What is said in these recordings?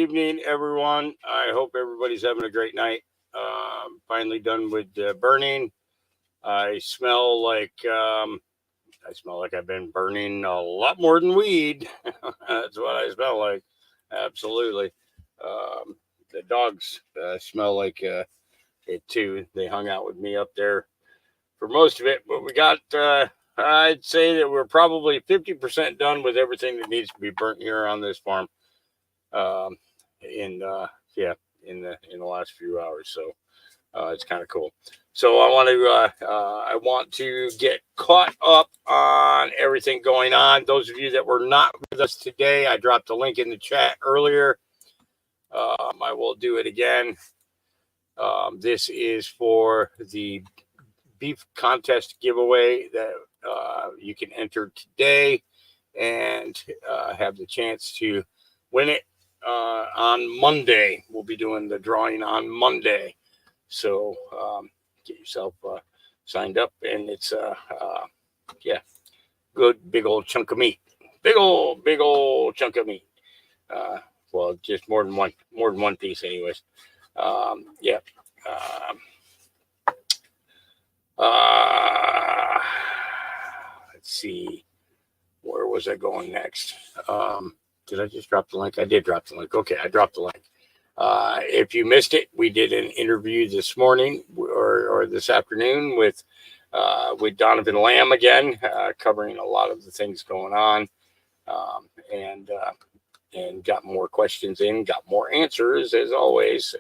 evening, everyone. I hope everybody's having a great night. Finally done with burning. I smell like I've been burning a lot more than weed. That's what I smell like. Absolutely. The dogs smell like it too. They hung out with me up there for most of it, but we got. I'd say that we're probably 50% done with everything that needs to be burnt here on this farm. Um, in yeah, in the last few hours. So it's kind of cool. So I want to get caught up on everything going on. Those of you that were not with us today, I dropped a link in the chat earlier. I will do it again. This is for the beef contest giveaway that you can enter today and have the chance to win it on Monday. We'll be doing the drawing on Monday. So get yourself signed up, and it's good big old chunk of meat. Big old chunk of meat. Well, just more than one piece, anyways. Yeah. Let's see. Where was I going next? Did I just drop the link? I did drop the link. Okay, I dropped the link. If you missed it, we did an interview this morning or this afternoon with Donovan Lamb again, covering a lot of the things going on, and got more questions in, got more answers as always.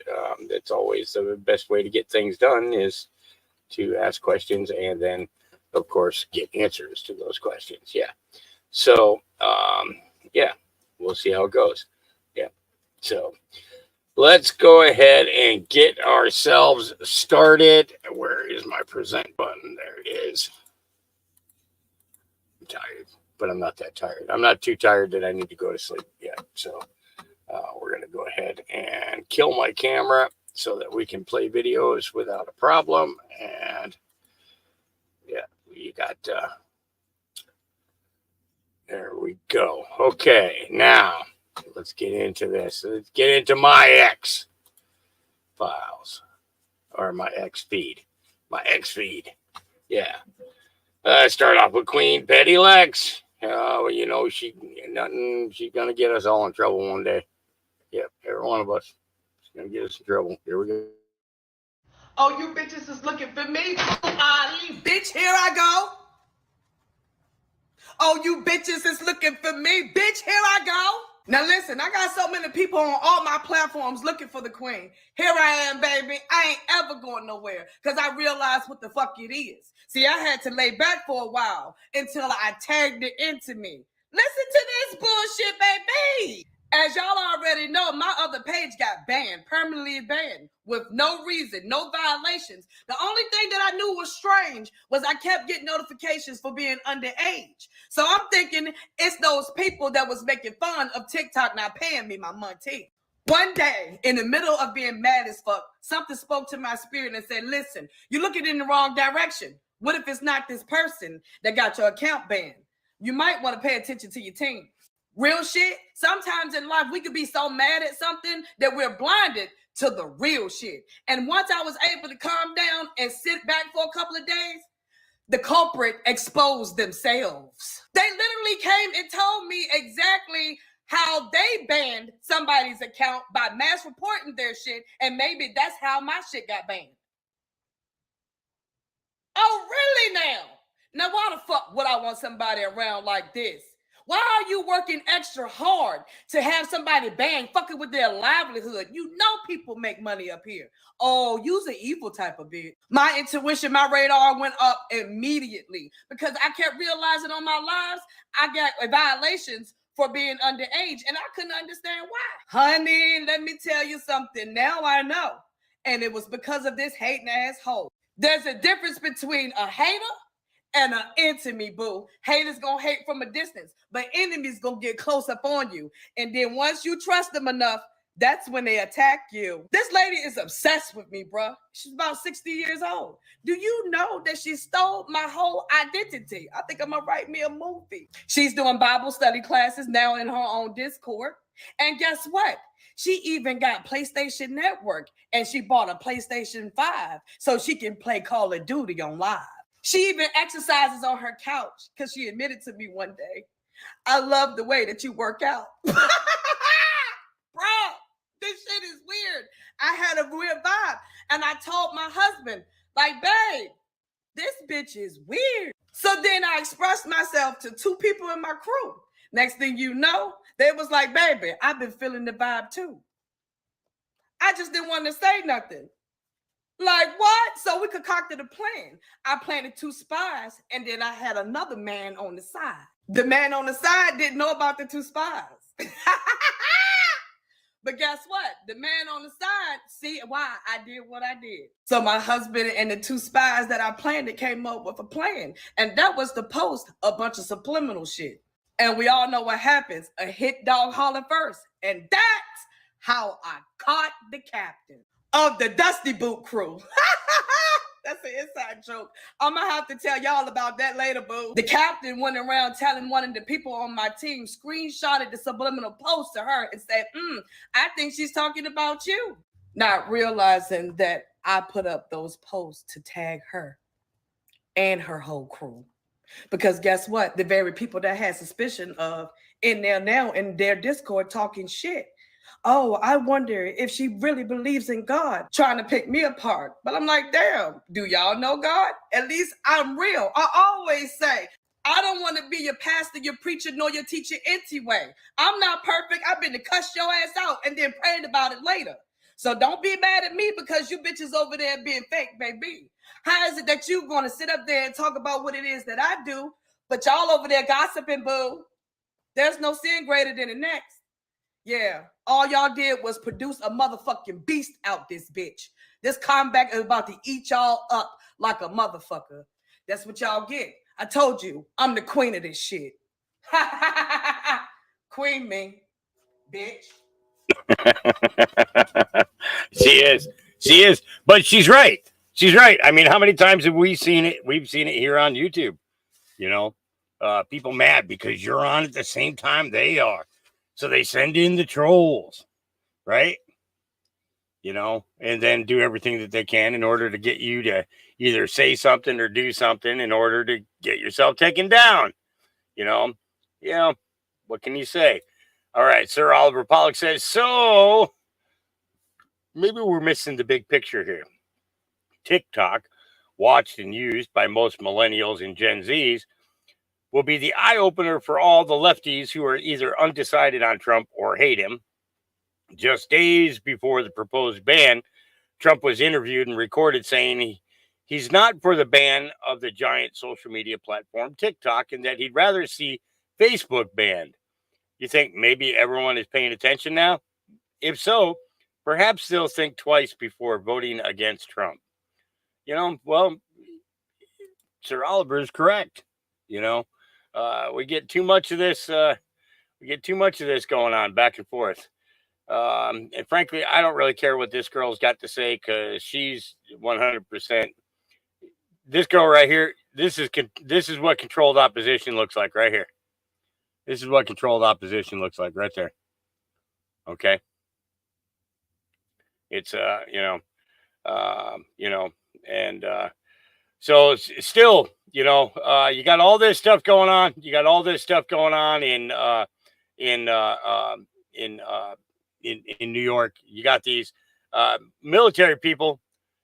That's always the best way to get things done is to ask questions and then, of course, get answers to those questions. Yeah. So, we'll see how it goes. Yeah. So let's go ahead and get ourselves started. Where is my present button? There it is. I'm tired, but I'm not that tired. I'm not too tired that I need to go to sleep yet. So we're going to go ahead and kill my camera so that we can play videos without a problem. And yeah, we got... there we go. Okay, now let's get into this. Let's get into my X files or my X feed. My X feed. Yeah. Start off with Queen Petty Lex. She's gonna get us all in trouble one day. Yep, every one of us. She's gonna get us in trouble. Here we go. Oh, you bitches is looking for me? Bitch, here I go. Oh, you bitches is looking for me. Bitch, here I go. Now listen, I got so many people on all my platforms looking for the queen. Here I am, baby. I ain't ever going nowhere because I realized what the fuck it is. See, I had to lay back for a while until I tagged it into me. Listen to this bullshit, baby. As y'all already know, my other page got banned, permanently banned, with no reason, no violations. The only thing that I knew was strange was I kept getting notifications for being underage. So I'm thinking it's those people that was making fun of TikTok not paying me my money. One day, in the middle of being mad as fuck, something spoke to my spirit and said, listen, you're looking in the wrong direction. What if it's not this person that got your account banned? You might want to pay attention to your team. Real shit. Sometimes in life, we could be so mad at something that we're blinded to the real shit. And once I was able to calm down and sit back for a couple of days, the culprit exposed themselves. They literally came and told me exactly how they banned somebody's account by mass reporting their shit, and maybe that's how my shit got banned. Oh, really now? Now, why the fuck would I want somebody around like this? Why are you working extra hard to have somebody banned, fucking with their livelihood? You know people make money up here. Oh, you's an evil type of bitch. My intuition, my radar went up immediately because I kept realizing on my lives I got violations for being underage, and I couldn't understand why. Honey, let me tell you something. Now I know. And it was because of this hating asshole. There's a difference between a hater and an enemy, boo. Haters gonna hate from a distance, but enemies gonna get close up on you. And then once you trust them enough, That's when they attack you. This lady is obsessed with me, bruh. She's about 60 years old. Do you know that she stole my whole identity? I think I'm gonna write me a movie. She's doing Bible study classes now in her own Discord. And guess what? She even got PlayStation Network and she bought a PlayStation 5 so she can play Call of Duty on live. She even exercises on her couch because she admitted to me one day, I love the way that you work out. Bro, this shit is weird. I had a weird vibe. And I told my husband, like, babe, this bitch is weird. So then I expressed myself to two people in my crew. Next thing you know, they was like, baby, I've been feeling the vibe too. I just didn't want to say nothing. Like, what? So we concocted a plan. I planted 2 spies, and then I had another man on the side. The man on the side didn't know about the 2 spies. But guess what? The man on the side, see why I did what I did. So my husband and the 2 spies that I planted came up with a plan. And that was to post a bunch of subliminal shit. And we all know what happens. A hit dog holler first. And that's how I caught the captain of the Dusty Boot crew. That's an inside joke. I'm going to have to tell y'all about that later, boo. The captain went around telling one of the people on my team, screenshotted the subliminal post to her and said, I think she's talking about you. Not realizing that I put up those posts to tag her and her whole crew. Because guess what? The very people that had suspicion of in there now in their Discord talking shit. Oh, I wonder if she really believes in God, trying to pick me apart. But I'm like, damn, do y'all know God? At least I'm real. I always say, I don't want to be your pastor, your preacher, nor your teacher anyway. I'm not perfect. I've been to cuss your ass out and then prayed about it later. So don't be mad at me because you bitches over there being fake, baby. How is it that you going to sit up there and talk about what it is that I do, but y'all over there gossiping, boo? There's no sin greater than the next. Yeah, all y'all did was produce a motherfucking beast out this bitch. This comeback is about to eat y'all up like a motherfucker. That's what y'all get. I told you, I'm the queen of this shit. Queen me, bitch. She is. But she's right. She's right. I mean, how many times have we seen it? We've seen it here on YouTube. You know, people mad because you're on at the same time they are. So they send in the trolls, right? You know, and then do everything that they can in order to get you to either say something or do something in order to get yourself taken down. You know, yeah, what can you say? All right, Sir Oliver Pollock says, so maybe we're missing the big picture here. TikTok, watched and used by most millennials and Gen Zs, will be the eye-opener for all the lefties who are either undecided on Trump or hate him. Just days before the proposed ban, Trump was interviewed and recorded saying he's not for the ban of the giant social media platform TikTok and that he'd rather see Facebook banned. You think maybe everyone is paying attention now? If so, perhaps they'll think twice before voting against Trump. You know, well, Sir Oliver is correct. You know, we get too much of this. Going on back and forth. And frankly, I don't really care what this girl's got to say because she's 100%. This girl right here. This is what controlled opposition looks like right here. This is what controlled opposition looks like right there. Okay. It's so it's still, you got all this stuff going on. You got all this stuff going on in New York. You got these military people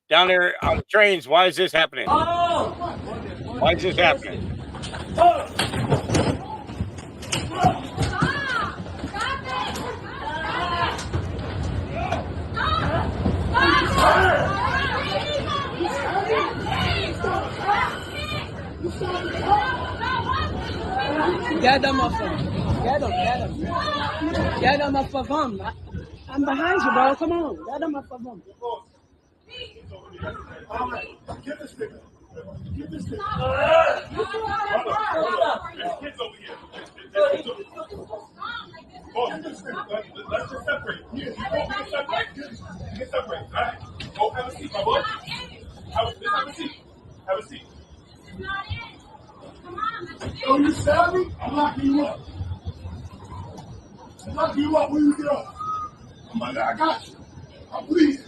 down there on the trains. Why is this happening? Why is this happening? Get them off of him. Get them off of him. I'm behind you, bro. Come on. Get them off of him. Get this nigga. Get this nigga. Kids over here. Oh, get this nigga. Let's just separate. Oh, you stab me? I'm locking you up. I'm locking you up when you get up. I got you. I'm bleeding.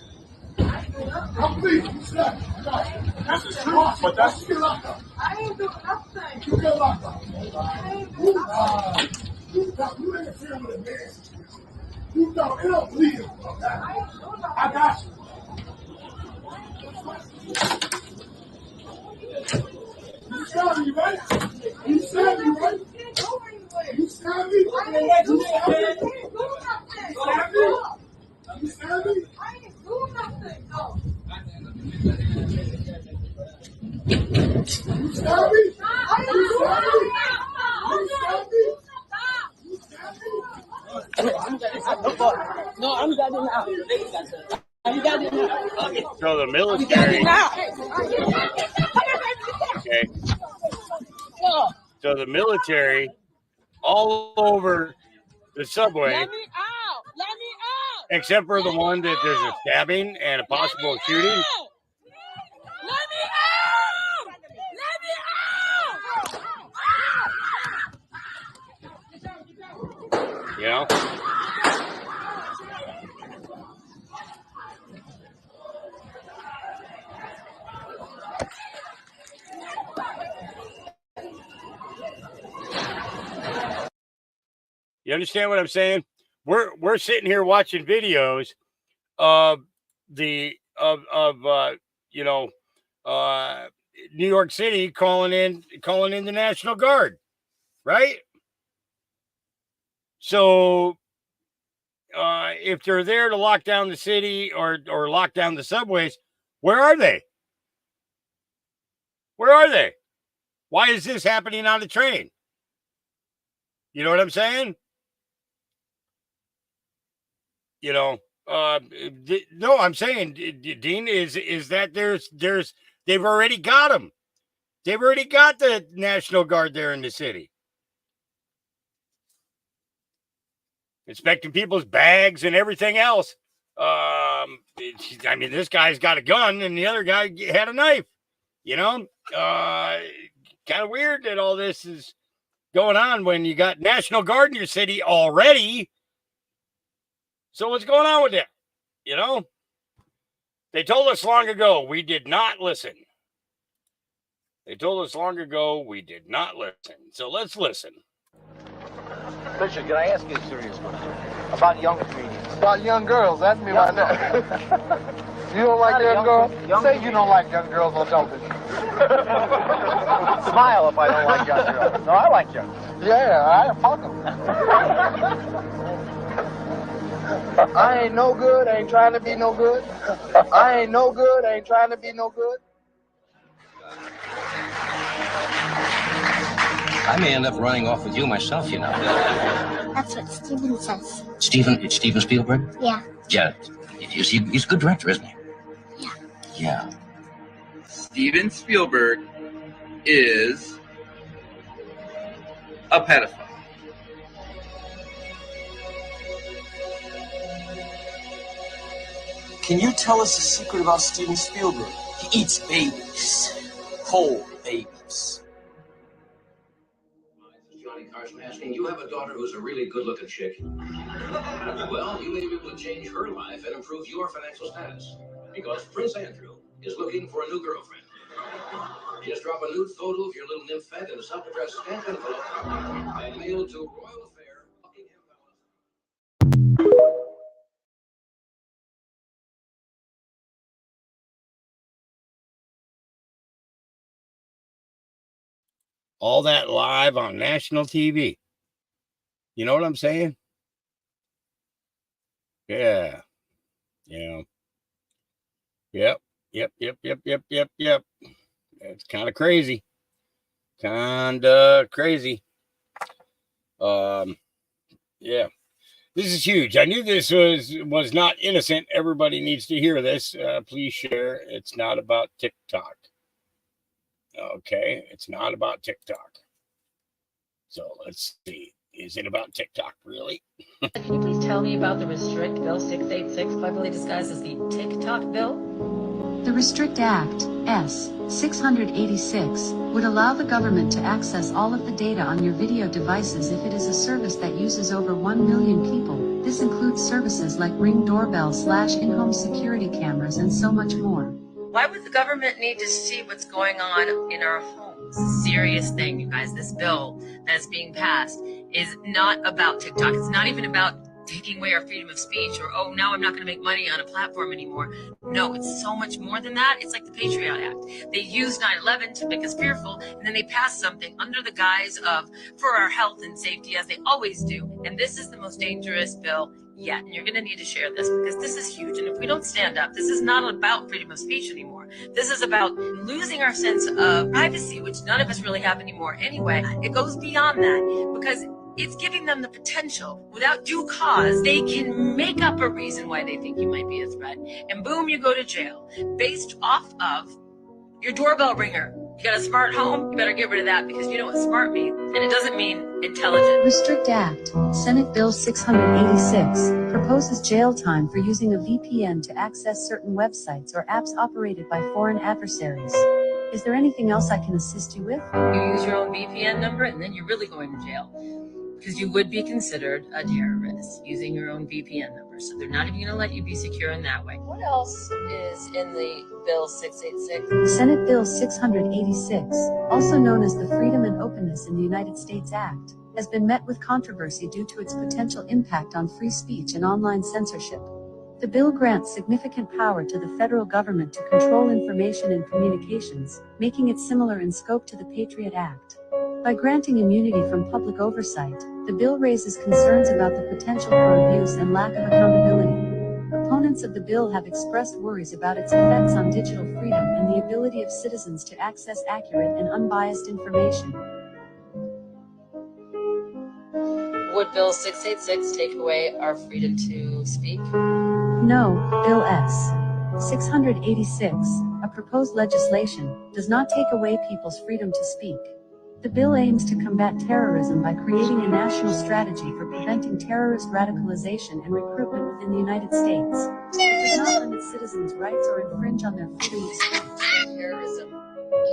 I'm bleeding. You stab me. I got you. That's the truth, but that's... You get locked up. I ain't doing nothing. You get locked up. I ain't doing nothing. You interfere with a man. You don't. It don't bleed. I got you. You stab me, right? You stab me, right? You stab me? You stab me? You stab me? I ain't doing nothing. No. You stab me? You stab me? You stab me? You stab me? No, I'm got it now. I'm got it now. So the military. Okay. So the military all over the subway, Let me out. Let me out. except for the one that there's a stabbing and a possible shooting. Let me out. Let me out. You know? You understand what I'm saying? We're sitting here watching videos of New York City calling in the National Guard, right? So if they're there to lock down the city or lock down the subways, where are they? Where are they? Why is this happening on the train? You know what I'm saying? You know, no, I'm saying, Dean, is that they've already got them. They've already got the National Guard there in the city. Inspecting people's bags and everything else. I mean, this guy's got a gun and the other guy had a knife. You know, kind of weird that all this is going on when you got National Guard in your city already. So what's going on with that? You know, they told us long ago we did not listen. They told us long ago we did not listen. So let's listen. Richard, can I ask you a serious question? About young comedians. About young girls, ask me about that. You don't like young girls? Say you don't like young girls or something. Smile if I don't like young girls. No, I like young girls. Yeah, I fuck them. I ain't no good, ain't trying to be no good. I ain't no good, ain't trying to be no good. I may end up running off with you myself, you know. That's what Steven says. It's Steven Spielberg? Yeah. Yeah. He's a good director, isn't he? Yeah. Yeah. Steven Spielberg is a pedophile. Can you tell us a secret about Steven Spielberg? He eats babies. Whole babies. Johnny Carson asking, you have a daughter who's a really good-looking chick. Well, you may be able to change her life and improve your financial status. Because Prince Andrew is looking for a new girlfriend. Just drop a nude photo of your little nymphette in a self-addressed stamp envelope and mail it to Royal Affair, Buckingham Palace. All that live on national TV. You know what I'm saying? Yeah. Yeah. Yep. It's kind of crazy. Crazy. Yeah. This is huge. I knew this was not innocent. Everybody needs to hear this. Please share. It's not about TikTok. Okay, it's not about TikTok. So let's see. Is it about TikTok, really? Can you please tell me about the Restrict Bill 686, cleverly disguised as the TikTok bill? The Restrict Act, S. 686, would allow the government to access all of the data on your video devices if it is a service that uses over 1 million people. This includes services like Ring doorbell / in-home security cameras and so much more. Why would the government need to see what's going on in our homes? It's a serious thing, you guys. This bill that's being passed is not about TikTok. It's not even about taking away our freedom of speech or, oh, now I'm not going to make money on a platform anymore. No, it's so much more than that. It's like the Patriot Act. They used 9/11 to make us fearful, and then they passed something under the guise of for our health and safety, as they always do. And this is the most dangerous bill yet. And you're going to need to share this because this is huge. And if we don't stand up, this is not about freedom of speech anymore. This is about losing our sense of privacy, which none of us really have anymore anyway. It goes beyond that because it's giving them the potential. Without due cause, they can make up a reason why they think you might be a threat. And boom, you go to jail based off of your doorbell ringer. You got a smart home? You better get rid of that because you know what smart means. And it doesn't mean intelligent. Restrict Act, Senate Bill 686, proposes jail time for using a VPN to access certain websites or apps operated by foreign adversaries. Is there anything else I can assist you with? You use your own VPN number and then you're really going to jail. Because you would be considered a terrorist using your own VPN number. So they're not even going to let you be secure in that way. What else is in the Bill 686? Senate Bill 686, also known as the Freedom and Openness in the United States Act, has been met with controversy due to its potential impact on free speech and online censorship. The bill grants significant power to the federal government to control information and communications, making it similar in scope to the Patriot Act. By granting immunity from public oversight, the bill raises concerns about the potential for abuse and lack of accountability. Opponents of the bill have expressed worries about its effects on digital freedom and the ability of citizens to access accurate and unbiased information. Would Bill 686 take away our freedom to speak? No, Bill S. 686, a proposed legislation, does not take away people's freedom to speak. The bill aims to combat terrorism by creating a national strategy for preventing terrorist radicalization and recruitment within the United States. It does not limit citizens' rights or infringe on their freedom of speech. Terrorism.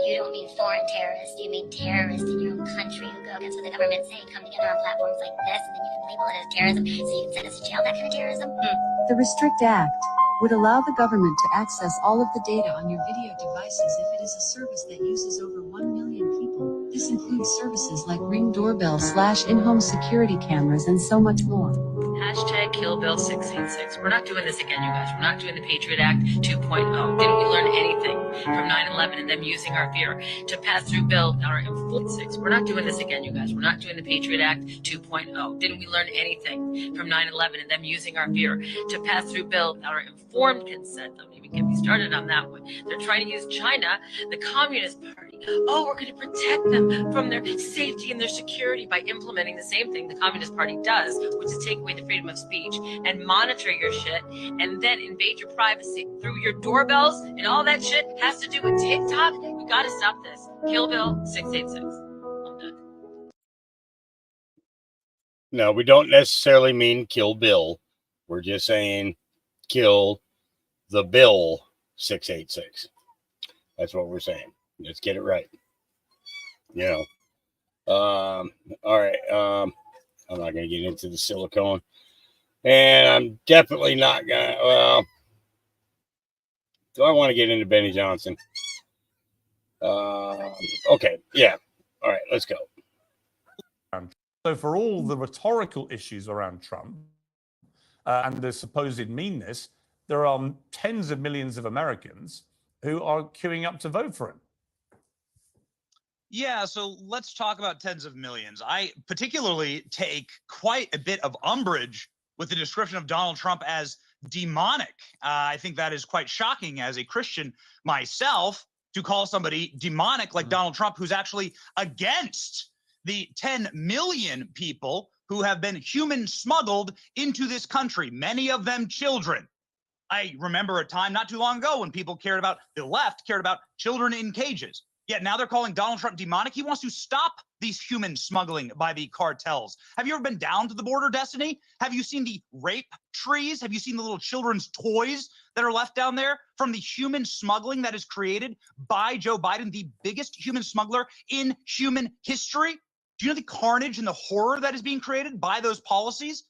You don't mean foreign terrorists, you mean terrorists in your own country who go against what the government say, come together on platforms like this, and then you can label it as terrorism, so you can send us to jail, that kind of terrorism? The Restrict Act would allow the government to access all of the data on your video devices if it is a service that uses over 1 million people. This includes services like Ring doorbell / in-home security cameras and so much more. Hashtag kill Bill 686. We're not doing this again, you guys. We're not doing the Patriot Act 2.0. Didn't we learn anything from 9/11 and them using our fear to pass through bill or 6? We're not doing this again, you guys. We're not doing the Patriot Act 2.0. Didn't we learn anything from 9/11 and them using our fear to pass through bill or informed consent? Don't even get me started on that one. They're trying to use China, the Communist Party. Oh, we're going to protect them from their safety and their security by implementing the same thing the Communist Party does, which is take away the freedom of speech and monitor your shit and then invade your privacy through your doorbells and all that shit has to do with TikTok. We got to stop this. Kill Bill 686. I'm done. No, we don't necessarily mean kill Bill. We're just saying kill the Bill 686. That's what we're saying. Let's get it right. You know. All right. I'm not going to get into the silicone. And I'm definitely not going to, well, do I want to get into Benny Johnson? Okay. Yeah. All right. Let's go. So for all the rhetorical issues around Trump and the supposed meanness, there are tens of millions of Americans who are queuing up to vote for him. Yeah, so let's talk about tens of millions. I particularly take quite a bit of umbrage with the description of Donald Trump as demonic. I think that is quite shocking as a Christian myself to call somebody demonic like Donald Trump, who's actually against the 10 million people who have been human smuggled into this country, many of them children. I remember a time not too long ago when people cared about, the left cared about children in cages. Yet now they're calling Donald Trump demonic. He wants to stop these human smuggling by the cartels. Have you ever been down to the border, Destiny? Have you seen the rape trees? Have you seen the little children's toys that are left down there from the human smuggling that is created by Joe Biden, the biggest human smuggler in human history? Do you know the carnage and the horror that is being created by those policies?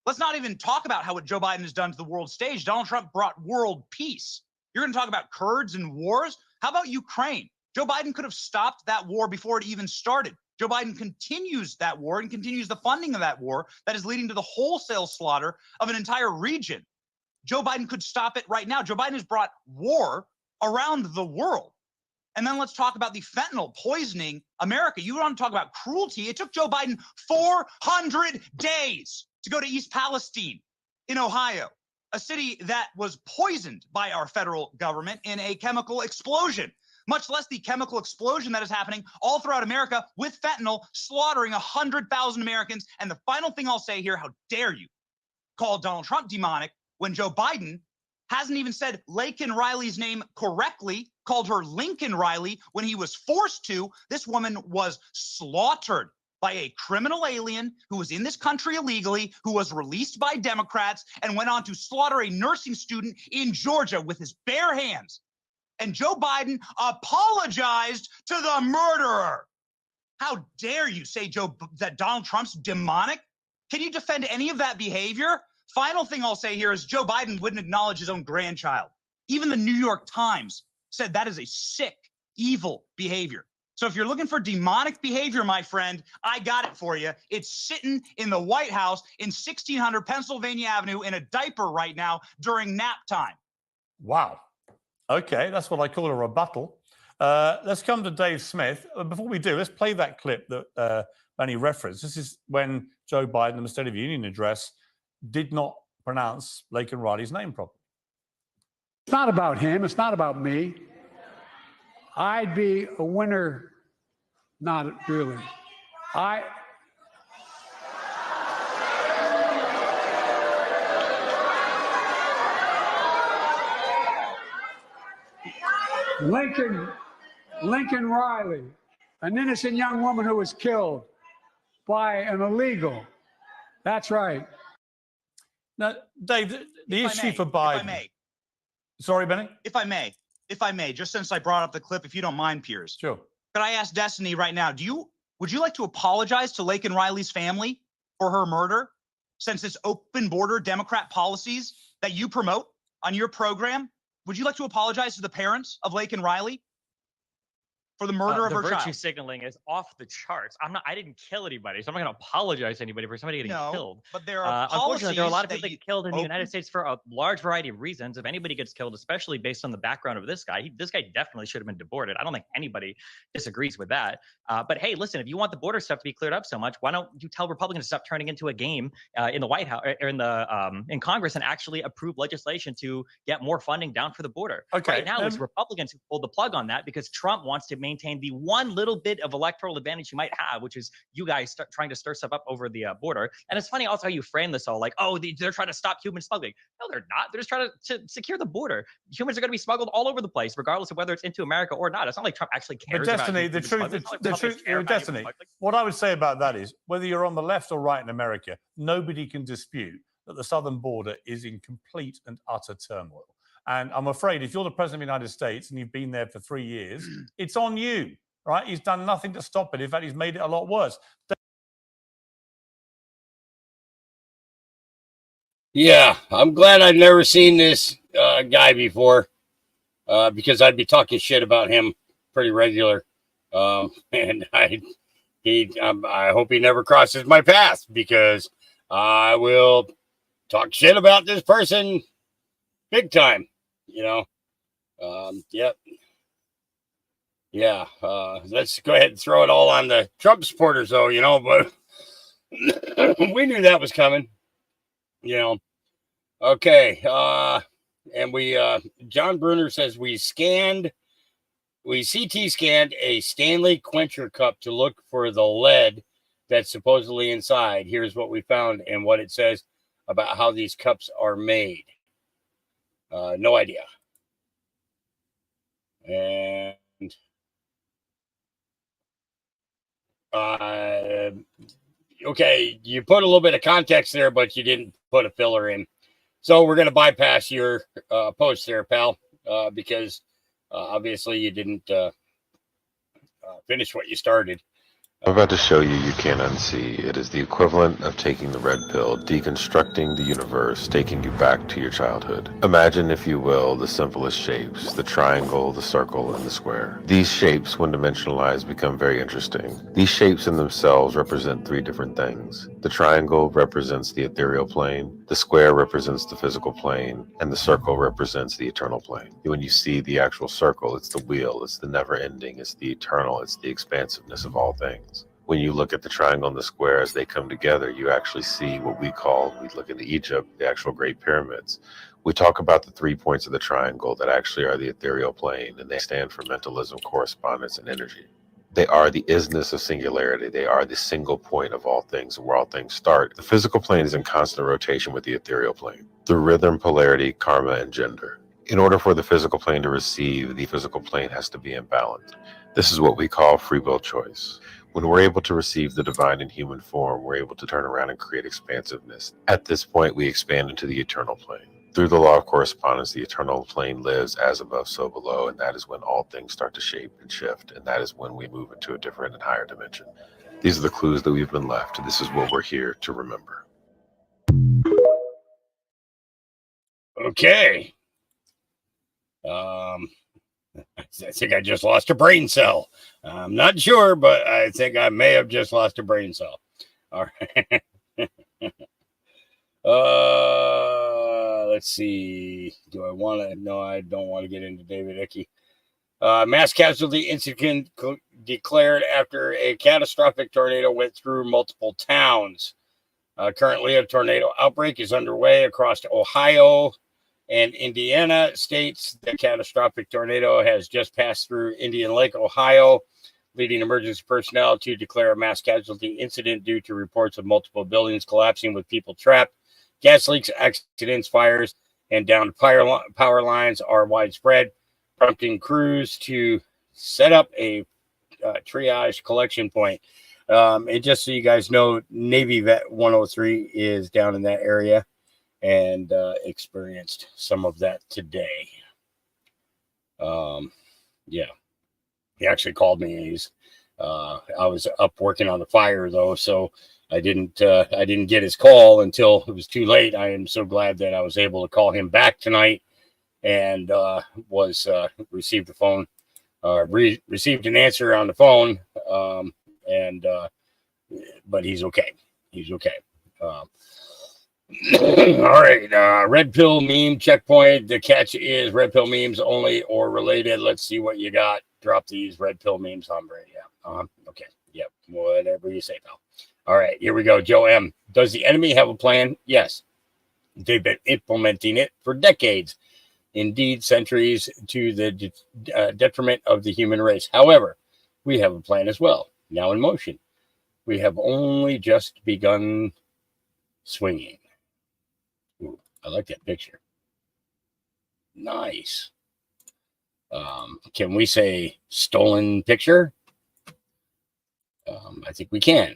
Let's not even talk about how what Joe Biden has done to the world stage. Donald Trump brought world peace. You're going to talk about Kurds and wars? How about Ukraine? Joe Biden could have stopped that war before it even started. Joe Biden continues that war and continues the funding of that war that is leading to the wholesale slaughter of an entire region. Joe Biden could stop it right now. Joe Biden has brought war around the world. And then let's talk about the fentanyl poisoning America. You want to talk about cruelty? It took Joe Biden 400 days to go to East Palestine in Ohio, a city that was poisoned by our federal government in a chemical explosion, much less the chemical explosion that is happening all throughout America with fentanyl slaughtering 100,000 Americans. And the final thing I'll say here, how dare you call Donald Trump demonic when Joe Biden hasn't even said Laken Riley's name correctly, called her Lincoln Riley when he was forced to. This woman was slaughtered by a criminal alien who was in this country illegally, who was released by Democrats and went on to slaughter a nursing student in Georgia with his bare hands. And Joe Biden apologized to the murderer. How dare you say, Joe, that Donald Trump's demonic? Can you defend any of that behavior? Final thing I'll say here is Joe Biden wouldn't acknowledge his own grandchild. Even the New York Times said that is a sick, evil behavior. So if you're looking for demonic behavior, my friend, I got it for you. It's sitting in the White House in 1600 Pennsylvania Avenue in a diaper right now during nap time. Wow. Okay, that's what I call a rebuttal. Let's come to Dave Smith. Before we do, let's play that clip that Benny referenced. This is when Joe Biden, in the State of the Union address, did not pronounce Laken Riley's name properly. It's not about him. It's not about me. I'd be a winner. Not really. Lincoln Riley, an innocent young woman who was killed by an illegal. That's right. Now, Dave, the issue for Biden. If I may. Sorry, Benny? If I may, just since I brought up the clip, if you don't mind, Piers. Sure. Could I ask Destiny right now, would you like to apologize to Laken Riley's family for her murder, since it's open border Democrat policies that you promote on your program? Would you like to apologize to the parents of Laken Riley for the murder of her child? The virtue signaling is off the charts. I didn't kill anybody, so I'm not going to apologize to anybody for somebody getting killed. But there are unfortunately, there are a lot of policies people that get killed in the United States for a large variety of reasons. If anybody gets killed, especially based on the background of this guy, this guy definitely should have been deported. I don't think anybody disagrees with that. But hey, listen, if you want the border stuff to be cleared up so much, why don't you tell Republicans to stop turning into a game in the White House or in Congress and actually approve legislation to get more funding down for the border? Okay. Right now, it's Republicans who pulled the plug on that because Trump wants to maintain the one little bit of electoral advantage you might have, which is you guys trying to stir stuff up over the border. And it's funny also how you frame this all like, oh, they're trying to stop human smuggling. No, they're not. They're just trying to secure the border. Humans are going to be smuggled all over the place, regardless of whether it's into America or not. It's not like Trump actually cares about Destiny, what I would say about that is whether you're on the left or right in America, nobody can dispute that the southern border is in complete and utter turmoil. And I'm afraid if you're the president of the United States and you've been there for 3 years, it's on you. Right? He's done nothing to stop it. In fact, he's made it a lot worse. Yeah, I'm glad I've never seen this guy before because I'd be talking shit about him pretty regular. And I hope he never crosses my path because I will talk shit about this person big time, you know. Yep. Yeah, let's go ahead and throw it all on the Trump supporters, though, you know, but we knew that was coming, you know. Okay, and John Bruner says we CT scanned a Stanley Quencher cup to look for the lead that's supposedly inside. Here's what we found and what it says about how these cups are made. No idea. And Okay, you put a little bit of context there, but you didn't put a filler in. So we're going to bypass your post there, pal, because obviously you didn't finish what you started. I'm about to show you can't unsee. It is the equivalent of taking the red pill, deconstructing the universe, taking you back to your childhood. Imagine, if you will, the simplest shapes, the triangle, the circle, and the square. These shapes, when dimensionalized, become very interesting. These shapes in themselves represent three different things. The triangle represents the ethereal plane, the square represents the physical plane, and the circle represents the eternal plane. When you see the actual circle, it's the wheel, it's the never-ending, it's the eternal, it's the expansiveness of all things. When you look at the triangle and the square as they come together, you actually see what we look into Egypt, the actual Great Pyramids. We talk about the 3 points of the triangle that actually are the ethereal plane, and they stand for mentalism, correspondence, and energy. They are the isness of singularity. They are the single point of all things, where all things start. The physical plane is in constant rotation with the ethereal plane through rhythm, polarity, karma, and gender. In order for the physical plane to receive, the physical plane has to be in balance. This is what we call free will choice. When we're able to receive the divine in human form, we're able to turn around and create expansiveness. At this point, we expand into the eternal plane. Through the law of correspondence, the eternal plane lives as above, so below, and that is when all things start to shape and shift, and that is when we move into a different and higher dimension. These are the clues that we've been left. This is what we're here to remember. Okay. I think I just lost a brain cell. I'm not sure, but I think I may have just lost a brain cell. All right. Let's see. Do I want to? No, I don't want to get into David Icke. Mass casualty incident declared after a catastrophic tornado went through multiple towns. Currently, a tornado outbreak is underway across Ohio and Indiana states. The catastrophic tornado has just passed through Indian Lake, Ohio, leading emergency personnel to declare a mass casualty incident due to reports of multiple buildings collapsing with people trapped. Gas leaks, accidents, fires, and downed power lines are widespread, prompting crews to set up a triage collection point. And just so you guys know, Navy Vet 103 is down in that area and experienced some of that today. Yeah, he actually called me. He's I was up working on the fire though, so I didn't get his call until it was too late. I am so glad that I was able to call him back tonight and received the phone, received an answer on the phone, but he's okay. He's okay. All right, red pill meme checkpoint. The catch is red pill memes only or related. Let's see what you got. Drop these red pill memes, hombre. Yeah. Okay. Yep. Whatever you say, pal. All right, here we go. Joe M. Does the enemy have a plan? Yes. They've been implementing it for decades, indeed centuries, to the detriment of the human race. However, we have a plan as well, now in motion. We have only just begun swinging. Ooh, I like that picture. Nice. Can we say stolen picture? I think we can.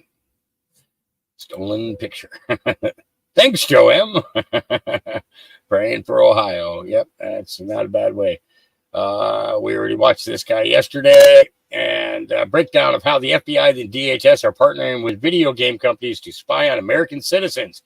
Stolen picture. Thanks, Joe M. Praying for Ohio. Yep, that's not a bad way. We already watched this guy yesterday, and a breakdown of how the FBI and DHS are partnering with video game companies to spy on American citizens.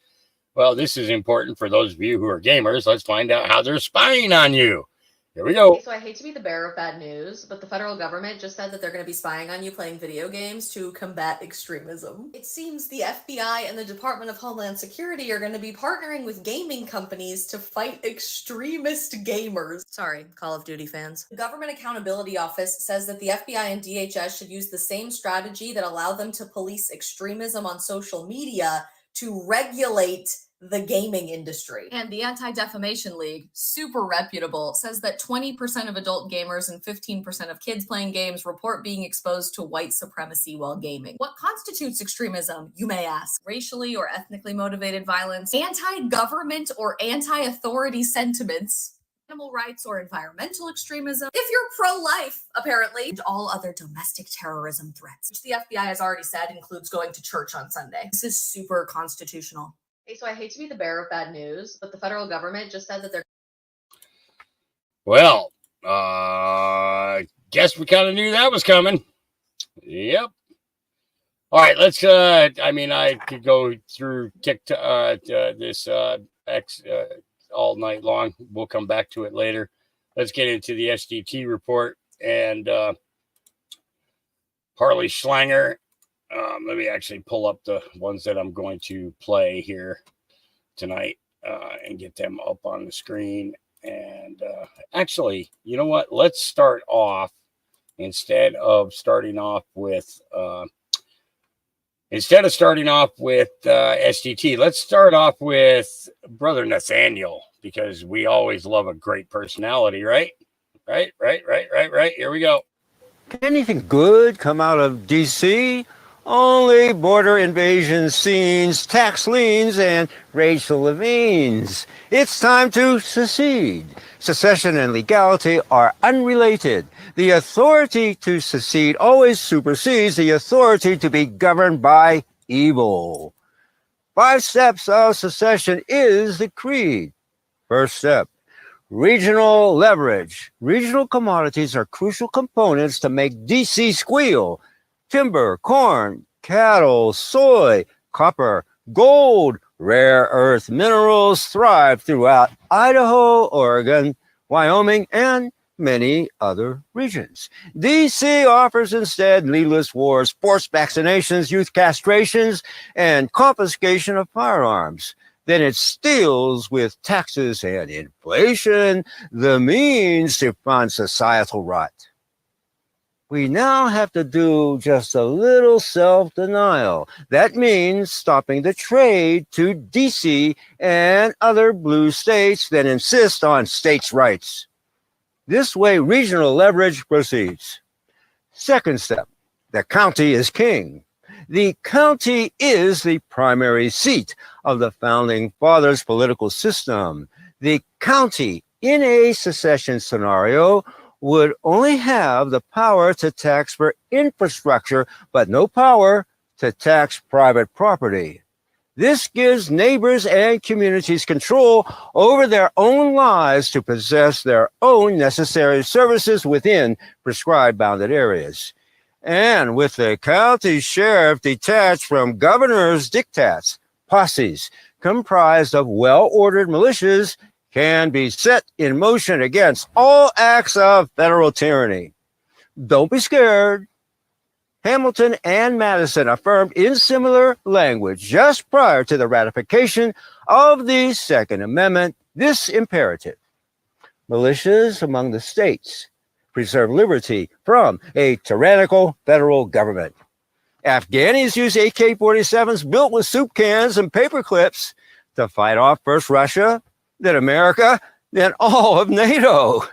Well, this is important for those of you who are gamers. Let's find out how they're spying on you. Here we go. So I hate to be the bearer of bad news, but the federal government just said that they're going to be spying on you playing video games to combat extremism. It seems the FBI and the Department of Homeland Security are going to be partnering with gaming companies to fight extremist gamers. Sorry, Call of Duty fans. The Government Accountability Office says that the FBI and DHS should use the same strategy that allowed them to police extremism on social media to regulate the gaming industry. And the Anti-Defamation League, super reputable, says that 20% of adult gamers and 15% of kids playing games report being exposed to white supremacy while gaming. What constitutes extremism, you may ask? Racially or ethnically motivated violence, anti-government or anti-authority sentiments, animal rights or environmental extremism. If you're pro-life, apparently, and all other domestic terrorism threats, which the FBI has already said includes going to church on Sunday. This is super constitutional. Hey, so I hate to be the bearer of bad news, but the federal government just said that they're Well, guess we kind of knew that was coming. Yep. All right, let's. I mean, I could go through TikTok, this X all night long. We'll come back to it later. Let's get into the SDT report and Harley Schlanger. Let me actually pull up the ones that I'm going to play here tonight and get them up on the screen. And actually, you know what? Let's start off instead of starting off with SDT. Let's start off with Brother Nathaniel, because we always love a great personality, right? Right. Here we go. Can anything good come out of D.C.? Only border invasion scenes, tax liens, and racial levines. It's time to secede. Secession and legality are unrelated. The authority to secede always supersedes the authority to be governed by evil. 5 steps of secession is the creed. First step, regional leverage. Regional commodities are crucial components to make D.C. squeal. Timber, corn, cattle, soy, copper, gold, rare earth minerals thrive throughout Idaho, Oregon, Wyoming, and many other regions. D.C. offers instead needless wars, forced vaccinations, youth castrations, and confiscation of firearms. Then it steals with taxes and inflation the means to fund societal rot. We now have to do just a little self-denial. That means stopping the trade to D.C. and other blue states that insist on states' rights. This way, regional leverage proceeds. Second step, the county is king. The county is the primary seat of the Founding Fathers' political system. The county, in a secession scenario, would only have the power to tax for infrastructure, but no power to tax private property. This gives neighbors and communities control over their own lives to possess their own necessary services within prescribed bounded areas. And with the county sheriff detached from governor's diktats, posses comprised of well-ordered militias can be set in motion against all acts of federal tyranny. Don't be scared. Hamilton and Madison affirmed in similar language just prior to the ratification of the Second Amendment this imperative. Militias among the states preserve liberty from a tyrannical federal government. Afghanis use AK-47s built with soup cans and paper clips to fight off first Russia, then America, then all of NATO.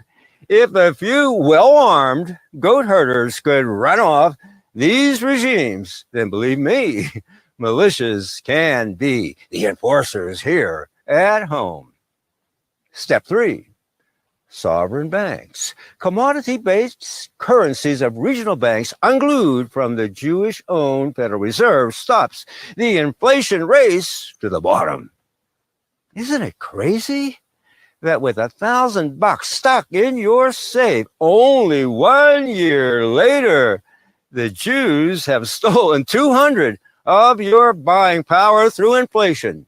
If a few well-armed goat herders could run off these regimes, then believe me, militias can be the enforcers here at home. Step 3, sovereign banks. Commodity-based currencies of regional banks unglued from the Jewish-owned Federal Reserve stops the inflation race to the bottom. Isn't it crazy that with $1,000 stuck in your safe, only 1 year later, the Jews have stolen 200 of your buying power through inflation?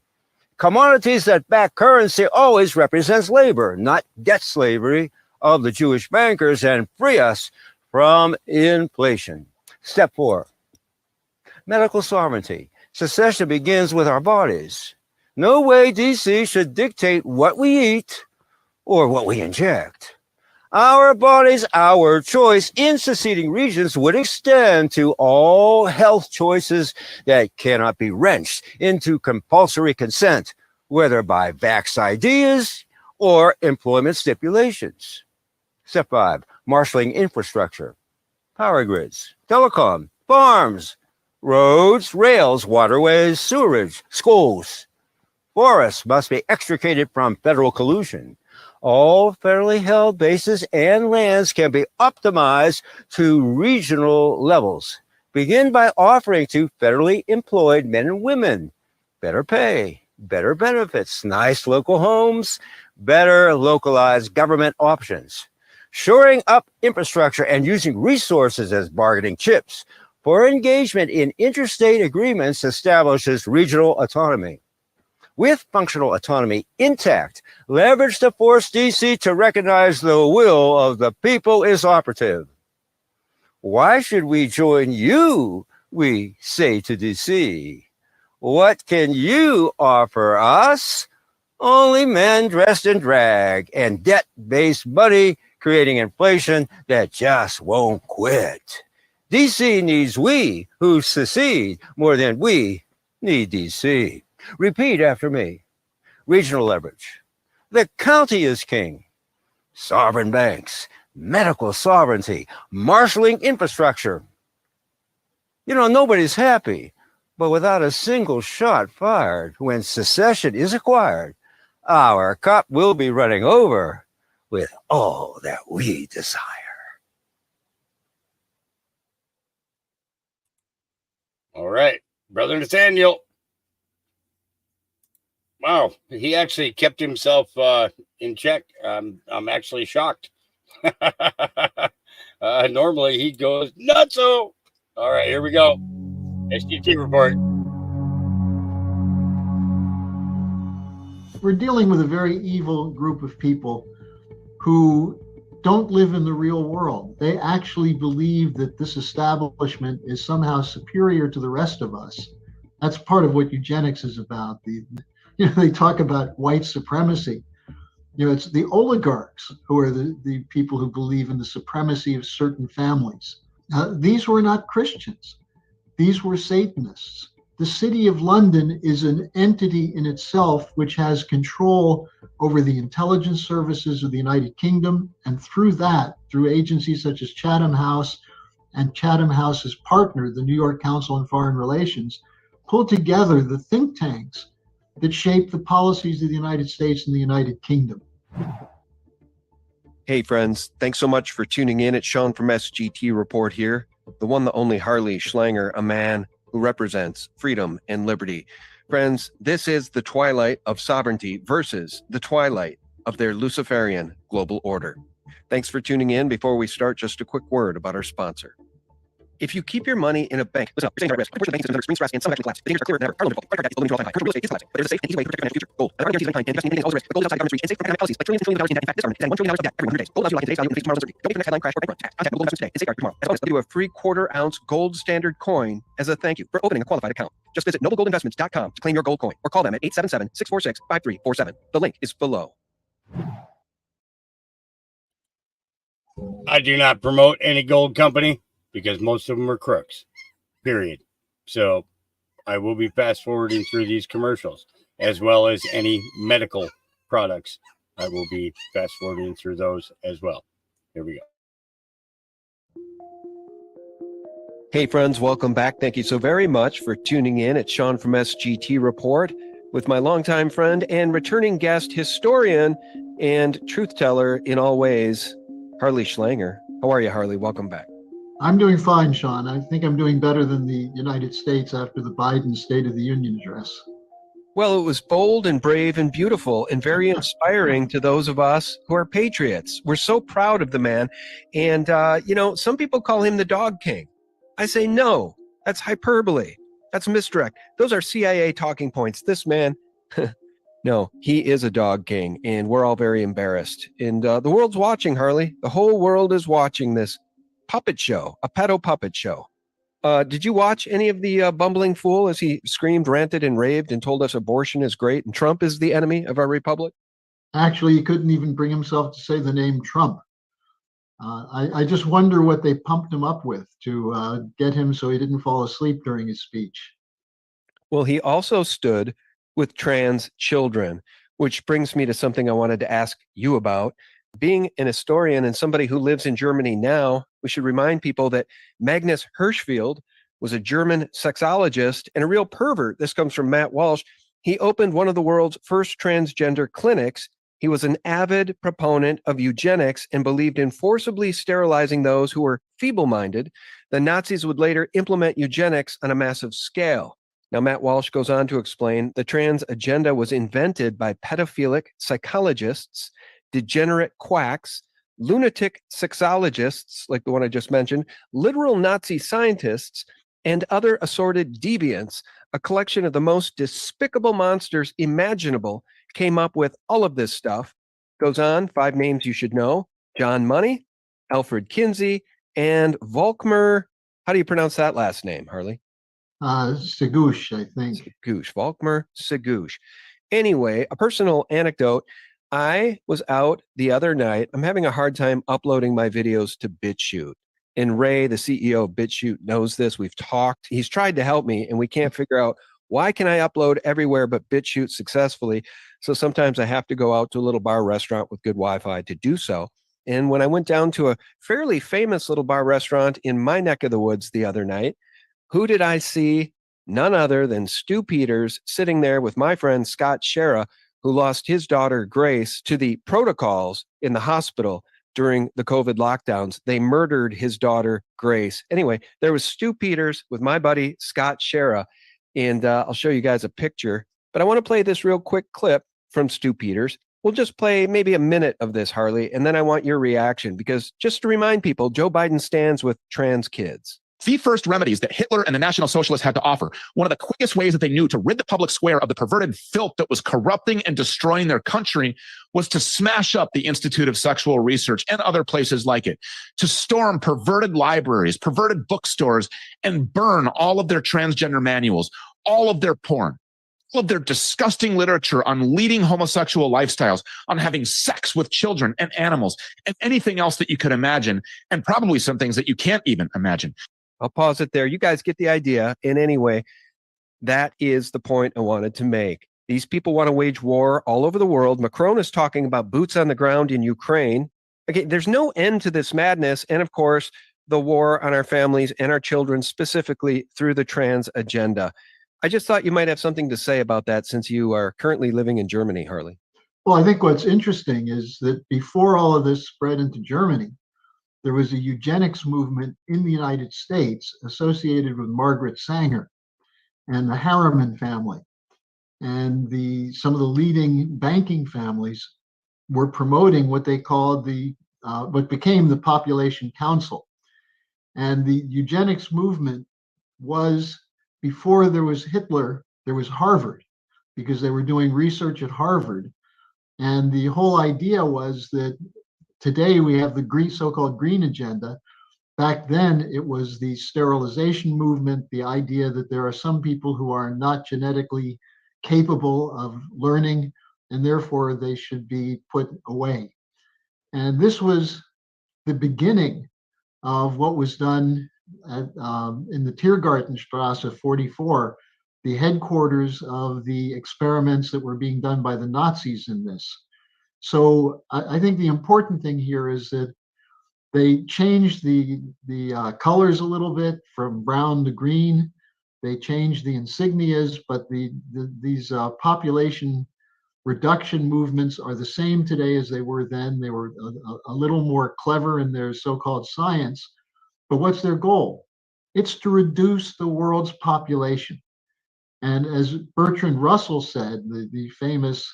Commodities that back currency always represents labor, not debt slavery of the Jewish bankers, and free us from inflation. Step 4, medical sovereignty. Secession begins with our bodies. No way D.C. should dictate what we eat or what we inject. Our bodies, our choice in seceding regions would extend to all health choices that cannot be wrenched into compulsory consent, whether by vax ideas or employment stipulations. Step 5, marshaling infrastructure. Power grids, telecom, farms, roads, rails, waterways, sewerage, schools. Forests must be extricated from federal collusion. All federally held bases and lands can be optimized to regional levels. Begin by offering to federally employed men and women better pay, better benefits, nice local homes, better localized government options. Shoring up infrastructure and using resources as bargaining chips for engagement in interstate agreements establishes regional autonomy. With functional autonomy intact, leverage to force DC to recognize the will of the people is operative. Why should we join you, we say to DC? What can you offer us? Only men dressed in drag and debt-based money creating inflation that just won't quit. DC needs we who secede more than we need DC. Repeat after me. Regional leverage. The county is king. Sovereign banks, medical sovereignty, marshaling infrastructure. You know, nobody's happy, but without a single shot fired when secession is acquired, our cup will be running over with all that we desire. All right, Brother Nathaniel. Wow, he actually kept himself in check. I'm actually shocked. Normally he goes nutso. All right, here we go. SGT report. We're dealing with a very evil group of people who don't live in the real world. They actually believe that this establishment is somehow superior to the rest of us. That's part of what eugenics is about. They talk about white supremacy. It's the oligarchs who are the people who believe in the supremacy of certain families. These were not Christians. These were Satanists. The City of London is an entity in itself which has control over the intelligence services of the United Kingdom, and through that, through agencies such as Chatham House and Chatham House's partner, the New York Council on Foreign Relations, pulled together the think tanks that shape the policies of the United States and the United Kingdom. Hey friends, thanks so much for tuning in. It's Sean from SGT Report here, the one, the only Harley Schlanger, a man who represents freedom and liberty. Friends, this is the twilight of sovereignty versus the twilight of their Luciferian global order. Thanks for tuning in. Before we start, just a quick word about our sponsor. If you keep your money in a bank, listen up, you're staying at risk. Unfortunately, banks are extreme stress and some actually collapse. The dangers are clearer than ever. Our loan default, credit card default, loan high. Commercial real estate is collapsing, but there's a safe and easy way to protect your financial future. Gold. Our guarantees of any kind, investing in anything is always risk, but gold is outside the government's reach and safe from economic policies like trillions and trillions of dollars in debt. In fact, this government is adding $1 trillion of debt every 100 days. Gold allows you to lock in today's value and face tomorrow's uncertainty. Don't be the next headline crash or bank run. Contact Gold Investments today and safeguard tomorrow. As well as do a free quarter-ounce gold standard coin as a thank you for opening a qualified account. Just visit noblegoldinvestments.com to claim your gold coin or call them at 877-646-5347. The link is below. I do not promote any gold company because most of them are crooks. Period. So I will be fast forwarding through these commercials as well as any medical products. I will be fast forwarding through those as well. Here we go. Hey friends, welcome back. Thank you so very much for tuning in. It's Sean from SGT Report with my longtime friend and returning guest, historian and truth teller in all ways, Harley Schlanger. How are you, Harley? Welcome back. I'm doing fine, Sean. I think I'm doing better than the United States after the Biden State of the Union address. Well, it was bold and brave and beautiful and very inspiring to those of us who are patriots. We're so proud of the man. And, some people call him the Dog King. I say, no, that's hyperbole. That's misdirect. Those are CIA talking points. This man, no, he is a Dog King, and we're all very embarrassed. And the world's watching, Harley. The whole world is watching this puppet show, a pedo puppet show. Did you watch any of the bumbling fool as he screamed, ranted, and raved and told us abortion is great and Trump is the enemy of our republic? Actually, he couldn't even bring himself to say the name Trump. I just wonder what they pumped him up with to get him so he didn't fall asleep during his speech. Well, he also stood with trans children, which brings me to something I wanted to ask you about. Being an historian and somebody who lives in Germany now, we should remind people that Magnus Hirschfeld was a German sexologist and a real pervert. This comes from Matt Walsh. He opened one of the world's first transgender clinics He was an avid proponent of eugenics and believed in forcibly sterilizing those who were feeble-minded. The Nazis would later implement eugenics on a massive scale. Now, Matt Walsh goes on to explain the trans agenda was invented by pedophilic psychologists, degenerate quacks, lunatic sexologists, like the one I just mentioned, literal Nazi scientists, and other assorted deviants. A collection of the most despicable monsters imaginable came up with all of this stuff. Goes on, 5 names you should know: John Money, Alfred Kinsey, and Volkmar. How do you pronounce that last name, Harley? Segush, I think. Segush, Volkmar Segush. Anyway, a personal anecdote. I was out the other night. I'm having a hard time uploading my videos to BitChute. And Ray, the CEO of BitChute, knows this. We've talked. He's tried to help me, and we can't figure out why can I upload everywhere but BitChute successfully. So sometimes I have to go out to a little bar restaurant with good Wi-Fi to do so. And when I went down to a fairly famous little bar restaurant in my neck of the woods the other night, who did I see? None other than Stu Peters sitting there with my friend Scott Shera, who lost his daughter Grace to the protocols in the hospital during the COVID lockdowns. They murdered his daughter Grace. Anyway, there was Stu Peters with my buddy Scott Shera, and I'll show you guys a picture. But I want to play this real quick clip from Stu Peters. We'll just play maybe a minute of this, Harley, and then I want your reaction, because just to remind people, Joe Biden stands with trans kids. The first remedies that Hitler and the National Socialists had to offer, one of the quickest ways that they knew to rid the public square of the perverted filth that was corrupting and destroying their country, was to smash up the Institute of Sexual Research and other places like it, to storm perverted libraries, perverted bookstores, and burn all of their transgender manuals, all of their porn, all of their disgusting literature on leading homosexual lifestyles, on having sex with children and animals, and anything else that you could imagine, and probably some things that you can't even imagine. I'll pause it there. You guys get the idea. And anyway, that is the point I wanted to make. These people want to wage war all over the world. Macron is talking about boots on the ground in Ukraine. Okay, there's no end to this madness. And of course, the war on our families and our children, specifically through the trans agenda. I just thought you might have something to say about that, since you are currently living in Germany, Harley. Well, I think what's interesting is that before all of this spread into Germany, there was a eugenics movement in the United States associated with Margaret Sanger and the Harriman family. And some of the leading banking families were promoting what they called what became the Population Council. And the eugenics movement was, before there was Hitler, there was Harvard, because they were doing research at Harvard. And the whole idea was that today we have the so-called green agenda. Back then, it was the sterilization movement, the idea that there are some people who are not genetically capable of learning, and therefore they should be put away. And this was the beginning of what was done in the Tiergartenstrasse 44, the headquarters of the experiments that were being done by the Nazis in this. So I think the important thing here is that they changed the colors a little bit from brown to green. They changed the insignias, but these population reduction movements are the same today as they were then. They were a little more clever in their so-called science. But what's their goal? It's to reduce the world's population. And as Bertrand Russell said, the famous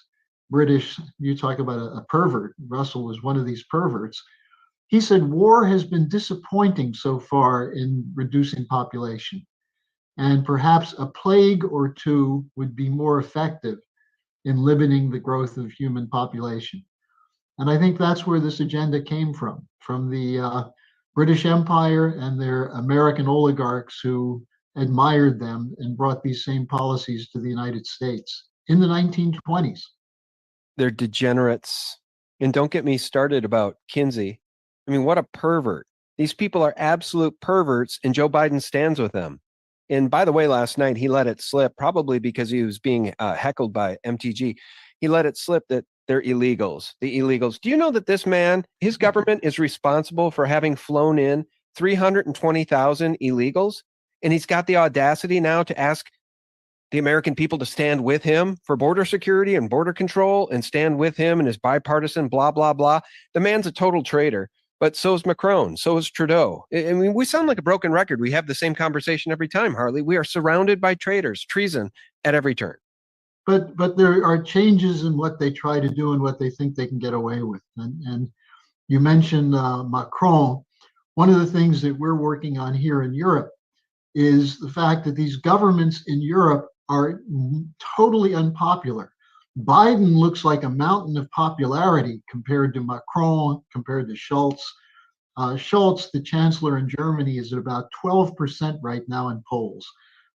British, you talk about a pervert, Russell was one of these perverts. He said, war has been disappointing so far in reducing population. And perhaps a plague or two would be more effective in limiting the growth of human population. And I think that's where this agenda came from the British Empire and their American oligarchs who admired them and brought these same policies to the United States in the 1920s. They're degenerates. And don't get me started about Kinsey. I mean, what a pervert. These people are absolute perverts, and Joe Biden stands with them. And by the way, last night he let it slip, probably because he was being heckled by MTG. He let it slip that they're illegals, the illegals. Do you know that this man, his government is responsible for having flown in 320,000 illegals? And he's got the audacity now to ask the American people to stand with him for border security and border control and stand with him and his bipartisan blah, blah, blah. The man's a total traitor, but so is Macron. So is Trudeau. I mean, we sound like a broken record. We have the same conversation every time, Harley. We are surrounded by traitors, treason at every turn. But there are changes in what they try to do and what they think they can get away with. And you mentioned Macron. One of the things that we're working on here in Europe is the fact that these governments in Europe are totally unpopular. Biden looks like a mountain of popularity compared to Macron, compared to Scholz. Scholz, the chancellor in Germany, is at about 12% right now in polls.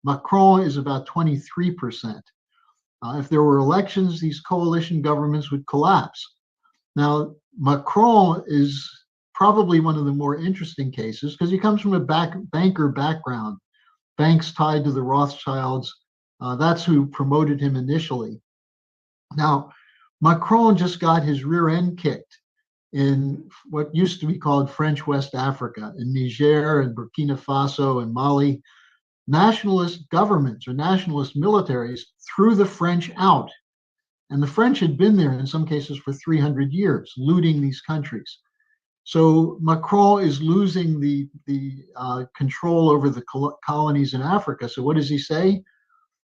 Macron is about 23%. If there were elections, these coalition governments would collapse. Now, Macron is probably one of the more interesting cases because he comes from a banker background, banks tied to the Rothschilds. That's who promoted him initially. Now, Macron just got his rear end kicked in what used to be called French West Africa, in Niger and Burkina Faso and Mali. Nationalist governments or nationalist militaries threw the French out. And the French had been there in some cases for 300 years, looting these countries. So Macron is losing the control over the colonies in Africa. So what does he say?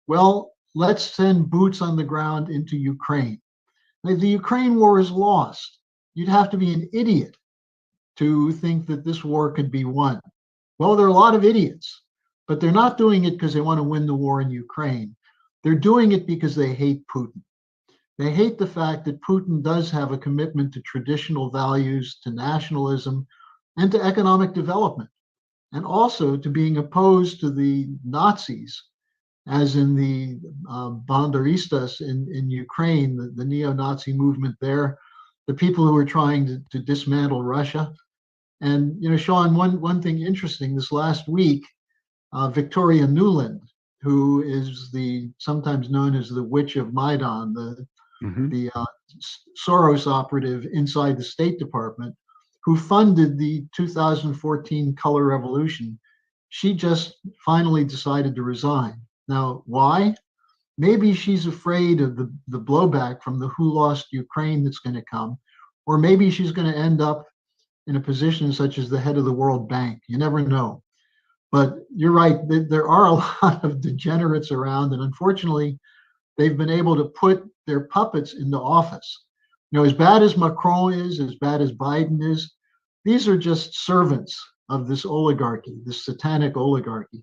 Well, let's send boots on the ground into Ukraine. Now, the Ukraine war is lost. You'd have to be an idiot to think that this war could be won. Well, there are a lot of idiots, but they're not doing it because they want to win the war in Ukraine. They're doing it because they hate Putin. They hate the fact that Putin does have a commitment to traditional values, to nationalism, and to economic development, and also to being opposed to the Nazis, as in the Banderistas in Ukraine, the neo-Nazi movement there, the people who are trying to dismantle Russia. And, you know, Sean, one thing interesting, this last week, Victoria Nuland, who is sometimes known as the Witch of Maidan, the Soros operative inside the State Department, who funded the 2014 color revolution, she just finally decided to resign. Now, why? Maybe she's afraid of the blowback from the Who Lost Ukraine that's going to come, or maybe she's going to end up in a position such as the head of the World Bank. You never know. But you're right, there are a lot of degenerates around, and unfortunately, they've been able to put their puppets into office. You know, as bad as Macron is, as bad as Biden is, these are just servants of this oligarchy, this satanic oligarchy,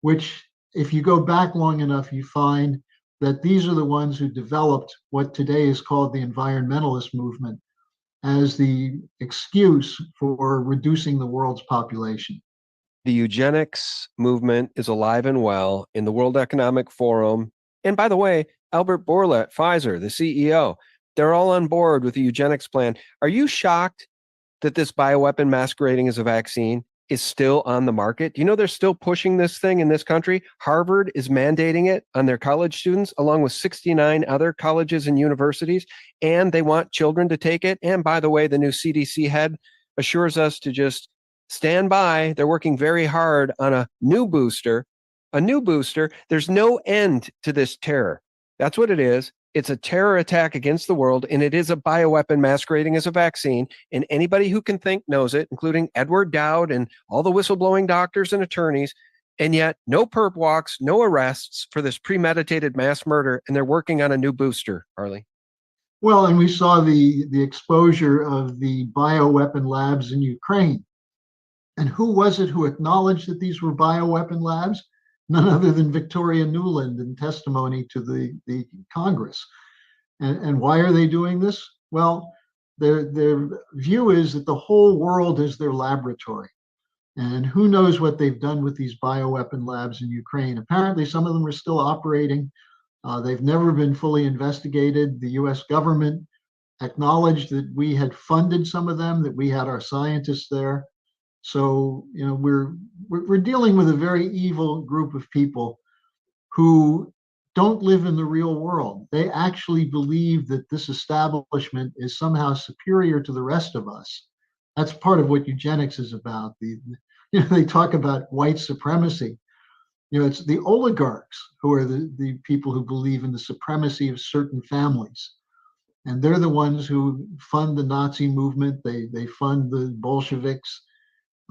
which, if you go back long enough, you find that these are the ones who developed what today is called the environmentalist movement as the excuse for reducing the world's population. The eugenics movement is alive and well in the World Economic Forum. And by the way, Albert Bourla at Pfizer, the CEO, they're all on board with the eugenics plan. Are you shocked that this bioweapon masquerading as a vaccine is still on the market? Do you know they're still pushing this thing in this country? Harvard is mandating it on their college students, along with 69 other colleges and universities, and they want children to take it. And by the way, the new CDC head assures us to just stand by. They're working very hard on a new booster. There's no end to this terror. That's what it is. It's a terror attack against the world, and it is a bioweapon masquerading as a vaccine. And anybody who can think knows it, including Edward Dowd and all the whistleblowing doctors and attorneys. And yet, no perp walks, no arrests for this premeditated mass murder, and they're working on a new booster, Harley. Well, and we saw the exposure of the bioweapon labs in Ukraine. And who was it who acknowledged that these were bioweapon labs? None other than Victoria Nuland in testimony to the Congress. And why are they doing this? Well, their view is that the whole world is their laboratory. And who knows what they've done with these bioweapon labs in Ukraine. Apparently, some of them are still operating. They've never been fully investigated. The US government acknowledged that we had funded some of them, that we had our scientists there. So, you know, we're dealing with a very evil group of people who don't live in the real world. They actually believe that this establishment is somehow superior to the rest of us. That's part of what eugenics is about. They talk about white supremacy. It's the oligarchs who are the people who believe in the supremacy of certain families. And they're the ones who fund the Nazi movement. They fund the Bolsheviks,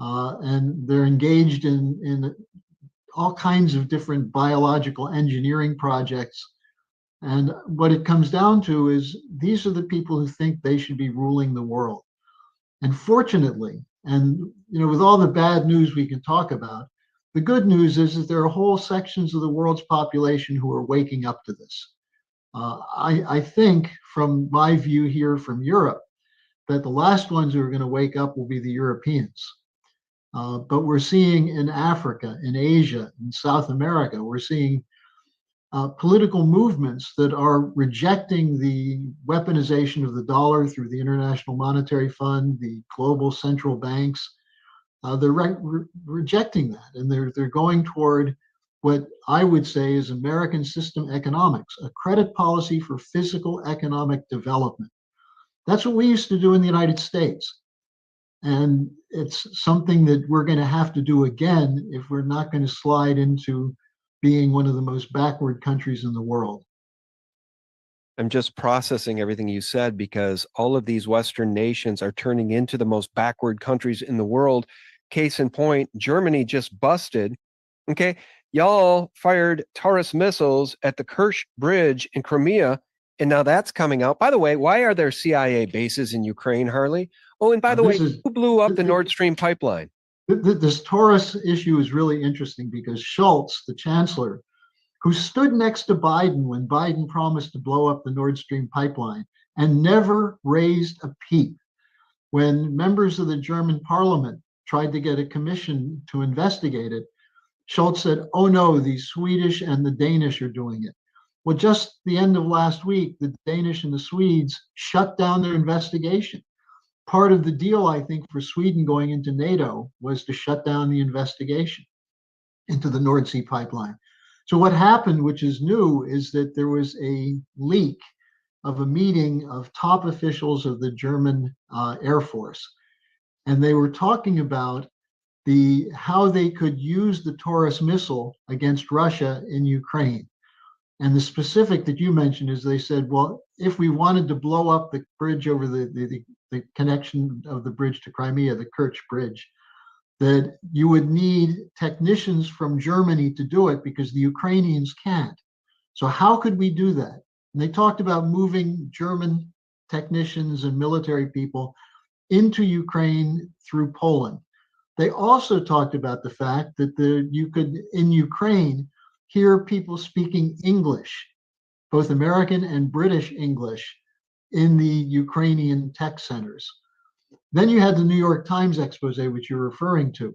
and they're engaged in all kinds of different biological engineering projects. And what it comes down to is these are the people who think they should be ruling the world. And fortunately, and with all the bad news we can talk about, the good news is that there are whole sections of the world's population who are waking up to this. I think, from my view here from Europe, that the last ones who are going to wake up will be the Europeans. But we're seeing in Africa, in Asia, in South America, we're seeing political movements that are rejecting the weaponization of the dollar through the International Monetary Fund, the global central banks. They're rejecting that, and they're going toward what I would say is American system economics, a credit policy for physical economic development. That's what we used to do in the United States. And it's something that we're going to have to do again if we're not going to slide into being one of the most backward countries in the world. I'm just processing everything you said, because all of these Western nations are turning into the most backward countries in the world. Case in point, Germany just busted. Okay, y'all fired Taurus missiles at the Kerch Bridge in Crimea, and now that's coming out. By the way, why are there CIA bases in Ukraine, Harley? Oh, and by the way, who blew up the Nord Stream pipeline? This Taurus issue is really interesting because Scholz, the chancellor, who stood next to Biden when Biden promised to blow up the Nord Stream pipeline and never raised a peep. When members of the German parliament tried to get a commission to investigate it, Scholz said, oh no, the Swedish and the Danish are doing it. Well, just the end of last week, the Danish and the Swedes shut down their investigation. Part of the deal, I think, for Sweden going into NATO was to shut down the investigation into the Nord Sea pipeline. So what happened, which is new, is that there was a leak of a meeting of top officials of the German Air Force. And they were talking about how they could use the Taurus missile against Russia in Ukraine. And the specific that you mentioned is they said, well, if we wanted to blow up the bridge over the connection of the bridge to Crimea, the Kerch Bridge, that you would need technicians from Germany to do it because the Ukrainians can't. So how could we do that? And they talked about moving German technicians and military people into Ukraine through Poland. They also talked about the fact that you could, in Ukraine, hear people speaking English, both American and British English, in the Ukrainian tech centers. Then you had the New York Times expose, which you're referring to,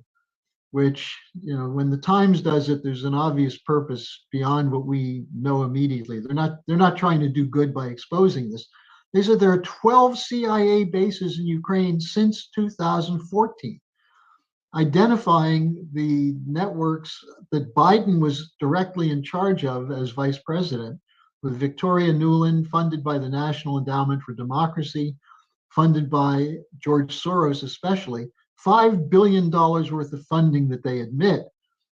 which, when the Times does it, there's an obvious purpose beyond what we know immediately. They're not trying to do good by exposing this. They said there are 12 CIA bases in Ukraine since 2014, identifying the networks that Biden was directly in charge of as vice president, with Victoria Nuland, funded by the National Endowment for Democracy, funded by George Soros especially, $5 billion worth of funding that they admit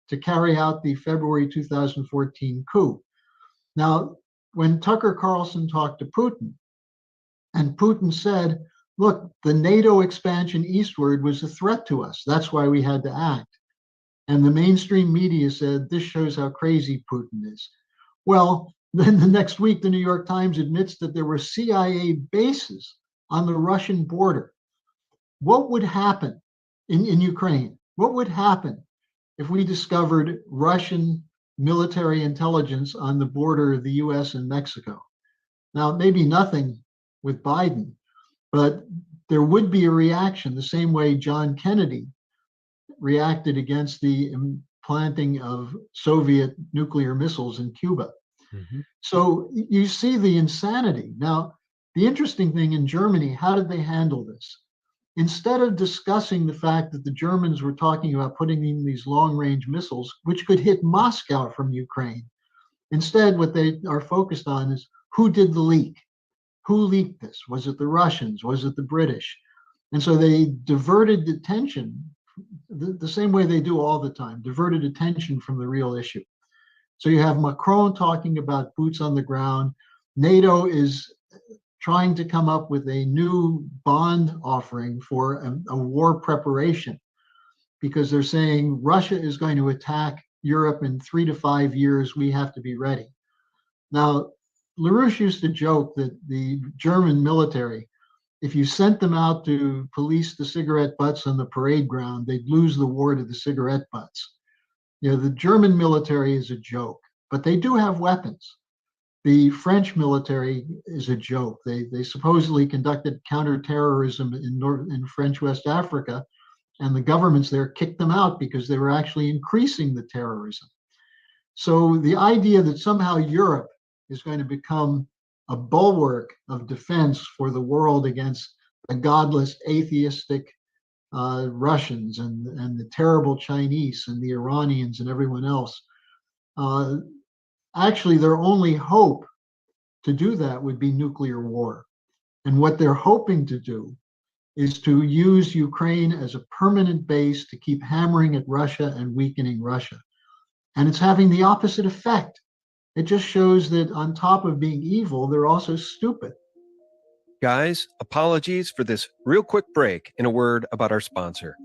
to carry out the February 2014 coup. Now, when Tucker Carlson talked to Putin, and Putin said, look, the NATO expansion eastward was a threat to us. That's why we had to act. And the mainstream media said, this shows how crazy Putin is. Well, then the next week, the New York Times admits that there were CIA bases on the Russian border. What would happen in Ukraine? What would happen if we discovered Russian military intelligence on the border of the US and Mexico? Now, maybe nothing with Biden, but there would be a reaction the same way John Kennedy reacted against the implanting of Soviet nuclear missiles in Cuba. Mm-hmm. So you see the insanity. Now, the interesting thing in Germany, how did they handle this? Instead of discussing the fact that the Germans were talking about putting in these long-range missiles, which could hit Moscow from Ukraine, instead what they are focused on is who did the leak? Who leaked this? Was it the Russians? Was it the British? And so they diverted attention the same way they do all the time, diverted attention from the real issue. So you have Macron talking about boots on the ground. NATO is trying to come up with a new bond offering for a war preparation, because they're saying Russia is going to attack Europe in 3 to 5 years. We have to be ready. Now, LaRouche used to joke that the German military, if you sent them out to police the cigarette butts on the parade ground, they'd lose the war to the cigarette butts. You know, the German military is a joke, but they do have weapons. The French military is a joke. They supposedly conducted counterterrorism in French West Africa, and the governments there kicked them out because they were actually increasing the terrorism. So the idea that somehow Europe is going to become a bulwark of defense for the world against the godless, atheistic Russians and the terrible Chinese and the Iranians and everyone else, actually their only hope to do that would be nuclear war. And what they're hoping to do is to use Ukraine as a permanent base to keep hammering at Russia and weakening Russia. And it's having the opposite effect. It just shows that on top of being evil, they're also stupid. Guys, apologies for this real quick break and a word about our sponsor.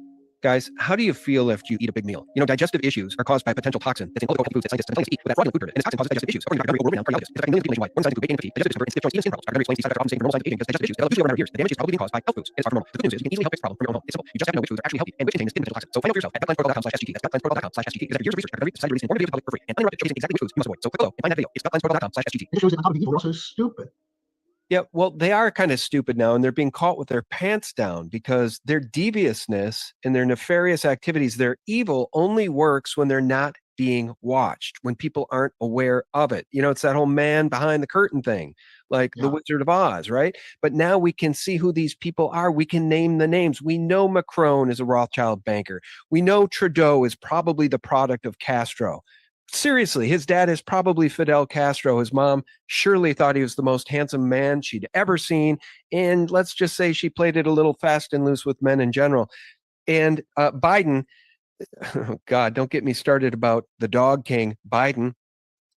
Guys, how do you feel after you eat a big meal? You know, digestive issues are caused by a potential toxin that's in all the foods that scientists and eat with that fraudulent food, and this toxin causes digestive issues. According to Dr. World-renowned cardiologist, it's affecting millions of people nationwide. One scientific weight gain and fatigue, digestive discomfort, and stiff joints, even skin problems. Dr. explains these side effects are often saying for normal scientific aging because digestive issues develop usually over a number of years. The damage is probably being caused by health foods. It's far from normal. The good news is you can easily help fix the problem from your own home. It's simple. You just have to know which foods are actually healthy and which contain this hidden potential toxin. So find out for yourself at gutlinesprotocol.com/SGT. That's gutlinesprotocol.com/SGT. Because after years of research, Dr. decided to release an informative video to the public for free and uninterrupted, showcasing exactly which foods you must avoid. So click below and find that video. It's gutlinesprotocol.com/SGT. It shows that on top of being evil, they're also stupid. Yeah, well, they are kind of stupid now, and they're being caught with their pants down because their deviousness and their nefarious activities, their evil only works when they're not being watched, when people aren't aware of it. You know, it's that whole man behind the curtain thing, like the Wizard of Oz, right? But now we can see who these people are. We can name the names. We know Macron is a Rothschild banker. We know Trudeau is probably the product of Castro. Seriously, his dad is probably Fidel Castro. His mom surely thought he was the most handsome man she'd ever seen. And let's just say she played it a little fast and loose with men in general. And Biden, oh God, don't get me started about the dog king, Biden.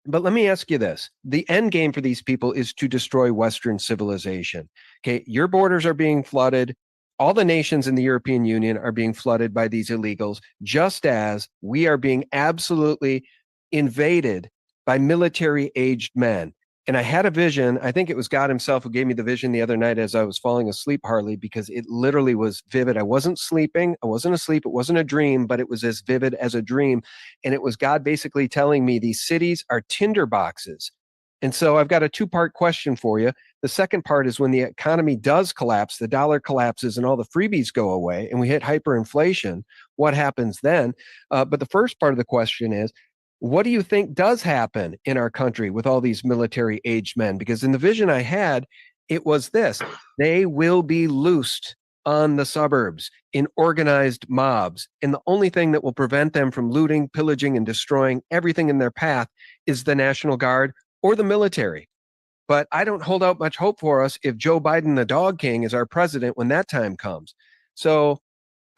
But let me ask you this. The end game for these people is to destroy Western civilization. Okay, your borders are being flooded. All the nations in the European Union are being flooded by these illegals, just as we are being absolutely invaded by military-aged men. And I had a vision. I think it was God himself who gave me the vision the other night as I was falling asleep, Harley, because it literally was vivid. I wasn't sleeping. I wasn't asleep. It wasn't a dream, but it was as vivid as a dream. And it was God basically telling me these cities are tinder boxes. And so I've got a two-part question for you. The second part is when the economy does collapse, the dollar collapses and all the freebies go away and we hit hyperinflation, what happens then? But the first part of the question is, what do you think does happen in our country with all these military-aged men? Because in the vision I had, it was this. They will be loosed on the suburbs in organized mobs. And the only thing that will prevent them from looting, pillaging, and destroying everything in their path is the National Guard or the military. But I don't hold out much hope for us if Joe Biden, the dog king, is our president when that time comes. So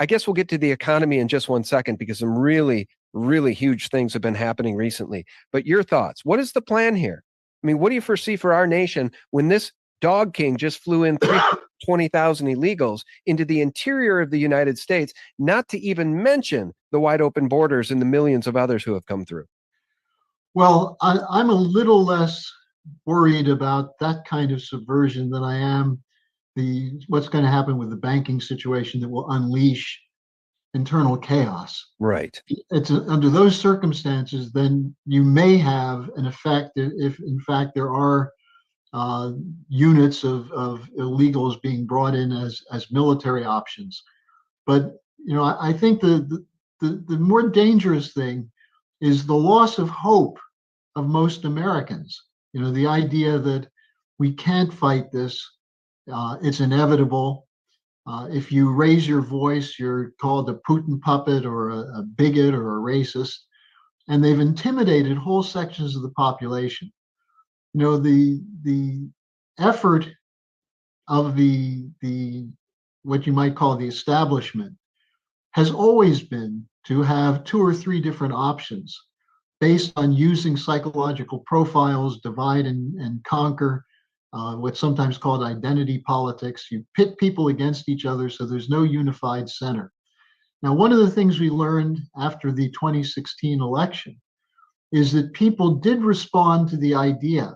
I guess we'll get to the economy in just one second because some really huge things have been happening recently. But your thoughts, what is the plan here? I mean, what do you foresee for our nation when this dog king just flew in 20,000 illegals into the interior of the United States, not to even mention the wide open borders and the millions of others who have come through? Well, I'm a little less worried about that kind of subversion than I am what's going to happen with the banking situation that will unleash internal chaos. Right. It's under those circumstances, then you may have an effect if in fact there are units of illegals being brought in as military options. But you know, I think the more dangerous thing is the loss of hope of most Americans. You know, the idea that we can't fight this, it's inevitable. If you raise your voice, you're called a Putin puppet or a bigot or a racist, and they've intimidated whole sections of the population. You know, the effort of the what you might call the establishment has always been to have 2 or 3 different options based on using psychological profiles, divide and conquer, what's sometimes called identity politics. You pit people against each other so there's no unified center. Now, one of the things we learned after the 2016 election is that people did respond to the idea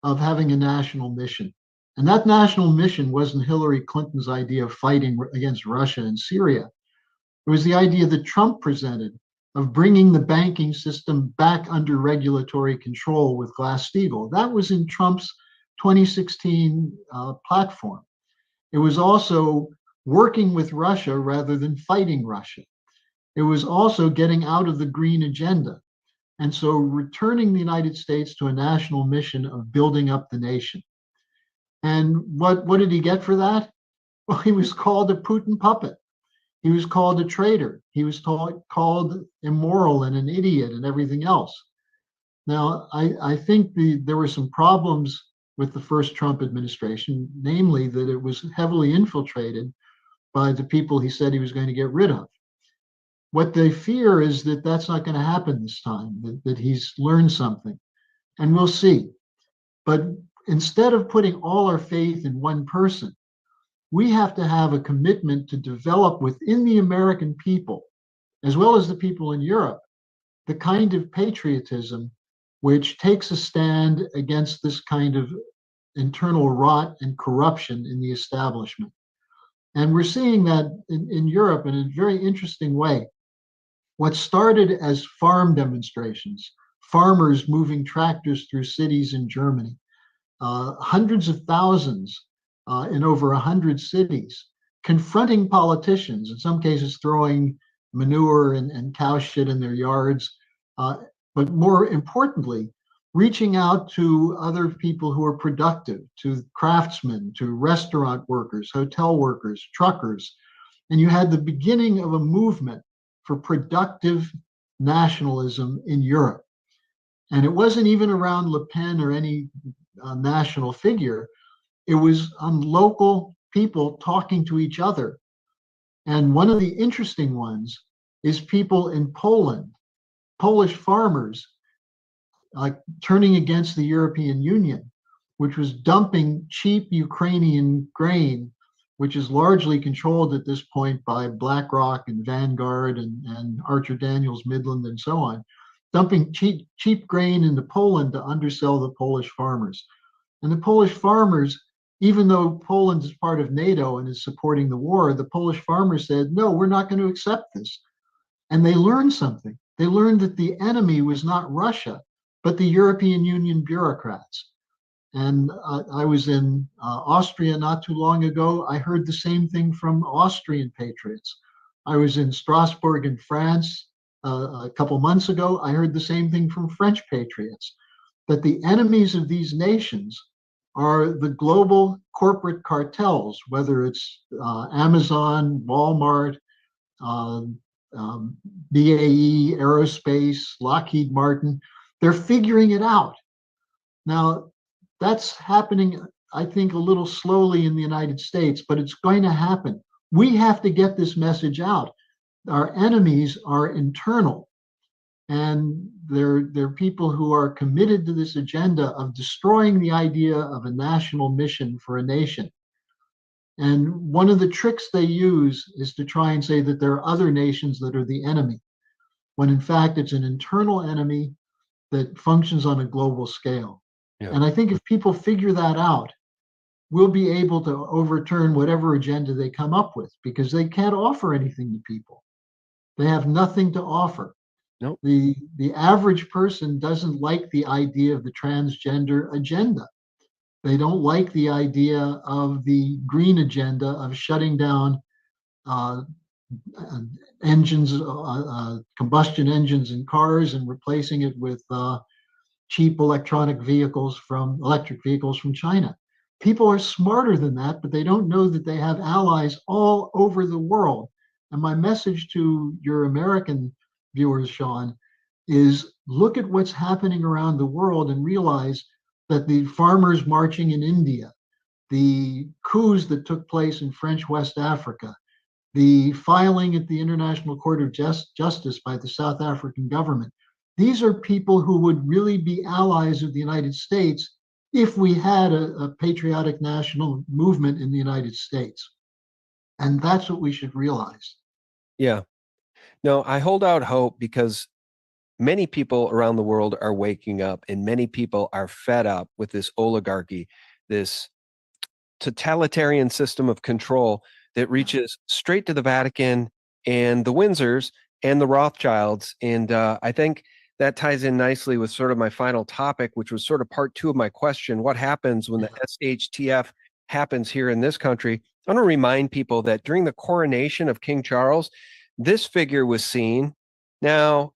of having a national mission. And that national mission wasn't Hillary Clinton's idea of fighting against Russia and Syria. It was the idea that Trump presented of bringing the banking system back under regulatory control with Glass-Steagall. That was in Trump's 2016 platform. It was also working with Russia rather than fighting Russia. It was also getting out of the green agenda. And so returning the United States to a national mission of building up the nation. And what did he get for that? Well, he was called a Putin puppet. He was called a traitor. He was called immoral and an idiot and everything else. Now, I think there were some problems with the first Trump administration, namely that it was heavily infiltrated by the people he said he was going to get rid of. What they fear is that that's not going to happen this time, that he's learned something. And we'll see. But instead of putting all our faith in one person, we have to have a commitment to develop within the American people, as well as the people in Europe, the kind of patriotism which takes a stand against this kind of internal rot and corruption in the establishment. And we're seeing that in Europe in a very interesting way. What started as farm demonstrations, farmers moving tractors through cities in Germany, hundreds of thousands in over 100 cities, confronting politicians, in some cases throwing manure and cow shit in their yards, but more importantly, reaching out to other people who are productive, to craftsmen, to restaurant workers, hotel workers, truckers. And you had the beginning of a movement for productive nationalism in Europe. And it wasn't even around Le Pen or any national figure. It was local people talking to each other. And one of the interesting ones is people in Poland, Polish farmers turning against the European Union, which was dumping cheap Ukrainian grain, which is largely controlled at this point by BlackRock and Vanguard and Archer Daniels Midland and so on, dumping cheap grain into Poland to undersell the Polish farmers. And the Polish farmers, even though Poland is part of NATO and is supporting the war, the Polish farmers said, no, we're not going to accept this. And they learned something. They learned that the enemy was not Russia, but the European Union bureaucrats. And I was in Austria not too long ago. I heard the same thing from Austrian patriots. I was in Strasbourg in France a couple months ago. I heard the same thing from French patriots, that the enemies of these nations are the global corporate cartels, whether it's Amazon, Walmart, BAE, Aerospace, Lockheed Martin. They're figuring it out. Now, that's happening, I think, a little slowly in the United States, but it's going to happen. We have to get this message out. Our enemies are internal, and they're people who are committed to this agenda of destroying the idea of a national mission for a nation. And one of the tricks they use is to try and say that there are other nations that are the enemy, when in fact it's an internal enemy that functions on a global scale. Yeah. And I think if people figure that out, we'll be able to overturn whatever agenda they come up with, because they can't offer anything to people. They have nothing to offer. Nope. The average person doesn't like the idea of the transgender agenda. They don't like the idea of the green agenda of shutting down engines, combustion engines in cars and replacing it with cheap electric vehicles from China. People are smarter than that, but they don't know that they have allies all over the world. And my message to your American viewers, Sean, is look at what's happening around the world and realize that the farmers marching in India, the coups that took place in French West Africa, the filing at the International Court of Justice by the South African government. These are people who would really be allies of the United States if we had a patriotic national movement in the United States. And that's what we should realize. Yeah. No, I hold out hope because many people around the world are waking up, and many people are fed up with this oligarchy, this totalitarian system of control that reaches straight to the Vatican and the Windsors and the Rothschilds. And I think that ties in nicely with sort of my final topic, which was sort of part 2 of my question. What happens when the SHTF happens here in this country? I want to remind people that during the coronation of King Charles, this figure was seen. Now,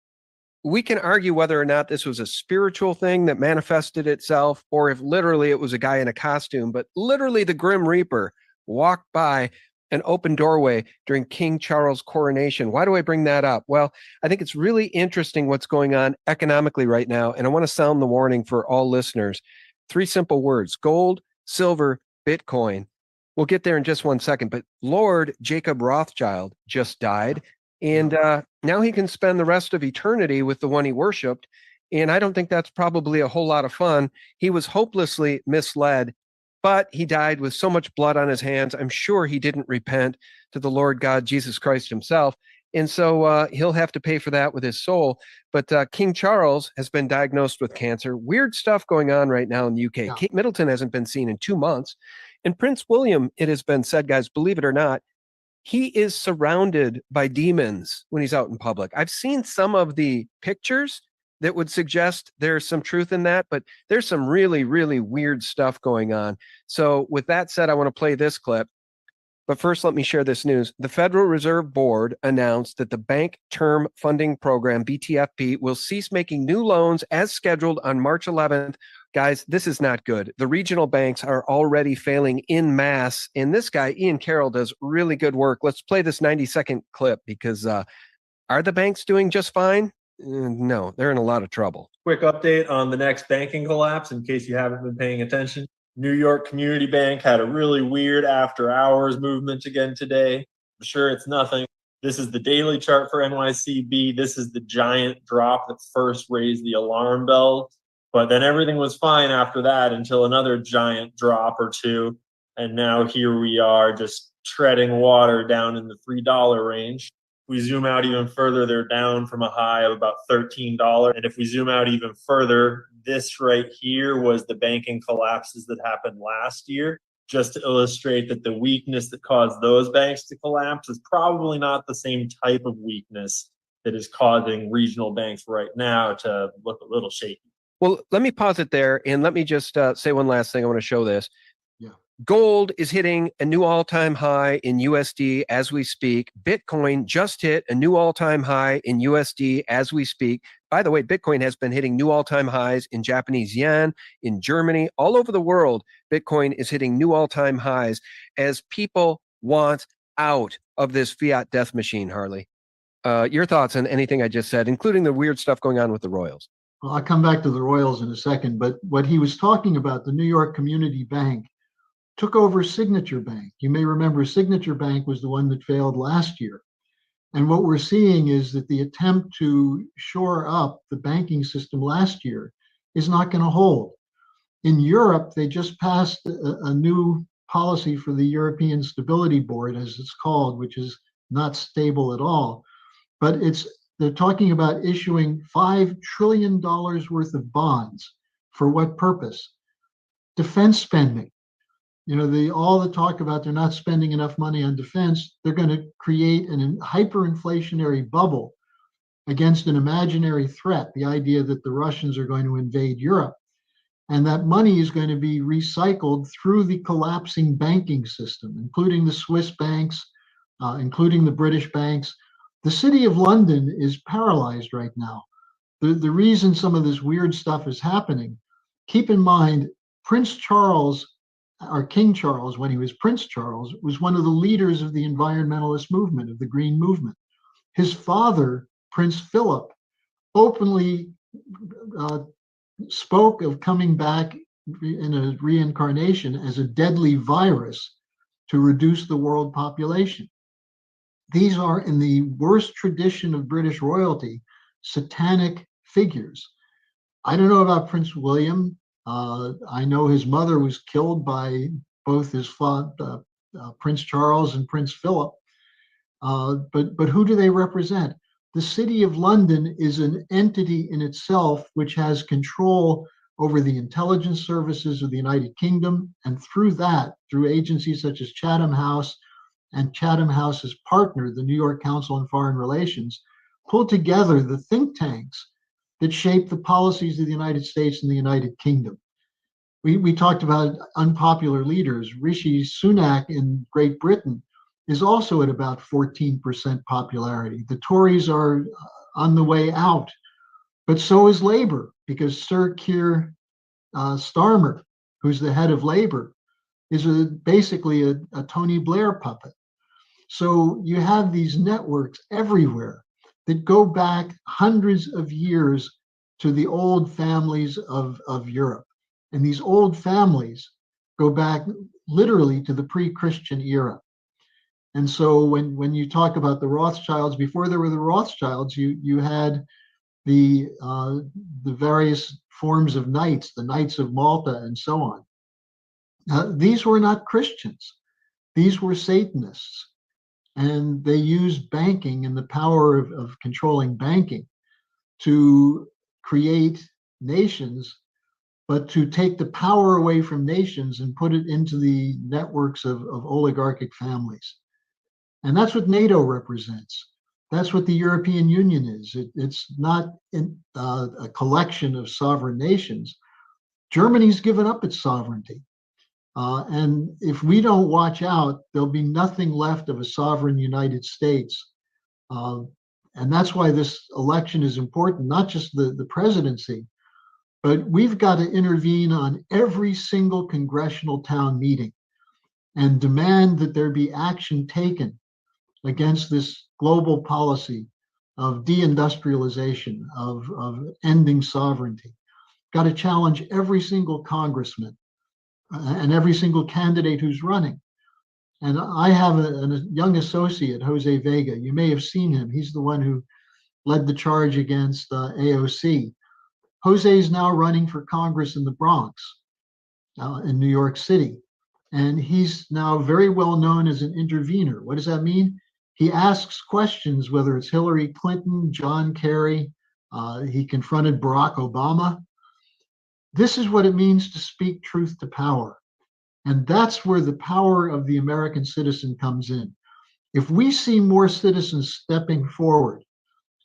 we can argue whether or not this was a spiritual thing that manifested itself, or if literally it was a guy in a costume, but literally the Grim Reaper walked by an open doorway during King Charles' coronation. Why do I bring that up? Well, I think it's really interesting what's going on economically right now, and I want to sound the warning for all listeners. 3 simple words: gold, silver, Bitcoin. We'll get there in just one second, but Lord Jacob Rothschild just died, and now he can spend the rest of eternity with the one he worshipped, and I don't think that's probably a whole lot of fun. He was hopelessly misled, but he died with so much blood on his hands. I'm sure he didn't repent to the Lord God, Jesus Christ himself, and so he'll have to pay for that with his soul. But King Charles has been diagnosed with cancer. Weird stuff going on right now in the UK. Yeah. Kate Middleton hasn't been seen in 2 months. And Prince William, it has been said, guys, believe it or not, he is surrounded by demons when he's out in public. I've seen some of the pictures that would suggest there's some truth in that, but there's some really, really weird stuff going on. So with that said, I want to play this clip. But first, let me share this news. The Federal Reserve Board announced that the Bank Term Funding Program, BTFP, will cease making new loans as scheduled on March 11th. Guys, this is not good. The regional banks are already failing en masse. And this guy, Ian Carroll, does really good work. Let's play this 90-second clip because are the banks doing just fine? No, they're in a lot of trouble. Quick update on the next banking collapse in case you haven't been paying attention. New York Community Bank had a really weird after hours movement again today. I'm sure it's nothing. This is the daily chart for NYCB. This is the giant drop that first raised the alarm bell. But then everything was fine after that until another giant drop or two. And now here we are just treading water down in the $3 range. If we zoom out even further, they're down from a high of about $13. And if we zoom out even further, this right here was the banking collapses that happened last year, just to illustrate that the weakness that caused those banks to collapse is probably not the same type of weakness that is causing regional banks right now to look a little shaky. Well, let me pause it there, and let me just say one last thing. I want to show this. Gold is hitting a new all-time high in USD as we speak. Bitcoin just hit a new all-time high in USD as we speak. By the way, Bitcoin has been hitting new all-time highs in Japanese yen, in Germany, all over the world. Bitcoin is hitting new all-time highs as people want out of this fiat death machine, Harley. Your thoughts on anything I just said, including the weird stuff going on with the Royals? Well, I'll come back to the Royals in a second, but what he was talking about, the New York Community Bank, took over Signature Bank. You may remember Signature Bank was the one that failed last year. And what we're seeing is that the attempt to shore up the banking system last year is not going to hold. In Europe, they just passed a new policy for the European Stability Board, as it's called, which is not stable at all. But they're talking about issuing $5 trillion worth of bonds. For what purpose? Defense spending. You know, all the talk about they're not spending enough money on defense, they're going to create an hyperinflationary bubble against an imaginary threat, the idea that the Russians are going to invade Europe. And that money is going to be recycled through the collapsing banking system, including the Swiss banks, including the British banks. The city of London is paralyzed right now. The reason some of this weird stuff is happening, keep in mind, Prince Charles, or King Charles, when he was Prince Charles, was one of the leaders of the environmentalist movement, of the Green Movement. His father, Prince Philip, openly spoke of coming back in a reincarnation as a deadly virus to reduce the world population. these are, in the worst tradition of British royalty, satanic figures. I don't know about Prince William. I know his mother was killed by both his father, Prince Charles and Prince Philip. But who do they represent? The City of London is an entity in itself which has control over the intelligence services of the United Kingdom, and through that, through agencies such as Chatham House and Chatham House's partner, the New York Council on Foreign Relations, pull together the think tanks that shape the policies of the United States and the United Kingdom. We talked about unpopular leaders. Rishi Sunak in Great Britain is also at about 14% popularity. The Tories are on the way out, but so is Labour, because Sir Keir Starmer, who's the head of Labour, is basically a Tony Blair puppet. So you have these networks everywhere that go back hundreds of years to the old families of Europe. And these old families go back literally to the pre-Christian era. And so when you talk about the Rothschilds, before there were the Rothschilds, you had the various forms of knights, the Knights of Malta and so on. These were not Christians. These were Satanists. And they used banking and the power of controlling banking to create nations, but to take the power away from nations and put it into the networks of oligarchic families. And that's what NATO represents. That's what the European Union is. It's not a collection of sovereign nations. Germany's given up its sovereignty. And if we don't watch out, there'll be nothing left of a sovereign United States. And that's why this election is important, not just the presidency, but we've got to intervene on every single congressional town meeting and demand that there be action taken against this global policy of deindustrialization, of ending sovereignty. Got to challenge every single congressman and every single candidate who's running. And I have a young associate, Jose Vega. You may have seen him. He's the one who led the charge against AOC. Jose is now running for Congress in the Bronx, in New York City. And he's now very well known as an intervener. What does that mean? He asks questions, whether it's Hillary Clinton, John Kerry, he confronted Barack Obama. This is what it means to speak truth to power. And that's where the power of the American citizen comes in. If we see more citizens stepping forward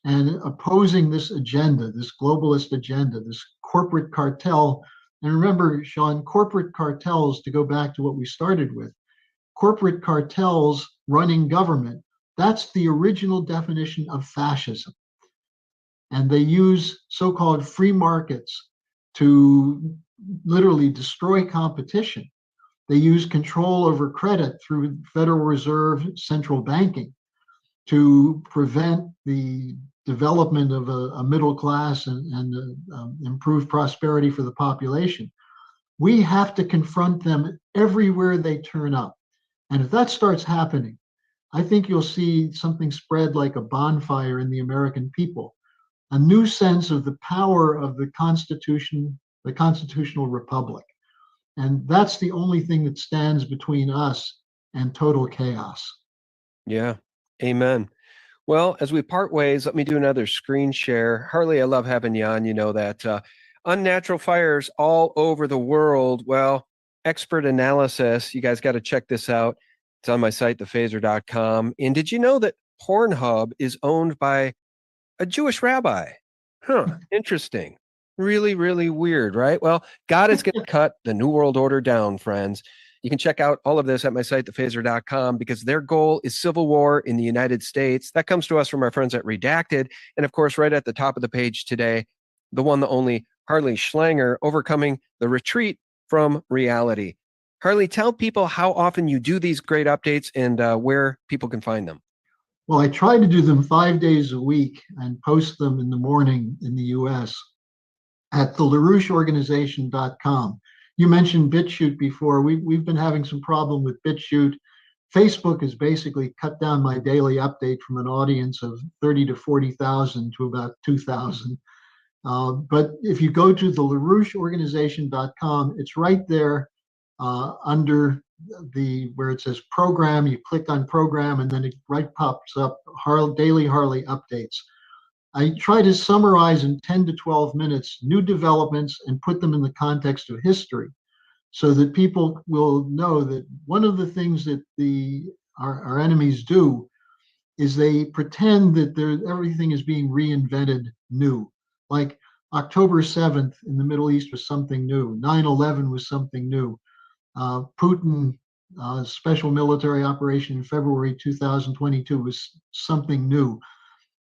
and opposing this agenda, this globalist agenda, this corporate cartel, and remember, Sean, corporate cartels, to go back to what we started with, corporate cartels running government, that's the original definition of fascism. And they use so-called free markets to literally destroy competition. They use control over credit through Federal Reserve central banking to prevent the development of a middle class and improve prosperity for the population. We have to confront them everywhere they turn up. And if that starts happening, I think you'll see something spread like a bonfire in the American people, a new sense of the power of the Constitution, the constitutional republic. And that's the only thing that stands between us and total chaos. Yeah, amen. Well, as we part ways, let me do another screen share. Harley, I love having you on. You know that unnatural fires all over the world. Well, expert analysis. You guys got to check this out. It's on my site, thephaser.com. And did you know that Pornhub is owned by a Jewish rabbi? Huh, interesting. Really, really weird, right? Well, God is going to cut the New World Order down, friends. You can check out all of this at my site, thephaser.com, because their goal is civil war in the United States. That comes to us from our friends at Redacted. And of course, right at the top of the page today, the one, the only Harley Schlanger, overcoming the retreat from reality. Harley, tell people how often you do these great updates and where people can find them. Well, I try to do them 5 days a week and post them in the morning in the US at the LaRoucheOrganization.com. You mentioned BitChute before. We've been having some problem with BitChute Facebook has basically cut down my daily update from an audience of 30 to 40,000 to about 2,000. But if you go to the LaRoucheOrganization.com, it's right there under where it says program. You click on program, and then it right pops up daily Harley updates. I try to summarize in 10 to 12 minutes new developments and put them in the context of history, so that people will know that one of the things that our enemies do is they pretend that everything is being reinvented new. Like October 7th in the Middle East was something new. 9/11 was something new. Putin special military operation in February 2022 was something new.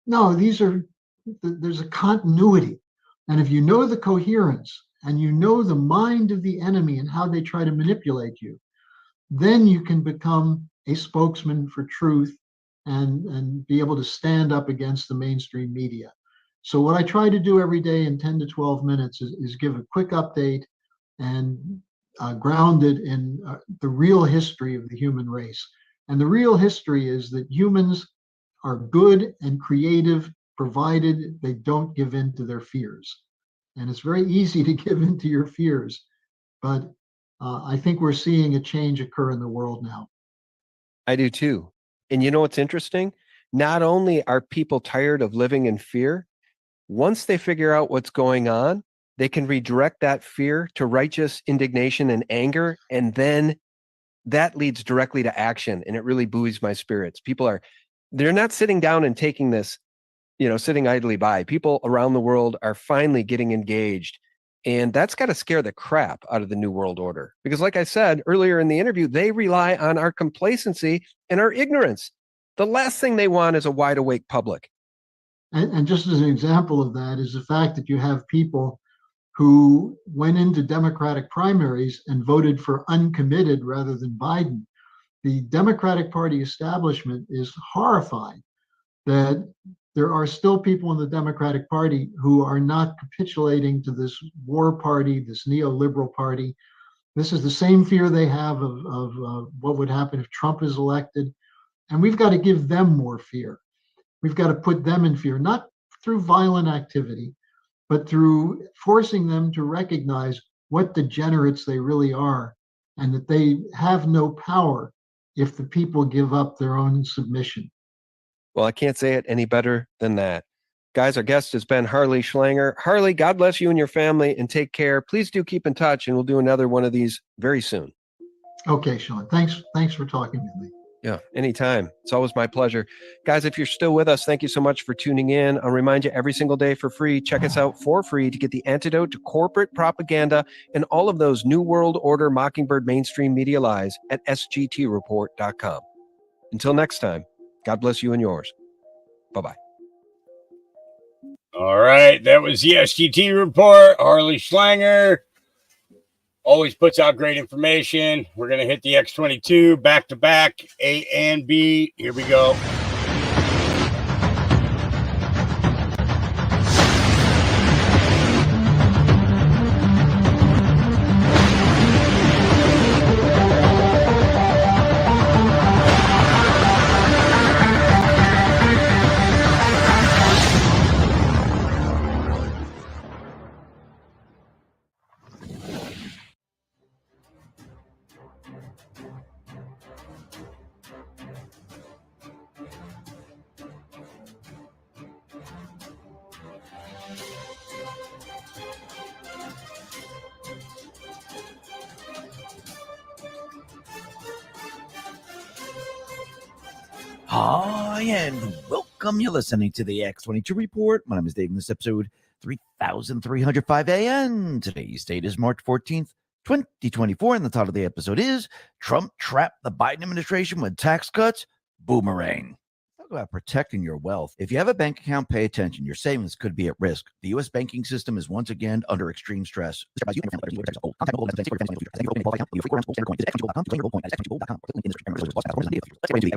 No, there's a continuity. And if you know the coherence and you know the mind of the enemy and how they try to manipulate you, then you can become a spokesman for truth and be able to stand up against the mainstream media. So what I try to do every day in 10 to 12 minutes is give a quick update and ground it in the real history of the human race. And the real history is that humans are good and creative, provided they don't give in to their fears. And it's very easy to give in to your fears, but I think we're seeing a change occur in the world now. I do too. And you know what's interesting? Not only are people tired of living in fear, once they figure out what's going on, they can redirect that fear to righteous indignation and anger. And then that leads directly to action. And it really buoys my spirits. They're not sitting down and taking this, sitting idly by. People around the world are finally getting engaged. And that's got to scare the crap out of the New World Order. Because like I said earlier in the interview, they rely on our complacency and our ignorance. The last thing they want is a wide awake public. And just as an example of that is the fact that you have people who went into Democratic primaries and voted for uncommitted rather than Biden. The Democratic Party establishment is horrified that there are still people in the Democratic Party who are not capitulating to this war party, this neoliberal party. This is the same fear they have of what would happen if Trump is elected. And we've got to give them more fear. We've got to put them in fear, not through violent activity, but through forcing them to recognize what degenerates they really are, and that they have no power if the people give up their own submission. Well, I can't say it any better than that. Guys, our guest has been Harley Schlanger. Harley, God bless you and your family, and take care. Please do keep in touch, and we'll do another one of these very soon. Okay, Sean. Thanks for talking with me. Yeah, anytime. It's always my pleasure. Guys, if you're still with us, thank you so much for tuning in. I'll remind you every single day for free. Check us out for free to get the antidote to corporate propaganda and all of those New World Order Mockingbird mainstream media lies at sgtreport.com. Until next time, God bless you and yours. Bye-bye. All right. That was the SGT report. Harley Schlanger always puts out great information. We're going to hit the X22 back to back, A and B. Here we go. Hi, and welcome. You're listening to the X22 Report. My name is Dave, and this is episode 3305 AM. Today's date is March 14th, 2024, and the title of the episode is Trump Trapped the Biden Administration with Tax Cuts, Boomerang. Talk about protecting your wealth. If you have a bank account, pay attention. Your savings could be at risk. The U.S. banking system is once again under extreme stress.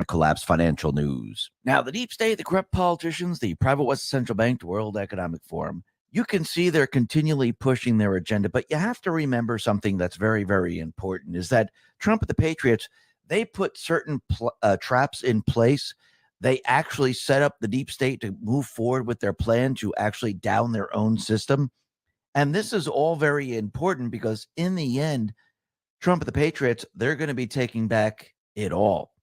Collapse financial news. Now, the deep state, the corrupt politicians, the private West Central Bank, the World Economic Forum, you can see they're continually pushing their agenda, but you have to remember something that's very, very important, is that Trump and the Patriots, They put certain traps in place. They actually set up the deep state to move forward with their plan to actually down their own system. And this is all very important because in the end, Trump and the Patriots, they're going to be taking back it all.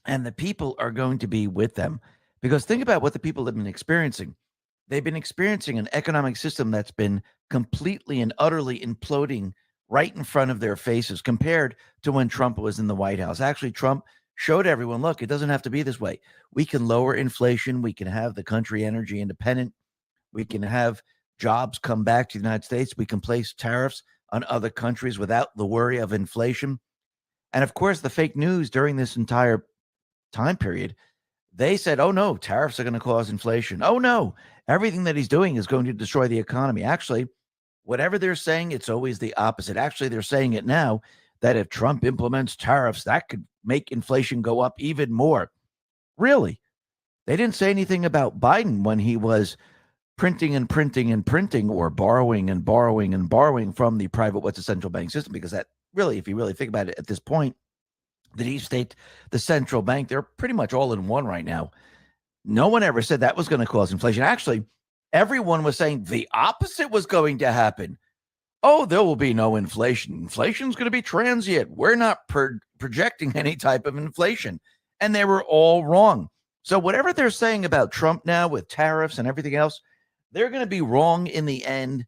And the people are going to be with them. Because think about what the people have been experiencing. They've been experiencing an economic system that's been completely and utterly imploding right in front of their faces compared to when Trump was in the White House. Actually, Trump showed everyone, look, it doesn't have to be this way. We can lower inflation. We can have the country energy independent. We can have jobs come back to the United States. We can place tariffs on other countries without the worry of inflation. And of course, the fake news during this entire time period, they said, oh no, tariffs are going to cause inflation. Oh no, everything that he's doing is going to destroy the economy. Actually, whatever they're saying, it's always the opposite. Actually, they're saying it now that if Trump implements tariffs, that could make inflation go up even more. Really? They didn't say anything about Biden when he was printing and printing and printing, or borrowing and borrowing and borrowing from the private, what's the central bank system, because that really, if you really think about it at this point, the deep state, the central bank, they're pretty much all in one right now. No one ever said that was going to cause inflation. Actually, everyone was saying the opposite was going to happen. Oh, there will be no inflation. Inflation's going to be transient. We're not projecting any type of inflation. And they were all wrong. So whatever they're saying about Trump now with tariffs and everything else, they're going to be wrong in the end,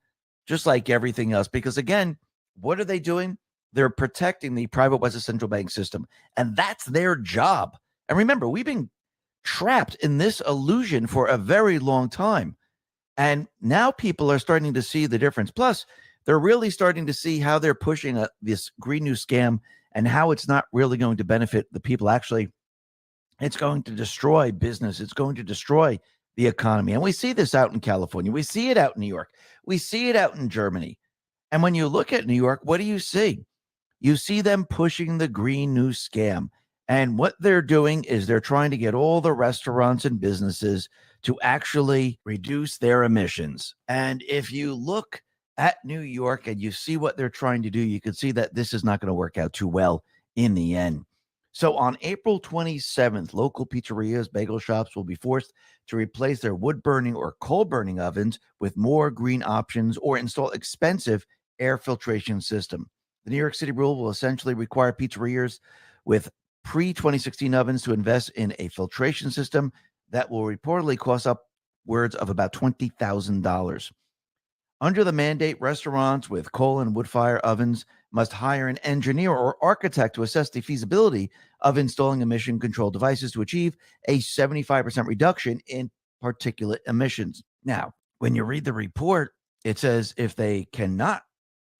just like everything else. Because again, what are they doing? They're protecting the private West central bank system. And that's their job. And remember, we've been trapped in this illusion for a very long time. And now people are starting to see the difference. Plus, they're really starting to see how they're pushing this Green New scam and how it's not really going to benefit the people. Actually, it's going to destroy business. It's going to destroy the economy. And we see this out in California. We see it out in New York. We see it out in Germany. And when you look at New York, what do you see? You see them pushing the Green New scam. And what they're doing is they're trying to get all the restaurants and businesses to actually reduce their emissions. And if you look at New York and you see what they're trying to do, you can see that this is not going to work out too well in the end. So on April 27th, local pizzerias, bagel shops will be forced to replace their wood-burning or coal-burning ovens with more green options or install expensive air filtration system. The New York City rule will essentially require pizzerias with pre-2016 ovens to invest in a filtration system that will reportedly cost upwards of about $20,000. Under the mandate, restaurants with coal and wood-fire ovens must hire an engineer or architect to assess the feasibility of installing emission control devices to achieve a 75% reduction in particulate emissions. Now, when you read the report, it says if they cannot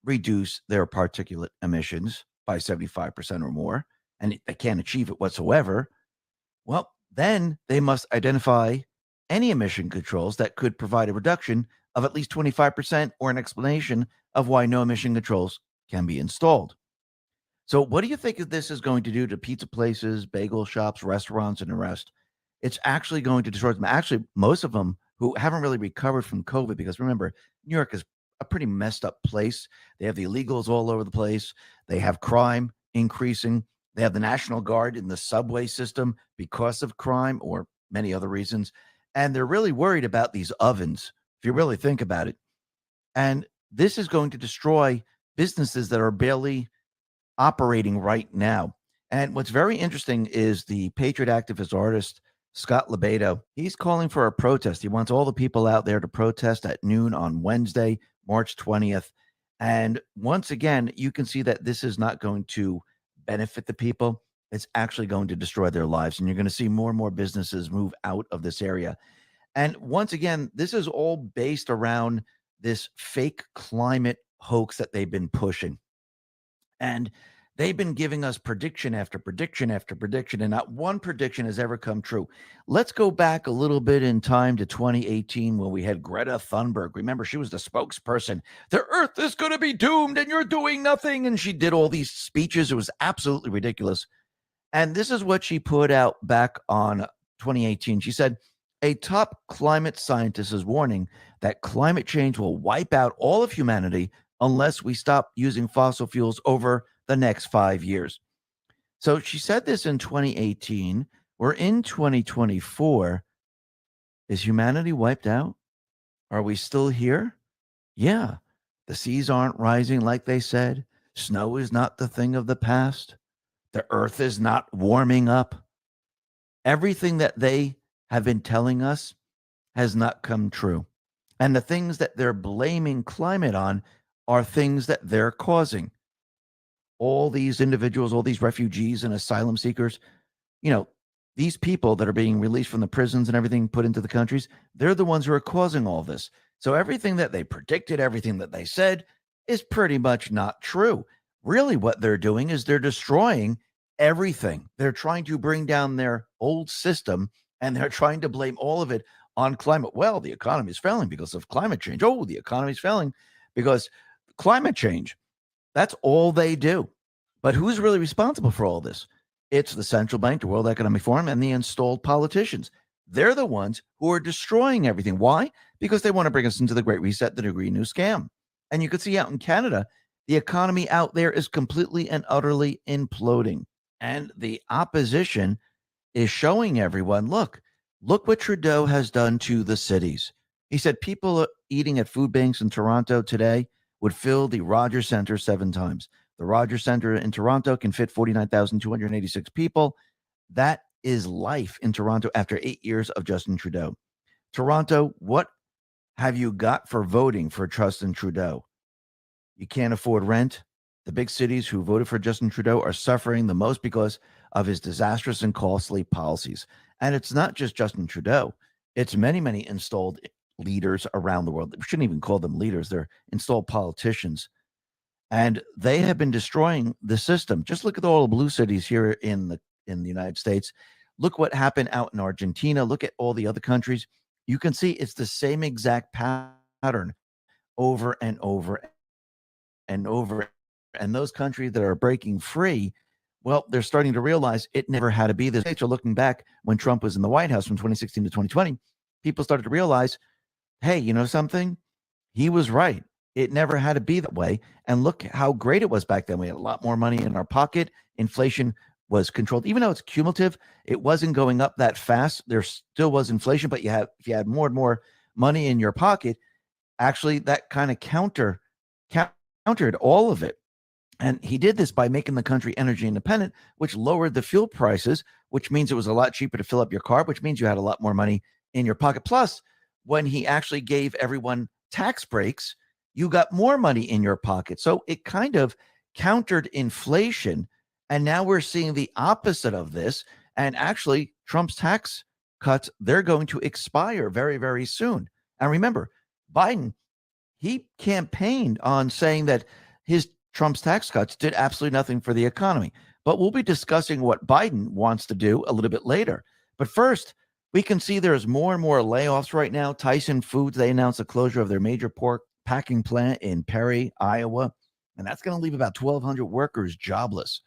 reduce their particulate emissions by 75% or more, and they can't achieve it whatsoever, well, then they must identify any emission controls that could provide a reduction of at least 25% or an explanation of why no emission controls can be installed. So what do you think this is going to do to pizza places, bagel shops, restaurants, and the rest? It's actually going to destroy them. Actually, most of them who haven't really recovered from COVID, because remember, New York is a pretty messed up place. They have the illegals all over the place. They have crime increasing. They have the National Guard in the subway system because of crime or many other reasons. And they're really worried about these ovens, if you really think about it. And this is going to destroy businesses that are barely operating right now. And what's very interesting is the patriot activist artist, Scott Lebedo. He's calling for a protest. He wants all the people out there to protest at noon on Wednesday, March 20th. And once again, you can see that this is not going to benefit the people. It's actually going to destroy their lives. And you're going to see more and more businesses move out of this area. And once again, this is all based around this fake climate hoax that they've been pushing. And they've been giving us prediction after prediction after prediction, and not one prediction has ever come true. Let's go back a little bit in time to 2018 when we had Greta Thunberg. Remember, she was the spokesperson. The earth is going to be doomed and you're doing nothing. And she did all these speeches. It was absolutely ridiculous. And this is what she put out back on 2018. She said, a top climate scientist is warning that climate change will wipe out all of humanity unless we stop using fossil fuels over the next 5 years. So she said this in 2018. We're in 2024. Is humanity wiped out? Are we still here? Yeah. The seas aren't rising like they said. Snow is not the thing of the past. The earth is not warming up. Everything that they have been telling us has not come true. And the things that they're blaming climate on are things that they're causing. All these individuals, all these refugees and asylum seekers, you know, these people that are being released from the prisons and everything put into the countries, they're the ones who are causing all this. So everything that they predicted, everything that they said is pretty much not true. Really, what they're doing is they're destroying everything. They're trying to bring down their old system, and they're trying to blame all of it on climate. Well, the economy is failing because of climate change. Oh, the economy is failing because climate change. That's all they do. But who's really responsible for all this? It's the central bank, the World Economic Forum, and the installed politicians. They're the ones who are destroying everything. Why? Because they want to bring us into the Great Reset, the Green New Scam. And you can see out in Canada, the economy out there is completely and utterly imploding. And the opposition is showing everyone, look what Trudeau has done to the cities. He said people eating at food banks in Toronto today would fill the Rogers Centre 7 times. The Rogers Centre in Toronto can fit 49,286 people. That is life in Toronto after 8 years of Justin Trudeau. Toronto, what have you got for voting for Justin Trudeau? You can't afford rent. The big cities who voted for Justin Trudeau are suffering the most because of his disastrous and costly policies. And it's not just Justin Trudeau. It's many, many installed leaders around the world. We shouldn't even call them leaders. They're installed politicians. And they have been destroying the system. Just look at all the blue cities here in the United States. Look what happened out in Argentina. Look at all the other countries. You can see it's the same exact pattern over and over and over. And those countries that are breaking free, well, they're starting to realize it never had to be this. States are looking back when Trump was in the White House from 2016 to 2020. People started to realize, hey, you know something? He was right. It never had to be that way. And look how great it was back then. We had a lot more money in our pocket. Inflation was controlled. Even though it's cumulative, it wasn't going up that fast. There still was inflation, but if you had more and more money in your pocket, actually that kind of countered all of it. And he did this by making the country energy independent, which lowered the fuel prices, which means it was a lot cheaper to fill up your car, which means you had a lot more money in your pocket. Plus, when he actually gave everyone tax breaks, you got more money in your pocket. So it kind of countered inflation. And now we're seeing the opposite of this. And actually, Trump's tax cuts, they're going to expire very, very soon. And remember, Biden, he campaigned on saying that Trump's tax cuts did absolutely nothing for the economy. But we'll be discussing what Biden wants to do a little bit later. But first, we can see there's more and more layoffs right now. Tyson Foods, they announced the closure of their major pork packing plant in Perry, Iowa. And that's going to leave about 1,200 workers jobless.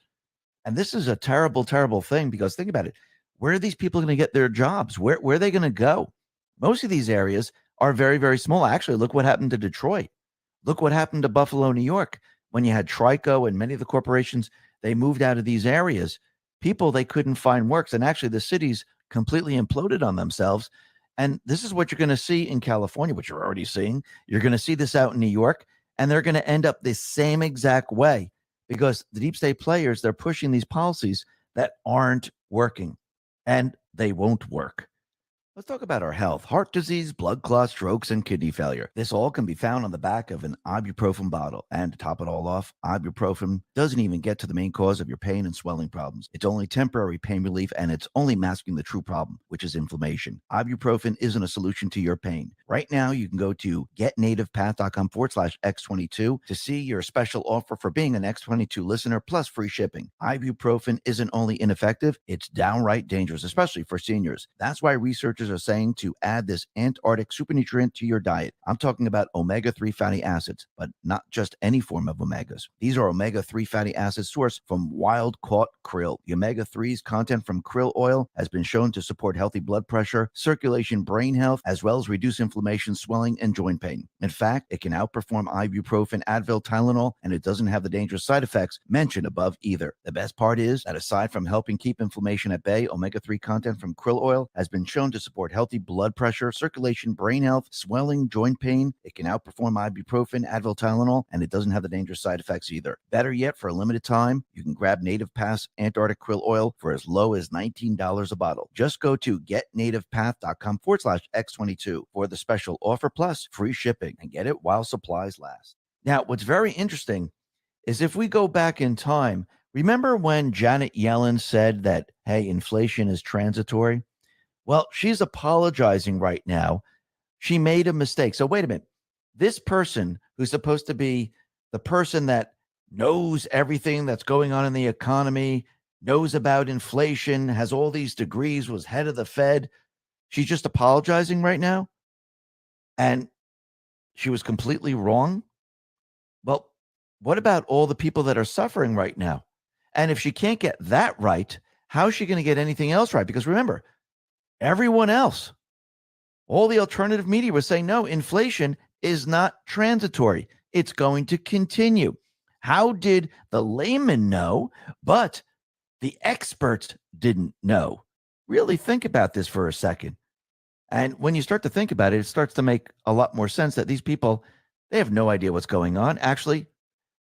And this is a terrible, terrible thing because think about it. Where are these people going to get their jobs? Where are they going to go? Most of these areas are very, very small. Actually, look what happened to Detroit. Look what happened to Buffalo, New York. When you had Trico and many of the corporations, they moved out of these areas. People, they couldn't find works. And actually, the cities completely imploded on themselves. And this is what you're going to see in California, which you're already seeing. You're going to see this out in New York. And they're going to end up the same exact way because the deep state players, they're pushing these policies that aren't working. And they won't work. Let's talk about our health. Heart disease, blood clots, strokes, and kidney failure. This all can be found on the back of an ibuprofen bottle. And to top it all off, ibuprofen doesn't even get to the main cause of your pain and swelling problems. It's only temporary pain relief, and it's only masking the true problem, which is inflammation. Ibuprofen isn't a solution to your pain. Right now, you can go to getnativepath.com/X22 to see your special offer for being an X22 listener plus free shipping. Ibuprofen isn't only ineffective, it's downright dangerous, especially for seniors. That's why researchers are saying to add this Antarctic supernutrient to your diet. I'm talking about omega-3 fatty acids, but not just any form of omegas. These are omega-3 fatty acids sourced from wild-caught krill. The omega-3's content from krill oil has been shown to support healthy blood pressure, circulation, brain health, as well as reduce inflammation inflammation, swelling, and joint pain. In fact, it can outperform ibuprofen, Advil, Tylenol, and it doesn't have the dangerous side effects mentioned above either. The best part is that aside from helping keep inflammation at bay, omega-3 content from krill oil has been shown to support healthy blood pressure, circulation, brain health, swelling, joint pain. It can outperform ibuprofen, Advil, Tylenol, and it doesn't have the dangerous side effects either. Better yet, for a limited time, you can grab Native Path's Antarctic krill oil for as low as $19 a bottle. Just go to getnativepath.com/X22 for the special offer plus free shipping and get it while supplies last. Now, what's very interesting is if we go back in time, remember when Janet Yellen said that, hey, inflation is transitory? Well, she's apologizing right now. She made a mistake. So wait a minute. This person who's supposed to be the person that knows everything that's going on in the economy, knows about inflation, has all these degrees, was head of the Fed, she's just apologizing right now? And she was completely wrong? Well, what about all the people that are suffering right now? And if she can't get that right, how is she going to get anything else right? Because remember, everyone else, all the alternative media was saying, no, inflation is not transitory. It's going to continue. How did the layman know, but the experts didn't know? Really think about this for a second. And when you start to think about it, it starts to make a lot more sense that these people, they have no idea what's going on. Actually,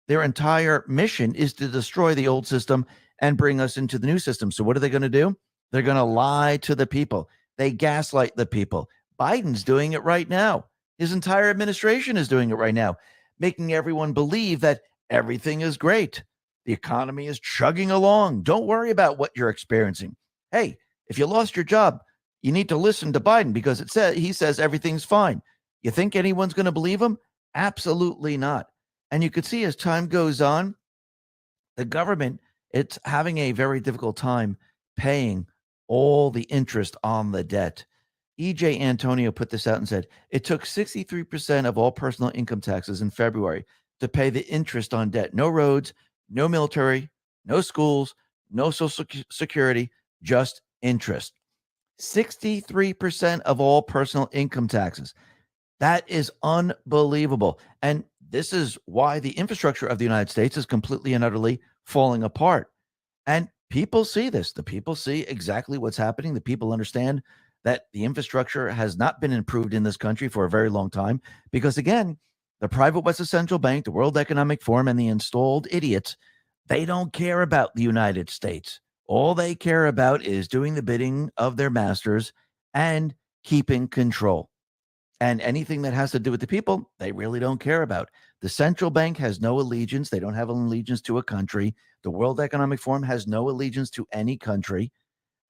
their entire mission is to destroy the old system and bring us into the new system. So what are they going to do? They're going to lie to the people. They gaslight the people. Biden's doing it right now. His entire administration is doing it right now, making everyone believe that everything is great. The economy is chugging along. Don't worry about what you're experiencing. Hey, if you lost your job, you need to listen to Biden because he says everything's fine. You think anyone's going to believe him? Absolutely not. And you could see as time goes on, the government, it's having a very difficult time paying all the interest on the debt. EJ Antonio put this out and said, it took 63% of all personal income taxes in February to pay the interest on debt. No roads, no military, no schools, no social security, just interest. 63% of all personal income taxes. That is unbelievable. And this is why the infrastructure of the United States is completely and utterly falling apart. And people see this. The people see exactly what's happening. The people understand that the infrastructure has not been improved in this country for a very long time because, again, the private West Central Bank, the World Economic Forum, and the installed idiots, they don't care about the United States. All they care about is doing the bidding of their masters and keeping control. And anything that has to do with the people, they really don't care about. The central bank has no allegiance. They don't have an allegiance to a country. The World Economic Forum has no allegiance to any country.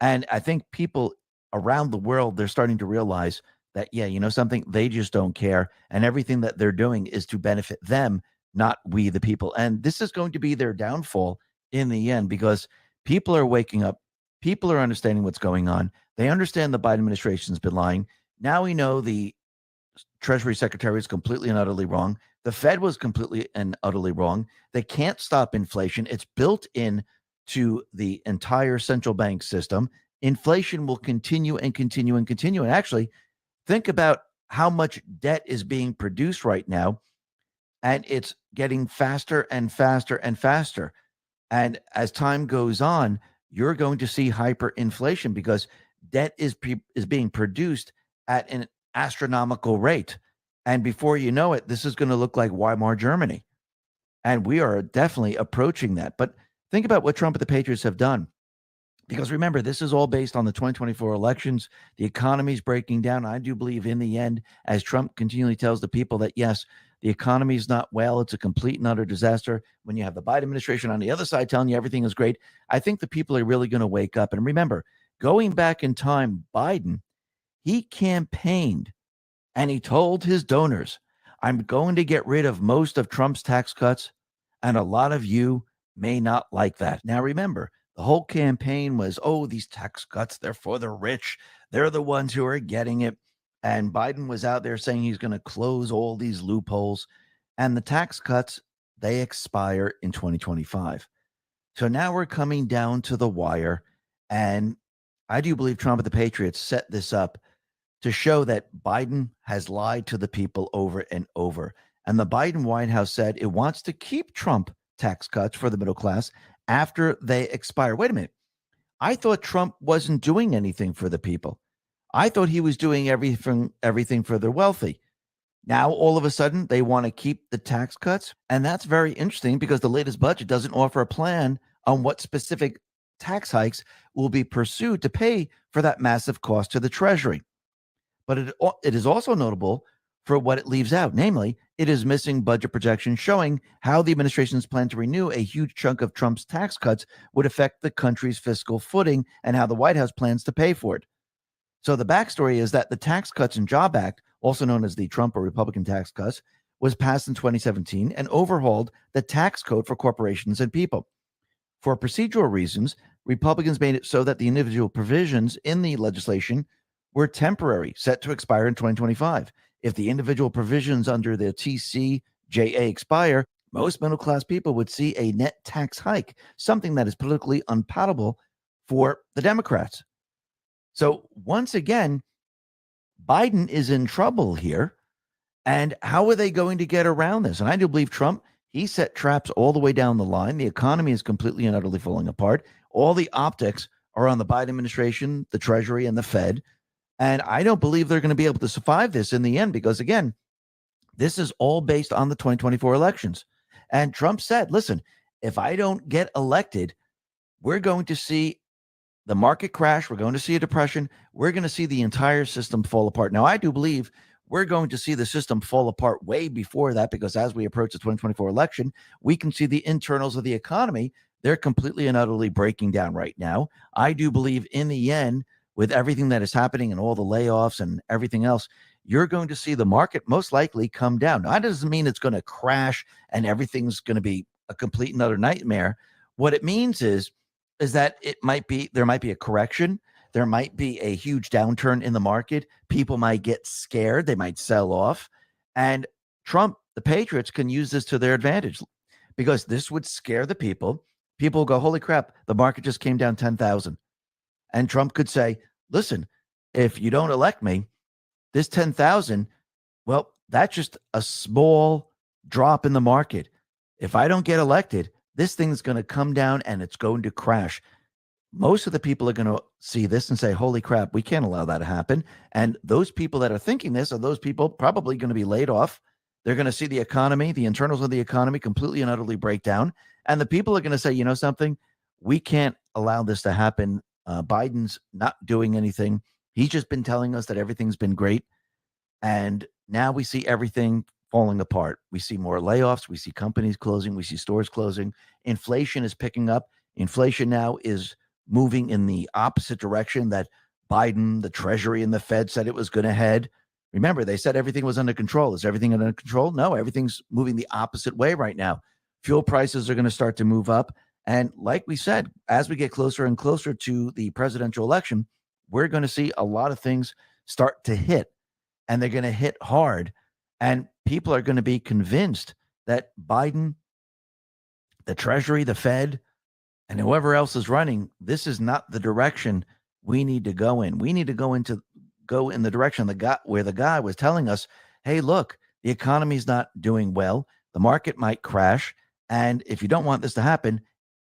And I think people around the world, they're starting to realize that, yeah, you know something? They just don't care. And everything that they're doing is to benefit them, not we, the people. And this is going to be their downfall in the end because people are waking up. People are understanding what's going on. They understand the Biden administration's been lying. Now we know the Treasury Secretary is completely and utterly wrong. The Fed was completely and utterly wrong. They can't stop inflation. It's built in to the entire central bank system. Inflation will continue and continue and continue. And actually, think about how much debt is being produced right now. And it's getting faster and faster and faster. And as time goes on, you're going to see hyperinflation because debt is being produced at an astronomical rate. And before you know it, this is going to look like Weimar Germany. And we are definitely approaching that. But think about what Trump and the Patriots have done. Because remember, this is all based on the 2024 elections. The economy is breaking down. I do believe in the end, as Trump continually tells the people that, yes, the economy is not well. It's a complete and utter disaster. When you have the Biden administration on the other side telling you everything is great, I think the people are really going to wake up. And remember, going back in time, Biden, he campaigned and he told his donors, I'm going to get rid of most of Trump's tax cuts. And a lot of you may not like that. Now, remember, the whole campaign was, oh, these tax cuts, they're for the rich. They're the ones who are getting it. And Biden was out there saying he's going to close all these loopholes. And the tax cuts, they expire in 2025. So now we're coming down to the wire. And I do believe Trump and the Patriots set this up to show that Biden has lied to the people over and over. And the Biden White House said it wants to keep Trump tax cuts for the middle class after they expire. Wait a minute. I thought Trump wasn't doing anything for the people. I thought he was doing everything for the wealthy. Now, all of a sudden, they want to keep the tax cuts. And that's very interesting because the latest budget doesn't offer a plan on what specific tax hikes will be pursued to pay for that massive cost to the Treasury. But it is also notable for what it leaves out. Namely, it is missing budget projections showing how the administration's plan to renew a huge chunk of Trump's tax cuts would affect the country's fiscal footing and how the White House plans to pay for it. So the backstory is that the Tax Cuts and Job Act, also known as the Trump or Republican tax cuts, was passed in 2017 and overhauled the tax code for corporations and people. For procedural reasons, Republicans made it so that the individual provisions in the legislation were temporary, set to expire in 2025. If the individual provisions under the TCJA expire, most middle-class people would see a net tax hike, something that is politically unpalatable for the Democrats. So once again, Biden is in trouble here. And how are they going to get around this? And I do believe Trump, he set traps all the way down the line. The economy is completely and utterly falling apart. All the optics are on the Biden administration, the Treasury, and the Fed. And I don't believe they're going to be able to survive this in the end because, again, this is all based on the 2024 elections. And Trump said, listen, if I don't get elected, we're going to see the market crash. We're going to see a depression. We're going to see the entire system fall apart. Now, I do believe we're going to see the system fall apart way before that because as we approach the 2024 election, we can see the internals of the economy. They're completely and utterly breaking down right now. I do believe in the end, with everything that is happening and all the layoffs and everything else, you're going to see the market most likely come down. Now, that doesn't mean it's going to crash and everything's going to be a complete and utter nightmare. What it means is that there might be a correction. There might be a huge downturn in the market. People might get scared. They might sell off. And Trump, the Patriots, can use this to their advantage because this would scare the people. People will go, holy crap, the market just came down 10,000. And Trump could say, listen, if you don't elect me, this 10,000, well, that's just a small drop in the market. If I don't get elected, this thing's going to come down and it's going to crash. Most of the people are going to see this and say, holy crap, we can't allow that to happen. And those people that are thinking this are those people probably going to be laid off. They're going to see the economy, the internals of the economy completely and utterly break down. And the people are going to say, you know something, we can't allow this to happen. Biden's not doing anything. He's just been telling us that everything's been great. And now we see everything falling apart. We see more layoffs. We see companies closing. We see stores closing. Inflation is picking up. Inflation now is moving in the opposite direction that Biden, the Treasury, and the Fed said it was going to head. Remember, they said everything was under control. Is everything under control? No, everything's moving the opposite way right now. Fuel prices are going to start to move up. And like we said, as we get closer and closer to the presidential election, we're going to see a lot of things start to hit, and they're going to hit hard. And people are going to be convinced that Biden, the Treasury, the Fed, and whoever else is running, this is not the direction we need to go in. We need to go in the direction where the guy was telling us, hey, look, the economy's not doing well. The market might crash. And if you don't want this to happen,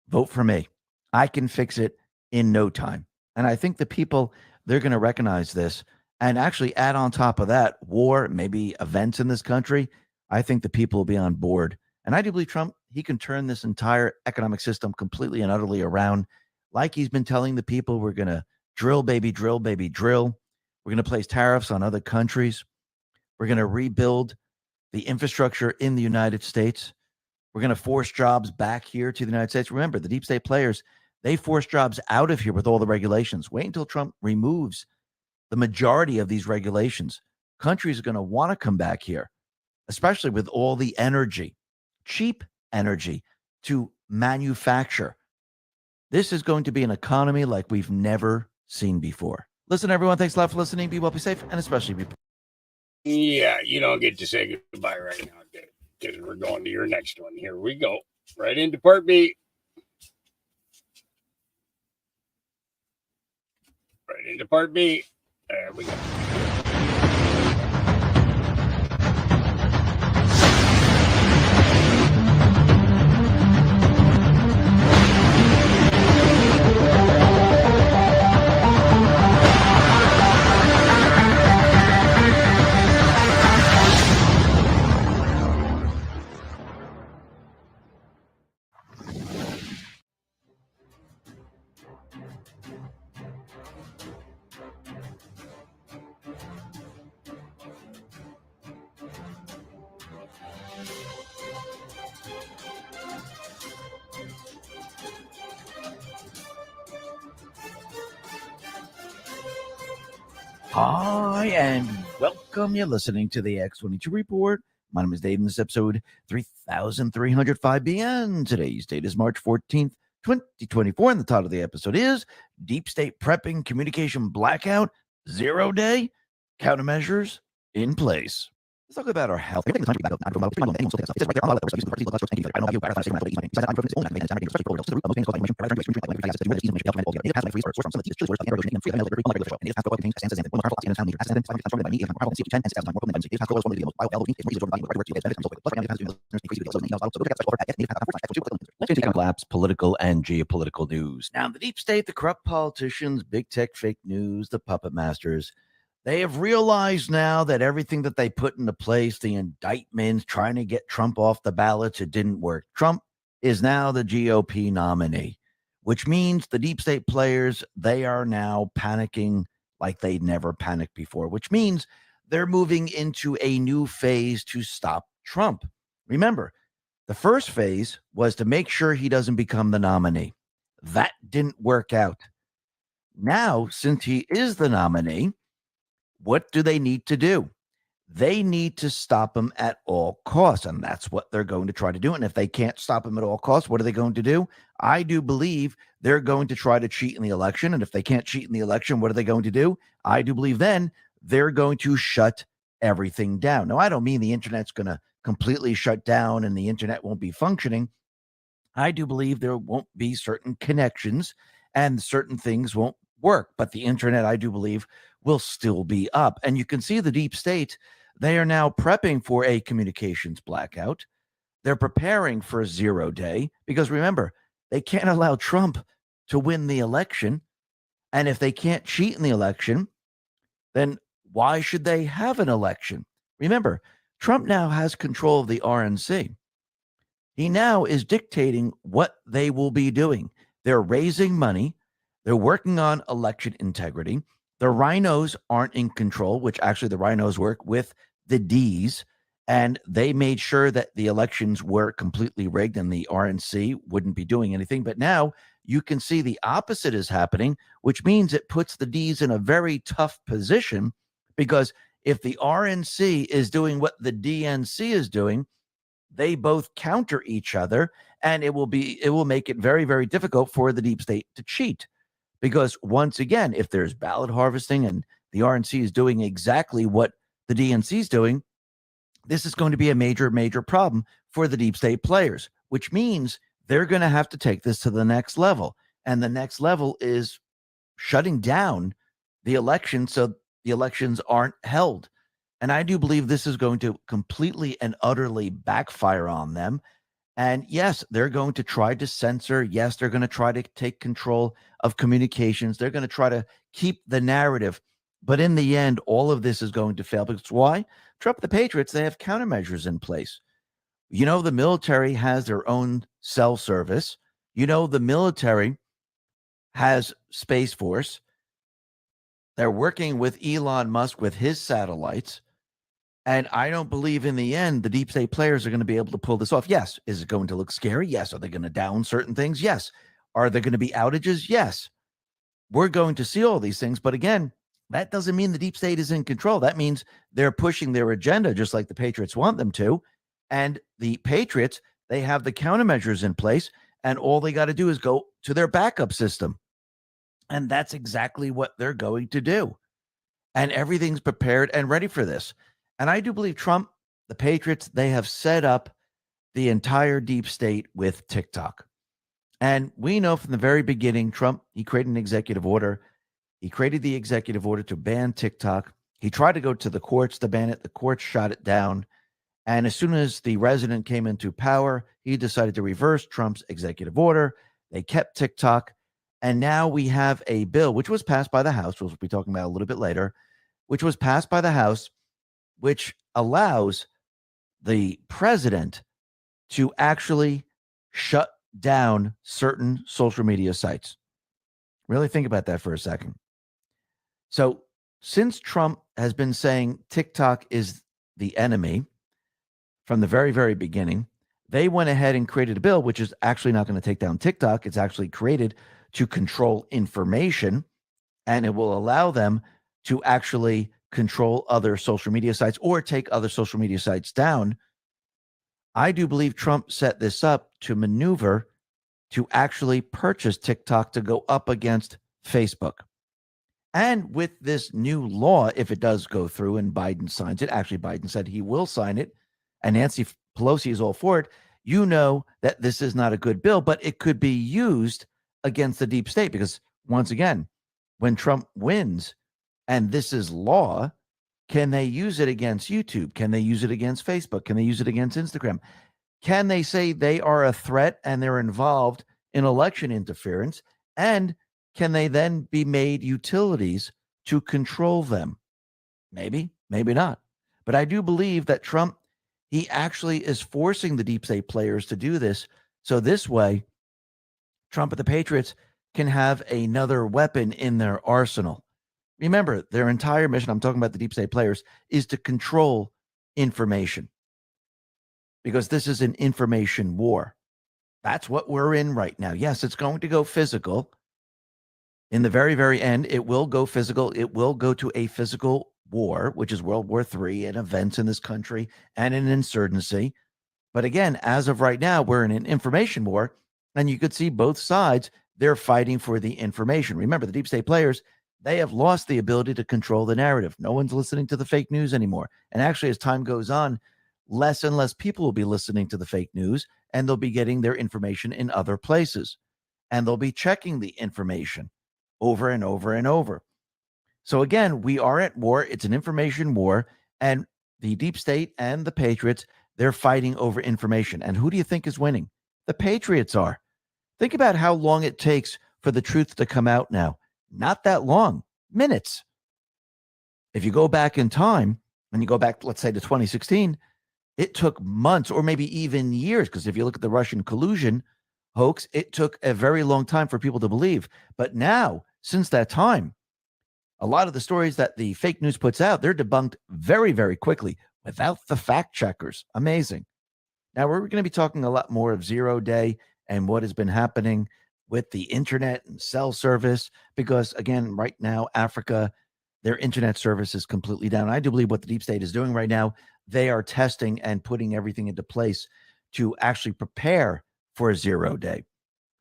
vote for me. I can fix it in no time. And I think the people, they're going to recognize this and actually add on top of that war, maybe events in this country. I think the people will be on board. And I do believe Trump, he can turn this entire economic system completely and utterly around. Like he's been telling the people, we're going to drill, baby, drill, baby, drill. We're going to place tariffs on other countries. We're going to rebuild the infrastructure in the United States. We're going to force jobs back here to the United States. Remember, the deep state players, they force jobs out of here with all the regulations. Wait until Trump removes the majority of these regulations. Countries are going to want to come back here, especially with all the energy, cheap energy to manufacture. This is going to be an economy like we've never seen before. Listen, everyone, thanks a lot for listening. Be well, be safe, and especially be. Yeah, you don't get to say goodbye right now, because we're going to your next one. Here we go. Right into part B. Right into part B. There we go. Hi, and welcome. You're listening to the X22 Report. My name is Dave, and this is episode 3305 BN. Today's date is March 14th, 2024, and the title of the episode is Deep State Prepping Communication Blackout, 0 Day, Countermeasures in Place. Let's talk about our health. Collapse, political and geopolitical news. Now, the deep state, the corrupt politicians, big tech fake news, the puppet masters, they have realized now that everything that they put into place, the indictments, trying to get Trump off the ballots, it didn't work. Trump is now the GOP nominee, which means the deep state players, they are now panicking like they'd never panicked before, which means they're moving into a new phase to stop Trump. Remember, the first phase was to make sure he doesn't become the nominee. That didn't work out. Now, since he is the nominee, what do they need to do? They need to stop him at all costs, and that's what they're going to try to do. And if they can't stop him at all costs, what are they going to do? I do believe they're going to try to cheat in the election. And if they can't cheat in the election, what are they going to do? I do believe then they're going to shut everything down. Now, I don't mean the internet's going to completely shut down and the internet won't be functioning. I do believe there won't be certain connections and certain things won't work, but the internet, I do believe, will still be up. And you can see the deep state, they are now prepping for a communications blackout. They're preparing for a 0 day because remember, they can't allow Trump to win the election. And if they can't cheat in the election, then why should they have an election? Remember, Trump now has control of the RNC. He now is dictating what they will be doing. They're raising money. They're working on election integrity. The rhinos aren't in control, which actually the rhinos work with the Ds, and they made sure that the elections were completely rigged and the RNC wouldn't be doing anything. But now you can see the opposite is happening, which means it puts the Ds in a very tough position because if the RNC is doing what the DNC is doing, they both counter each other, and it will make it very, very difficult for the deep state to cheat. Because once again, if there's ballot harvesting and the RNC is doing exactly what the DNC is doing, this is going to be a major, major problem for the deep state players, which means they're going to have to take this to the next level. And the next level is shutting down the election so the elections aren't held. And I do believe this is going to completely and utterly backfire on them. And yes, they're going to try to censor. Yes, they're going to try to take control of communications. They're going to try to keep the narrative. But in the end, all of this is going to fail. Because why? Trump, the Patriots, they have countermeasures in place. You know, the military has their own cell service. You know, the military has Space Force. They're working with Elon Musk with his satellites. And I don't believe in the end the deep state players are going to be able to pull this off. Yes. Is it going to look scary? Yes. Are they going to down certain things? Yes. Are there going to be outages? Yes. We're going to see all these things. But again, that doesn't mean the deep state is in control. That means they're pushing their agenda just like the Patriots want them to. And the Patriots, they have the countermeasures in place. And all they got to do is go to their backup system. And that's exactly what they're going to do. And everything's prepared and ready for this. And I do believe Trump, the Patriots, they have set up the entire deep state with TikTok. And we know from the very beginning, Trump, he created an executive order. He created the executive order to ban TikTok. He tried to go to the courts to ban it. The courts shot it down. And as soon as the resident came into power, he decided to reverse Trump's executive order. They kept TikTok. And now we have a bill, which was passed by the House, which we'll be talking about a little bit later, which was passed by the House, which allows the president to actually shut down certain social media sites. Really think about that for a second. So since Trump has been saying TikTok is the enemy from the very, very beginning, they went ahead and created a bill, which is actually not going to take down TikTok. It's actually created to control information, and it will allow them to actually control other social media sites or take other social media sites down. I do believe Trump set this up to maneuver to actually purchase TikTok to go up against Facebook. And with this new law, if it does go through and Biden signs it, actually Biden said he will sign it, and Nancy Pelosi is all for it, you know that this is not a good bill, but it could be used against the deep state because, once again, when Trump wins and this is law, can they use it against YouTube? Can they use it against Facebook? Can they use it against Instagram? Can they say they are a threat and they're involved in election interference? And can they then be made utilities to control them? Maybe, maybe not. But I do believe that Trump, he actually is forcing the deep state players to do this. So this way, Trump and the Patriots can have another weapon in their arsenal. Remember, their entire mission, I'm talking about the deep state players, is to control information. Because this is an information war. That's what we're in right now. Yes, it's going to go physical. In the very, very end, it will go physical. It will go to a physical war, which is World War III and events in this country and an insurgency. But again, as of right now, we're in an information war. And you could see both sides, they're fighting for the information. Remember, the deep state players, they have lost the ability to control the narrative. No one's listening to the fake news anymore. And actually, as time goes on, less and less people will be listening to the fake news, and they'll be getting their information in other places. And they'll be checking the information over and over and over. So again, we are at war. It's an information war. And the deep state and the Patriots, they're fighting over information. And who do you think is winning? The Patriots are. Think about how long it takes for the truth to come out now. Not that long. Minutes. If you go back in time, and you go back, let's say, to 2016, it took months or maybe even years, because if you look at the Russian collusion hoax, it took a very long time for people to believe. But now, since that time, a lot of the stories that the fake news puts out, they're debunked very, very quickly without the fact checkers. Amazing. Now, we're going to be talking a lot more of 0 day and what has been happening with the internet and cell service, because, again, right now, Africa, their internet service is completely down. I do believe what the deep state is doing right now, they are testing and putting everything into place to actually prepare for a 0 day.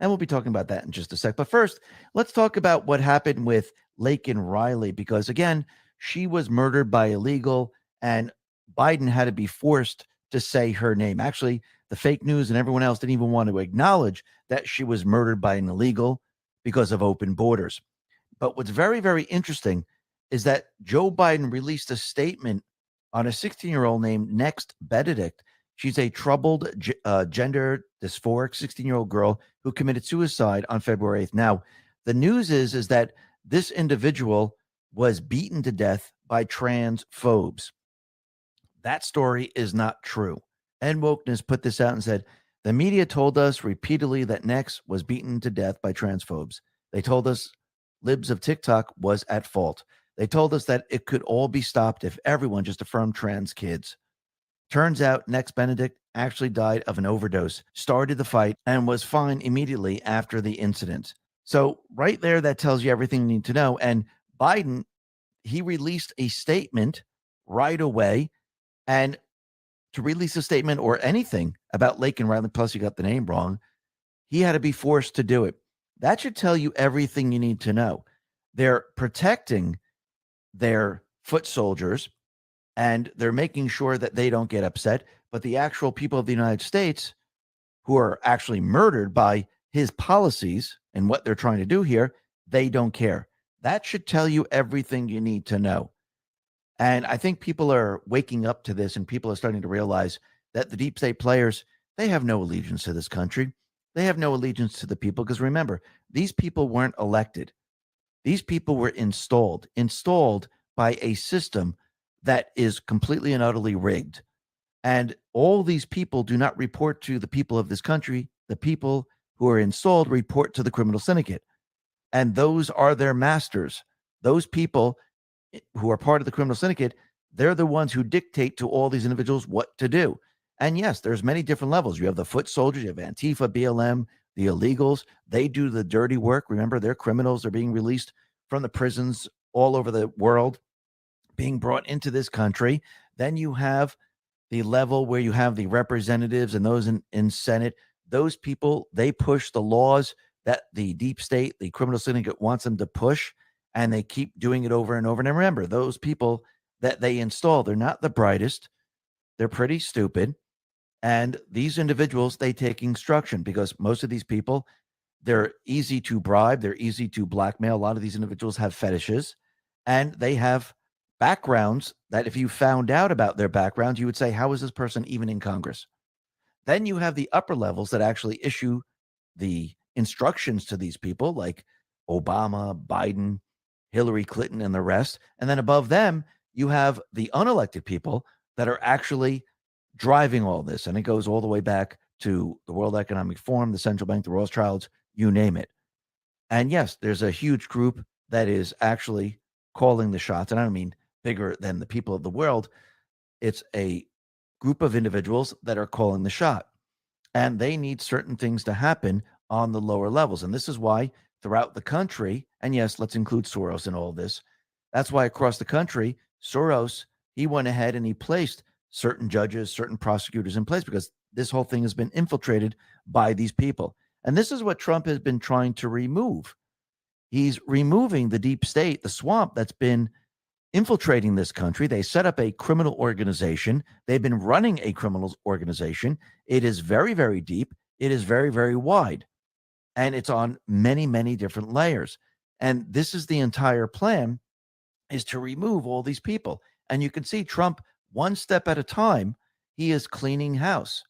And we'll be talking about that in just a sec. But first, let's talk about what happened with Laken Riley, because, again, she was murdered by illegal, and Biden had to be forced to say her name. Actually, the fake news and everyone else didn't even want to acknowledge that she was murdered by an illegal because of open borders. But what's very, very interesting is that Joe Biden released a statement on a 16-year-old named Next Benedict. She's a troubled gender dysphoric 16-year-old girl who committed suicide on February 8th. Now, the news is that this individual was beaten to death by transphobes. That story is not true. And Wokeness put this out and said, the media told us repeatedly that Next was beaten to death by transphobes. They told us libs of TikTok was at fault. They told us that it could all be stopped if everyone just affirmed trans kids. Turns out Next Benedict actually died of an overdose, started the fight, and was fine immediately after the incident. So right there, that tells you everything you need to know. And Biden, he released a statement right away. And to release a statement or anything about Laken Riley, plus you got the name wrong, he had to be forced to do it. That should tell you everything you need to know. They're protecting their foot soldiers, and they're making sure that they don't get upset. But the actual people of the United States who are actually murdered by his policies and what they're trying to do here, they don't care. That should tell you everything you need to know. And I think people are waking up to this, and people are starting to realize that the deep state players, they have no allegiance to this country. They have no allegiance to the people, because remember, these people weren't elected. These people were installed by a system that is completely and utterly rigged. And all these people do not report to the people of this country. The people who are installed report to the criminal syndicate. And those are their masters. Those people who are part of the criminal syndicate, they're the ones who dictate to all these individuals what to do. And yes, there's many different levels. You have the foot soldiers, you have Antifa, BLM, the illegals. They do the dirty work. Remember, they're criminals. They're being released from the prisons all over the world being brought into this country. Then you have the level where you have the representatives and those in Senate. Those people, they push the laws that the deep state, the criminal syndicate wants them to push, and they keep doing it over and over. And remember, those people that they install, they're not the brightest. They're pretty stupid. And these individuals, they take instruction because most of these people, they're easy to bribe. They're easy to blackmail. A lot of these individuals have fetishes, and they have backgrounds that if you found out about their backgrounds, you would say, how is this person even in Congress? Then you have the upper levels that actually issue the instructions to these people like Obama, Biden, Hillary Clinton, and the rest. And then above them, you have the unelected people that are actually driving all this. And it goes all the way back to the World Economic Forum, the Central Bank, the Rothschilds, you name it. And yes, there's a huge group that is actually calling the shots. And I don't mean bigger than the people of the world. It's a group of individuals that are calling the shot. And they need certain things to happen on the lower levels. And this is why throughout the country, and yes, let's include Soros in all this. That's why across the country, Soros, he went ahead and he placed certain judges, certain prosecutors in place because this whole thing has been infiltrated by these people. And this is what Trump has been trying to remove. He's removing the deep state, the swamp that's been infiltrating this country. They set up a criminal organization. They've been running a criminal organization. It is very, very deep. It is very, very wide. And it's on many, many different layers. And this is the entire plan, is to remove all these people. And you can see Trump, one step at a time, he is cleaning house.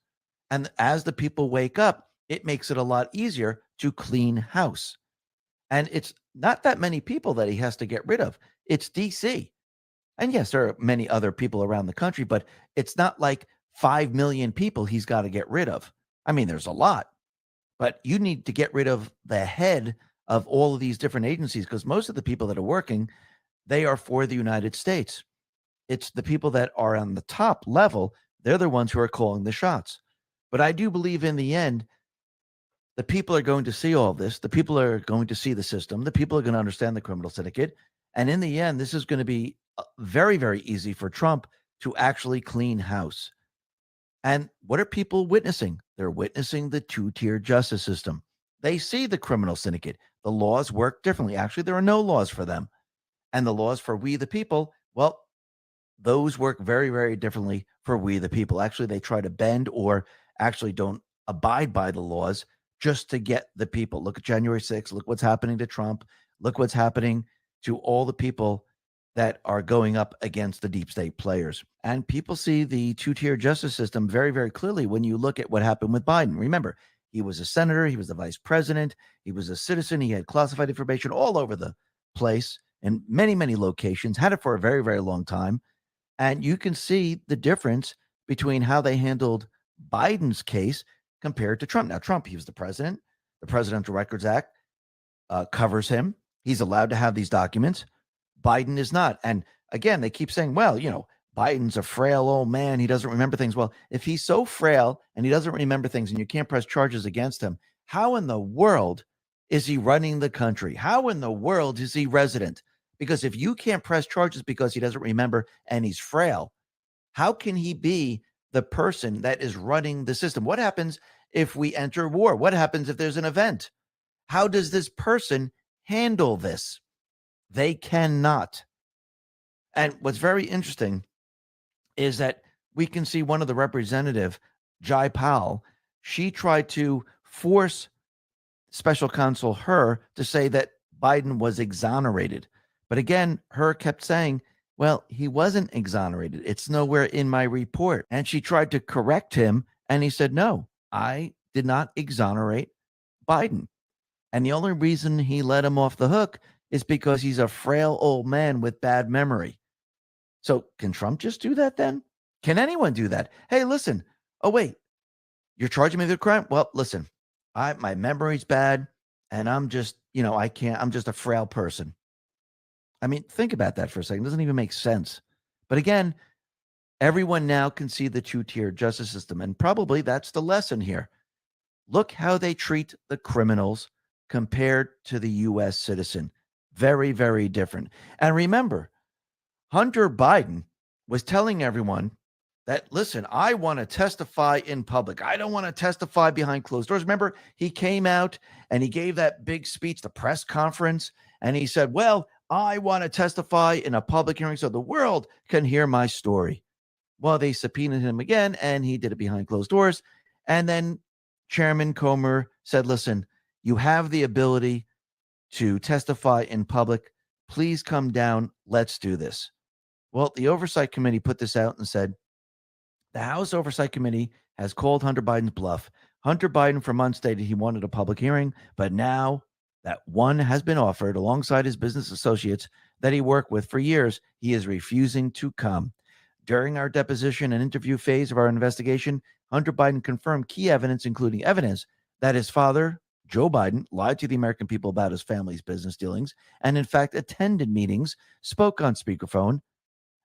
And as the people wake up, it makes it a lot easier to clean house. And it's not that many people that he has to get rid of. It's DC. And yes, there are many other people around the country, but it's not like 5 million people he's got to get rid of. I mean, there's a lot, but you need to get rid of the head of all of these different agencies because most of the people that are working, they are for the United States. It's the people that are on the top level. They're the ones who are calling the shots. But I do believe in the end, the people are going to see all this. The people are going to see the system. The people are going to understand the criminal syndicate. And in the end, this is going to be very, very easy for Trump to actually clean house. And what are people witnessing? They're witnessing the two-tier justice system. They see the criminal syndicate. The laws work differently. Actually, there are no laws for them. And the laws for we the people, well, those work very, very differently for we the people. Actually, they try to bend or actually don't abide by the laws just to get the people. Look at January 6th. Look what's happening to Trump. Look what's happening to all the people that are going up against the deep state players. And people see the two-tier justice system very, very clearly when you look at what happened with Biden. Remember, he was a senator. He was the vice president. He was a citizen. He had classified information all over the place in many, many locations, had it for a very, very long time. And you can see the difference between how they handled Biden's case compared to Trump. Now, Trump, he was the president. The Presidential Records Act covers him. He's allowed to have these documents. Biden is not. And again, they keep saying, well, you know, Biden's a frail old man. He doesn't remember things. Well, if he's so frail and he doesn't remember things and you can't press charges against him, how in the world is he running the country? How in the world is he resident? Because if you can't press charges because he doesn't remember and he's frail, how can he be the person that is running the system? What happens if we enter war? What happens if there's an event? How does this person handle this? They cannot. And what's very interesting is that we can see one of the representative, Jai Powell, she tried to force special counsel Hur to say that Biden was exonerated. But again, Hur kept saying, well, he wasn't exonerated. It's nowhere in my report. And she tried to correct him. And he said, no, I did not exonerate Biden. And the only reason he let him off the hook is because he's a frail old man with bad memory. So can Trump just do that then? Can anyone do that? Hey, listen. Oh, wait, you're charging me with a crime? Well, listen, my memory's bad and I'm just, I'm just a frail person. I mean, think about that for a second. It doesn't even make sense. But again, everyone now can see the two-tier justice system. And probably that's the lesson here. Look how they treat the criminals compared to the U.S. citizen. Very, very different. And remember, Hunter Biden was telling everyone that, listen, I want to testify in public. I don't want to testify behind closed doors. Remember, he came out and he gave that big speech, the press conference, and he said, well, I want to testify in a public hearing so the world can hear my story. Well, they subpoenaed him again, and he did it behind closed doors. And then Chairman Comer said, listen, you have the ability to testify in public. Please come down. Let's do this. Well, the Oversight Committee put this out and said, the House Oversight Committee has called Hunter Biden's bluff. Hunter Biden for months stated he wanted a public hearing, but now that one has been offered alongside his business associates that he worked with for years, he is refusing to come. During our deposition and interview phase of our investigation, Hunter Biden confirmed key evidence, including evidence that his father, Joe Biden, lied to the American people about his family's business dealings and, in fact, attended meetings, spoke on speakerphone,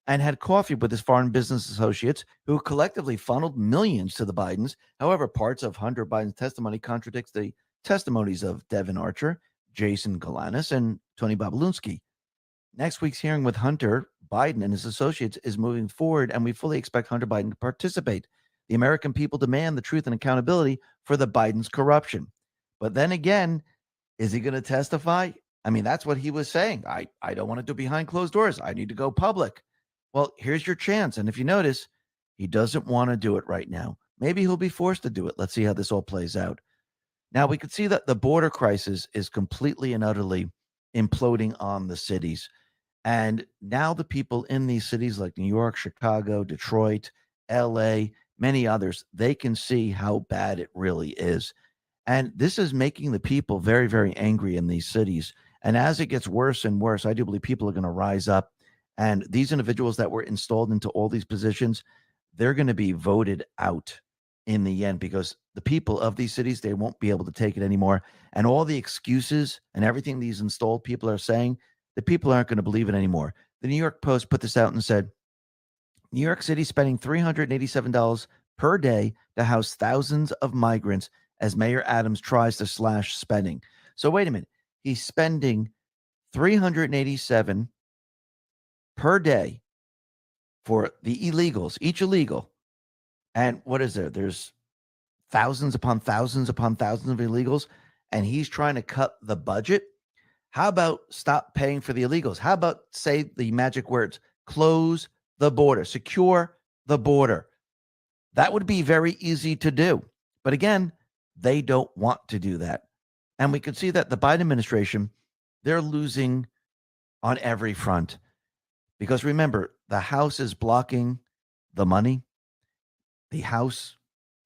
and had coffee with his foreign business associates who collectively funneled millions to the Bidens. However, parts of Hunter Biden's testimony contradicts the testimonies of Devin Archer, Jason Galanis, and Tony Bobulinski. Next week's hearing with Hunter Biden and his associates is moving forward, and we fully expect Hunter Biden to participate. The American people demand the truth and accountability for the Biden's corruption. But then again, is he going to testify? I mean, that's what he was saying. I don't want to do behind closed doors. I need to go public. Well, here's your chance. And if you notice, he doesn't want to do it right now. Maybe he'll be forced to do it. Let's see how this all plays out. Now, we can see that the border crisis is completely and utterly imploding on the cities. And now the people in these cities like New York, Chicago, Detroit, LA, many others, they can see how bad it really is. And this is making the people very, very angry in these cities. And as it gets worse and worse, I do believe people are going to rise up. And these individuals that were installed into all these positions, they're going to be voted out in the end because the people of these cities, they won't be able to take it anymore. And all the excuses and everything these installed people are saying, the people aren't going to believe it anymore. The New York Post put this out and said, New York City spending $387 per day to house thousands of migrants as Mayor Adams tries to slash spending. So wait a minute. He's spending $387 per day for the illegals, each illegal. And what is there? There's thousands upon thousands upon thousands of illegals, and he's trying to cut the budget. How about stop paying for the illegals? How about say the magic words, close the border, secure the border? That would be very easy to do. But again, they don't want to do that. And we can see that the Biden administration, they're losing on every front. Because remember, the House is blocking the money. The House,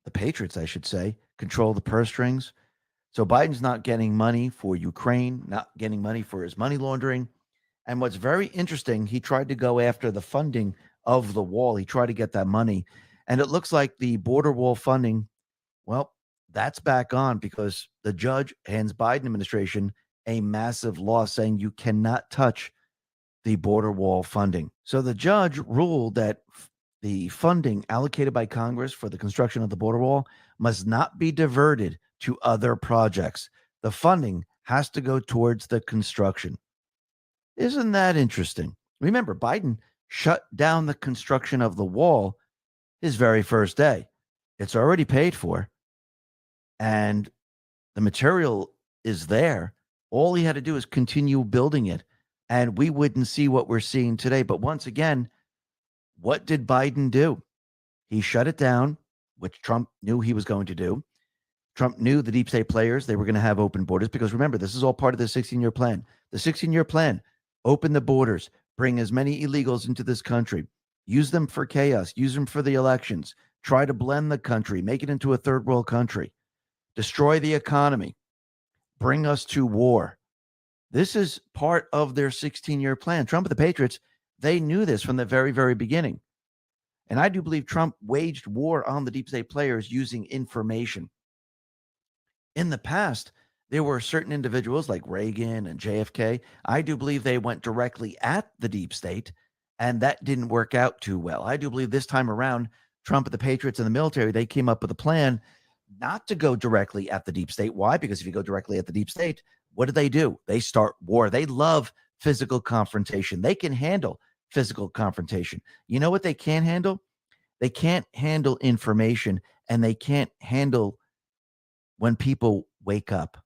the Patriots, I should say, control the purse strings. So Biden's not getting money for Ukraine, not getting money for his money laundering. And what's very interesting, he tried to go after the funding of the wall. He tried to get that money. And it looks like the border wall funding, well, that's back on because the judge hands Biden administration a massive law saying you cannot touch the border wall funding. So the judge ruled that the funding allocated by Congress for the construction of the border wall must not be diverted to other projects. The funding has to go towards the construction. Isn't that interesting? Remember, Biden shut down the construction of the wall his very first day. It's already paid for, and the material is there. All he had to do is continue building it, and we wouldn't see what we're seeing today. But once again, what did Biden do? He shut it down, which Trump knew he was going to do. Trump knew the deep state players, they were going to have open borders because remember, this is all part of the 16-year plan. The 16-year plan, open the borders, bring as many illegals into this country, use them for chaos, use them for the elections, try to blend the country, make it into a third world country, destroy the economy, bring us to war. This is part of their 16-year plan. Trump and the Patriots, they knew this from the very, very beginning. And I do believe Trump waged war on the deep state players using information. In the past, there were certain individuals like Reagan and JFK. I do believe they went directly at the deep state, and that didn't work out too well. I do believe this time around, Trump and the Patriots and the military, they came up with a plan not to go directly at the deep state. Why? Because if you go directly at the deep state, what do? They start war. They love physical confrontation. They can handle physical confrontation. You know what they can't handle? They can't handle information, and they can't handle when people wake up.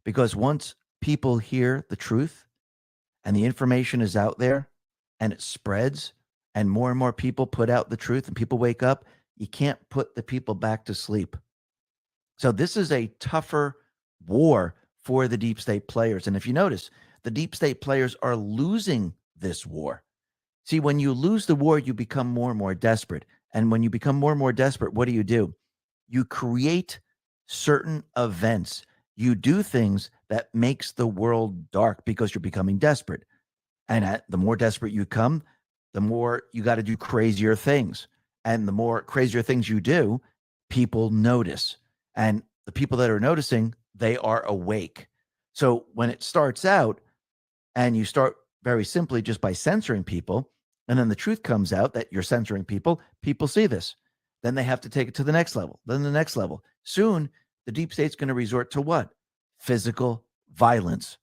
Because once people hear the truth and the information is out there and it spreads and more people put out the truth and people wake up, you can't put the people back to sleep. So this is a tougher war for the deep state players. And if you notice, the deep state players are losing this war. See, when you lose the war, you become more and more desperate. And when you become more and more desperate, what do? You create certain events. You do things that makes the world dark because you're becoming desperate. And the more desperate you come, the more you got to do crazier things. And the more crazier things you do, people notice. And the people that are noticing, they are awake. So when it starts out and you start very simply just by censoring people, and then the truth comes out that you're censoring people, people see this. Then they have to take it to the next level, then the next level. Soon, the deep state's going to resort to what? Physical violence.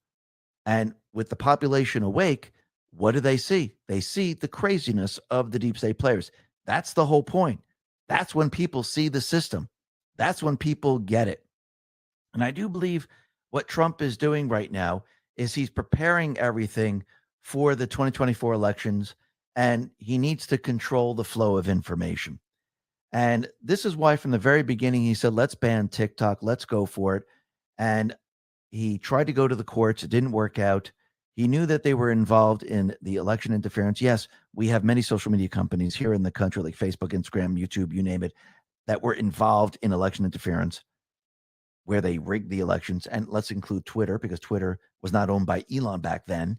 And with the population awake, what do they see? They see the craziness of the deep state players. That's the whole point. That's when people see the system. That's when people get it. And I do believe what Trump is doing right now is he's preparing everything for the 2024 elections, and he needs to control the flow of information. And this is why from the very beginning he said, let's ban TikTok, let's go for it. And he tried to go to the courts. It didn't work out. He knew that they were involved in the election interference. Yes, we have many social media companies here in the country like Facebook, Instagram, YouTube, you name it, that were involved in election interference where they rigged the elections. And let's include Twitter, because Twitter was not owned by Elon back then.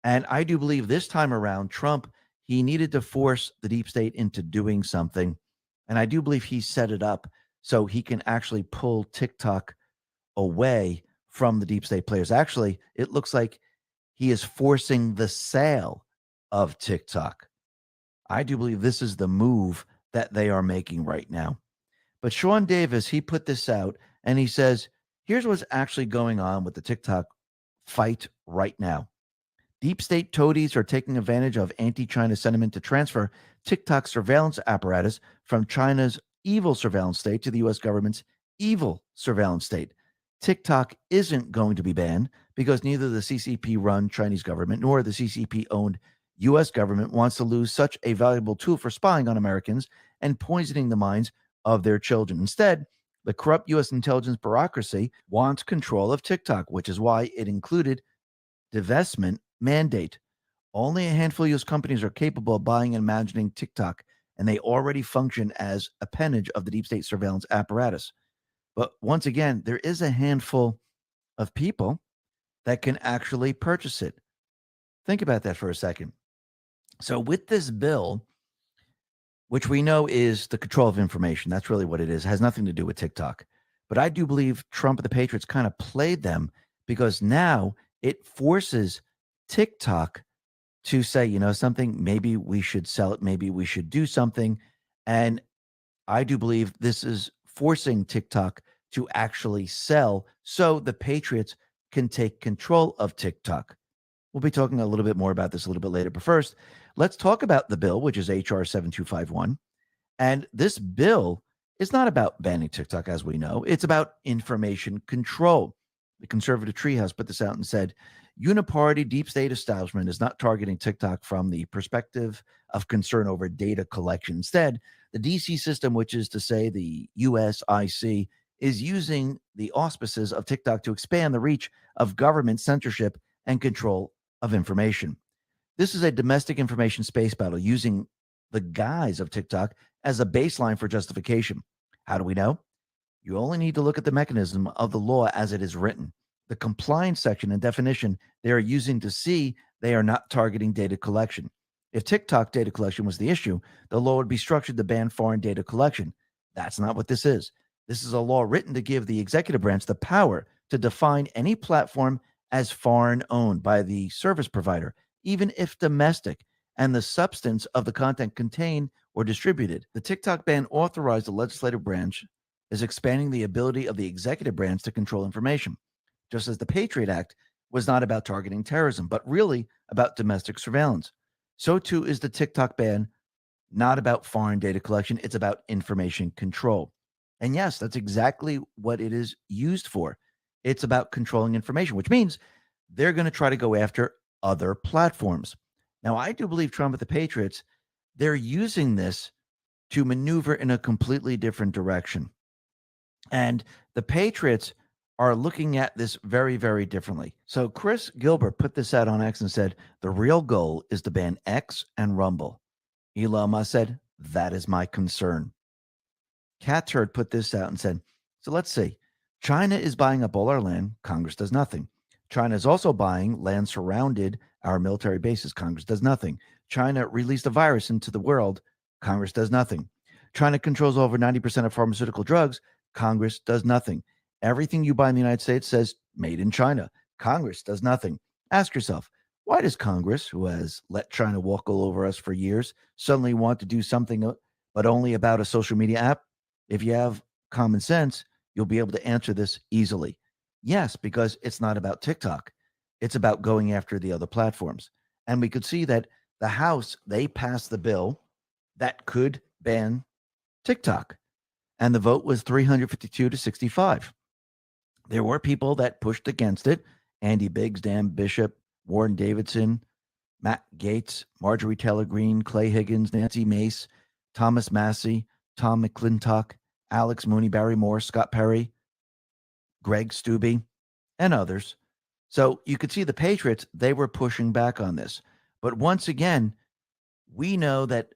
And I do believe this time around, Trump, he needed to force the deep state into doing something. And I do believe he set it up so he can actually pull TikTok away from the deep state players. Actually, it looks like he is forcing the sale of TikTok. I do believe this is the move that they are making right now. But Sean Davis, he put this out and he says, here's what's actually going on with the TikTok fight right now. Deep state toadies are taking advantage of anti-China sentiment to transfer TikTok surveillance apparatus from China's evil surveillance state to the U.S. government's evil surveillance state. TikTok isn't going to be banned because neither the CCP-run Chinese government nor the CCP-owned U.S. government wants to lose such a valuable tool for spying on Americans and poisoning the minds of their children. Instead, the corrupt U.S. intelligence bureaucracy wants control of TikTok, which is why it included divestment mandate. Only a handful of U.S. companies are capable of buying and managing TikTok, and they already function as appanage of the deep state surveillance apparatus. But once again, there is a handful of people that can actually purchase it. Think about that for a second. So with this bill, which we know is the control of information, that's really what it is. It has nothing to do with TikTok. But I do believe Trump and the Patriots kind of played them because now it forces TikTok to say, you know, something, maybe we should sell it, maybe we should do something. And I do believe this is forcing TikTok to actually sell so the Patriots can take control of TikTok. We'll be talking a little bit more about this a little bit later. But first, let's talk about the bill, which is H.R. 7251. And this bill is not about banning TikTok, as we know. It's about information control. The conservative treehouse put this out and said, uniparty deep state establishment is not targeting TikTok from the perspective of concern over data collection. Instead, the DC system, which is to say the USIC, is using the auspices of TikTok to expand the reach of government censorship and control of information. This is a domestic information space battle using the guise of TikTok as a baseline for justification. How do we know? You only need to look at the mechanism of the law as it is written. The compliance section and definition they are using to see they are not targeting data collection. If TikTok data collection was the issue, the law would be structured to ban foreign data collection. That's not what this is. This is a law written to give the executive branch the power to define any platform as foreign owned by the service provider, even if domestic, and the substance of the content contained or distributed. The TikTok ban authorized the legislative branch is expanding the ability of the executive branch to control information. just as the Patriot Act was not about targeting terrorism, but really about domestic surveillance. So too is the TikTok ban not about foreign data collection. It's about information control. And yes, that's exactly what it is used for. It's about controlling information, which means they're going to try to go after other platforms. Now, I do believe Trump and the Patriots, they're using this to maneuver in a completely different direction. And the Patriots are looking at this very, very differently. So Chris Gilbert put this out on X and said, the real goal is to ban X and Rumble. Elon Musk said, that is my concern. Cat Turd put this out and said, so let's see. China is buying up all our land. Congress does nothing. China is also buying land surrounded our military bases. Congress does nothing. China released a virus into the world. Congress does nothing. China controls over 90% of pharmaceutical drugs. Congress does nothing. Everything you buy in the United States says made in China. Congress does nothing. Ask yourself, why does Congress, who has let China walk all over us for years, suddenly want to do something but only about a social media app? If you have common sense, you'll be able to answer this easily. Yes, because it's not about TikTok. It's about going after the other platforms. And we could see that the House, they passed the bill that could ban TikTok. And the vote was 352 to 65. There were people that pushed against it. Andy Biggs, Dan Bishop, Warren Davidson, Matt Gaetz, Marjorie Taylor Greene, Clay Higgins, Nancy Mace, Thomas Massey, Tom McClintock, Alex Mooney, Barry Moore, Scott Perry, Greg Steube, and others. So you could see the Patriots, they were pushing back on this. But once again, we know that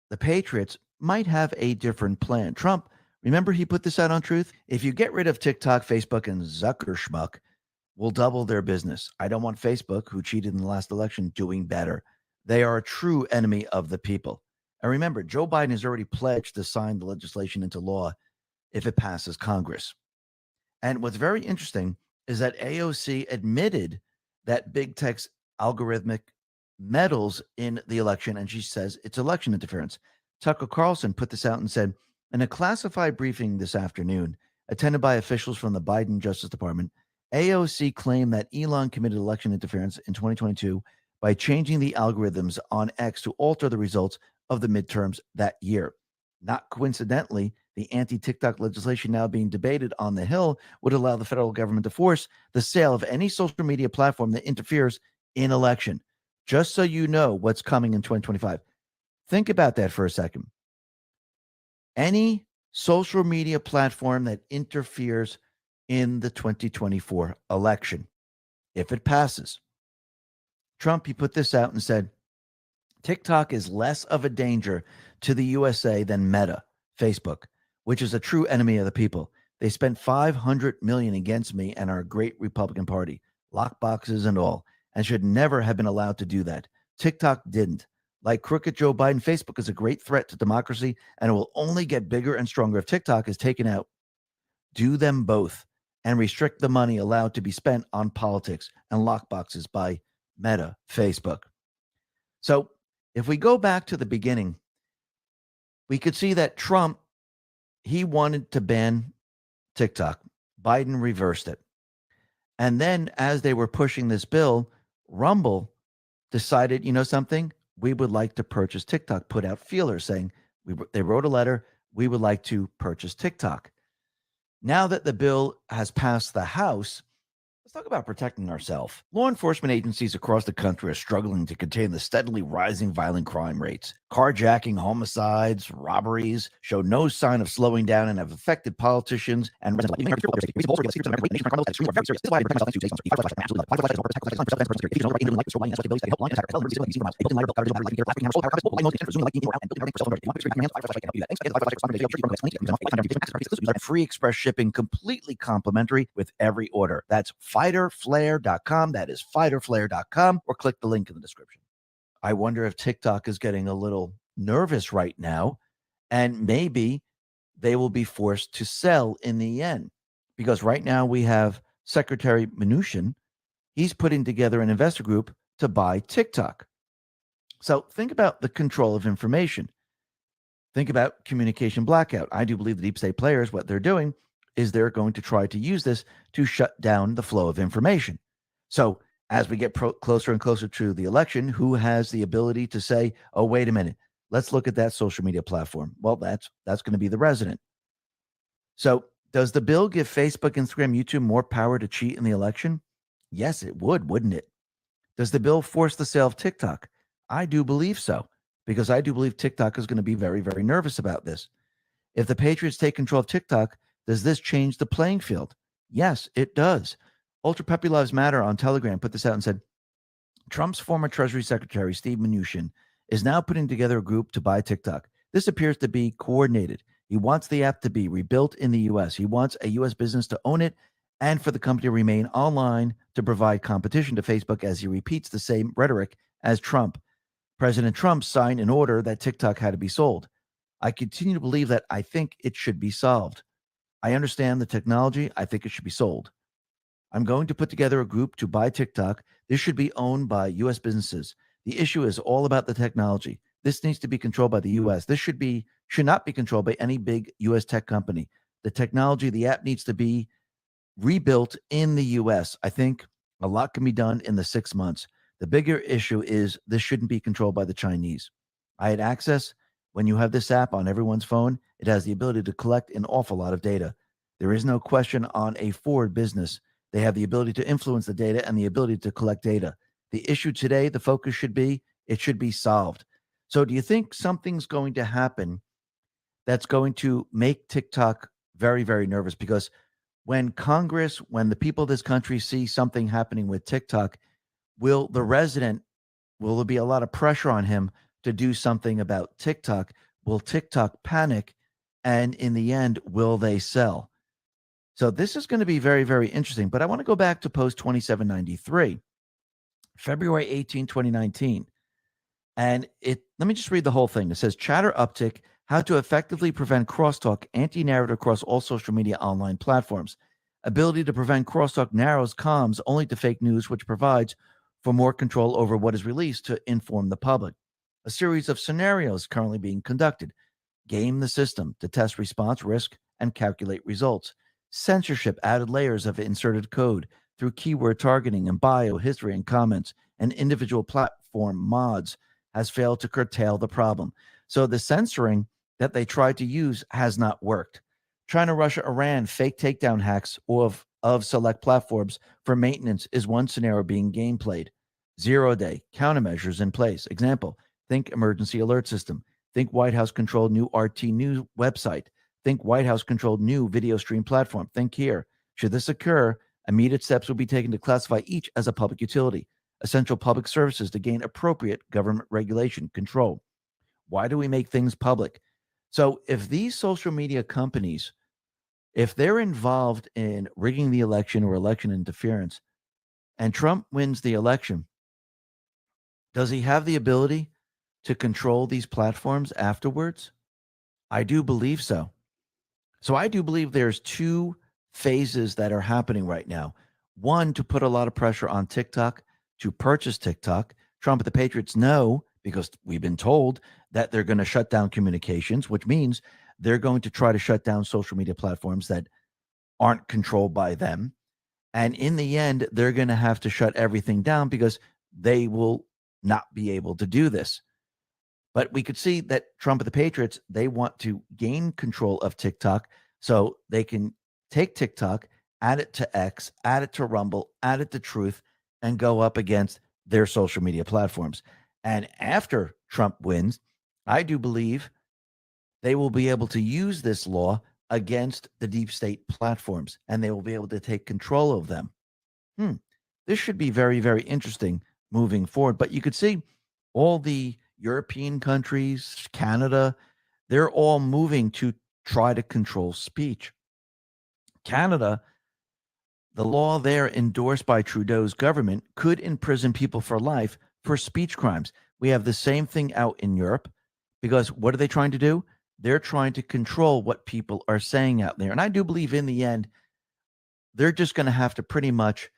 the Patriots might have a different plan. Trump, remember he put this out on Truth? If you get rid of TikTok, Facebook, and Zuckerschmuck, will double their business. I don't want Facebook, who cheated in the last election, doing better. They are a true enemy of the people. And remember, Joe Biden has already pledged to sign the legislation into law if it passes Congress. And what's very interesting is that AOC admitted that big tech's algorithmic meddles in the election, and she says it's election interference. Tucker Carlson put this out and said, in a classified briefing this afternoon, attended by officials from the Biden Justice Department, AOC claimed that Elon committed election interference in 2022 by changing the algorithms on X to alter the results of the midterms that year. Not coincidentally, the anti-TikTok legislation now being debated on the Hill would allow the federal government to force the sale of any social media platform that interferes in election. Just so you know what's coming in 2025. Think about that for a second. Any social media platform that interferes in the 2024 election, if it passes. Trump, he put this out and said, TikTok is less of a danger to the USA than Meta, Facebook, which is a true enemy of the people. They spent $500 million against me and our great Republican Party, lockboxes and all, and should never have been allowed to do that. TikTok didn't. Like crooked Joe Biden, Facebook is a great threat to democracy, and it will only get bigger and stronger if TikTok is taken out. Do them both and restrict the money allowed to be spent on politics and lockboxes by Meta, Facebook. So if we go back to the beginning, we could see that Trump, he wanted to ban TikTok. Biden reversed it. And then as they were pushing this bill, Rumble decided, you know something? We would like to purchase TikTok, put out feelers saying, they wrote a letter, we would like to purchase TikTok. Now that the bill has passed the House, let's talk about protecting ourselves. Law enforcement agencies across the country are struggling to contain the steadily rising violent crime rates. Carjacking, homicides, robberies show no sign of slowing down and have affected politicians and residents. Free express shipping, completely complimentary with every order. That's fighterflare.com. That is fighterflare.com, or click the link in the description. I wonder if TikTok is getting a little nervous right now, and maybe they will be forced to sell in the end. Because right now we have Secretary Mnuchin. He's putting together an investor group to buy TikTok. So think about the control of information. Think about communication blackout. I do believe the deep state players, what they're doing, is they're going to try to use this to shut down the flow of information. So as we get closer and closer to the election, who has the ability to say, oh, wait a minute, let's look at that social media platform? Well, that's going to be the resident. So does the bill give Facebook, Instagram, YouTube more power to cheat in the election? Yes, it would, wouldn't it? Does the bill force the sale of TikTok? I do believe so, because I do believe TikTok is going to be very, very nervous about this. If the Patriots take control of TikTok, does this change the playing field? Yes, it does. Ultra Puppy Lives Matter on Telegram put this out and said, Trump's former Treasury Secretary, Steve Mnuchin, is now putting together a group to buy TikTok. This appears to be coordinated. He wants the app to be rebuilt in the U.S. He wants a U.S. business to own it and for the company to remain online to provide competition to Facebook as he repeats the same rhetoric as Trump. President Trump signed an order that TikTok had to be sold. I continue to believe that. I think it should be solved. I understand the technology. I think it should be sold. I'm going to put together a group to buy TikTok. This should be owned by U.S. businesses. The issue is all about the technology. This needs to be controlled by the U.S. This should not be controlled by any big U.S. tech company. The technology, the app needs to be rebuilt in the U.S. I think a lot can be done in the 6 months. The bigger issue is this shouldn't be controlled by the Chinese. I had access. When you have this app on everyone's phone, it has the ability to collect an awful lot of data. There is no question on a Ford business. They have the ability to influence the data and the ability to collect data. The issue today, the focus should be, it should be solved. So do you think something's going to happen that's going to make TikTok very, very nervous? Because when Congress, when the people of this country see something happening with TikTok, will there be a lot of pressure on him to do something about TikTok? Will TikTok panic? And in the end, will they sell? So this is going to be very, very interesting. But I want to go back to post 2793, February 18, 2019. And let me just read the whole thing. It says, chatter uptick, how to effectively prevent crosstalk, anti-narrative across all social media online platforms. Ability to prevent crosstalk narrows comms only to fake news, which provides for more control over what is released to inform the public. A series of scenarios currently being conducted. Game the system to test response risk and calculate results. Censorship added layers of inserted code through keyword targeting and bio, history, and comments, and individual platform mods has failed to curtail the problem. So the censoring that they tried to use has not worked. China, Russia, Iran fake takedown hacks of select platforms for maintenance is one scenario being gameplayed. 0-day countermeasures in place. Example, think emergency alert system. Think White House controlled new RT News website. Think White House controlled new video stream platform. Think here. Should this occur, immediate steps will be taken to classify each as a public utility. Essential public services to gain appropriate government regulation control. Why do we make things public? So if these social media companies, if they're involved in rigging the election or election interference, and Trump wins the election, does he have the ability to control these platforms afterwards? I do believe so. So I do believe there's two phases that are happening right now. One, to put a lot of pressure on TikTok to purchase TikTok. Trump and the Patriots know, because we've been told, that they're going to shut down communications, which means they're going to try to shut down social media platforms that aren't controlled by them. And in the end, they're going to have to shut everything down because they will not be able to do this. But we could see that Trump and the Patriots, they want to gain control of TikTok so they can take TikTok, add it to X, add it to Rumble, add it to Truth, and go up against their social media platforms. And after Trump wins, I do believe they will be able to use this law against the deep state platforms, and they will be able to take control of them. This should be very, very interesting moving forward. But you could see all the European countries, Canada, they're all moving to try to control speech. Canada, the law there endorsed by Trudeau's government could imprison people for life for speech crimes. We have the same thing out in Europe because what are they trying to do? They're trying to control what people are saying out there. And I do believe in the end, they're just going to have to pretty much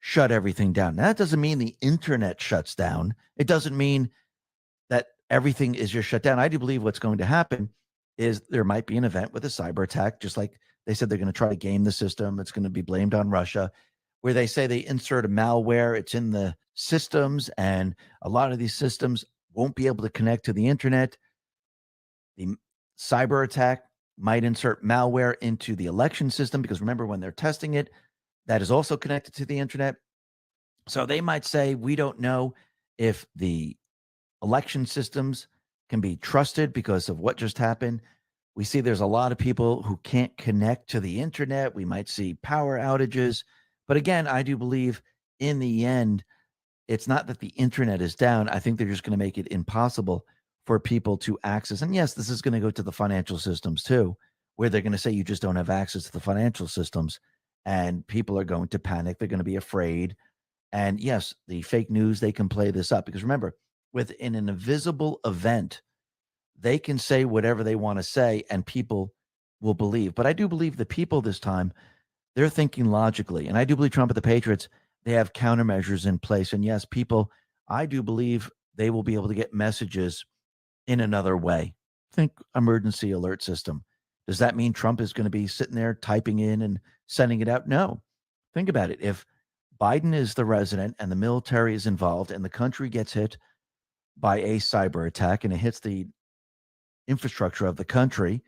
shut everything down. Now, that doesn't mean the internet shuts down. It doesn't mean that everything is just shut down. I do believe what's going to happen is there might be an event with a cyber attack, just like They said they're going to try to game the system. It's going to be blamed on Russia, where they say they insert a malware. It's in the systems, and a lot of these systems won't be able to connect to the internet. The cyber attack might insert malware into the election system, because remember, when they're testing it, that is also connected to the internet. So they might say, we don't know if the election systems can be trusted because of what just happened. We see there's a lot of people who can't connect to the internet. We might see power outages. But again, I do believe in the end, it's not that the internet is down. I think they're just going to make it impossible for people to access. And yes, this is going to go to the financial systems too, where they're going to say you just don't have access to the financial systems, and people are going to panic. They're going to be afraid. And yes, the fake news, they can play this up, because remember, within an invisible event, they can say whatever they want to say and people will believe. But I do believe the people this time, they're thinking logically. And I do believe Trump and the Patriots, they have countermeasures in place. And yes, people, I do believe they will be able to get messages in another way. Think emergency alert system. Does that mean Trump is going to be sitting there typing in and sending it out? No. Think about it. If Biden is the resident and the military is involved and the country gets hit by a cyber attack and it hits the infrastructure of the country,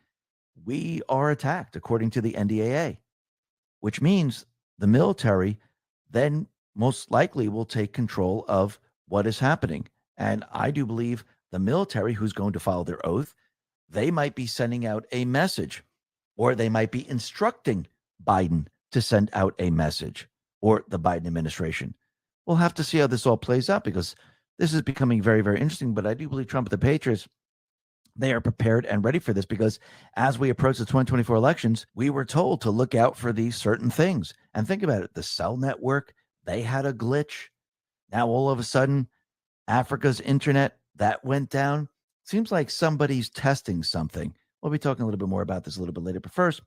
we are attacked according to the NDAA, which means the military then most likely will take control of what is happening. And I do believe the military, who's going to follow their oath, they might be sending out a message, or they might be instructing Biden to send out a message, or the Biden administration. We'll have to see how this all plays out, because this is becoming very, very interesting. But I do believe Trump and the Patriots, they are prepared and ready for this, because as we approach the 2024 elections, we were told to look out for these certain things. And think about it. The cell network, they had a glitch. Now, all of a sudden, Africa's internet, that went down. Seems like somebody's testing something. We'll be talking a little bit more about this a little bit later. But first,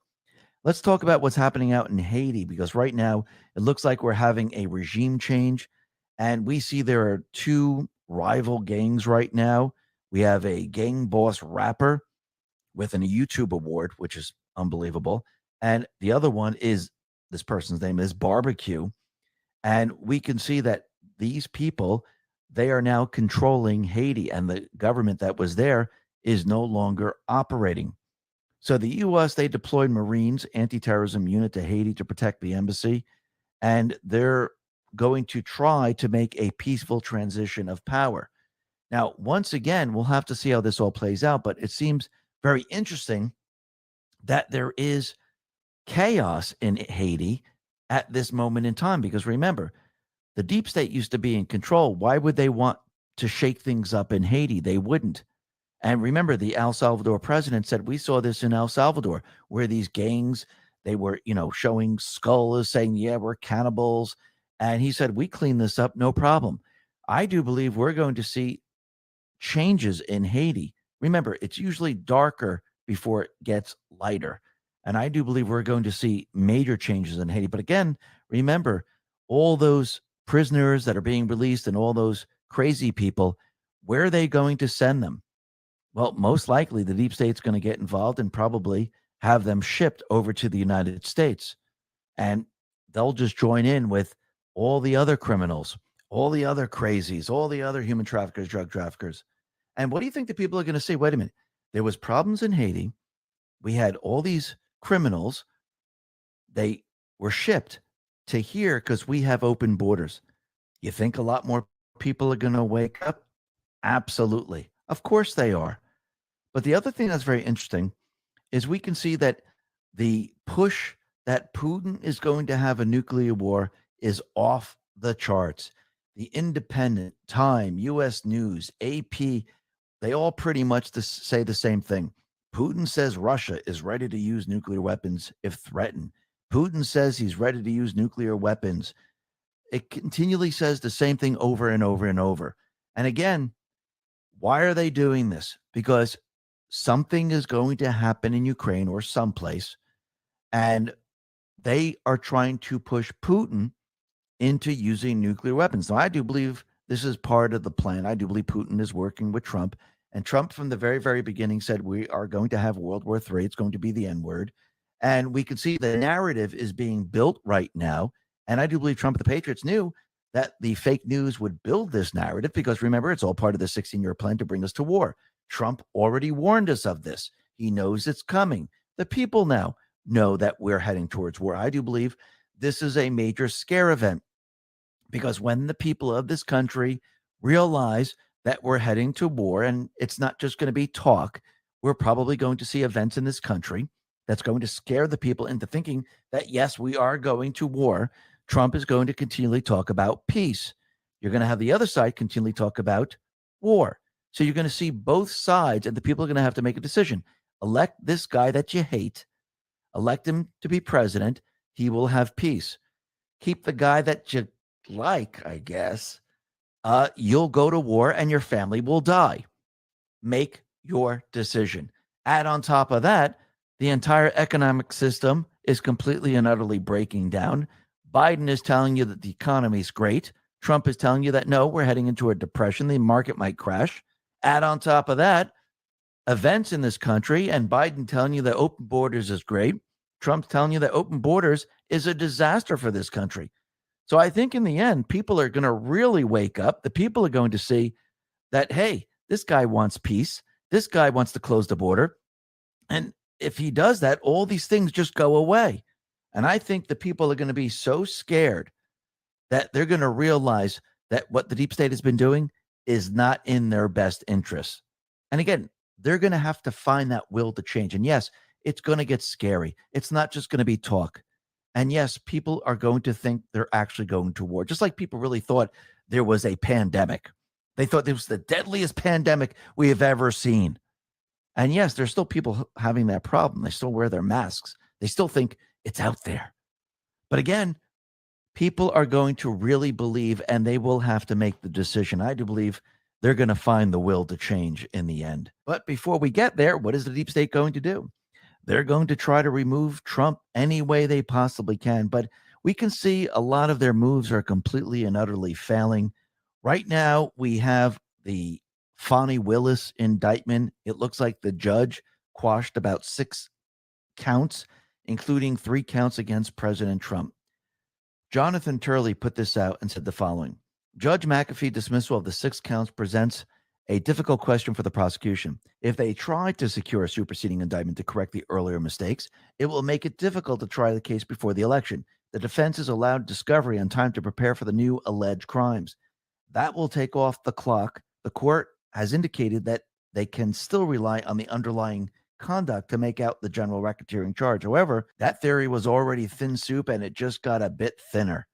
let's talk about what's happening out in Haiti, because right now it looks like we're having a regime change. And we see there are two rival gangs right now. We have a gang boss rapper with a YouTube award, which is unbelievable. And the other one is, this person's name is Barbecue. And we can see that these people, they are now controlling Haiti, and the government that was there is no longer operating. So the U.S., they deployed Marines, anti-terrorism unit, to Haiti to protect the embassy. And they're going to try to make a peaceful transition of power. Now, once again, we'll have to see how this all plays out, but it seems very interesting that there is chaos in Haiti at this moment in time, because remember, the deep state used to be in control. Why would they want to shake things up in Haiti? They wouldn't. And remember, the El Salvador president said, we saw this in El Salvador, where these gangs, they were, showing skulls, saying, yeah, we're cannibals. And he said, we clean this up, no problem. I do believe we're going to see changes in Haiti. Remember, it's usually darker before it gets lighter. And I do believe we're going to see major changes in Haiti. But again, remember, all those prisoners that are being released and all those crazy people, where are they going to send them? Well, most likely the deep state's going to get involved and probably have them shipped over to the United States. And they'll just join in with all the other criminals, all the other crazies, all the other human traffickers, drug traffickers. And what do you think the people are going to say? Wait a minute. There was problems in Haiti. We had all these criminals. They were shipped to here because we have open borders. You think a lot more people are going to wake up? Absolutely. Of course they are. But the other thing that's very interesting is we can see that the push that Putin is going to have a nuclear war is off the charts. The Independent, Time, U.S. News, AP, they all pretty much say the same thing. Putin says Russia is ready to use nuclear weapons if threatened. Putin says he's ready to use nuclear weapons. It continually says the same thing over and over and over. And again, why are they doing this? Because something is going to happen in Ukraine or someplace, and they are trying to push Putin into using nuclear weapons. Now, I do believe this is part of the plan. I do believe Putin is working with Trump. And Trump, from the very, very beginning, said we are going to have World War III. It's going to be the N-word. And we can see the narrative is being built right now. And I do believe Trump and the Patriots knew that the fake news would build this narrative because remember, it's all part of the 16-year plan to bring us to war. Trump already warned us of this. He knows it's coming. The people now know that we're heading towards war. I do believe this is a major scare event because when the people of this country realize that we're heading to war, and it's not just going to be talk, we're probably going to see events in this country that's going to scare the people into thinking that, yes, we are going to war. Trump is going to continually talk about peace. You're going to have the other side continually talk about war. So you're going to see both sides, and the people are going to have to make a decision. Elect this guy that you hate. Elect him to be president. He will have peace. Keep the guy that you like, I guess. You'll go to war and your family will die. Make your decision. Add on top of that, the entire economic system is completely and utterly breaking down. Biden is telling you that the economy is great. Trump is telling you that, no, we're heading into a depression. The market might crash. Add on top of that, events in this country, and Biden telling you that open borders is great. Trump's telling you that open borders is a disaster for this country. So I think in the end, people are going to really wake up. The people are going to see that, hey, this guy wants peace. This guy wants to close the border. And if he does that, all these things just go away. And I think the people are going to be so scared that they're going to realize that what the deep state has been doing is not in their best interests. And again, they're going to have to find that will to change. And yes, it's going to get scary. It's not just going to be talk. And yes, people are going to think they're actually going to war, just like people really thought there was a pandemic. They thought it was the deadliest pandemic we have ever seen. And yes, there's still people having that problem. They still wear their masks. They still think it's out there. But again, people are going to really believe, and they will have to make the decision. I do believe they're going to find the will to change in the end. But before we get there, what is the deep state going to do? They're going to try to remove Trump any way they possibly can. But we can see a lot of their moves are completely and utterly failing. Right now, we have the Fani Willis indictment. It looks like the judge quashed about 6 counts, including 3 counts against President Trump. Jonathan Turley put this out and said the following: Judge McAfee dismissal of the 6 counts presents a difficult question for the prosecution. If they try to secure a superseding indictment to correct the earlier mistakes, it will make it difficult to try the case before the election. The defense is allowed discovery and time to prepare for the new alleged crimes. That will take off the clock. The court has indicated that they can still rely on the underlying conduct to make out the general racketeering charge. However, that theory was already thin soup and it just got a bit thinner.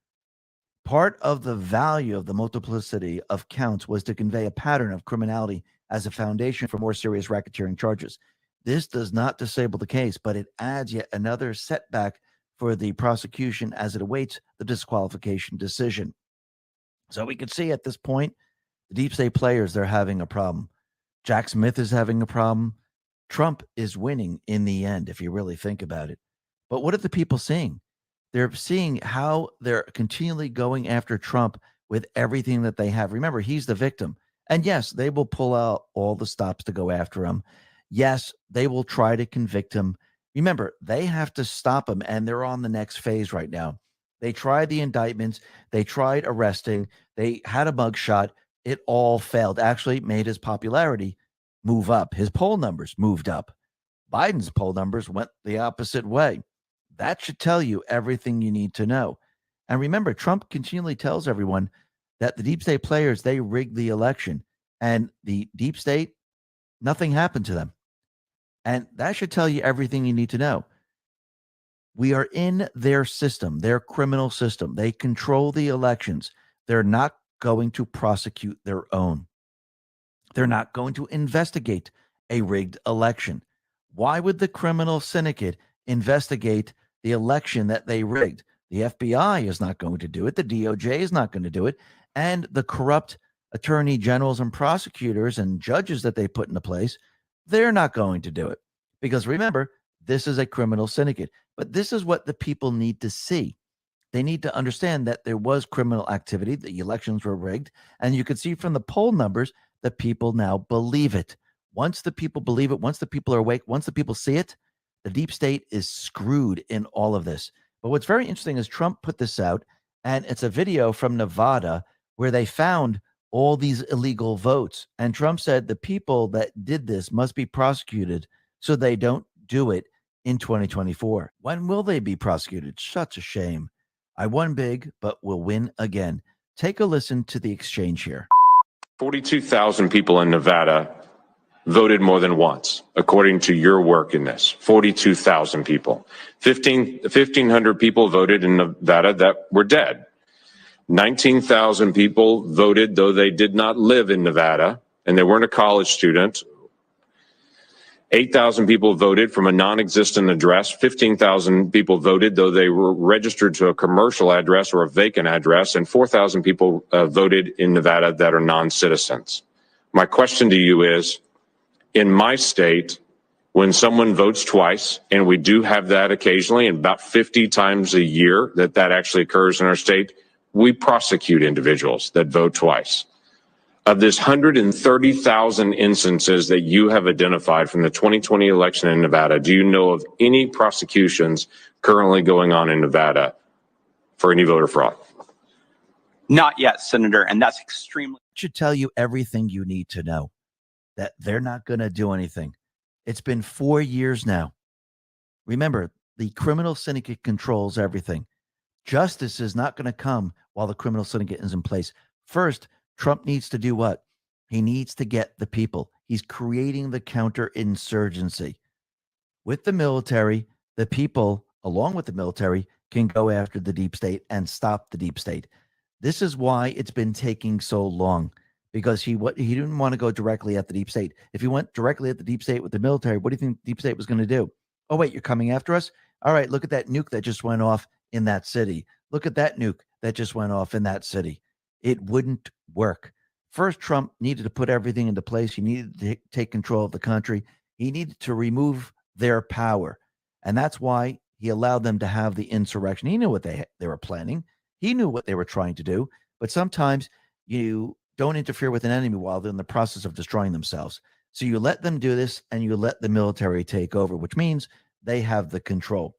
Part of the value of the multiplicity of counts was to convey a pattern of criminality as a foundation for more serious racketeering charges. This does not disable the case, but it adds yet another setback for the prosecution as it awaits the disqualification decision. So we can see at this point, the deep state players, they're having a problem. Jack Smith is having a problem. Trump is winning in the end, if you really think about it. But what are the people seeing? They're seeing how they're continually going after Trump with everything that they have. Remember, he's the victim. And yes, they will pull out all the stops to go after him. Yes, they will try to convict him. Remember, they have to stop him, and they're on the next phase right now. They tried the indictments. They tried arresting. They had a mugshot. It all failed. Actually, made his popularity move up. His poll numbers moved up. Biden's poll numbers went the opposite way. That should tell you everything you need to know. And remember, Trump continually tells everyone that the deep state players, they rigged the election. And the deep state, nothing happened to them. And that should tell you everything you need to know. We are in their system, their criminal system. They control the elections. They're not going to prosecute their own. They're not going to investigate a rigged election. Why would the criminal syndicate investigate the election that they rigged? The FBI is not going to do it. The DOJ is not going to do it. And the corrupt attorney generals and prosecutors and judges that they put into place, they're not going to do it. Because remember, this is a criminal syndicate. But this is what the people need to see. They need to understand that there was criminal activity. The elections were rigged. And you can see from the poll numbers that people now believe it. Once the people believe it, once the people are awake, once the people see it, The deep state is screwed in all of this. But what's very interesting is Trump put this out, and it's a video from Nevada where they found all these illegal votes. And Trump said the people that did this must be prosecuted so they don't do it in 2024. When will they be prosecuted? Such a shame. I won big, but will win again. Take a listen to the exchange here. 42,000 people in Nevada voted more than once, according to your work in this. 42,000 people. 1,500 people voted in Nevada that were dead. 19,000 people voted though they did not live in Nevada and they weren't a college student. 8,000 people voted from a non-existent address. 15,000 people voted though they were registered to a commercial address or a vacant address. And 4,000 people voted in Nevada that are non-citizens. My question to you is, in my state, when someone votes twice, and we do have that occasionally, and about 50 times a year that actually occurs in our state, we prosecute individuals that vote twice. Of this 130,000 instances that you have identified from the 2020 election in Nevada, do you know of any prosecutions currently going on in Nevada for any voter fraud? Not yet, Senator, and that's extremely. Should tell you everything you need to know, that they're not going to do anything. It's been 4 years now. Remember, the criminal syndicate controls everything. Justice is not going to come while the criminal syndicate is in place. First, Trump needs to do what? He needs to get the people. He's creating the counterinsurgency. With the military, the people, along with the military, can go after the deep state and stop the deep state. This is why it's been taking so long, because he didn't want to go directly at the deep state. If he went directly at the deep state with the military, what do you think the deep state was going to do? Oh, wait, you're coming after us? All right, look at that nuke that just went off in that city. Look at that nuke that just went off in that city. It wouldn't work. First, Trump needed to put everything into place. He needed to take control of the country. He needed to remove their power. And that's why he allowed them to have the insurrection. He knew what they were planning. He knew what they were trying to do. But sometimes you don't interfere with an enemy while they're in the process of destroying themselves. So you let them do this and you let the military take over, which means they have the control.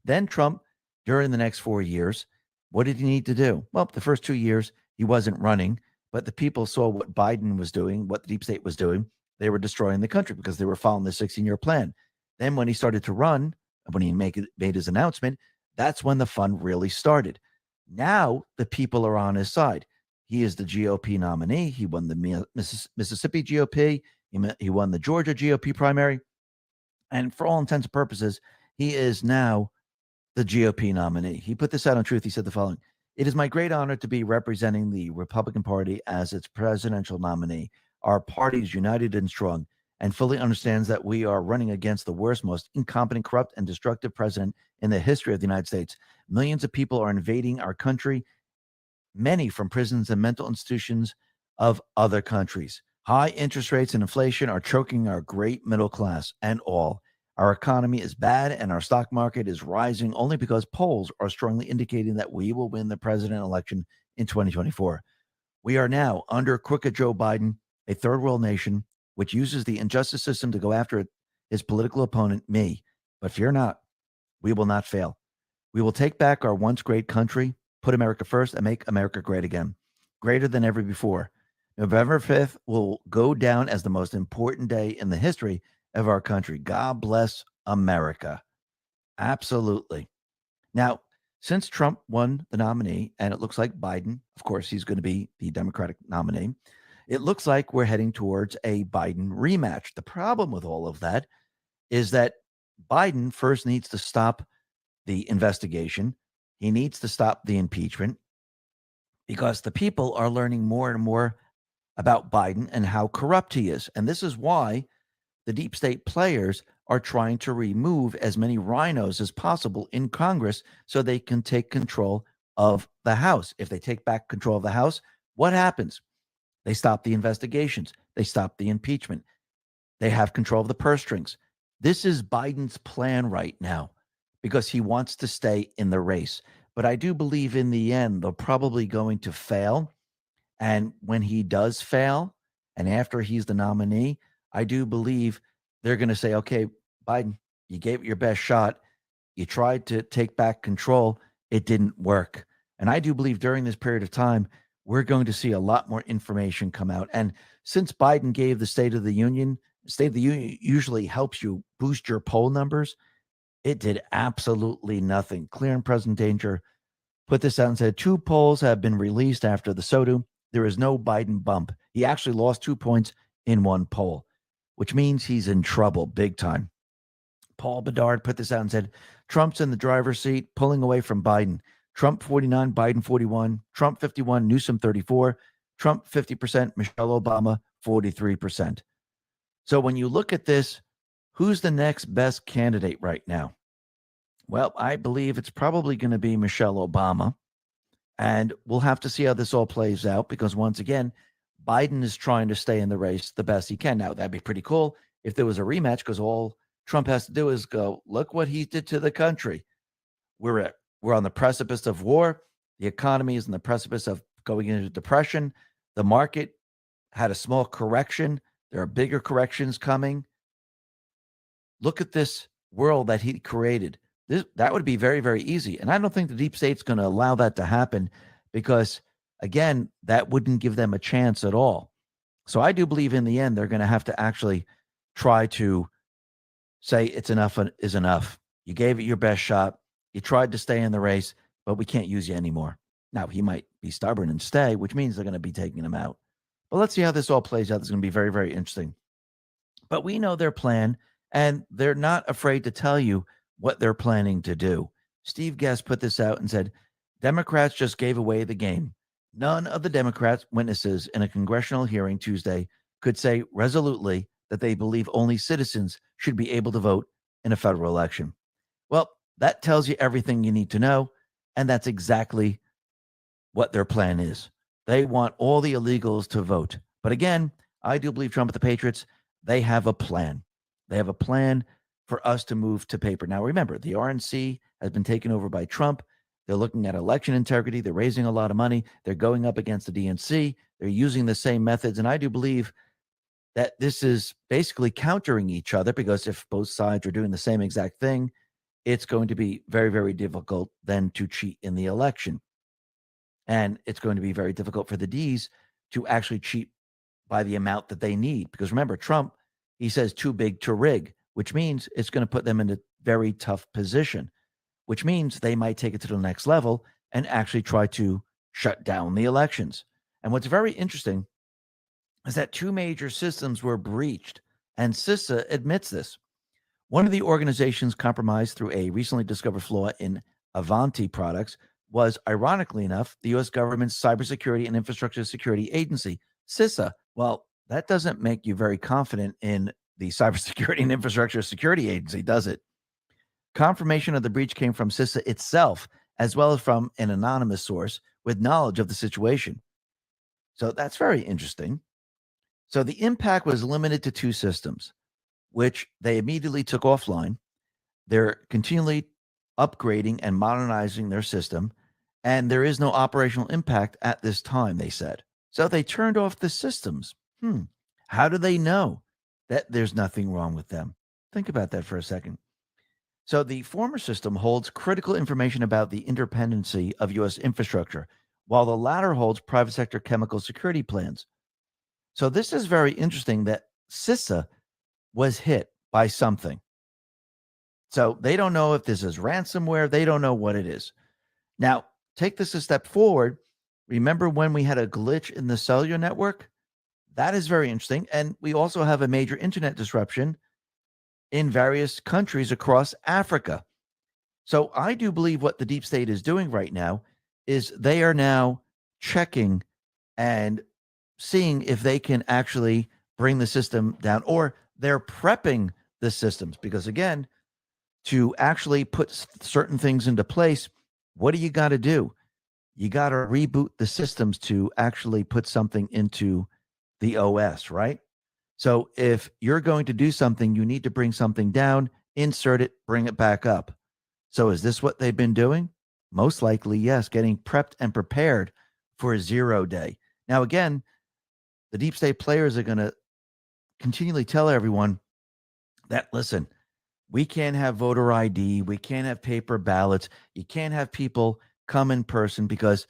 Then Trump, during the next 4 years, what did he need to do? Well, the first 2 years, he wasn't running, but the people saw what Biden was doing, what the deep state was doing. They were destroying the country because they were following the 16-year plan. Then when he started to run, when he made his announcement, that's when the fun really started. Now the people are on his side. He is the GOP nominee. He won the Mississippi GOP. He won the Georgia GOP primary. And for all intents and purposes, he is now the GOP nominee. He put this out on Truth. He said the following: "It is my great honor to be representing the Republican Party as its presidential nominee. Our party is united and strong and fully understands that we are running against the worst, most incompetent, corrupt, and destructive president in the history of the United States. Millions of people are invading our country, many from prisons and mental institutions of other countries. High interest rates and inflation are choking our great middle class and all. Our economy is bad and our stock market is rising only because polls are strongly indicating that we will win the president election in 2024. We are now under crooked Joe Biden, a third world nation, which uses the injustice system to go after his political opponent, me. But fear not, we will not fail. We will take back our once great country, put America first, and make America great again, greater than ever before. November 5th will go down as the most important day in the history of our country. God bless America." Absolutely. Now, since Trump won the nominee, and it looks like Biden, of course, he's going to be the Democratic nominee, it looks like we're heading towards a Biden rematch. The problem with all of that is that Biden first needs to stop the investigation. He needs to stop the impeachment because the people are learning more and more about Biden and how corrupt he is. And this is why the deep state players are trying to remove as many rhinos as possible in Congress so they can take control of the House. If they take back control of the House, what happens? They stop the investigations. They stop the impeachment. They have control of the purse strings. This is Biden's plan right now because he wants to stay in the race. But I do believe in the end, they're probably going to fail. And when he does fail, and after he's the nominee, I do believe they're going to say, okay, Biden, You gave it your best shot. You tried to take back control. It didn't work. And I do believe during this period of time, we're going to see a lot more information come out. And since Biden gave the State of the Union usually helps you boost your poll numbers. It did absolutely nothing. Clear and present danger put this out and said 2 polls have been released after the SOTU. There is no Biden bump. He actually lost 2 points in 1 poll, which means he's in trouble big time. Paul Bedard put this out and said, Trump's in the driver's seat, pulling away from Biden. Trump 49, Biden 41, Trump 51, Newsom 34, Trump 50%, Michelle Obama 43%. So when you look at this, who's the next best candidate right now? Well, I believe it's probably going to be Michelle Obama. And we'll have to see how this all plays out because once again, Biden is trying to stay in the race the best he can. Now, that'd be pretty cool if there was a rematch because all Trump has to do is go, look what he did to the country. We're on the precipice of war. The economy is on the precipice of going into depression. The market had a small correction. There are bigger corrections coming. Look at this world that he created. That would be very, very easy. And I don't think the deep state's going to allow that to happen because, again, that wouldn't give them a chance at all. So I do believe in the end, they're going to have to actually try to say it's enough is enough. You gave it your best shot. You tried to stay in the race, but we can't use you anymore. Now, he might be stubborn and stay, which means they're going to be taking him out. But let's see how this all plays out. This is going to be very, very interesting. But we know their plan, and they're not afraid to tell you what they're planning to do. Steve Guest put this out and said, Democrats just gave away the game. None of the Democrats witnesses in a congressional hearing Tuesday could say resolutely that they believe only citizens should be able to vote in a federal election. Well, that tells you everything you need to know, and that's exactly what their plan is. They want all the illegals to vote. But again, I do believe Trump and the Patriots, they have a plan. They have a plan for us to move to paper. Now, remember, the RNC has been taken over by Trump. They're looking at election integrity. They're raising a lot of money. They're going up against the DNC. They're using the same methods. And I do believe that this is basically countering each other because if both sides are doing the same exact thing, it's going to be very, very difficult then to cheat in the election. And it's going to be very difficult for the Ds to actually cheat by the amount that they need. Because remember, Trump, he says too big to rig, which means it's going to put them in a very tough position, which means they might take it to the next level and actually try to shut down the elections. And what's very interesting is that 2 major systems were breached, and CISA admits this. One of the organizations compromised through a recently discovered flaw in Avanti products was, ironically enough, the U.S. government's Cybersecurity and Infrastructure Security Agency, CISA. Well, that doesn't make you very confident in the Cybersecurity and Infrastructure Security Agency, does it? Confirmation of the breach came from CISA itself, as well as from an anonymous source with knowledge of the situation. So that's very interesting. So the impact was limited to 2 systems, which they immediately took offline. They're continually upgrading and modernizing their system, and there is no operational impact at this time, they said. So they turned off the systems. How do they know that there's nothing wrong with them? Think about that for a second. So the former system holds critical information about the interdependency of U.S. infrastructure, while the latter holds private sector chemical security plans. So this is very interesting that CISA was hit by something. So they don't know if this is ransomware. They don't know what it is. Now, take this a step forward. Remember when we had a glitch in the cellular network? That is very interesting. And we also have a major internet disruption in various countries across Africa. So I do believe what the deep state is doing right now is they are now checking and seeing if they can actually bring the system down, or they're prepping the systems. Because again, to actually put certain things into place, what do you got to do? You got to reboot the systems to actually put something into the OS, right? So if you're going to do something, you need to bring something down, insert it, bring it back up. So is this what they've been doing? Most likely, yes, getting prepped and prepared for a 0 day. Now, again, the deep state players are going to continually tell everyone that, listen, We can't have voter ID. We can't have paper ballots. You can't have people come in person because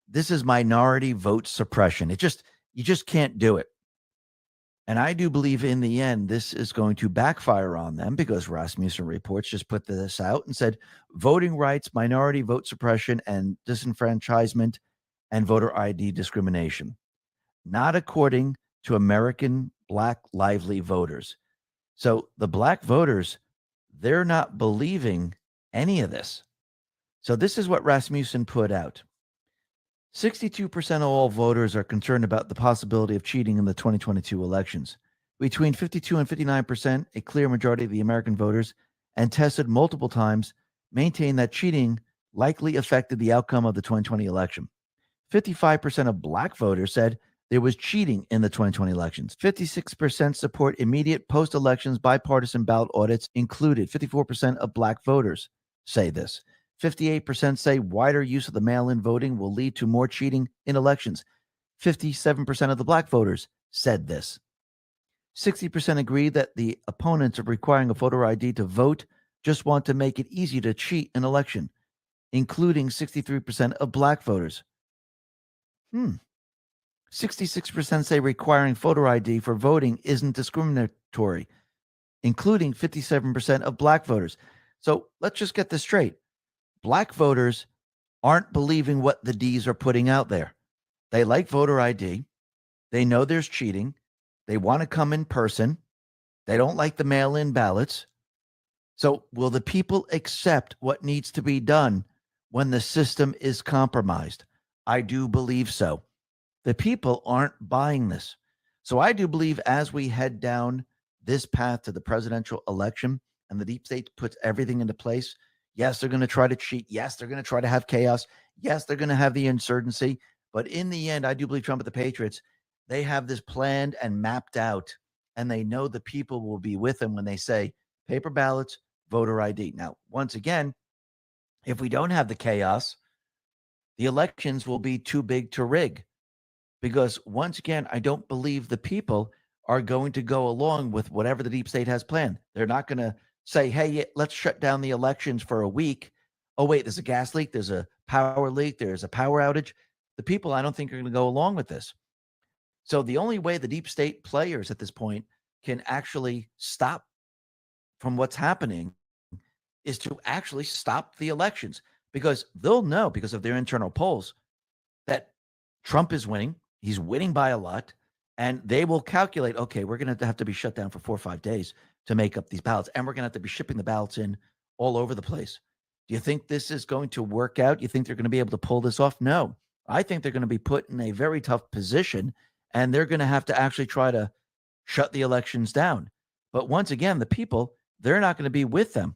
this is minority vote suppression. You just can't do it. And I do believe in the end, this is going to backfire on them because Rasmussen Reports just put this out and said voting rights, minority vote suppression, and disenfranchisement and voter ID discrimination, not according to American Black lively voters. So the Black voters, they're not believing any of this. So this is what Rasmussen put out. 62% of all voters are concerned about the possibility of cheating in the 2022 elections. Between 52 and 59%, a clear majority of the American voters, and tested multiple times, maintain that cheating likely affected the outcome of the 2020 election. 55% of Black voters said there was cheating in the 2020 elections. 56% support immediate post-elections bipartisan ballot audits included. 54% of Black voters say this. 58% say wider use of the mail-in voting will lead to more cheating in elections. 57% of the Black voters said this. 60% agree that the opponents of requiring a voter ID to vote just want to make it easy to cheat an election, including 63% of Black voters. 66% say requiring voter ID for voting isn't discriminatory, including 57% of Black voters. So let's just get this straight. Black voters aren't believing what the D's are putting out there. They like voter ID. They know there's cheating. They want to come in person. They don't like the mail-in ballots. So will the people accept what needs to be done when the system is compromised? I do believe so. The people aren't buying this. So I do believe as we head down this path to the presidential election and the deep state puts everything into place, yes, they're going to try to cheat. Yes, they're going to try to have chaos. Yes, they're going to have the insurgency. But in the end, I do believe Trump and the Patriots, they have this planned and mapped out, and they know the people will be with them when they say paper ballots, voter ID. Now, once again, if we don't have the chaos, the elections will be too big to rig. Because once again, I don't believe the people are going to go along with whatever the deep state has planned. They're not going to say, hey, let's shut down the elections for a week. Oh, wait, there's a gas leak. There's a power leak. There's a power outage. The people, I don't think, are going to go along with this. So the only way the deep state players at this point can actually stop from what's happening is to actually stop the elections, because they'll know, because of their internal polls, that Trump is winning. He's winning by a lot. And they will calculate, okay, we're going to have to be shut down for 4 or 5 days to make up these ballots. And we're going to have to be shipping the ballots in all over the place. Do you think this is going to work out? You think they're going to be able to pull this off? No. I think they're going to be put in a very tough position, and they're going to have to actually try to shut the elections down. But once again, the people, they're not going to be with them,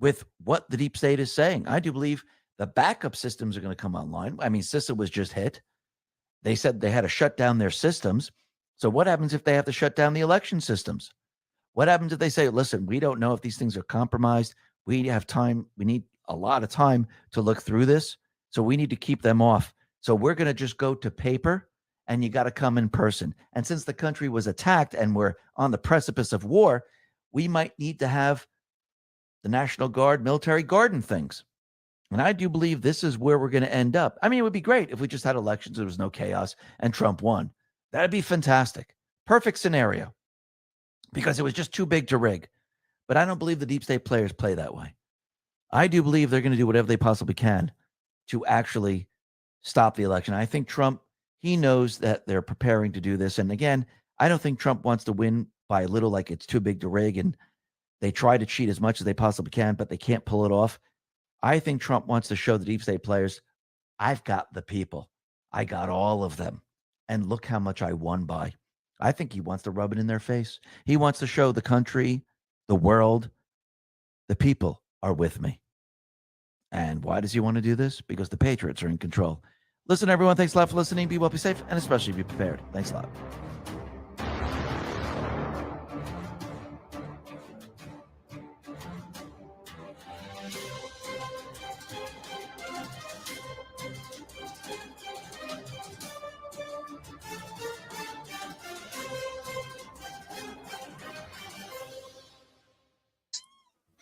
with what the deep state is saying. I do believe the backup systems are going to come online. I mean, CISA was just hit. They said they had to shut down their systems. So what happens if they have to shut down the election systems? What happens if they say, listen, we don't know if these things are compromised. We have time. We need a lot of time to look through this. So we need to keep them off. So we're going to just go to paper, and you got to come in person. And since the country was attacked and we're on the precipice of war, we might need to have the National Guard, military garden things. And I do believe this is where we're going to end up. I mean, it would be great if we just had elections, there was no chaos, and Trump won. That'd be fantastic. Perfect scenario, because it was just too big to rig. But I don't believe the deep state players play that way. I do believe they're going to do whatever they possibly can to actually stop the election. I think Trump, he knows that they're preparing to do this. And again, I don't think Trump wants to win by a little, like it's too big to rig, and they try to cheat as much as they possibly can, but they can't pull it off. I think Trump wants to show the deep state players, I've got the people. I got all of them. And look how much I won by. I think he wants to rub it in their face. He wants to show the country, the world, the people are with me. And why does he want to do this? Because the Patriots are in control. Listen, everyone, thanks a lot for listening. Be well, be safe, and especially be prepared. Thanks a lot.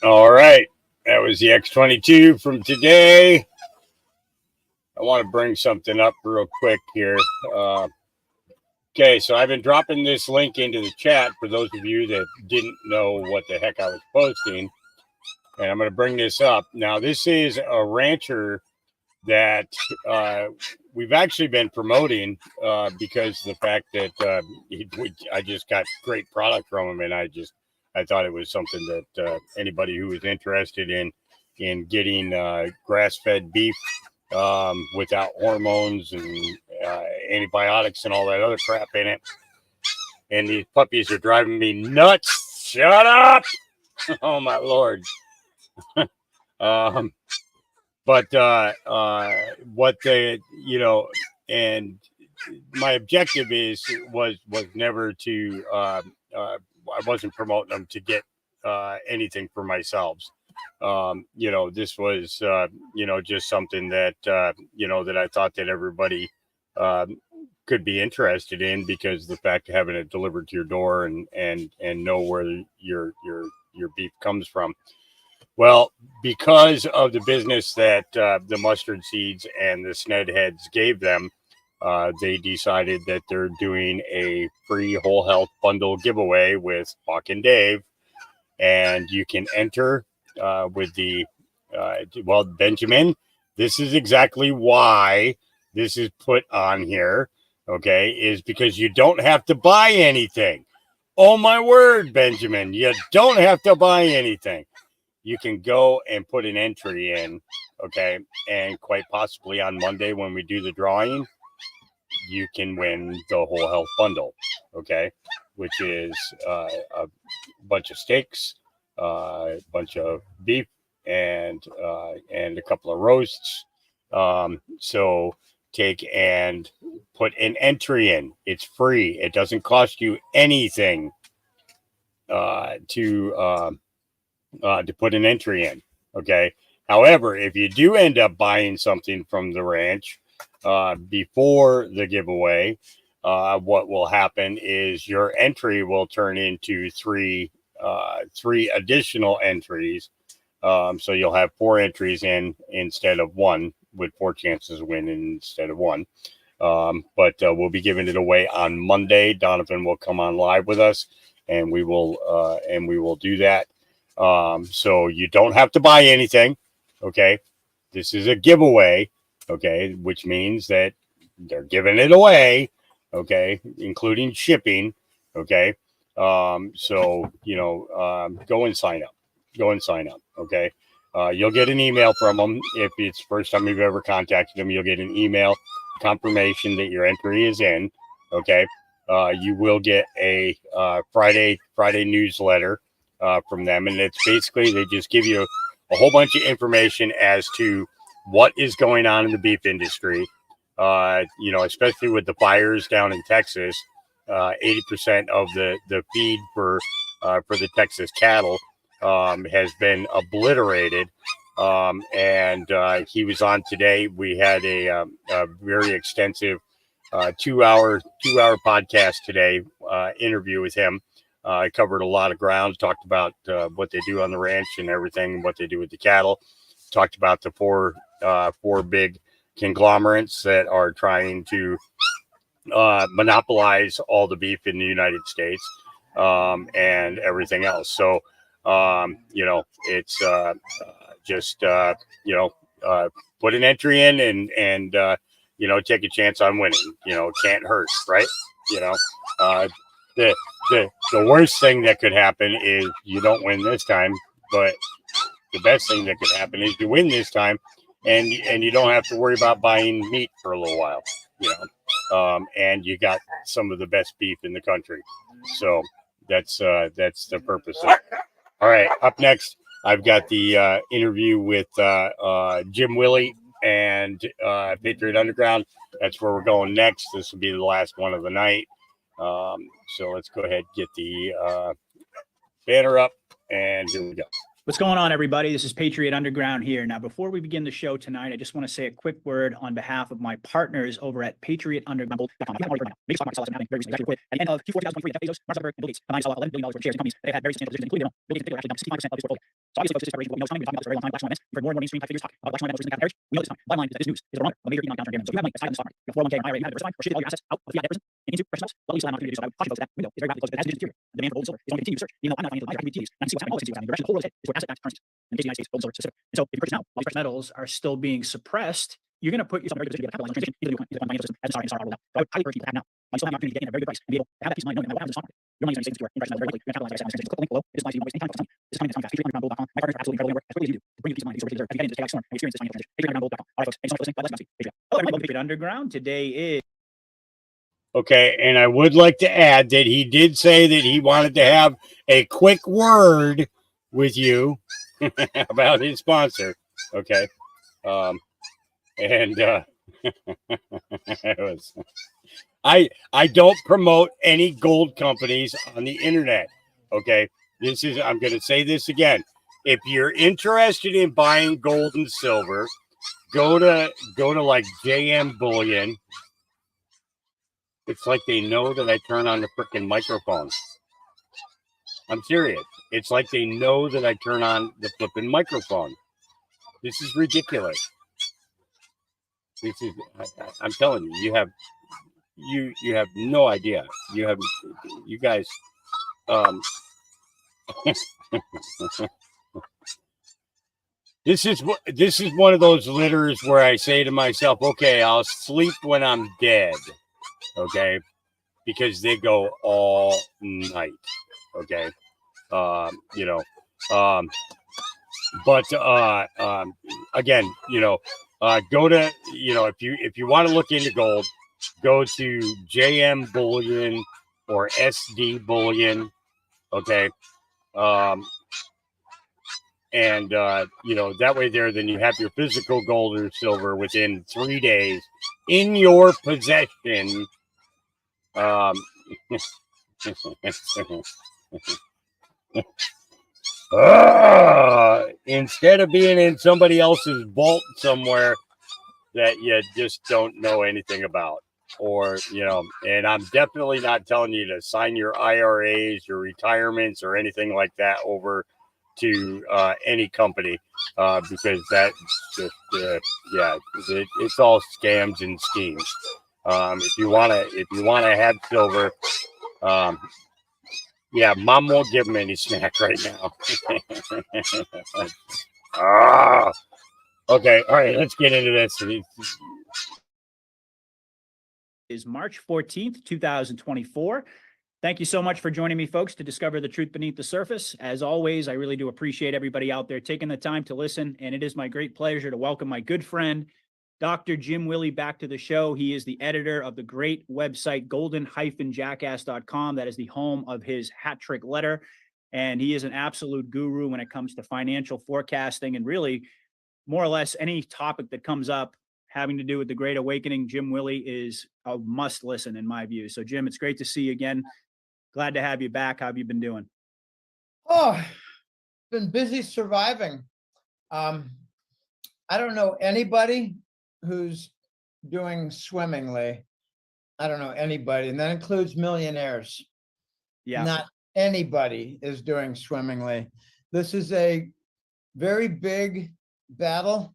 All right. That was the X22 from today. I want to bring something up real quick here. Okay, so I've been dropping this link into the chat for those of you that didn't know what the heck I was posting. And I'm going to bring this up. Now, this is a rancher that we've actually been promoting because the fact that I just got great product from him, and I thought it was something that anybody who was interested in getting grass-fed beef without hormones and antibiotics and all that other crap in it. And these puppies are driving me nuts. Shut up! Oh my Lord. But what they, and my objective was never to I wasn't promoting them to get anything for myself. This was just something that that I thought that everybody could be interested in, because the fact of having it delivered to your door and know where your beef comes from. Well, because of the business that the mustard seeds and the SNED heads gave them, they decided that they're doing a free whole health bundle giveaway with Buck and Dave, and you can enter with the well, Benjamin, this is exactly why this is put on here, okay, is because you don't have to buy anything. Oh my word, Benjamin, you don't have to buy anything. You can go and put an entry in, okay, and quite possibly on Monday when we do the drawing, you can win the whole health bundle, okay, which is a bunch of steaks, a bunch of beef, and a couple of roasts. So take and put an entry in. It's free. It doesn't cost you anything to put an entry in. Okay. However, if you do end up buying something from the ranch before the giveaway, what will happen is your entry will turn into three additional entries. So you'll have 4 entries in instead of 1, with 4 chances of winning instead of 1. But we'll be giving it away on Monday. Donovan will come on live with us, and we will do that. So you don't have to buy anything. Okay. This is a giveaway. Okay. Which means that they're giving it away. Okay. Including shipping. Okay. So, go and sign up. Go and sign up. Okay. You'll get an email from them. If it's the first time you've ever contacted them, you'll get an email confirmation that your entry is in. Okay. You will get a Friday newsletter from them, and it's basically they just give you a whole bunch of information as to what is going on in the beef industry. Especially with the fires down in Texas, 80% of the feed for the Texas cattle has been obliterated. And he was on today. We had a very extensive 2-hour podcast today, interview with him. I covered a lot of ground, talked about what they do on the ranch and everything, what they do with the cattle. Talked about the four big conglomerates that are trying to monopolize all the beef in the United States, and everything else. So, it's just put an entry in and take a chance on winning. It can't hurt, right? The worst thing that could happen is you don't win this time, but the best thing that could happen is you win this time, and you don't have to worry about buying meat for a little while, and you got some of the best beef in the country. So that's the purpose of it. All right, up next, I've got the interview with Jim Willie and Patriot Underground. That's where we're going next. This will be the last one of the night. So let's go ahead and get the banner up, and here we go. What's going on, everybody? This is Patriot Underground here. Now, before we begin the show tonight, I just want to say a quick word on behalf of my partners over at PatriotUnderground.com. Biggest stock market sell happening very recently. At the end of Q4 2023, Jeff Bezos, Mark Zuckerberg, and Bill Gates combined to sell $11 billion worth of shares in companies that have had very substantial positions, including Bill Gates in particular actually dumped 65% of his portfolio. So obviously, folks, this is separation from what we know is coming. We've been talking about this for a very long time. Black Swan events. You've heard more and more mainstream type figures talk about Black Swan events versus capital marriage. We know this is coming. Bottom line is that this news is a barometer of a major economic downturn. So if you have money aside in the stock market, you have 401k and IRA, you have diversified or shifted all your assets out of the fiat debt person and into precious metals, well, you still have an opportunity to do so. I would caution folks that window is very rapidly closed, but as it is deteriorate, the demand for gold and silver is going to continue to surge. Even though I'm not financial advisor, I can read TVs and see what's happening. All I can see what's happening. The direction the whole world is headed is toward asset-backed currencies. In the case of the United States, gold and silver specific. And so if you purchase now, while these precious metals are still being suppressed, you're going to put yourself in a very good position to be able to capitalize on the transition into the new financial system as the SAR will now. So I would highly encourage you to have now. You still have an opportunity to get in at a very good price and be able to have that peace of mind knowing that what happens in the stock market, your money is going to be safe and secure in precious metals very quickly. You're going to capitalize on the transition. Click the link below. It applies to you. Don't waste any time. This is coming fast. PatriotUnderground.com. My partners are absolutely incredible. They work as quickly as you do to bring you peace of mind. These are really deserve. As you get into this chaotic storm and experience this financial transition. PatriotUnderground.com. All right, folks. Thanks so much for listening. God bless you. Patriot. Hello, everybody. Welcome to Patriot Underground. Today is Okay, and I would like to add that he did say that he wanted to have a quick word with you about his sponsor. Okay. And it was, I don't promote any gold companies on the internet. Okay. I'm going to say this again. If you're interested in buying gold and silver, go to like JM Bullion. It's like they know that I turn on the freaking microphone. I'm serious. It's like they know that I turn on the flipping microphone. This is ridiculous. I'm telling you, you have no idea. You guys, this is one of those litters where I say to myself, okay, I'll sleep when I'm dead. Okay, because they go all night. Okay, but again, go to, if you want to look into gold, go to JM Bullion or SD Bullion. Okay, and that way then you have your physical gold or silver within 3 days in your possession. Instead of being in somebody else's vault somewhere that you just don't know anything about, or and I'm definitely not telling you to sign your IRAs, your retirements, or anything like that over to any company, because that's just it's all scams and schemes. If you want to have silver, Mom won't give him any snack right now. Okay, all right, let's get into this. is March 14th, 2024. Thank you so much for joining me, folks, to discover the truth beneath the surface. As always, I really do appreciate everybody out there taking the time to listen, and it is my great pleasure to welcome my good friend, Dr. Jim Willie, back to the show. He is the editor of the great website, golden-jackass.com. That is the home of his hat trick letter. And he is an absolute guru when it comes to financial forecasting and really more or less any topic that comes up having to do with the Great Awakening. Jim Willie is a must listen in my view. So Jim, it's great to see you again. Glad to have you back. How have you been doing? Oh, been busy surviving. I don't know anybody who's doing swimmingly. I don't know anybody, and that includes millionaires. Yeah. Not anybody is doing swimmingly. This is a very big battle,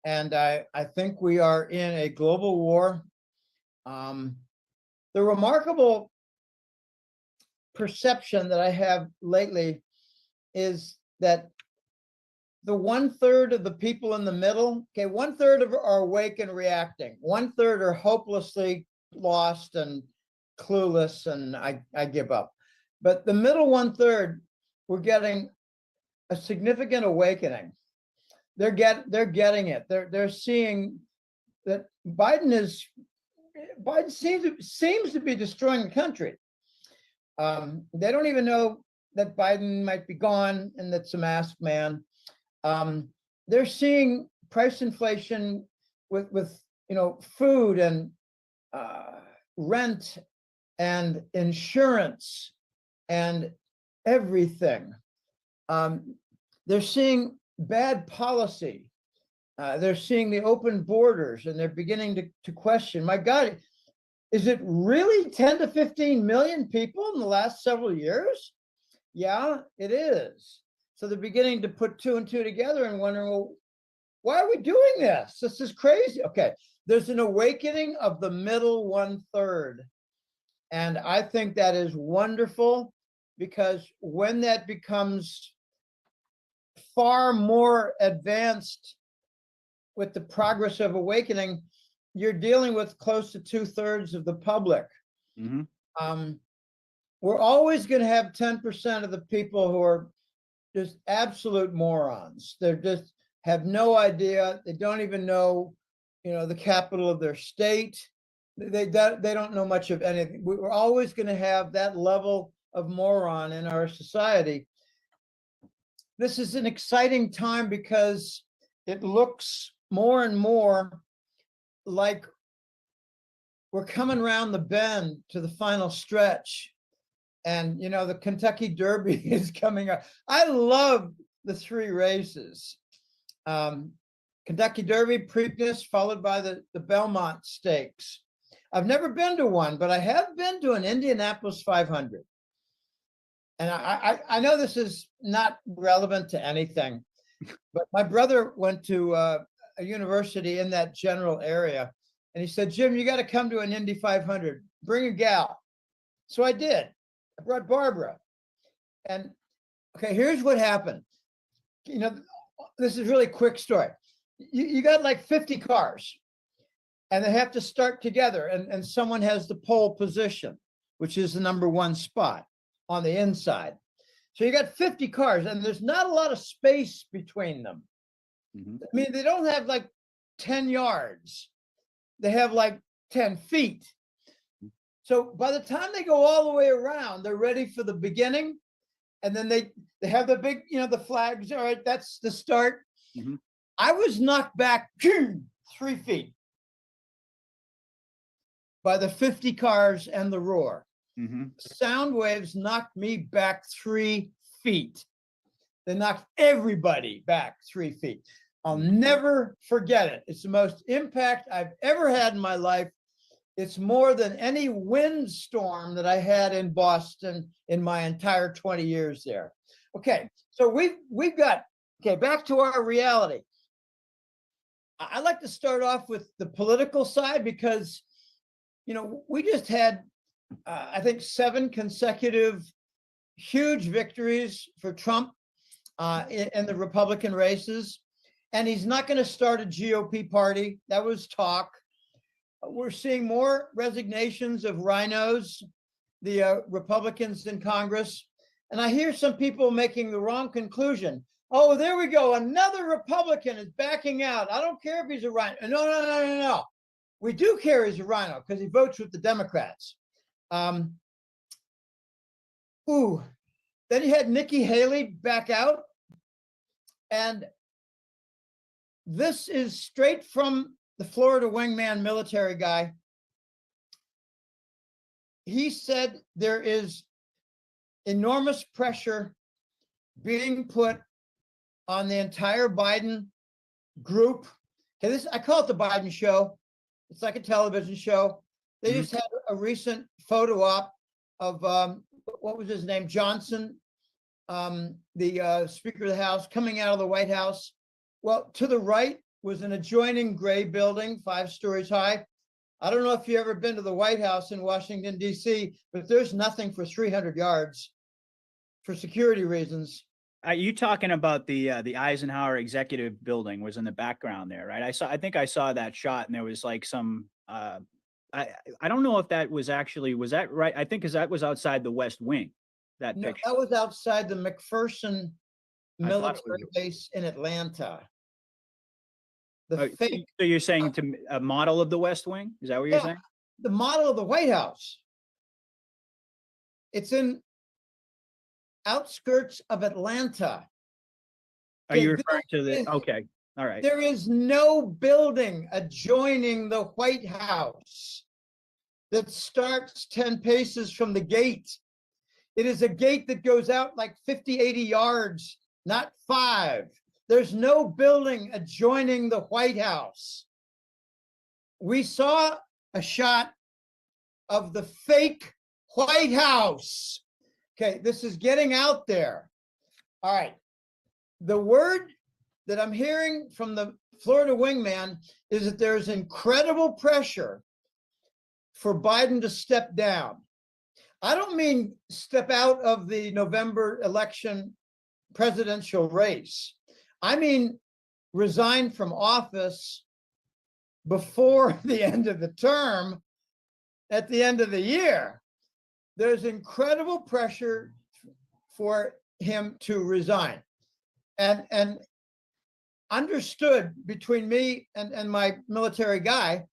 and I think we are in a global war. The remarkable perception that I have lately is that the 1/3 of the people in the middle, okay, 1/3 are awake and reacting. 1/3 are hopelessly lost and clueless, and I give up. But the middle 1/3, we're getting a significant awakening. They're getting it. They're seeing that Biden seems to be destroying the country. They don't even know that Biden might be gone and that's a masked man. They're seeing price inflation with food and rent and insurance and everything. They're seeing bad policy. They're seeing the open borders, and they're beginning to question, my God, is it really 10 to 15 million people in the last several years? Yeah, it is. So they're beginning to put two and two together and wondering, well, why are we doing this? This is crazy. Okay, there's an awakening of the middle 1/3. And I think that is wonderful, because when that becomes far more advanced with the progress of awakening, you're dealing with close to 2/3 of the public. We're always going to have 10% of the people who are just absolute morons. They're just have no idea. They don't even know, the capital of their state. They don't know much of anything. We're always going to have that level of moron in our society. This is an exciting time because it looks more and more like we're coming around the bend to the final stretch. And, the Kentucky Derby is coming up. I love the 3 races. Kentucky Derby, Preakness, followed by the Belmont Stakes. I've never been to one, but I have been to an Indianapolis 500. And I know this is not relevant to anything, but my brother went to a university in that general area. And he said, Jim, you got to come to an Indy 500. Bring a gal. So I did. I brought Barbara. And okay, here's what happened. This is really quick story. You got like 50 cars, and they have to start together, and someone has the pole position, which is the number 1 spot on the inside. So you got 50 cars, and there's not a lot of space between them. I mean, they don't have like 10 yards. They have like 10 feet. So by the time they go all the way around, they're ready for the beginning. And then they have the big, the flags. All right, that's the start. I was knocked back 3 feet by the 50 cars and the roar. Sound waves knocked me back 3 feet. They knocked everybody back 3 feet. I'll never forget it. It's the most impact I've ever had in my life. It's more than any windstorm that I had in Boston in my entire 20 years there. Okay, so we've got, back to our reality. I like to start off with the political side because, we just had, I think, 7 consecutive huge victories for Trump in the Republican races. And he's not going to start a GOP party. That was talk. We're seeing more resignations of rhinos, the Republicans in Congress. And I hear some people making the wrong conclusion. Oh, there we go. Another Republican is backing out. I don't care if he's a rhino. No. We do care he's a rhino because he votes with the Democrats. Then you had Nikki Haley back out. And this is straight from the Florida wingman military guy. He said there is enormous pressure being put on the entire Biden group. Okay, I call it the Biden show. It's like a television show. They just had a recent photo op of what was his name? Johnson, the Speaker of the House, coming out of the White House. Well, to the right was an adjoining gray building, 5 stories high. I don't know if you've ever been to the White House in Washington, D.C., but there's nothing for 300 yards for security reasons. Are you talking about the Eisenhower Executive Building was in the background there, right? I think I saw that shot, and there was like some. I don't know if that was that right? I think because that was outside the West Wing. That No, picture. that was outside the McPherson military base in Atlanta. The fake, So you're saying to a model of the West Wing? Is that what you're saying? the model of the White House. It's in outskirts of Atlanta. Are you Okay, referring to this the? is- Okay, all right. There is no building adjoining the White House that starts 10 paces from the gate. It is a gate that goes out like 50, 80 yards not 5. There's no building adjoining the White House. We saw a shot of the fake White House. Okay, this is getting out there. All right. The word that I'm hearing from the Florida wingman is that there's incredible pressure for Biden to step down. I don't mean step out of the November election presidential race. I mean resign from office before the end of the term, at the end of the year. There's incredible pressure for him to resign. And understood between me and my military guy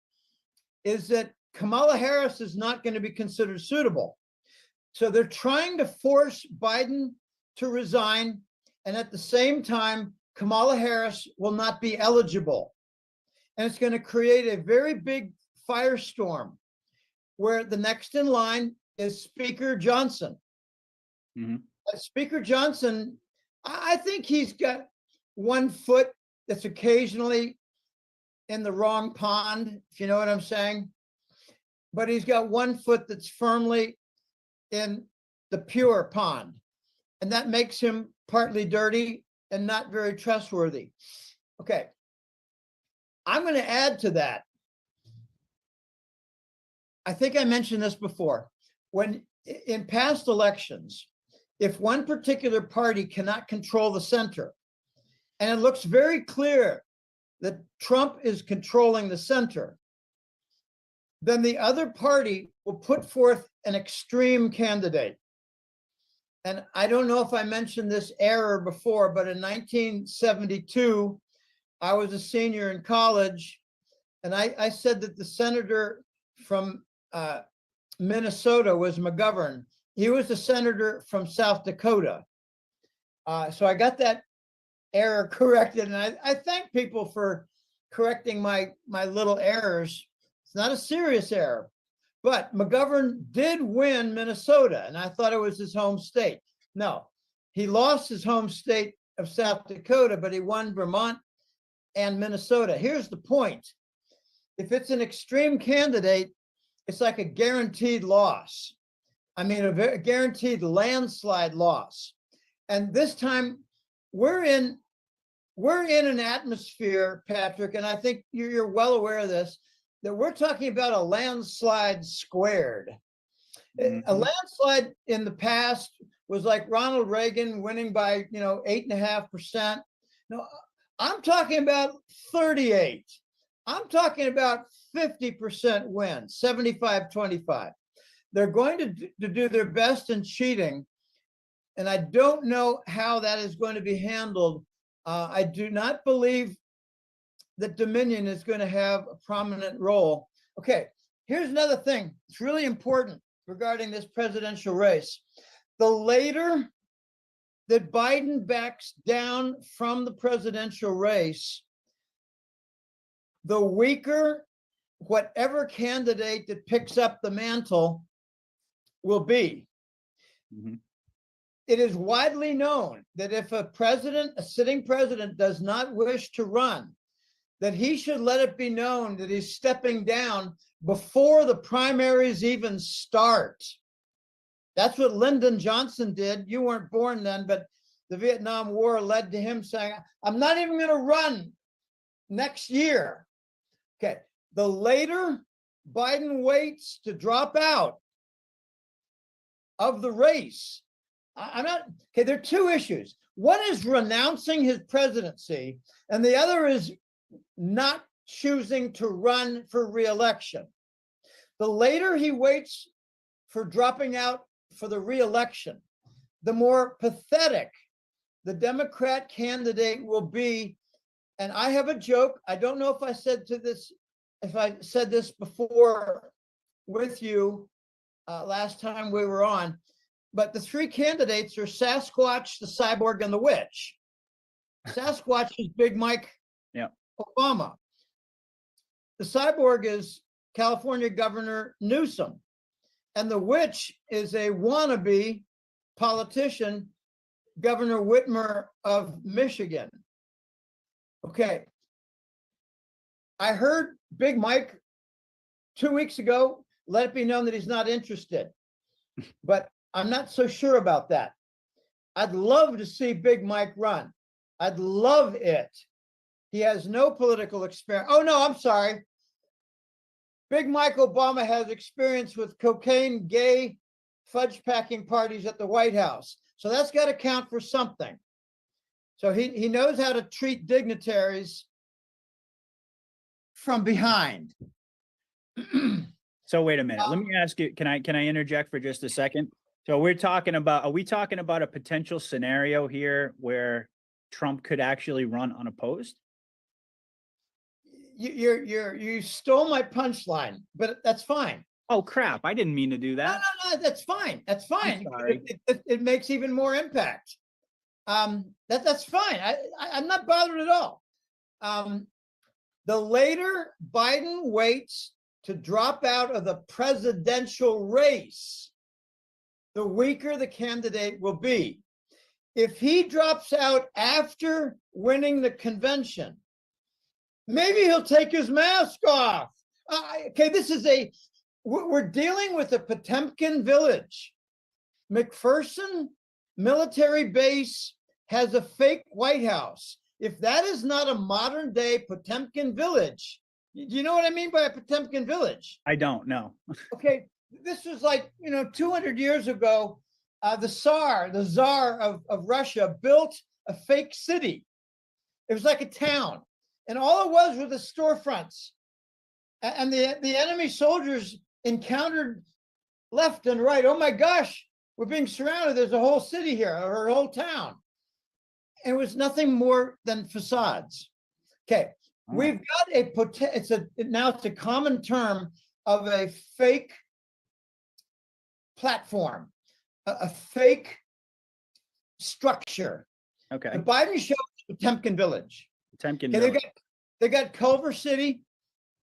is that Kamala Harris is not going to be considered suitable. So they're trying to force Biden to resign. And at the same time, Kamala Harris will not be eligible. And it's going to create a very big firestorm where the next in line is Speaker Johnson. Speaker Johnson, I think he's got one foot that's occasionally in the wrong pond, if you know what I'm saying. But he's got one foot that's firmly in the pure pond. And that makes him partly dirty and not very trustworthy. Okay. I'm going to add to that. I think I mentioned this before. When in past elections, if one particular party cannot control the center, and it looks very clear that Trump is controlling the center, then the other party will put forth an extreme candidate. And I don't know if I mentioned this error before, but in 1972, I was a senior in college, and I said that the senator from Minnesota was McGovern. He was the senator from South Dakota. So I got that error corrected, and I thank people for correcting my little errors. It's not a serious error, but McGovern did win Minnesota, and I thought it was his home state. No, he lost his home state of South Dakota, but he won Vermont and Minnesota. Here's the point. If it's an extreme candidate, it's like a guaranteed loss. I mean, a guaranteed landslide loss. And this time we're in an atmosphere, Patrick, and I think you're well aware of this, that we're talking about a landslide squared. A landslide in the past was like Ronald Reagan winning by, 8.5%. No, I'm talking about 38. I'm talking about 50% win, 75-25. They're going to do their best in cheating. And I don't know how that is going to be handled. I do not believe that Dominion is going to have a prominent role. Okay, here's another thing. It's really important regarding this presidential race. The later that Biden backs down from the presidential race, the weaker whatever candidate that picks up the mantle will be. It is widely known that if a sitting president does not wish to run, that he should let it be known that he's stepping down before the primaries even start. That's what Lyndon Johnson did. You weren't born then, but the Vietnam War led to him saying, I'm not even going to run next year. Okay, the later Biden waits to drop out of the race, there are two issues. One is renouncing his presidency, and the other is not choosing to run for re-election. The later he waits for dropping out for the re-election, the more pathetic the Democrat candidate will be. And I have a joke. I don't know if I said this before with you last time we were on, but the three candidates are Sasquatch, the Cyborg, and the Witch. Sasquatch is Big Mike Obama. The Cyborg is California Governor Newsom. And the Witch is a wannabe politician, Governor Whitmer of Michigan. Okay. I heard Big Mike 2 weeks ago let it be known that he's not interested, but I'm not so sure about that. I'd love to see Big Mike run. I'd love it. He has no political experience. Oh, no, I'm sorry. Big Mike Obama has experience with cocaine, gay, fudge packing parties at the White House. So that's got to count for something. So he knows how to treat dignitaries from behind. So wait a minute. Let me ask you, can I interject for just a second? So are we talking about a potential scenario here where Trump could actually run unopposed? You stole my punchline, but that's fine. Oh crap! I didn't mean to do that. No, that's fine. That's fine. Sorry. It makes even more impact. That's fine. I'm not bothered at all. The later Biden waits to drop out of the presidential race, the weaker the candidate will be. If he drops out after winning the convention, maybe he'll take his mask off. Okay, we're dealing with a Potemkin village. McPherson military base has a fake White House. If that is not a modern day Potemkin village, do you know what I mean by a Potemkin village? I don't know. Okay, this was like, 200 years ago, the Tsar of Russia built a fake city. It was like a town. And all it was were the storefronts. And the enemy soldiers encountered left and right. Oh my gosh, we're being surrounded. There's a whole city here, or a whole town. And it was nothing more than facades. Okay, we've got it's a common term of a fake platform, a fake structure. Okay. The Biden show is Potemkin Village. Potemkin Okay, Village. they got Culver City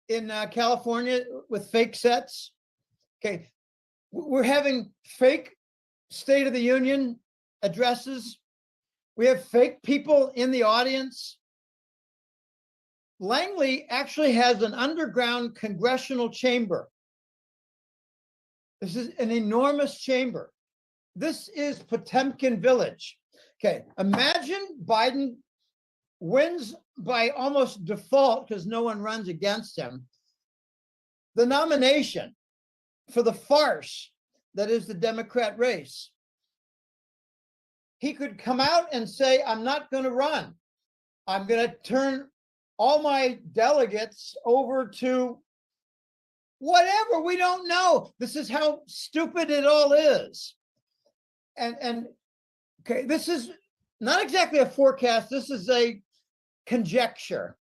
in California with fake sets. Okay, we're having fake State of the Union addresses. We have fake people in the audience. Langley actually has an underground congressional chamber. This is an enormous chamber. This is Potemkin Village. Okay, imagine Biden wins by almost default because no one runs against him the nomination for the farce that is the Democrat race. He could come out and say, I'm not going to run. I'm going to turn all my delegates over to whatever. We don't know. This is how stupid it all is. And okay, this is not exactly a forecast. This is a conjecture.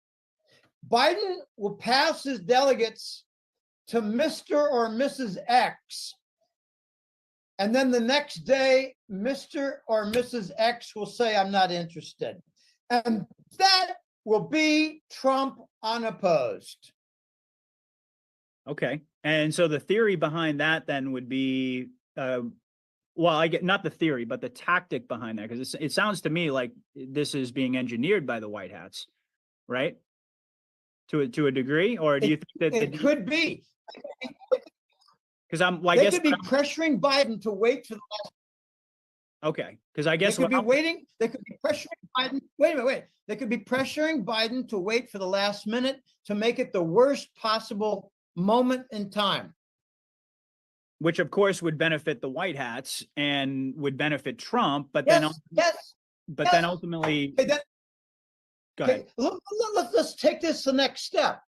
Biden will pass his delegates to Mr. or Mrs. X. And then the next day, Mr. or Mrs. X will say, I'm not interested. And that will be Trump unopposed. Okay. And so the theory behind that then would be, well, I get not the theory, but the tactic behind that, because it sounds to me like this is being engineered by the White Hats, right? To a degree, or do you think that it could be? Because they could be pressuring Biden to wait for the last. Okay, because I guess they could be waiting. They could be pressuring Biden. Wait a minute. They could be pressuring Biden to wait for the last minute to make it the worst possible moment in time. Which, of course, would benefit the White Hats and would benefit Trump, but then ultimately. Okay, go ahead. Let's take this the next step.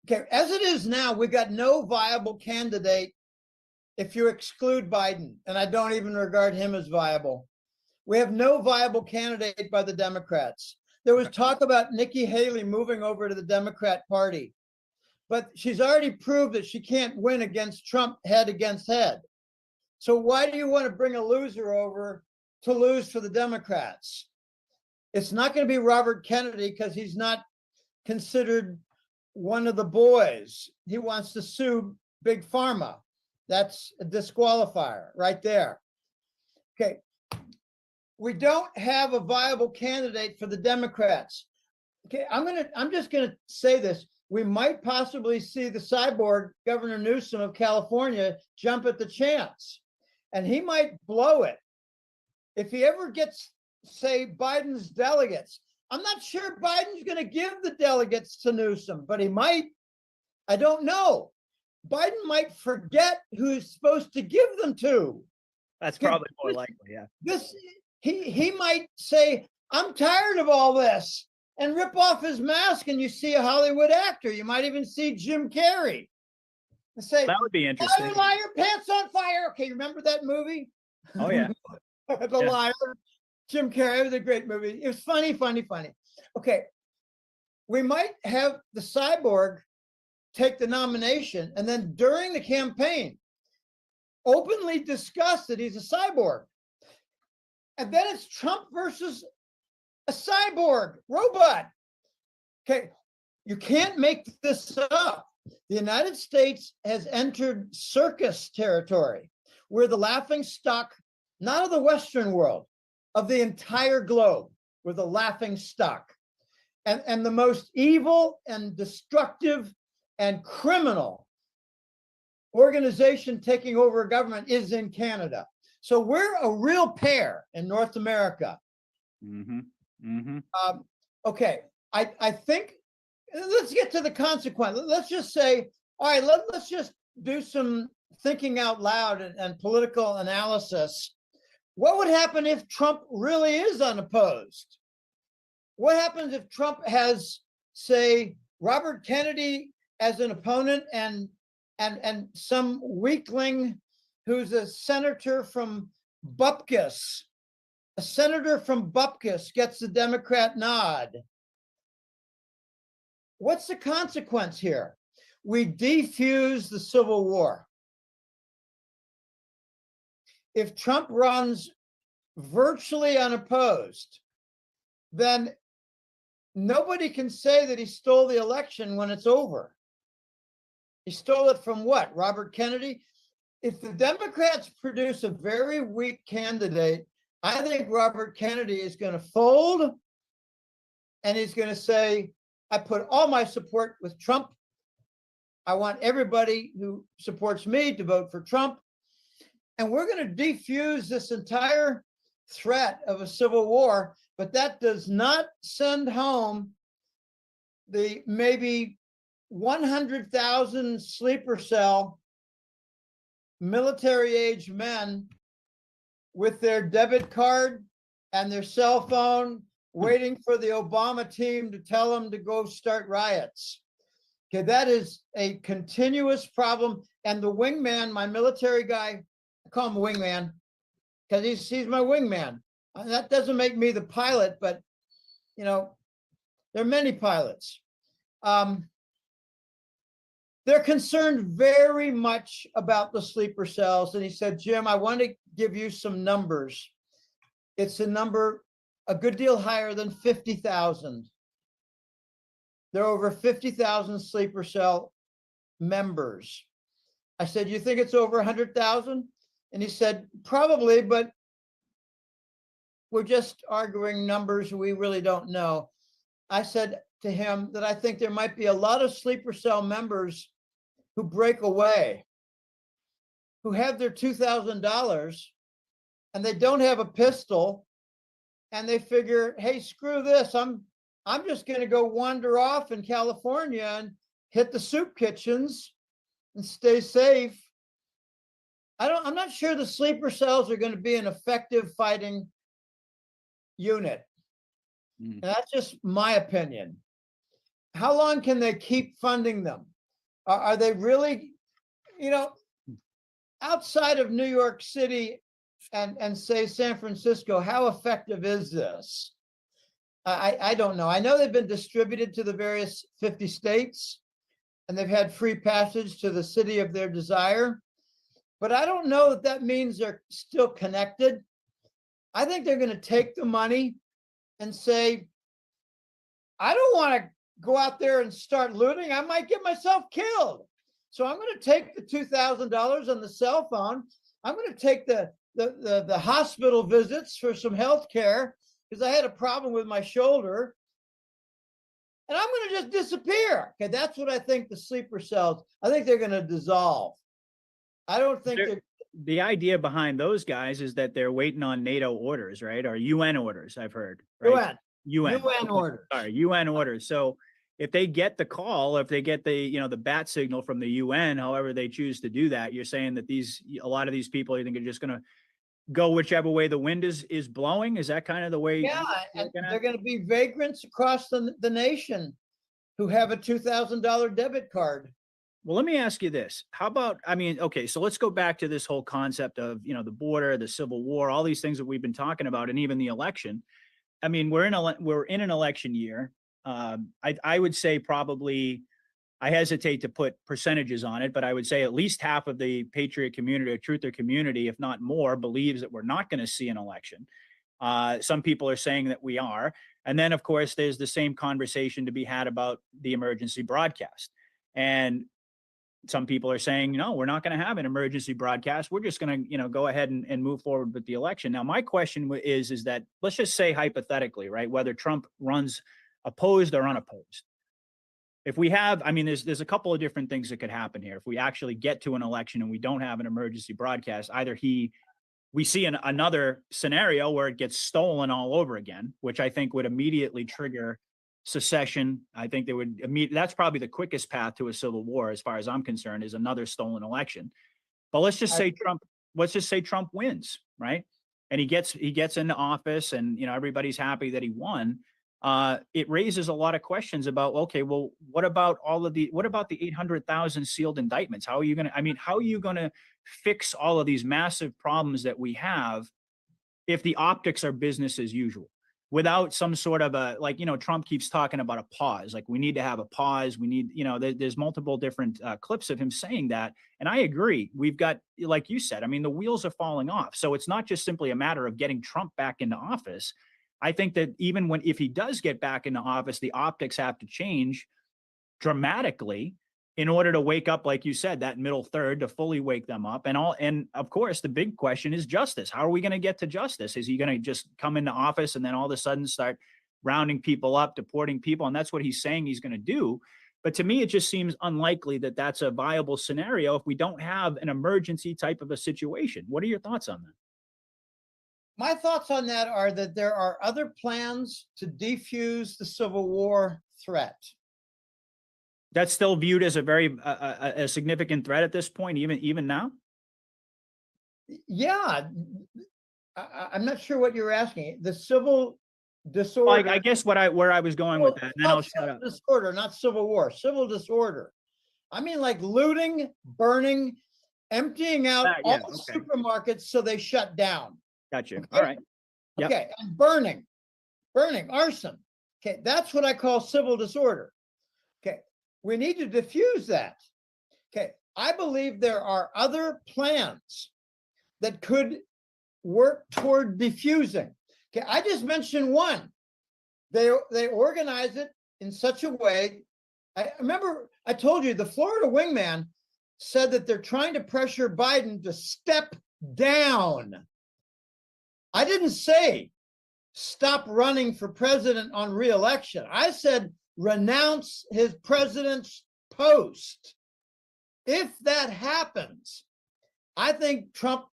Okay, as it is now, we've got no viable candidate if you exclude Biden, and I don't even regard him as viable. We have no viable candidate by the Democrats. There was talk about Nikki Haley moving over to the Democrat Party, but she's already proved that she can't win against Trump head against head. So why do you want to bring a loser over to lose for the Democrats? It's not going to be Robert Kennedy because he's not considered one of the boys. He wants to sue Big Pharma. That's a disqualifier right there. Okay. we don't have a viable candidate for the Democrats. Okay, I'm just gonna say this. We might possibly see the cyborg Governor Newsom of California jump at the chance, and he might blow it. If he ever gets, say, Biden's delegates, I'm not sure Biden's gonna give the delegates to Newsom, but he might. I don't know. Biden might forget who he's supposed to give them to. That's probably more likely, yeah. He might say, I'm tired of all this, and rip off his mask, and you see a Hollywood actor. You might even see Jim Carrey. And say, that would be interesting. Liar, liar, pants on fire. Okay, remember that movie? Oh, yeah. The Liar. Jim Carrey, it was a great movie. It was funny. Okay, we might have the cyborg take the nomination, and then during the campaign, openly discuss that he's a cyborg. And then it's Trump versus a cyborg robot. Okay, you can't make this up. The United States has entered circus territory. We're the laughing stock, not of the Western world, of the entire globe. We're the laughing stock. And the most evil and destructive and criminal organization taking over government is in Canada. So we're a real pair in North America. Okay, I think, let's get to the consequence. Let's just say, all right, let's just do some thinking out loud and political analysis. What would happen if Trump really is unopposed? What happens if Trump has, say, Robert Kennedy as an opponent and some weakling who's a senator from Bupkis? A senator from Bupkis gets the Democrat nod. What's the consequence here? We defuse the Civil War. If Trump runs virtually unopposed, then nobody can say that he stole the election when it's over. He stole it from what? Robert Kennedy? If the Democrats produce a very weak candidate, I think Robert Kennedy is going to fold, and he's going to say, I put all my support with Trump. I want everybody who supports me to vote for Trump. And we're going to defuse this entire threat of a civil war, but that does not send home the maybe 100,000 sleeper cell military-age men with their debit card and their cell phone waiting for the Obama team to tell them to go start riots. Okay, that is a continuous problem. And the wingman, my military guy, I call him a wingman because he's my wingman. That doesn't make me the pilot, but you know, there are many pilots. They're concerned very much about the sleeper cells. And he said, Jim, I want to give you some numbers. It's a number a good deal higher than 50,000. There are over 50,000 sleeper cell members. I said, you think it's over 100,000? And he said, probably, but we're just arguing numbers we really don't know. I said to him that I think there might be a lot of sleeper cell members who break away, who have their $2,000 and they don't have a pistol, and they figure, hey, screw this. I'm just going to go wander off in California and hit the soup kitchens and stay safe. I'm not sure the sleeper cells are going to be an effective fighting unit. And that's just my opinion. How long can they keep funding them? Are they really, you know, outside of New York City and say San Francisco, how effective is this? I don't know. I know they've been distributed to the various 50 states and they've had free passage to the city of their desire, but I don't know that that means they're still connected. I think they're going to take the money and say, I don't want to go out there and start looting. I might get myself killed. So I'm going to take the $2,000 on the cell phone. I'm going to take the the hospital visits for some health care because I had a problem with my shoulder. And I'm going to just disappear. Okay, that's what I think the sleeper cells, I think they're going to dissolve. I don't think the idea behind those guys is that they're waiting on NATO orders, right? Or UN orders, I've heard. Right? UN orders. Sorry, UN orders. So if they get the call, if they get the, the bat signal from the UN, however they choose to do that, you're saying that a lot of these people, you think are just going to go whichever way the wind is blowing? Is that kind of the way? Yeah, and they're going to be vagrants across the nation who have a $2,000 debit card. Well, let me ask you this. How about, okay, so let's go back to this whole concept of, the border, the Civil War, all these things that we've been talking about, and even the election. We're in an election year. I would say probably, I hesitate to put percentages on it, but I would say at least half of the Patriot community or Truther community, if not more, believes that we're not going to see an election. Some people are saying that we are. And then, of course, there's the same conversation to be had about the emergency broadcast. And some people are saying, no, we're not going to have an emergency broadcast. We're just going to, go ahead and move forward with the election. Now, my question is that, let's just say hypothetically, right, whether Trump runs opposed or unopposed. If we have, there's a couple of different things that could happen here. If we actually get to an election and we don't have an emergency broadcast, either we see another scenario where it gets stolen all over again, which I think would immediately trigger secession. I think that's probably the quickest path to a civil war, as far as I'm concerned, is another stolen election. But let's just say Trump wins, right? And he gets into office, and everybody's happy that he won. It raises a lot of questions about, okay, well, what about the 800,000 sealed indictments? How are you going to fix all of these massive problems that we have if the optics are business as usual, without some sort of Trump keeps talking about a pause, like we need to have a pause. We need, there's multiple different clips of him saying that. And I agree. We've got, like you said, the wheels are falling off. So it's not just simply a matter of getting Trump back into office. I think that even if he does get back into office, the optics have to change dramatically in order to wake up, like you said, that middle third, to fully wake them up. And of course, the big question is justice. How are we going to get to justice? Is he going to just come into office and then all of a sudden start rounding people up, deporting people? And that's what he's saying he's going to do. But to me, it just seems unlikely that that's a viable scenario if we don't have an emergency type of a situation. What are your thoughts on that? My thoughts on that are that there are other plans to defuse the Civil War threat. That's still viewed as a very a significant threat at this point, even now? Yeah. I'm not sure what you're asking. The civil disorder. Well, I guess where I was going with that, and then I'll shut up. Disorder, not civil war, civil disorder. Like looting, burning, emptying out all the supermarkets so they shut down. Gotcha. Okay? All right. Yep. Okay, and burning, arson. Okay, that's what I call civil disorder. Okay, we need to diffuse that. Okay, I believe there are other plans that could work toward diffusing. Okay, I just mentioned one. They organize it in such a way. I remember I told you the Florida wingman said that they're trying to pressure Biden to step down. I didn't say stop running for president on re-election. I said renounce his president's post. If that happens, I think Trump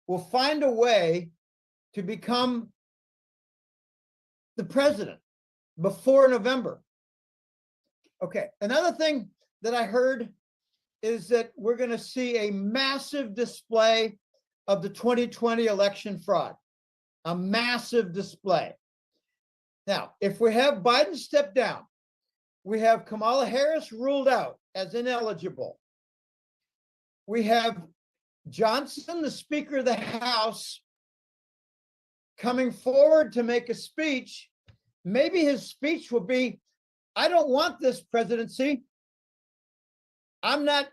will find a way to become the president before November. Okay, another thing that I heard is that we're going to see a massive display of the 2020 election fraud. A massive display. Now, if we have Biden step down, we have Kamala Harris ruled out as ineligible. We have Johnson, the Speaker of the House, coming forward to make a speech. Maybe his speech will be, I don't want this presidency. I'm not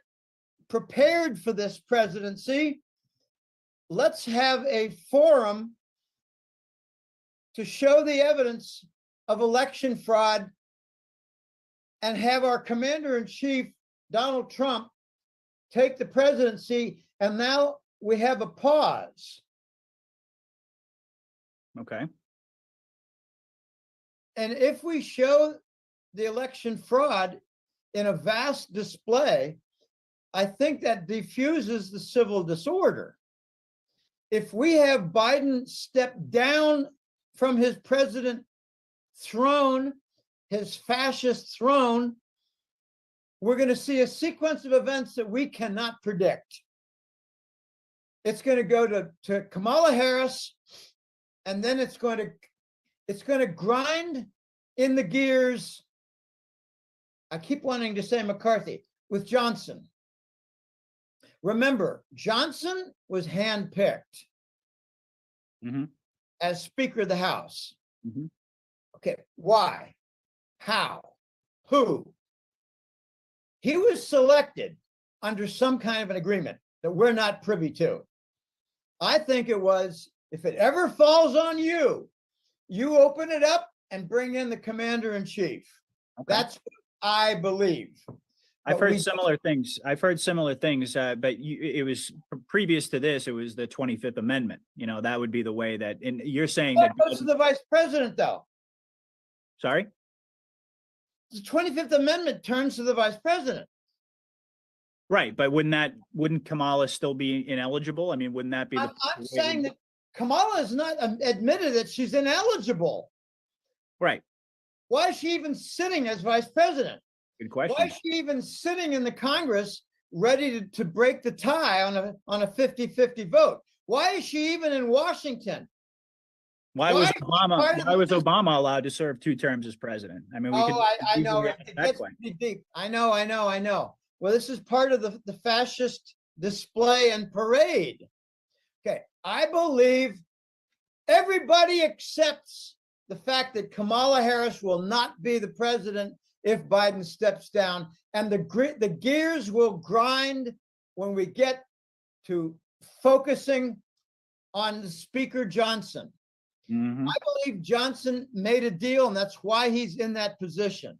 prepared for this presidency. Let's have a forum to show the evidence of election fraud and have our commander-in-chief, Donald Trump, take the presidency. And now we have a pause. Okay. And if we show the election fraud in a vast display, I think that diffuses the civil disorder. If we have Biden step down from his president throne, his fascist throne, we're going to see a sequence of events that we cannot predict. It's going to go to Kamala Harris, and then it's going to grind in the gears. I keep wanting to say McCarthy with Johnson. Remember, Johnson was handpicked as Speaker of the House. Okay, why? How? Who? He was selected under some kind of an agreement that we're not privy to. I think it was, if it ever falls on you, you open it up and bring in the commander-in-chief. That's what I believe. I've heard similar things. But it was previous to this. It was the 25th Amendment. You know, that would be the way that. And you're saying that goes to the vice president, though. Sorry, the 25th Amendment turns to the vice president. Right, but wouldn't Kamala still be ineligible? I mean, wouldn't that be? I'm saying that Kamala has not admitted that she's ineligible. Right. Why is she even sitting as vice president? Good question. Why is she even sitting in the Congress ready to break the tie on a 50-50 vote? Why is she even in Washington? Why was Obama allowed to serve 2 terms as president? I mean, I know it gets pretty deep. I know. Well, this is part of the fascist display and parade. Okay, I believe everybody accepts the fact that Kamala Harris will not be the president if Biden steps down, and the gears will grind when we get to focusing on the Speaker Johnson. I believe Johnson made a deal, and that's why he's in that position.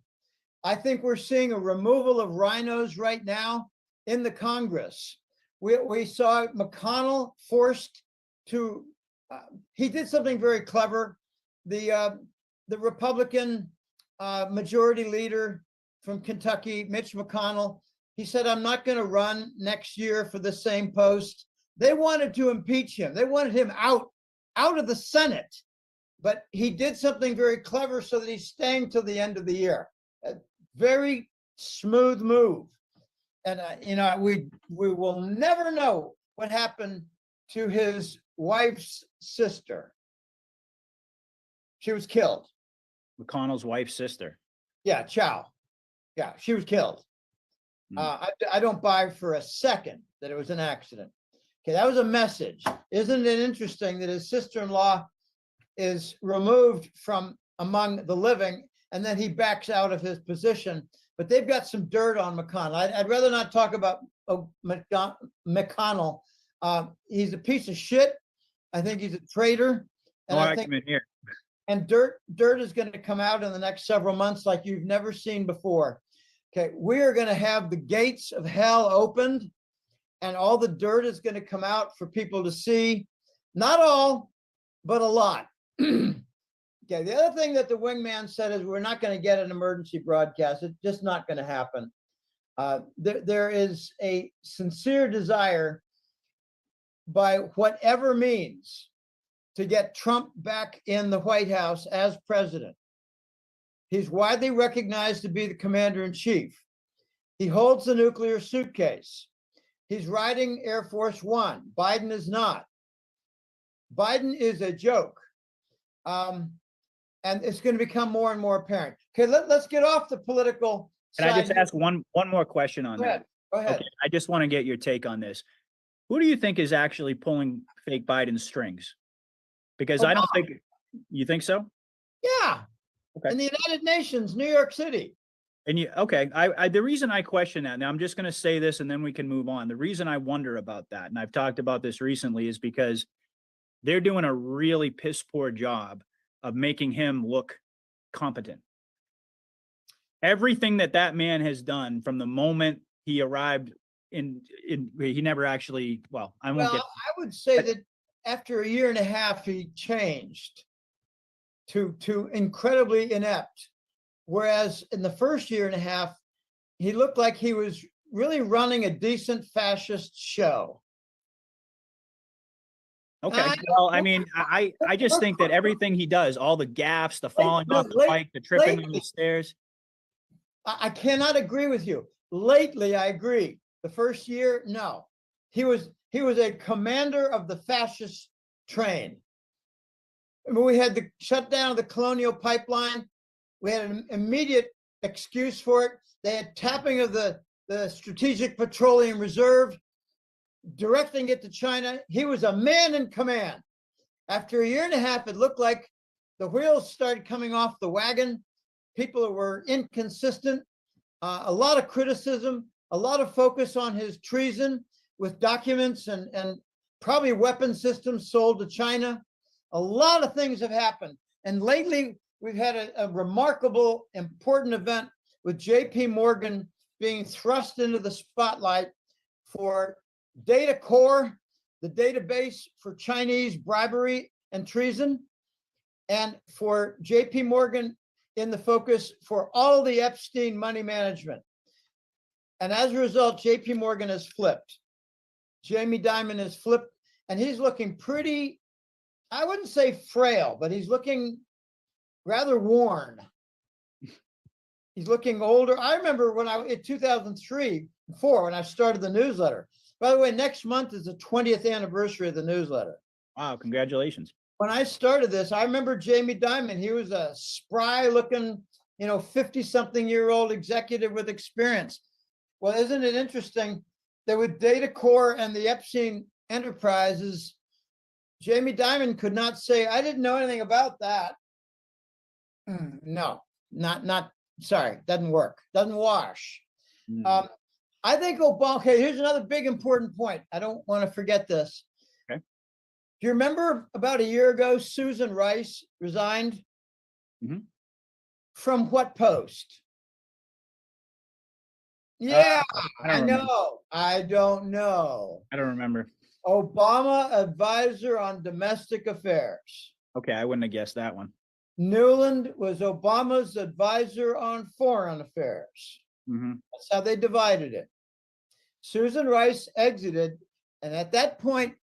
I think we're seeing a removal of rhinos right now in the Congress. We saw McConnell forced to, he did something very clever. The Republican majority leader from Kentucky, Mitch McConnell, he said, I'm not going to run next year for the same post. They wanted to impeach him. They wanted him out of the Senate, but he did something very clever so that he's staying till the end of the year. A very smooth move. And, we will never know what happened to his wife's sister. She was killed. McConnell's wife's sister. Yeah, Chow. Yeah, she was killed. I don't buy for a second that it was an accident. Okay, that was a message. Isn't it interesting that his sister-in-law is removed from among the living, and then he backs out of his position? But they've got some dirt on McConnell. I'd rather not talk about McConnell. He's a piece of shit. I think he's a traitor. No argument here. And dirt is going to come out in the next several months like you've never seen before. Okay, we are going to have the gates of hell opened, and all the dirt is going to come out for people to see. Not all, but a lot. Okay, the other thing that the wingman said is we're not going to get an emergency broadcast. It's just not going to happen. There is a sincere desire by whatever means to get Trump back in the White House as president. He's widely recognized to be the commander-in-chief. He holds the nuclear suitcase. He's riding Air Force One. Biden is not. Biden is a joke. And it's going to become more and more apparent. Okay, let's get off the political side. Can I just ask one more question on that? Go ahead. Okay, I just want to get your take on this. Who do you think is actually pulling fake Biden strings? Because I don't think, you think so? Yeah. Okay. In the United Nations, New York City. And the reason I question that, now I'm just going to say this and then we can move on. The reason I wonder about that, and I've talked about this recently, is because they're doing a really piss poor job of making him look competent. Everything that man has done from the moment he arrived he never actually, I would say that after a year and a half, he changed. to incredibly inept. Whereas in the first year and a half, he looked like he was really running a decent fascist show. Okay. Well, I mean, I just think that everything he does, all the gaffes, the falling off the bike, the tripping on the stairs. I cannot agree with you. Lately, I agree. The first year, no. He was a commander of the fascist train. I mean, we had the shutdown of the Colonial Pipeline. We had an immediate excuse for it. They had tapping of the Strategic Petroleum Reserve, directing it to China. He was a man in command. After a year and a half, it looked like the wheels started coming off the wagon. People were inconsistent, a lot of criticism, a lot of focus on his treason with documents and probably weapon systems sold to China. A lot of things have happened. And lately, we've had a remarkable, important event with JP Morgan being thrust into the spotlight for Data Core, the database for Chinese bribery and treason, and for JP Morgan in the focus for all the Epstein money management. And as a result, JP Morgan has flipped. Jamie Dimon has flipped, and he's looking pretty, I wouldn't say frail, but he's looking rather worn. He's looking older. I remember when in 2003, 4, when I started the newsletter. By the way, next month is the 20th anniversary of the newsletter. Wow, congratulations. When I started this, I remember Jamie Dimon. He was a spry looking, 50-something-year-old executive with experience. Well, isn't it interesting that with Data Core and the Epstein enterprises, Jamie Dimon could not say, I didn't know anything about that. No, not, sorry, doesn't work, doesn't wash. I think Obama, okay, here's another big important point. I don't want to forget this. Okay. Do you remember about a year ago, Susan Rice resigned? From what post? Yeah, I know. I don't know. I don't remember. Obama advisor on domestic affairs. Okay, I wouldn't have guessed that one. Newland was Obama's advisor on foreign affairs. That's how they divided it. Susan Rice exited, and at that point,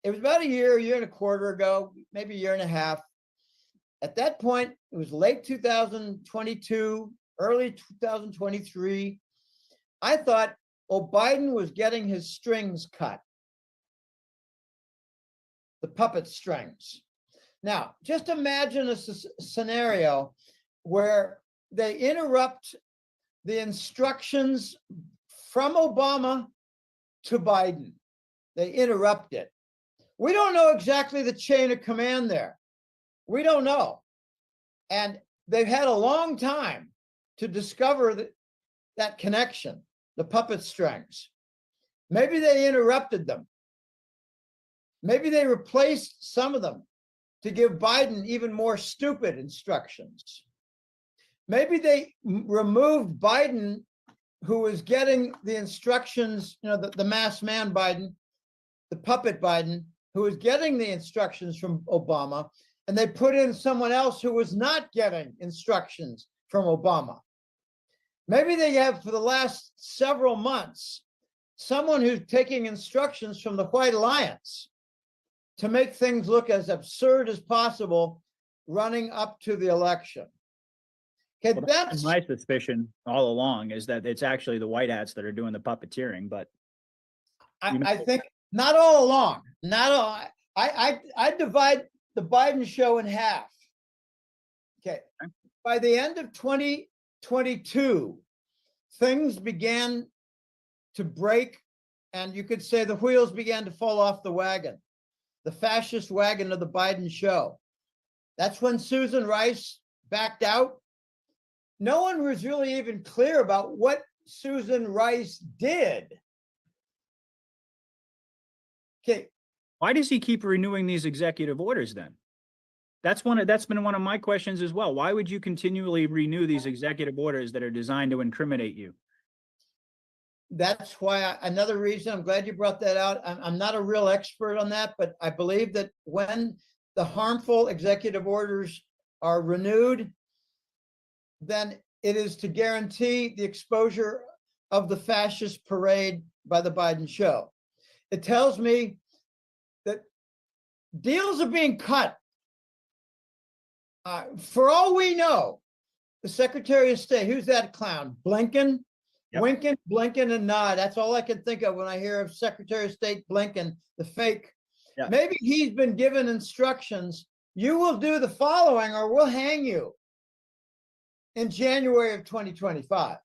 it was about a year and a quarter ago, maybe a year and a half. At that point, it was late 2022, early 2023. I thought, Biden was getting his strings cut. The puppet strings. Now, just imagine a scenario where they interrupt the instructions from Obama to Biden. They interrupt it. We don't know exactly the chain of command there. We don't know. And they've had a long time to discover that connection, the puppet strings. Maybe they interrupted them. Maybe they replaced some of them to give Biden even more stupid instructions. Maybe they removed Biden, who was getting the instructions, the masked man Biden, the puppet Biden, who was getting the instructions from Obama, and they put in someone else who was not getting instructions from Obama. Maybe they have, for the last several months, someone who's taking instructions from the White Alliance to make things look as absurd as possible running up to the election. Okay, Well, that's my suspicion all along, is that it's actually the white hats that are doing the puppeteering, but I think not all along, not all. I divide the Biden show in half. Okay, by the end of 2022, things began to break, and you could say the wheels began to fall off the wagon, the fascist wagon of the Biden show. That's when Susan Rice backed out. No one was really even clear about what Susan Rice did. Okay. why does he keep renewing these executive orders then? That's been one of my questions as well. Why would you continually renew these executive orders that are designed to incriminate you? That's why another reason, I'm glad you brought that out. I'm not a real expert on that, but I believe that when the harmful executive orders are renewed, then it is to guarantee the exposure of the fascist parade by the Biden show. It tells me that deals are being cut. For all we know, the Secretary of State, who's that clown? Blinken? Yep. Winken, Blinken, and nod. That's all I can think of when I hear of Secretary of State Blinken, the fake. Yeah. Maybe he's been given instructions. You will do the following or we'll hang you in January of 2025.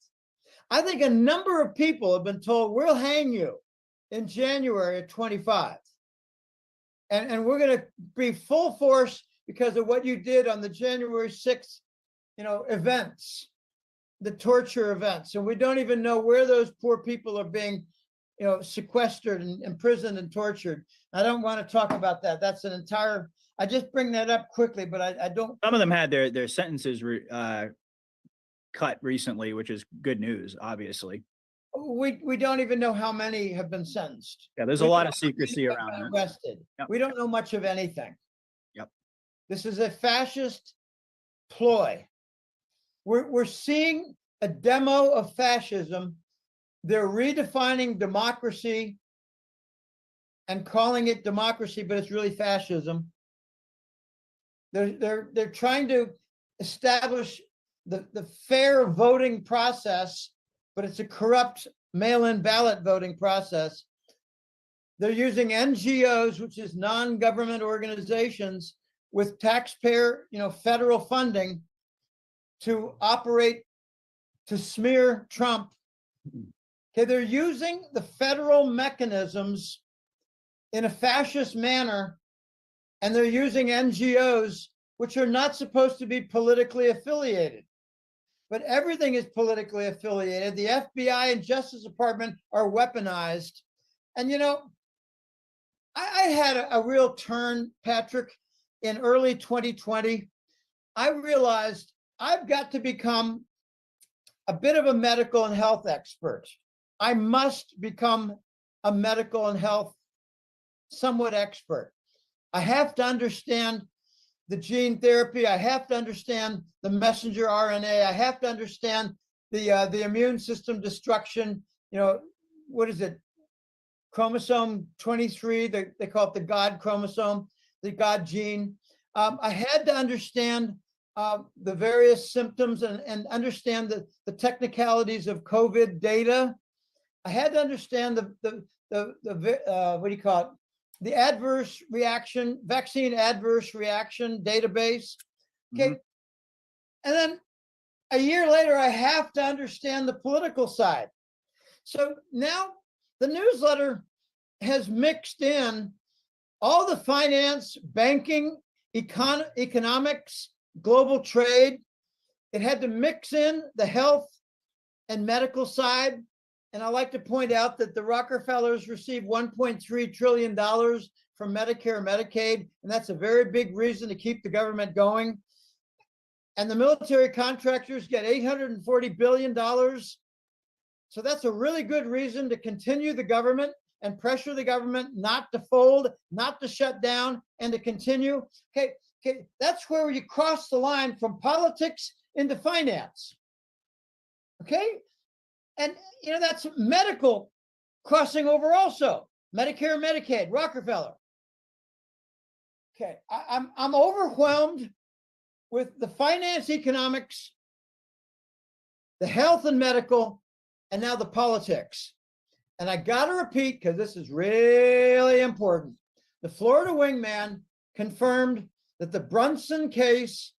I think a number of people have been told we'll hang you in January of 25. And we're going to be full force because of what you did on the January 6th, events, the torture events. And we don't even know where those poor people are being, sequestered and imprisoned and tortured. I don't want to talk about that. That's an entire, I just bring that up quickly, but I don't. Some of them had their sentences cut recently, which is good news, obviously. We don't even know how many have been sentenced. Yeah, there's a lot of secrecy around that. Arrested. Yep. We don't know much of anything. Yep. This is a fascist ploy. We're seeing a demo of fascism. They're redefining democracy and calling it democracy, but it's really fascism. They're trying to establish the fair voting process, but it's a corrupt mail-in ballot voting process. They're using NGOs, which is non-government organizations with taxpayer, federal funding to operate to smear Trump. Okay, they're using the federal mechanisms in a fascist manner, and they're using NGOs, which are not supposed to be politically affiliated. But everything is politically affiliated. The FBI and Justice Department are weaponized. And, I had a real turn, Patrick, in early 2020. I realized I've got to become a bit of a medical and health expert. I must become a medical and health somewhat expert. I have to understand the gene therapy. I have to understand the messenger RNA. I have to understand the immune system destruction. What is it? Chromosome 23, they call it the God chromosome, the God gene. I had to understand the various symptoms and understand the technicalities of COVID data. I had to understand the what do you call it? The adverse reaction, vaccine adverse reaction database. Okay. Mm-hmm. And then a year later, I have to understand the political side. So now the newsletter has mixed in all the finance, banking, economics, global trade. It had to mix in the health and medical side. And I like to point out that the Rockefellers received $1.3 trillion from Medicare and Medicaid, and that's a very big reason to keep the government going. And the military contractors get $840 billion. So that's a really good reason to continue the government and pressure the government not to fold, not to shut down, and to continue. Okay, that's where you cross the line from politics into finance. Okay? And, that's medical crossing over also. Medicare, Medicaid, Rockefeller. Okay, I'm overwhelmed with the finance, economics, the health and medical, and now the politics. And I got to repeat, because this is really important. The Florida wingman confirmed that the Brunson case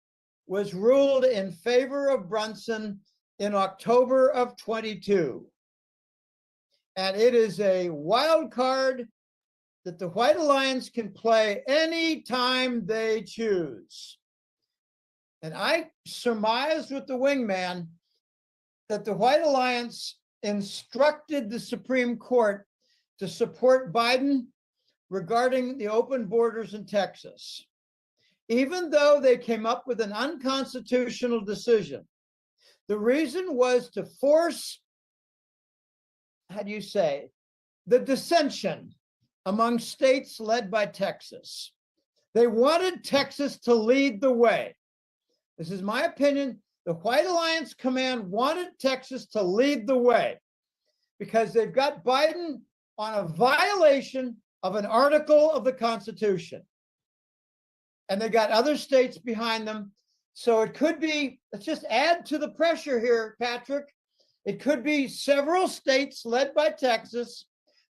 was ruled in favor of Brunson in October of 22. And it is a wild card that the White Alliance can play anytime they choose. And I surmised with the wingman that the White Alliance instructed the Supreme Court to support Biden regarding the open borders in Texas, even though they came up with an unconstitutional decision. The reason was to force, the dissension among states led by Texas. They wanted Texas to lead the way. This is my opinion. The White Alliance Command wanted Texas to lead the way because they've got Biden on a violation of an article of the Constitution. And they got other states behind them. So it could be, let's just add to the pressure here, Patrick. It could be several states led by Texas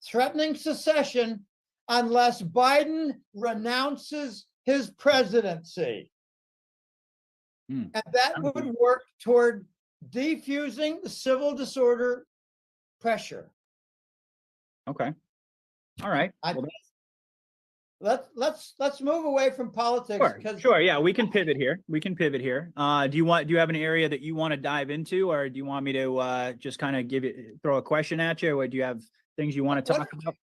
threatening secession unless Biden renounces his presidency. And that would work toward defusing the civil disorder pressure. Okay. All right. Let's move away from politics. Sure. Yeah, we can pivot here. Do you have an area that you want to dive into, or do you want me to just kind of throw a question at you, or do you have things you want to talk about?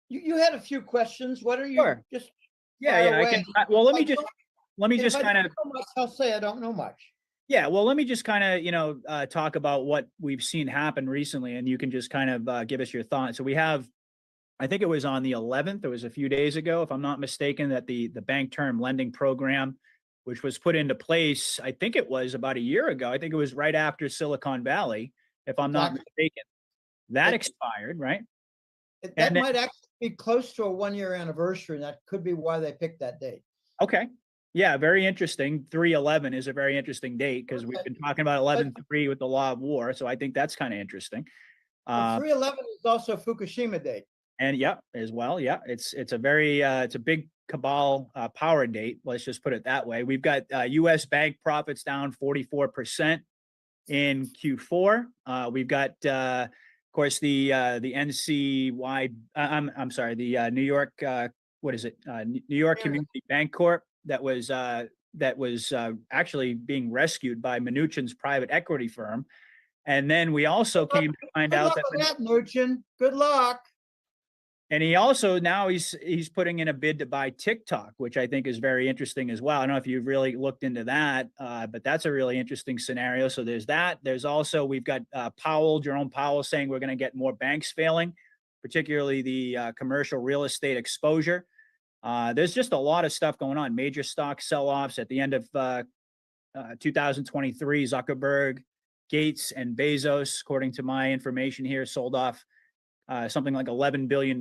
You had a few questions. What are you? Sure. Just Yeah. I can. Well, let me just if I kind of. don't know much, I'll say I don't know much. Yeah, well, let me just kind of, talk about what we've seen happen recently, and you can just kind of give us your thoughts. So we have, I think it was on the 11th, it was a few days ago, if I'm not mistaken, that the Bank Term Lending Program, which was put into place, I think it was about a year ago. I think it was right after Silicon Valley, if I'm not mistaken. That expired, right? That might actually be close to a 1-year anniversary, and that could be why they picked that date. Okay. Yeah, very interesting. 3/11 is a very interesting date because we've been talking about 11/3 with the law of war. So I think that's kind of interesting. 3/11 is also Fukushima date. And yeah, as well. Yeah, it's a very it's a big cabal power date. Let's just put it that way. We've got U.S. bank profits down 44% in Q4. We've got, of course, the NCY. I'm sorry, the New York. What is it? New York Community Bank Corp. That was actually being rescued by Mnuchin's private equity firm. And then we also came to find out that Mnuchin, good luck. And he also now he's putting in a bid to buy TikTok, which I think is very interesting as well. I don't know if you've really looked into that, but that's a really interesting scenario. So there's that. There's also, we've got Jerome Powell saying we're going to get more banks failing, particularly the commercial real estate exposure. There's just a lot of stuff going on. Major stock sell-offs at the end of 2023. Zuckerberg, Gates, and Bezos, according to my information here, sold off something like $11 billion.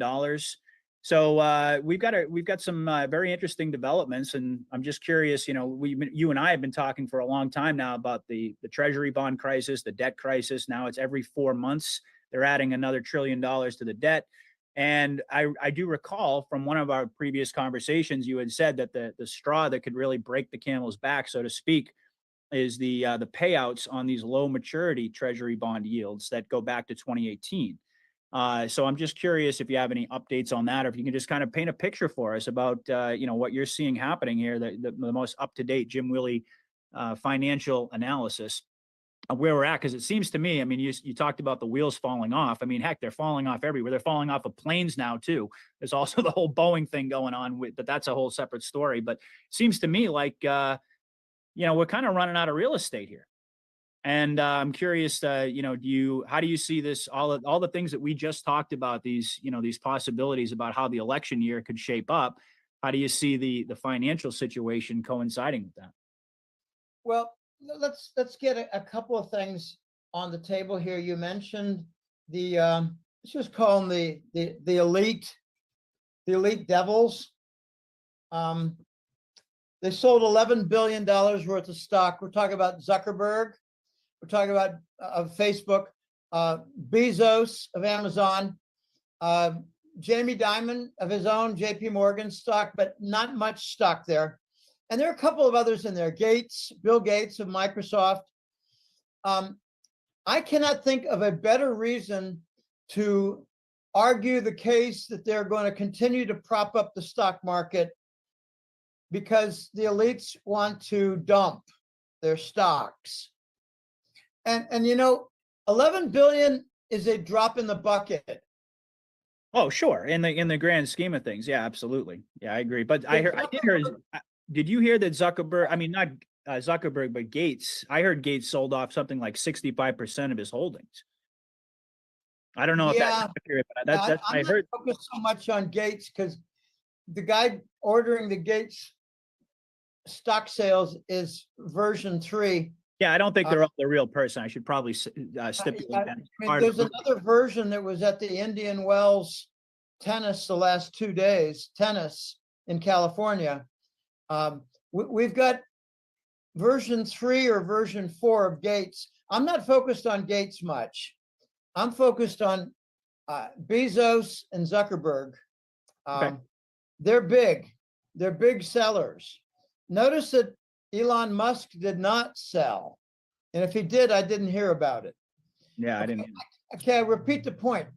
So we've got some very interesting developments, and I'm just curious. You and I have been talking for a long time now about the Treasury bond crisis, the debt crisis. Now it's every 4 months they're adding another $1 trillion to the debt. And I do recall from one of our previous conversations, you had said that the straw that could really break the camel's back, so to speak, is the payouts on these low maturity Treasury bond yields that go back to 2018. So I'm just curious if you have any updates on that, or if you can just kind of paint a picture for us about what you're seeing happening here, the most up-to-date Jim Willie financial analysis of where we're at. Because it seems to me, I mean, you talked about the wheels falling off. I mean, heck, they're falling off everywhere. They're falling off of planes now too. There's also the whole Boeing thing going on but that's a whole separate story. But it seems to me like we're kind of running out of real estate here. And I'm curious, how do you see this, all the things that we just talked about, these possibilities about how the election year could shape up? How do you see the financial situation coinciding with that? Well, let's get a couple of things on the table here. You mentioned let's just call them the elite devils. They sold $11 billion worth of stock. We're talking about Zuckerberg. We're talking about Facebook, Bezos of Amazon, Jamie Dimon of his own JP Morgan stock, but not much stock there. And there are a couple of others in there. Bill Gates of Microsoft. I cannot think of a better reason to argue the case that they're going to continue to prop up the stock market, because the elites want to dump their stocks. And 11 billion is a drop in the bucket. Oh, sure. In the grand scheme of things. Yeah, absolutely. Yeah, I agree. But did you hear that Zuckerberg, I mean, not Zuckerberg, but Gates, I heard Gates sold off something like 65% of his holdings. I don't know if that's accurate, but I heard. I'm not focused so much on Gates, because the guy ordering the Gates stock sales is version 3. Yeah, I don't think they're all the real person. I should probably stipulate that. There's another version that was at the Indian Wells tennis the last 2 days, tennis in California. We've got version 3 or version 4 of Gates. I'm not focused on Gates much. I'm focused on Bezos and Zuckerberg. They're big. They're big sellers. Notice that Elon Musk did not sell. And if he did, I didn't hear about it. Yeah, I didn't. Okay, I repeat the point.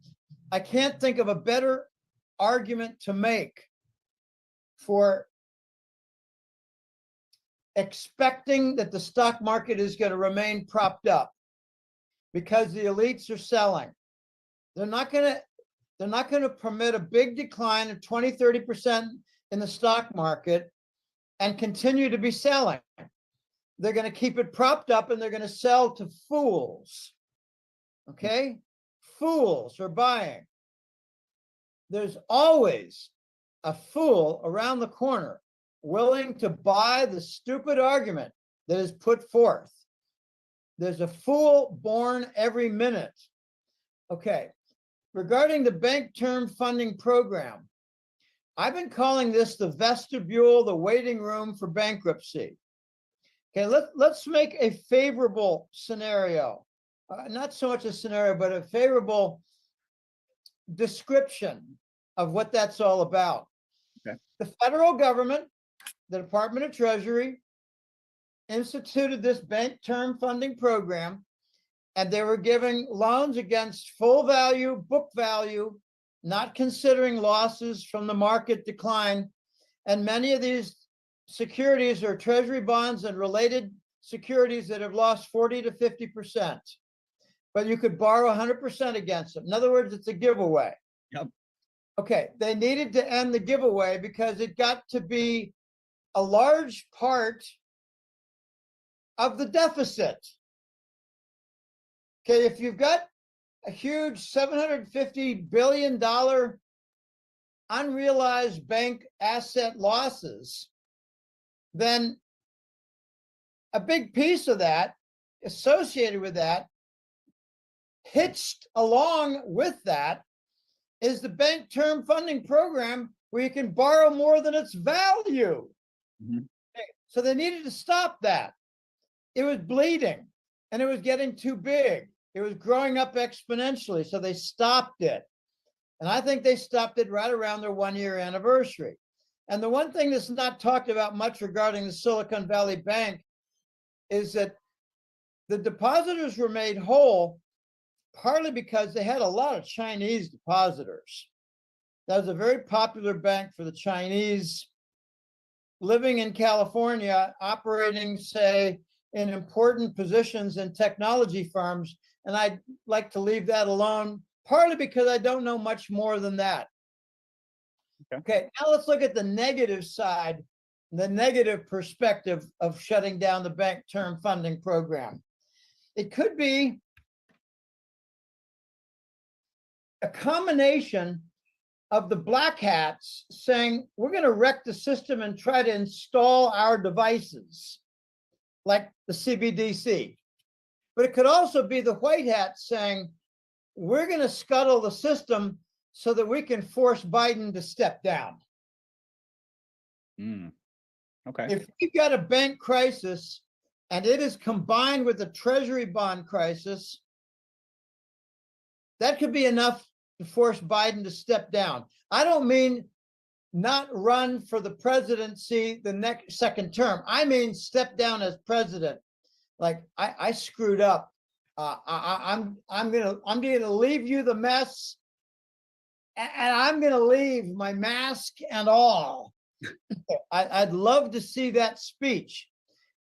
I can't think of a better argument to make for expecting that the stock market is going to remain propped up because the elites are selling. They're not going to permit a big decline of 20-30% in the stock market and continue to be selling. They're going to keep it propped up and they're going to sell to fools. Okay? Fools are buying. There's always a fool around the corner willing to buy the stupid argument that is put forth. There's a fool born every minute. Okay. Regarding the Bank Term Funding Program, I've been calling this the vestibule, the waiting room for bankruptcy. Okay, let's make a favorable scenario. Not so much a scenario, but a favorable description of what that's all about. Okay. The federal government, the Department of Treasury, instituted this Bank Term Funding Program, and they were giving loans against full value, book value, not considering losses from the market decline. And many of these securities are treasury bonds and related securities that have lost 40 to 50%. But you could borrow 100% against them. In other words, it's a giveaway. Yep. Okay, they needed to end the giveaway because it got to be a large part of the deficit. Okay, if you've got a huge $750 billion unrealized bank asset losses, then a big piece of that associated with that, hitched along with that, is the Bank Term Funding Program where you can borrow more than its value. Okay, so they needed to stop that. It was bleeding and it was getting too big. It was growing up exponentially, so they stopped it. And I think they stopped it right around their 1-year anniversary. And the one thing that's not talked about much regarding the Silicon Valley Bank is that the depositors were made whole partly because they had a lot of Chinese depositors. That was a very popular bank for the Chinese living in California, operating, say, in important positions in technology firms. And I'd like to leave that alone, partly because I don't know much more than that. Okay, now let's look at the negative side, the negative perspective of shutting down the Bank Term Funding Program. It could be a combination of the black hats saying, we're going to wreck the system and try to install our devices, like the CBDC. But it could also be the white hats saying, we're going to scuttle the system so that we can force Biden to step down. Okay. If we've got a bank crisis and it is combined with a treasury bond crisis, that could be enough to force Biden to step down. I don't mean not run for the presidency the next second term. I mean step down as president. Like I screwed up. I'm gonna leave you the mess, and I'm gonna leave my mask and all. I'd love to see that speech.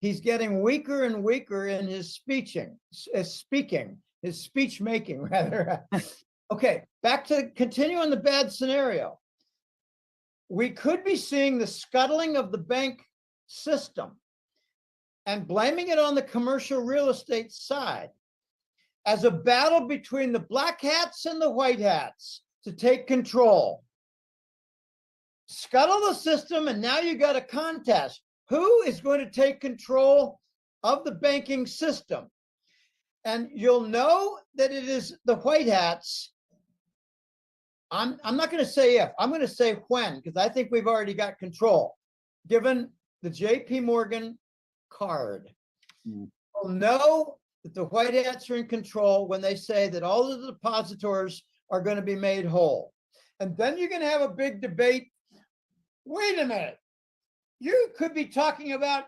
He's getting weaker and weaker in his speech making rather. Okay, back to continue on the bad scenario. We could be seeing the scuttling of the bank system and blaming it on the commercial real estate side as a battle between the black hats and the white hats to take control. Scuttle the system, and now you got a contest. who is going to take control of the banking system. And you'll know that it is the white hats. I'm not going to say if, I'm going to say when, because I think we've already got control. Given the JP Morgan card, we'll know that the white hats are in control when they say that all of the depositors are going to be made whole. And then you're going to have a big debate. Wait a minute. You could be talking about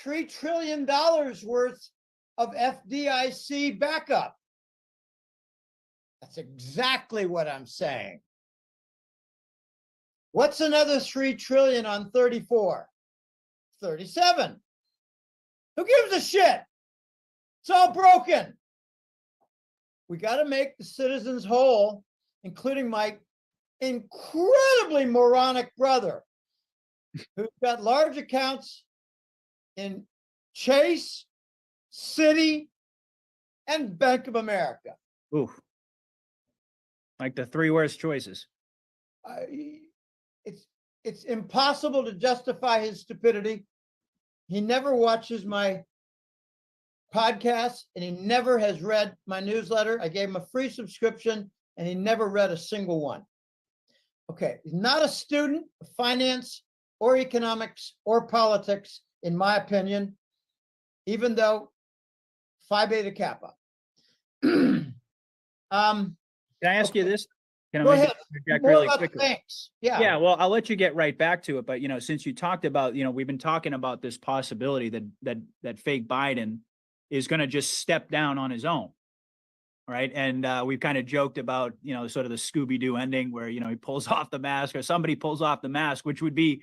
$3 trillion worth of FDIC backup. That's exactly what I'm saying. What's another 3 trillion on 34? 37. Who gives a shit? It's all broken. We got to make the citizens whole, including my incredibly moronic brother, who's got large accounts in Chase, Citi, and Bank of America. Ooh. Like the three worst choices. It's impossible to justify his stupidity. He never watches my podcasts, and he never has read my newsletter. I gave him a free subscription, and he never read a single one. Okay, he's not a student of finance or economics or politics, in my opinion, even though Phi Beta Kappa. Can I ask you this? Can I Go make ahead. a interject More really about the quickly? banks. Yeah. Yeah, well, I'll let you get right back to it. But, since you talked about, we've been talking about this possibility that fake Biden is going to just step down on his own. Right. And we've kind of joked about, sort of the Scooby-Doo ending where, he pulls off the mask or somebody pulls off the mask, which would be,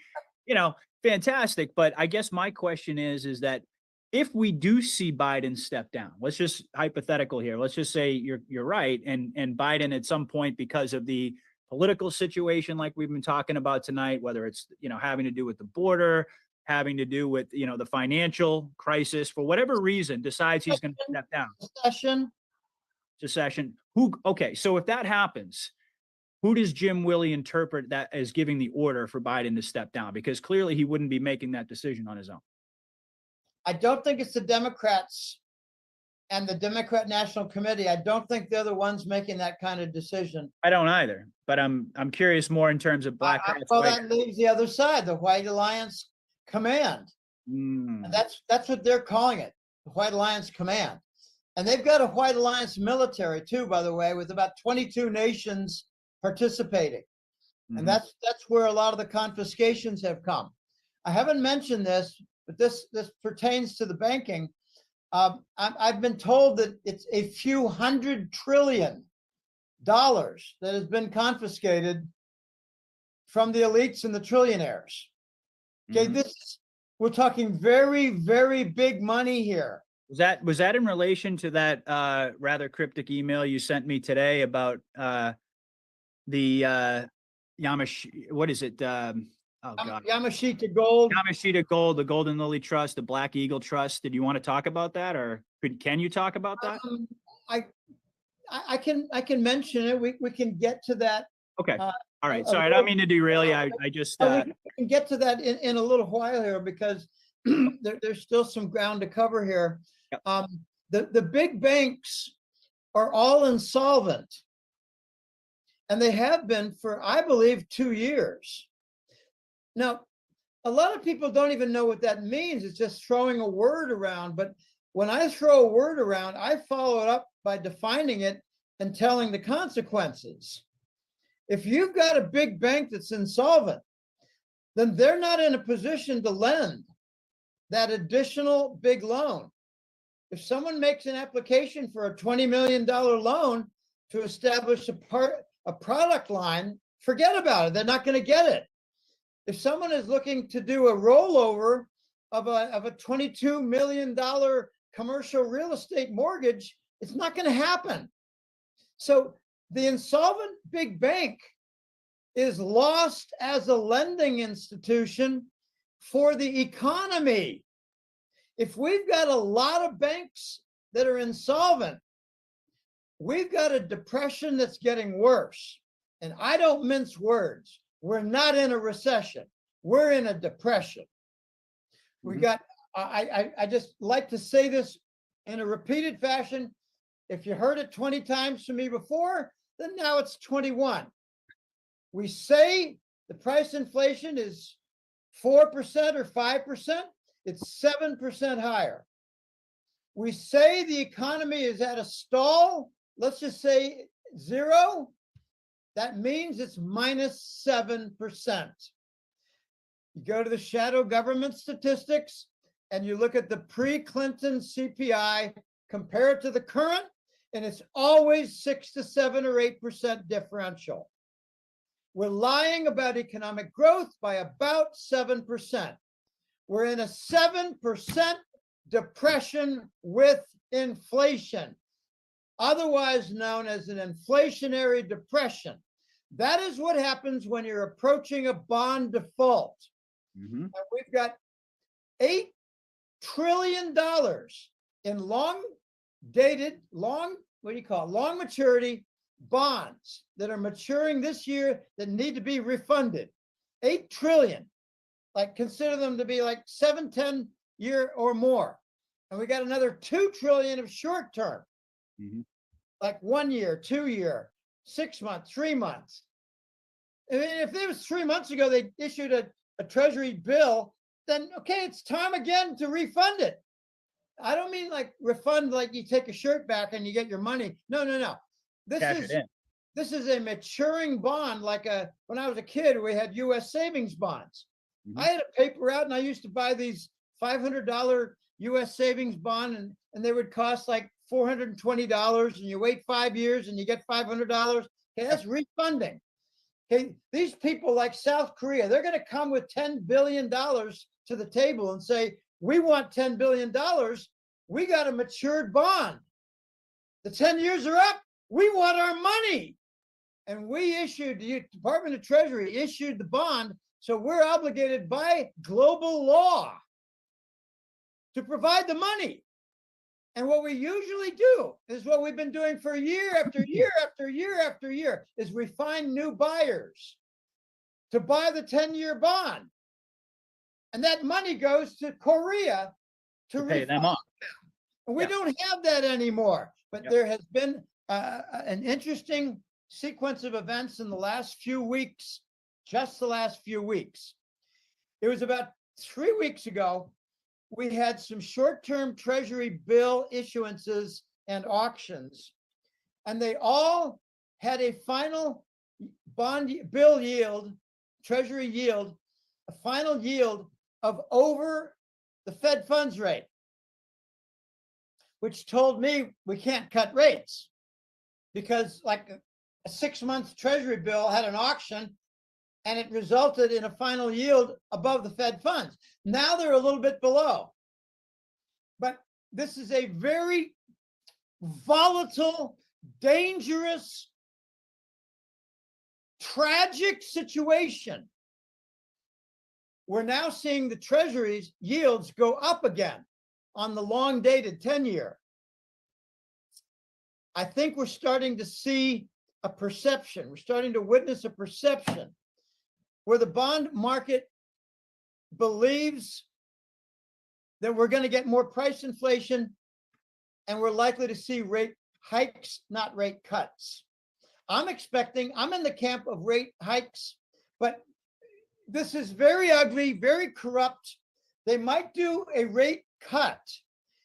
fantastic. But I guess my question is that if we do see Biden step down, let's just hypothetical here. Let's just say you're right. And Biden at some point, because of the political situation, like we've been talking about tonight, whether it's, having to do with the border, having to do with, the financial crisis, for whatever reason, decides he's going to step down. Secession. Okay. So if that happens, who does Jim Willey interpret that as giving the order for Biden to step down? Because clearly he wouldn't be making that decision on his own. I don't think it's the Democrats and the Democrat National Committee. I don't think they're the ones making that kind of decision. I don't either, but I'm curious more in terms of black. Well, that leaves the other side, the White Alliance Command. And that's what they're calling it, the White Alliance Command. And they've got a White Alliance military too, by the way, with about 22 nations participating. And that's where a lot of the confiscations have come. I haven't mentioned this, but this pertains to the banking. I've been told that it's a few $100 trillion that has been confiscated from the elites and the trillionaires. Okay, we're talking very, very big money here. Was that in relation to that rather cryptic email you sent me today about the what is it? Oh God. Yamashita Gold. Yamashita Gold, the Golden Lily Trust, the Black Eagle Trust. Did you want to talk about that, or can you talk about that? I can mention it. We can get to that. Okay. All right. Sorry, I don't mean to derail you. I just we can get to that in a little while here, because there's still some ground to cover here. Yep. The big banks are all insolvent, and they have been for, I believe, 2 years. Now, a lot of people don't even know what that means. It's just throwing a word around. But when I throw a word around, I follow it up by defining it and telling the consequences. If you've got a big bank that's insolvent, then they're not in a position to lend that additional big loan. If someone makes an application for a $20 million loan to establish a product line, forget about it. They're not going to get it. If someone is looking to do a rollover of a $22 million commercial real estate mortgage, it's not going to happen. So the insolvent big bank is lost as a lending institution for the economy. If we've got a lot of banks that are insolvent, we've got a depression that's getting worse. And I don't mince words. We're not in a recession. We're in a depression. We got, I just like to say this in a repeated fashion. If you heard it 20 times from me before, then now it's 21. We say the price inflation is 4% or 5%. It's 7% higher. We say the economy is at a stall. Let's just say 0. That means it's minus 7%. You go to the shadow government statistics and you look at the pre-Clinton CPI, compare it to the current, and it's always 6 to 7 or 8% differential. We're lying about economic growth by about 7%. We're in a 7% depression with inflation, otherwise known as an inflationary depression. That is what happens when you're approaching a bond default. And we've got $8 trillion in long maturity bonds that are maturing this year that need to be refunded. 8 trillion, like consider them to be like 7-10 year or more. And we got another 2 trillion of short term, like 1 year, 2 year, 6 months, 3 months. I mean, if it was 3 months ago, they issued a treasury bill, then okay, it's time again to refund it. I don't mean like refund like you take a shirt back and you get your money. No. This is a maturing bond. Like when I was a kid, we had U.S. savings bonds. I had a paper out and I used to buy these $500 U.S. savings bond and they would cost like $420 and you wait 5 years and you get $500. Okay, that's refunding. Okay, these people like South Korea, they're going to come with $10 billion to the table and say, we want $10 billion. We got a matured bond. The 10 years are up. We want our money. And we issued, the Department of Treasury issued the bond. So we're obligated by global law to provide the money. And what we usually do is what we've been doing for year after year after year after year is we find new buyers to buy the 10-year bond. And that money goes to Korea to pay them off. And we don't have that anymore. But there has been an interesting sequence of events in the last few weeks, just the last few weeks. It was about 3 weeks ago, we had some short-term treasury bill issuances and auctions, and they all had a final bond bill yield, treasury yield, a final yield of over the Fed funds rate, which told me we can't cut rates because like a 6-month treasury bill had an auction and it resulted in a final yield above the Fed funds. Now they're a little bit below. But this is a very volatile, dangerous, tragic situation. We're now seeing the treasuries yields go up again on the long dated 10-year. I think we're starting to see a perception. We're starting to witness a perception where the bond market believes that we're going to get more price inflation and we're likely to see rate hikes, not rate cuts. I'm in the camp of rate hikes, but this is very ugly, very corrupt. They might do a rate cut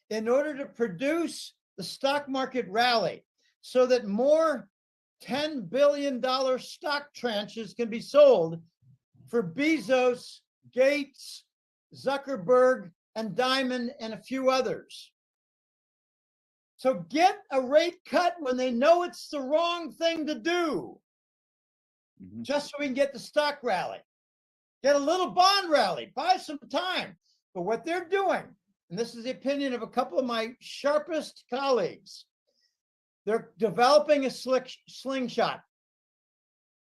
in order to produce the stock market rally so that more $10 billion stock tranches can be sold for Bezos, Gates, Zuckerberg, and Diamond, and a few others. So get a rate cut when they know it's the wrong thing to do, just so we can get the stock rally. Get a little bond rally, buy some time. But what they're doing, and this is the opinion of a couple of my sharpest colleagues, they're developing a slingshot,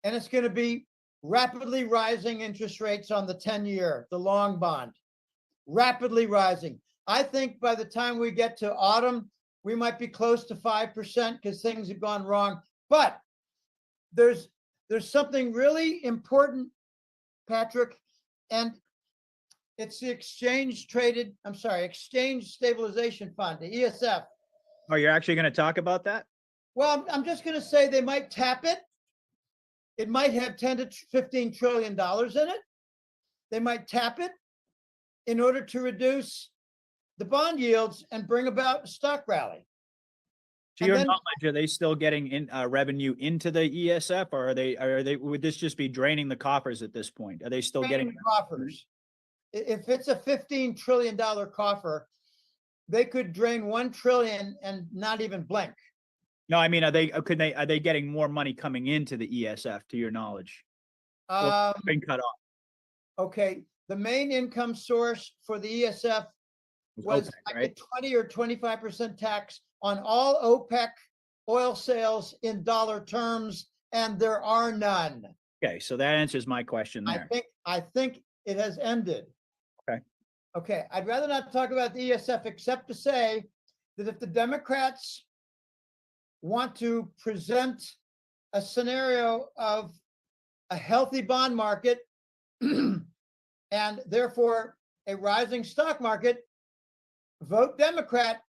and it's going to be rapidly rising interest rates on the 10-year, the long bond, rapidly rising. I think by the time we get to autumn, we might be close to 5% because things have gone wrong. But there's something really important, Patrick, and It's the exchange stabilization fund, the ESF. Oh, you're actually going to talk about that? Well, I'm just going to say they might tap it. It might have 10 to 15 trillion dollars in it. They might tap it in order to reduce the bond yields and bring about a stock rally. To your knowledge, are they still getting in revenue into the ESF, or are they would this just be draining the coffers at this point? Are they still Draining getting the coffers? If it's a $15 trillion coffer, they could drain 1 trillion and not even blink. No, I mean, are they getting more money coming into the ESF, to your knowledge? Or been cut off? Okay, the main income source for the ESF was OPEC, like right? a 20 or 25% tax on all OPEC oil sales in dollar terms, and there are none. Okay, so that answers my question there. I think it has ended. Okay. Okay, I'd rather not talk about the ESF except to say that if the Democrats want to present a scenario of a healthy bond market and therefore a rising stock market, vote Democrat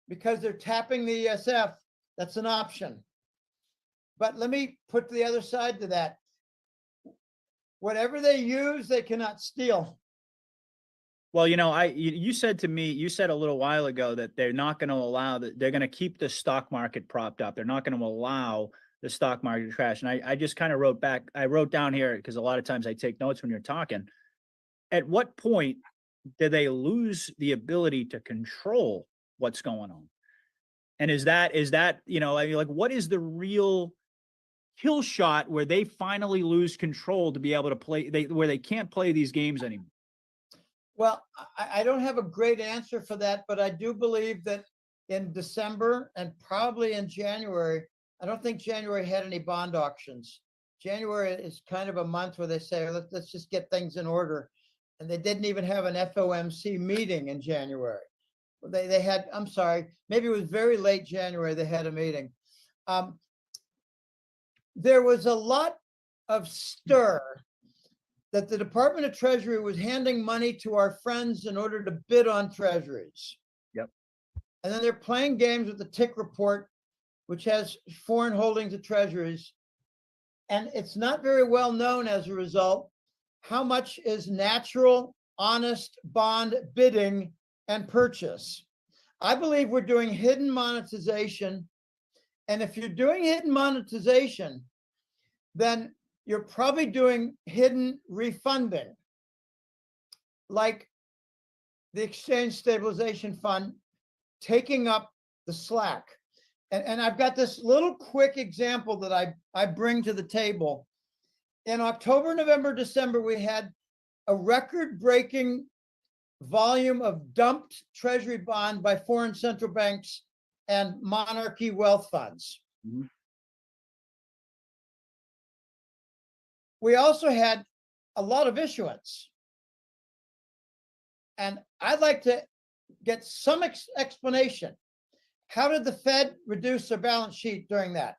because they're tapping the ESF. That's an option. But let me put the other side to that. Whatever they use, they cannot steal. Well, you said to me, you said a little while ago that they're not going to allow that. They're going to keep the stock market propped up. They're not going to allow the stock market to crash. And I just kind of wrote back. I wrote down here because a lot of times I take notes when you're talking. At what point do they lose the ability to control what's going on? And is that like what is the real kill shot where they finally lose control to be able to play where they can't play these games anymore? Well, I don't have a great answer for that, but I do believe that in December and probably in January, I don't think January had any bond auctions. January is kind of a month where they say, let's just get things in order. And they didn't even have an FOMC meeting in January. They had, I'm sorry, maybe it was very late January, they had a meeting. There was a lot of stir that the Department of Treasury was handing money to our friends in order to bid on treasuries. Yep. And then they're playing games with the Tick report, which has foreign holdings of treasuries. And it's not very well known as a result how much is natural, honest bond bidding and purchase. I believe we're doing hidden monetization. And if you're doing hidden monetization, then you're probably doing hidden refunding, like the Exchange Stabilization Fund taking up the slack. And I've got this little quick example that I bring to the table. In October, November, December, we had a record-breaking volume of dumped treasury bond by foreign central banks and monarchy wealth funds. Mm-hmm. We also had a lot of issuance. And I'd like to get some explanation. How did the Fed reduce their balance sheet during that?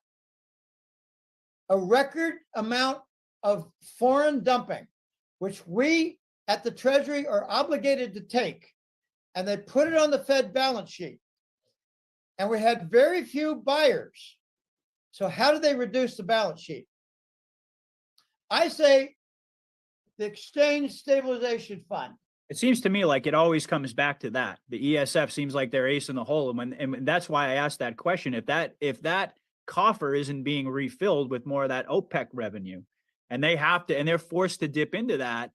A record amount of foreign dumping, which we at the Treasury are obligated to take, and they put it on the Fed balance sheet. And we had very few buyers. So how did they reduce the balance sheet? I say the Exchange Stabilization Fund. It seems to me like it always comes back to that. The ESF seems like they're ace in the hole. And that's why I asked that question. If that coffer isn't being refilled with more of that OPEC revenue, and they have to, and they're forced to dip into that,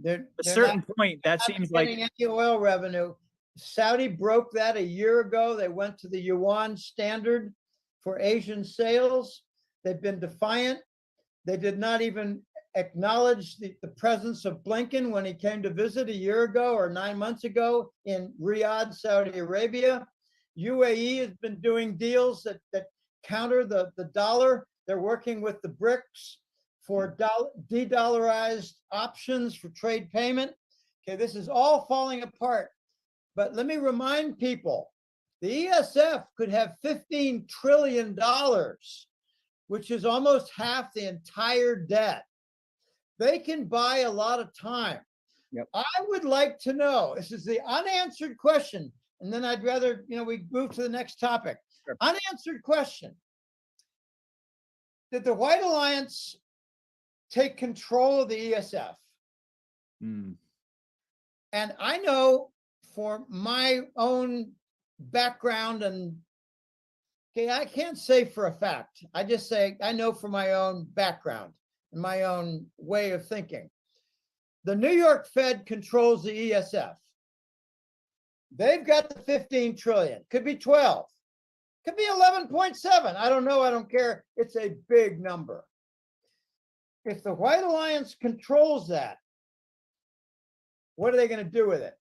at a certain point, that seems like any oil revenue. Saudi broke that a year ago. They went to the yuan standard for Asian sales. They've been defiant. They did not even acknowledge the presence of Blinken when he came to visit a year ago or 9 months ago in Riyadh, Saudi Arabia. UAE has been doing deals that counter the dollar. They're working with the BRICS for de-dollarized options for trade payment. Okay, this is all falling apart. But let me remind people, the ESF could have $15 trillion, which is almost half the entire debt. They can buy a lot of time. I would like to know, this is the unanswered question, and then I'd rather, we move to the next topic. Unanswered question. Did the White Alliance take control of the ESF? And I know for my own background I can't say for a fact. I just say I know for my own background and my own way of thinking. The New York Fed controls the ESF. They've got the 15 trillion, could be 12, could be 11.7. I don't know. I don't care. It's a big number. If the White Alliance controls that, what are they going to do with it?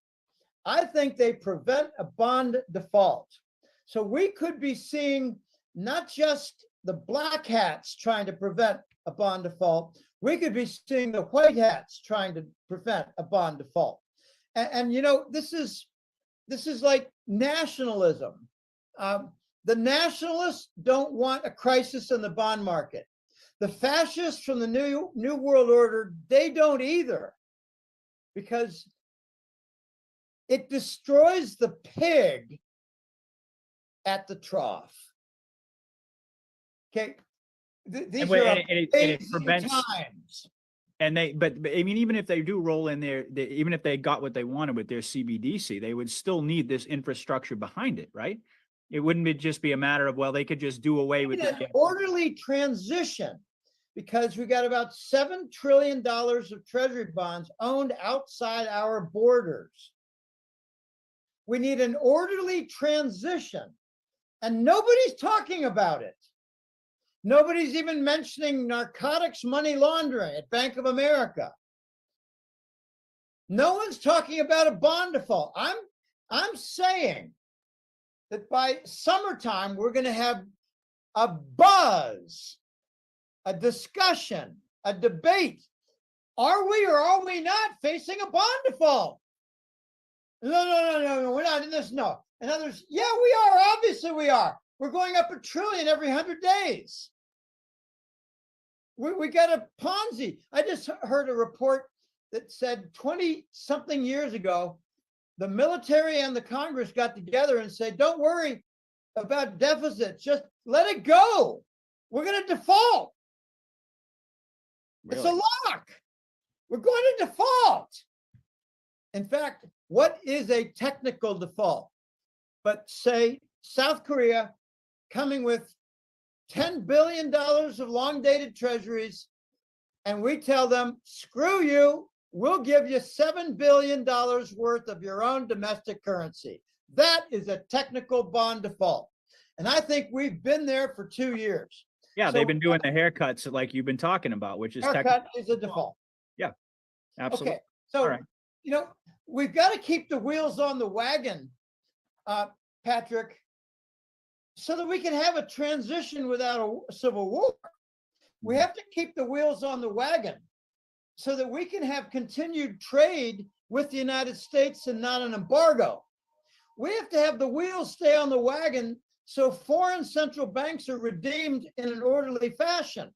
I think they prevent a bond default. So we could be seeing not just the black hats trying to prevent a bond default, we could be seeing the white hats trying to prevent a bond default. And this is like nationalism. The nationalists don't want a crisis in the bond market. The fascists from the New World Order, they don't either, because it destroys the pig at the trough. Okay, these are it amazing prevents times. And but I mean, even if they do roll in there, even if they got what they wanted with their CBDC, they would still need this infrastructure behind it, right? It wouldn't just be a matter of, well, they could just do away with an orderly transition, because we got about $7 trillion of treasury bonds owned outside our borders. We need an orderly transition, and nobody's talking about it. Nobody's even mentioning narcotics money laundering at Bank of America. No one's talking about a bond default. I'm saying that by summertime, we're going to have a buzz, a discussion, a debate. Are we or are we not facing a bond default? No, we're not in this. No. And others, yeah, we are. Obviously, we are. We're going up $1 trillion every 100 days. We got a Ponzi. I just heard a report that said 20-something years ago, the military and the Congress got together and said, don't worry about deficits. Just let it go. We're going to default. Really? It's a lock. We're going to default. In fact, what is a technical default? But say South Korea coming with $10 billion of long-dated treasuries, and we tell them, screw you, we'll give you $7 billion worth of your own domestic currency. That is a technical bond default. And I think we've been there for 2 years. Yeah, So they've been doing the haircuts like you've been talking about, which is haircut is a default. Yeah, absolutely. Okay, so, we've got to keep the wheels on the wagon, Patrick, so that we can have a transition without a civil war. We have to keep the wheels on the wagon so that we can have continued trade with the United States and not an embargo. We have to have the wheels stay on the wagon so foreign central banks are redeemed in an orderly fashion.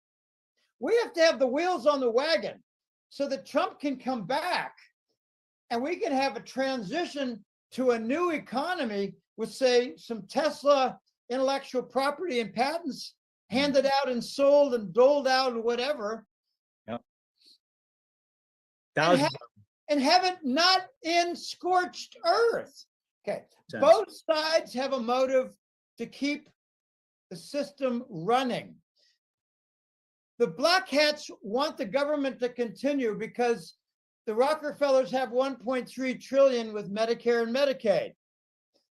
We have to have the wheels on the wagon so that Trump can come back and we can have a transition to a new economy with, say, some Tesla intellectual property and patents handed out and sold and doled out or whatever. Yep. And have it not in scorched earth. Okay. Sense. Both sides have a motive to keep the system running. The black hats want the government to continue because the Rockefellers have 1.3 trillion with Medicare and Medicaid.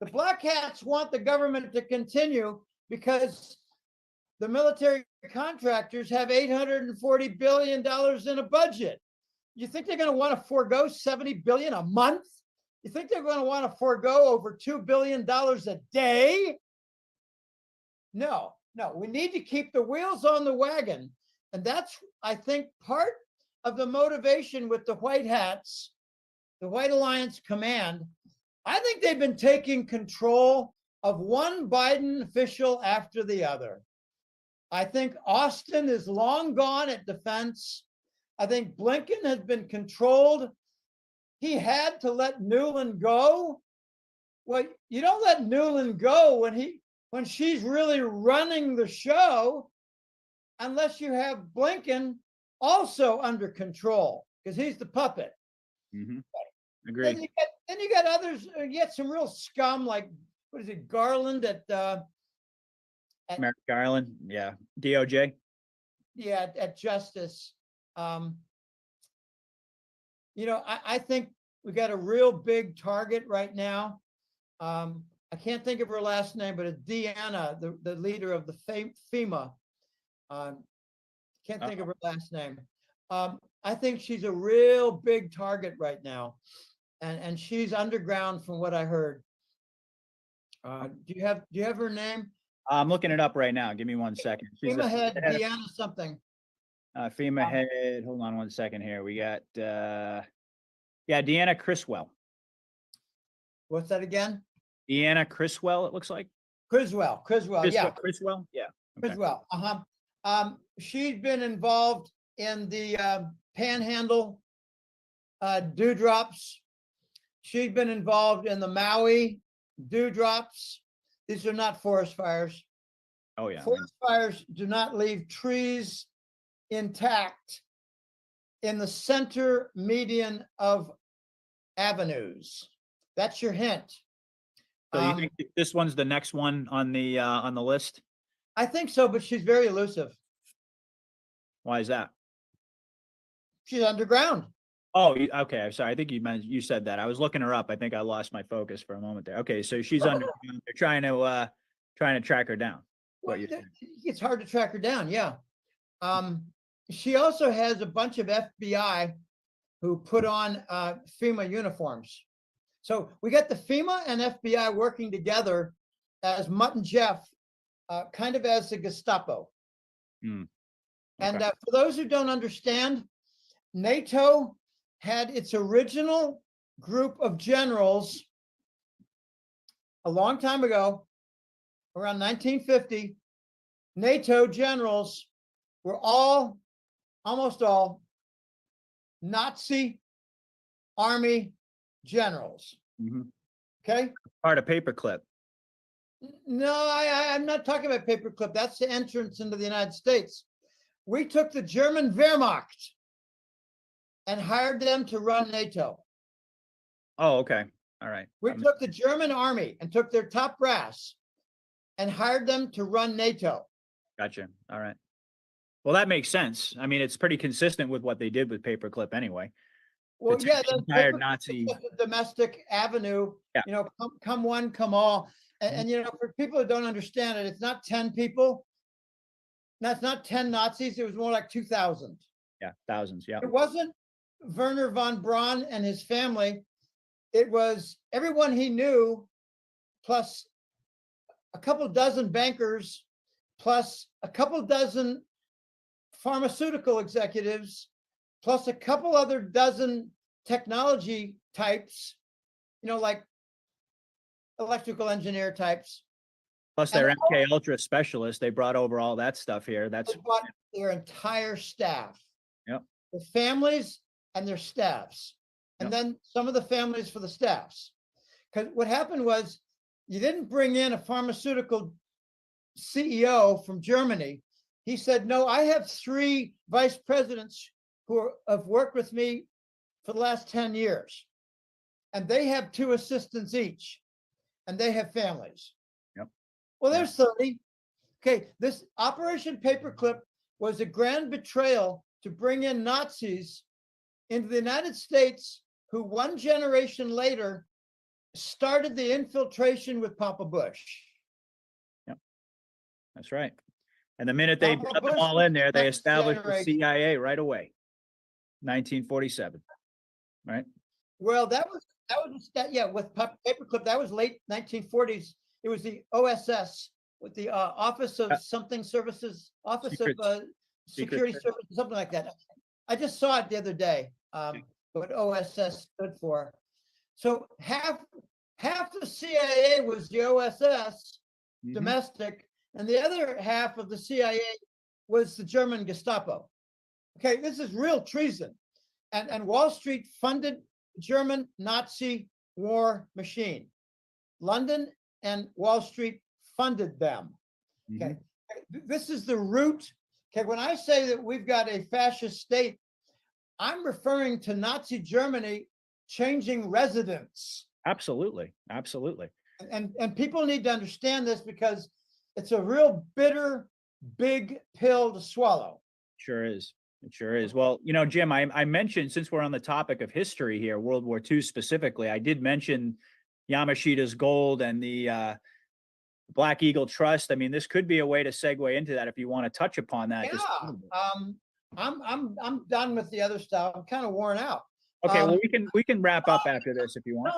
The black hats want the government to continue because the military contractors have $840 billion in a budget. You think they're going to want to forego $70 billion a month? You think they're going to want to forego over $2 billion a day? No, we need to keep the wheels on the wagon. And that's, I think, part of the motivation with the white hats, the White Alliance Command. I think they've been taking control of one Biden official after the other. I think Austin is long gone at defense. I think Blinken has been controlled he had to let Newland go. Well, you don't let Newland go when she's really running the show, unless you have Blinken also under control, because he's the puppet. Agreed. Then you got others. You get some real scum like, what is it, Garland at Merrick Garland, yeah, DOJ. Yeah, at Justice. You know, I think we got a real big target right now. I can't think of her last name, but it's Deanna, the leader of the FEMA. Can't think of her last name. I think she's a real big target right now, and she's underground from what I heard. Do you have her name? I'm looking it up right now. Give me 1 second. She's FEMA a- head Deanna something. FEMA head. Hold on 1 second here. We got Deanna Criswell. What's that again? Deanna Criswell, it looks like. Criswell, yeah. Criswell, yeah. Okay. Criswell, she's been involved in the Panhandle dewdrops. She's been involved in the Maui dewdrops. These are not forest fires. Oh yeah. Forest fires do not leave trees intact in the center median of avenues. That's your hint. So you think this one's the next one on the list? I think so, but she's very elusive. Why is that? She's underground. Oh, okay. I'm sorry. I think you said that. I was looking her up. I think I lost my focus for a moment there. Okay, so she's underground. They're trying to track her down. What you It's hard to track her down. Yeah. She also has a bunch of FBI who put on FEMA uniforms. So we got the FEMA and FBI working together as Mutt and Jeff, kind of as the Gestapo. And for those who don't understand, NATO had its original group of generals a long time ago, around 1950. NATO generals were almost all Nazi army generals. Okay. Part of Paperclip. No, I'm not talking about Paperclip. That's the entrance into the United States. We took the German Wehrmacht and hired them to run NATO. Oh, okay. All right. We took the German army and took their top brass and hired them to run NATO. Gotcha. All right. Well, that makes sense. I mean, it's pretty consistent with what they did with Paperclip anyway. Well, It's yeah, an entire Nazi. the domestic avenue, Yeah. you know, come one, come all. And, you know, for people who don't understand it, it's not 10 people. That's not 10 Nazis. It was more like 2,000. Yeah, thousands. Yeah. It wasn't Werner von Braun and his family. It was everyone he knew, plus a couple dozen bankers, plus a couple dozen pharmaceutical executives, plus a couple other dozen technology types, you know, like electrical engineer types. Plus their MK Ultra specialists. They brought over all that stuff here. That's They brought their entire staff, yep. the families and their staffs, and then some of the families for the staffs. Because what happened was you didn't bring in a pharmaceutical CEO from Germany. He said, no, I have 3 vice presidents who have worked with me for the last 10 years. And they have 2 assistants each. And they have families. Yep. Well, there's 30. Okay, this Operation Paperclip was a grand betrayal to bring in Nazis into the United States, who 1 generation later started the infiltration with Papa Bush. Yep. That's right. And the minute they Papa put them Bush all in there, they next established the generation. CIA right away. 1947. Right? Well, that was yeah, with Paperclip, that was late 1940s. It was the OSS, with the Office of Something Services, Office Secret- of Security Secret- Services, something like that. I just saw it the other day, what OSS stood for. So half the CIA was the OSS, domestic, and the other half of the CIA was the German Gestapo. Okay, this is real treason. And Wall Street funded German Nazi war machine. London and Wall Street funded them. Okay. This is the root. Okay. When I say that we've got a fascist state, I'm referring to Nazi Germany changing residents. Absolutely. Absolutely. And people need to understand this because it's a real bitter, big pill to swallow. Sure is. It sure is. Well, you know, Jim, I mentioned, since we're on the topic of history here, World War II specifically, I did mention Yamashita's gold and the Black Eagle Trust. I mean, this could be a way to segue into that if you want to touch upon that. Yeah. I'm done with the other stuff. I'm kind of worn out. Okay, well, we can wrap up after this if you want.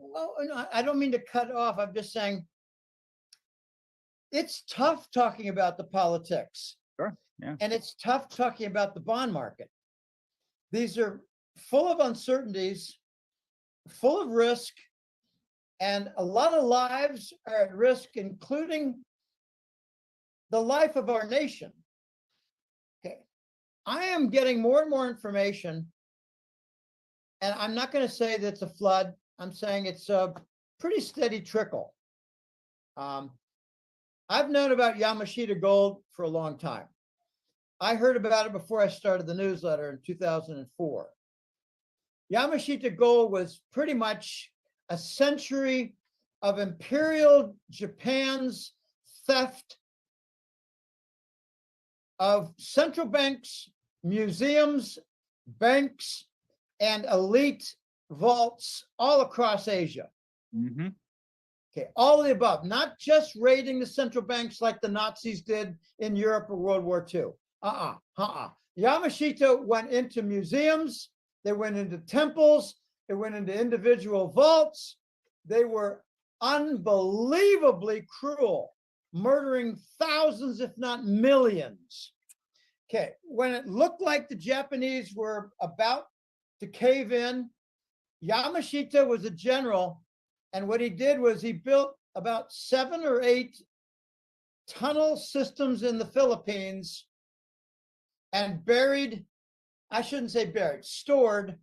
No, I don't mean to cut off. I'm just saying it's tough talking about the politics. Sure. Yeah. And it's tough talking about the bond market. These are full of uncertainties, full of risk, and a lot of lives are at risk, including the life of our nation. Okay. I am getting more and more information, and I'm not going to say that it's a flood. I'm saying it's a pretty steady trickle. I've known about Yamashita Gold for a long time. I heard about it before I started the newsletter in 2004. Yamashita Gold was pretty much a century of Imperial Japan's theft of central banks, museums, banks, and elite vaults all across Asia. Mm-hmm. Okay, all of the above, not just raiding the central banks like the Nazis did in Europe or World War II. Yamashita went into museums, they went into temples, they went into individual vaults. They were unbelievably cruel, murdering thousands, if not millions. Okay, when it looked like the Japanese were about to cave in, Yamashita was a general, and what he did was he built about 7 or 8 tunnel systems in the Philippines and buried, I shouldn't say buried, stored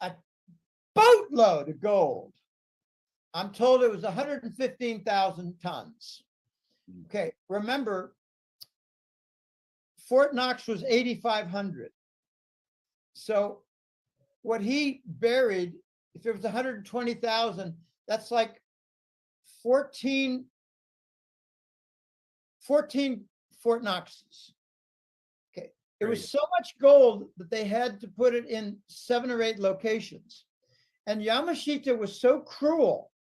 a boatload of gold. I'm told it was 115,000 tons. Okay, remember, Fort Knox was 8,500. So what he buried, if it was 120,000, that's like 14 Fort Knoxes. Okay, it was so much gold that they had to put it in 7 or 8 locations. And Yamashita was so cruel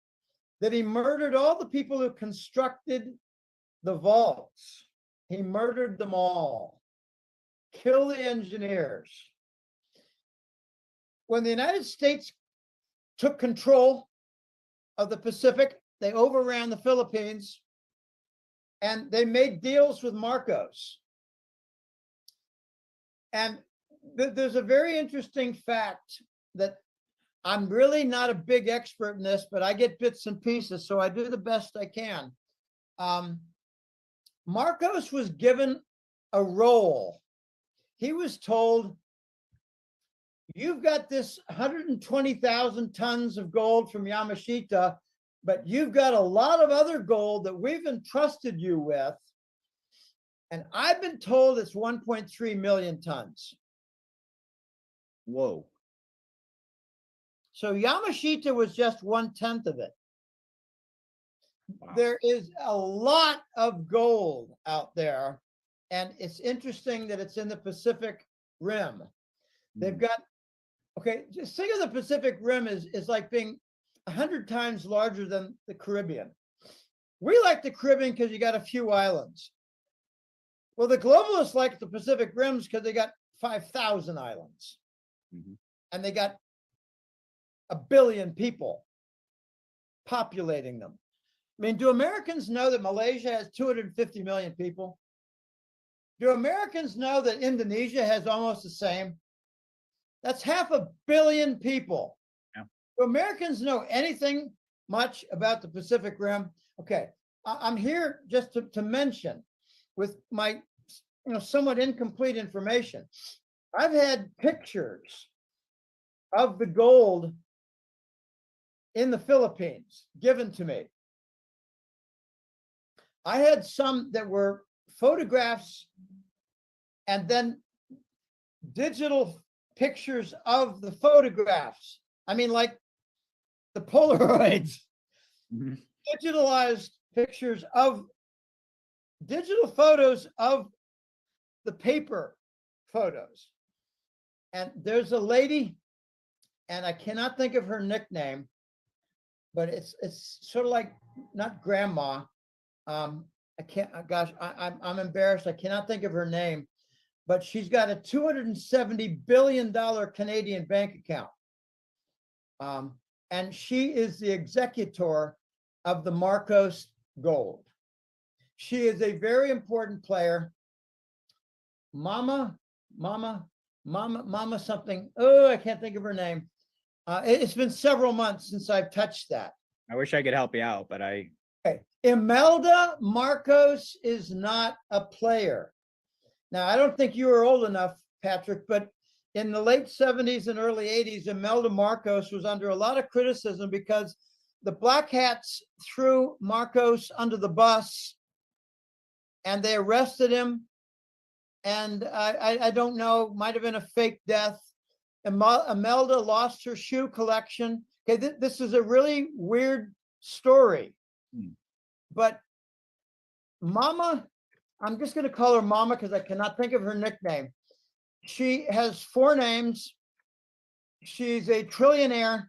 that he murdered all the people who constructed the vaults. He murdered them all, killed the engineers. When the United States took control of the Pacific, they overran the Philippines and they made deals with Marcos. And there's a very interesting fact that I'm really not a big expert in this, but I get bits and pieces, so I do the best I can. Marcos was given a role. He was told, you've got this 120,000 tons of gold from Yamashita, but you've got a lot of other gold that we've entrusted you with. And I've been told it's 1.3 million tons. Whoa. So Yamashita was just 1/10 of it. Wow. There is a lot of gold out there, and it's interesting that it's in the Pacific Rim. They've got, okay, just think of the Pacific Rim is like being 100 times larger than the Caribbean. We like the Caribbean because you got a few islands. Well, the globalists like the Pacific Rims because they got 5,000 islands. Mm-hmm. And they got 1 billion people populating them. I mean, do Americans know that Malaysia has 250 million people? Do Americans know that Indonesia has almost the same? That's 500 million people. Yeah. Do Americans know anything much about the Pacific Rim? Okay, I'm here just to mention, with my somewhat incomplete information, I've had pictures of the gold in the Philippines given to me. I had some that were photographs and then digital pictures of the photographs. I mean, like the Polaroids, digitalized pictures of digital photos of the paper photos. And there's a lady, and I cannot think of her nickname, but it's sort of like not grandma. I can't. Gosh, I'm embarrassed. I cannot think of her name, but she's got a $270 billion Canadian bank account, and she is the executor of the Marcos Gold. She is a very important player. Mama something. Oh, I can't think of her name. It's been several months since I've touched that. I wish I could help you out, but Okay. Imelda Marcos is not a player. Now, I don't think you were old enough, Patrick, but in the late 70s and early 80s, Imelda Marcos was under a lot of criticism because the black hats threw Marcos under the bus and they arrested him. And I don't know, might have been a fake death. Imelda lost her shoe collection. Okay, this is a really weird story. But Mama, I'm just going to call her Mama because I cannot think of her nickname. She has 4 names. She's a trillionaire.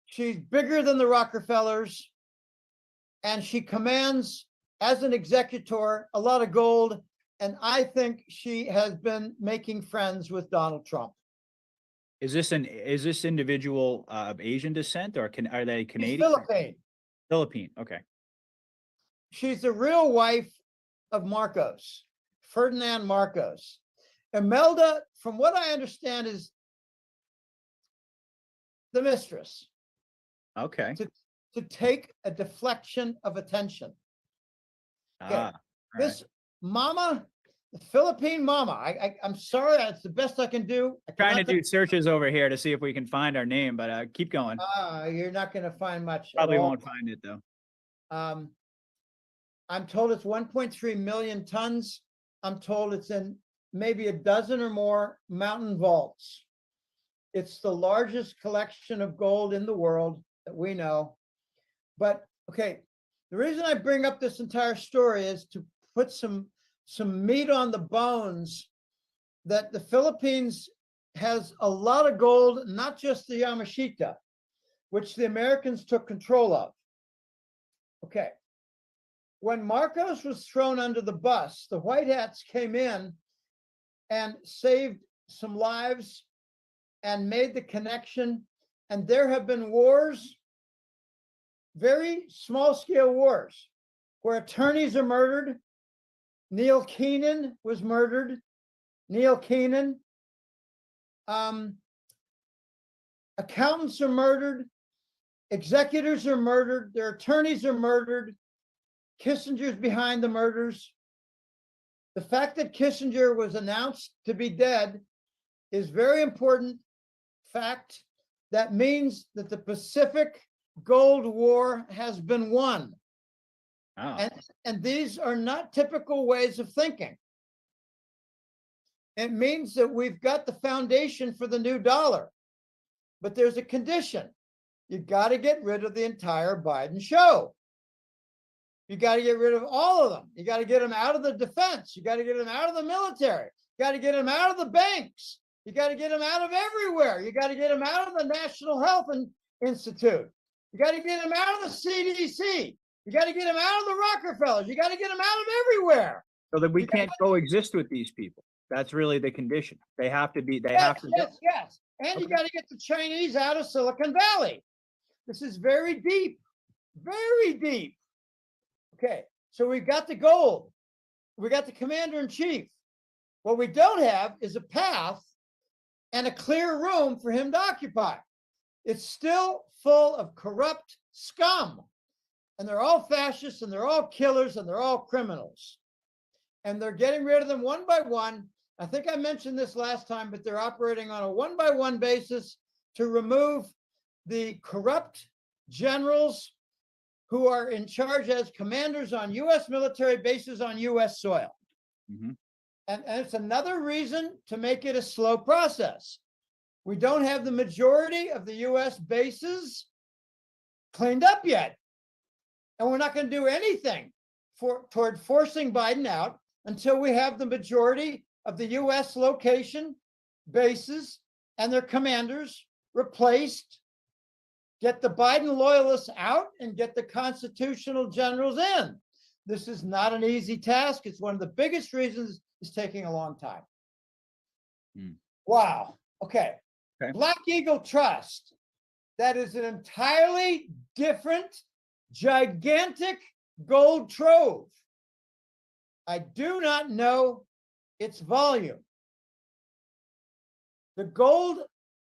She's bigger than the Rockefellers. And she commands, as an executor, a lot of gold. And I think she has been making friends with Donald Trump. is this individual of Asian descent, or are they She's Canadian? Philippine. Philippine. Okay. She's the real wife of Marcos, Ferdinand Marcos. Imelda, from what I understand, is the mistress. Okay. To take a deflection of attention. Okay. This Mama, the Philippine Mama, I'm sorry, that's the best I can do. Trying to do searches over here to see if we can find our name, but keep going. You're not going to find much. at Probably all. won't find it though. I'm told it's 1.3 million tons. I'm told it's in maybe a dozen or more mountain vaults. It's the largest collection of gold in the world that we know. But okay, the reason I bring up this entire story is to put some meat on the bones that the Philippines has a lot of gold, not just the Yamashita, which the Americans took control of. Okay. When Marcos was thrown under the bus, the White Hats came in and saved some lives and made the connection. And there have been wars, very small scale wars, where attorneys are murdered. Neil Keenan was murdered. Neil Keenan. Accountants are murdered. Executors are murdered. Their attorneys are murdered. Kissinger's behind the murders. The fact that Kissinger was announced to be dead is very important fact. That means that the Pacific Gold War has been won. Oh. And these are not typical ways of thinking. It means that we've got the foundation for the new dollar, but there's a condition. You got to get rid of the entire Biden show. You got to get rid of all of them. You got to get them out of the defense. You got to get them out of the military. You got to get them out of the banks. You got to get them out of everywhere. You got to get them out of the National Health Institute. You got to get them out of the CDC. You got to get them out of the Rockefellers. You got to get them out of everywhere. So that we can't coexist with these people. That's really the condition. They have to be, have to. Yes. And you got to get the Chinese out of Silicon Valley. This is very deep, very deep. Okay, so we've got the gold. We got the commander in chief. What we don't have is a path and a clear room for him to occupy. It's still full of corrupt scum. And they're all fascists and they're all killers and they're all criminals. And they're getting rid of them one by one. I think I mentioned this last time, but they're operating on a one-by-one basis to remove the corrupt generals who are in charge as commanders on U.S. military bases on U.S. soil. And it's another reason to make it a slow process. We don't have the majority of the U.S. bases cleaned up yet. And we're not going to do anything toward forcing Biden out until we have the majority of the U.S. location bases and their commanders replaced, get the Biden loyalists out, and get the constitutional generals in. This is not an easy task. It's one of the biggest reasons it's taking a long time. Wow. Okay. Black Eagle Trust. That is an entirely different, gigantic gold trove. I do not know its volume. The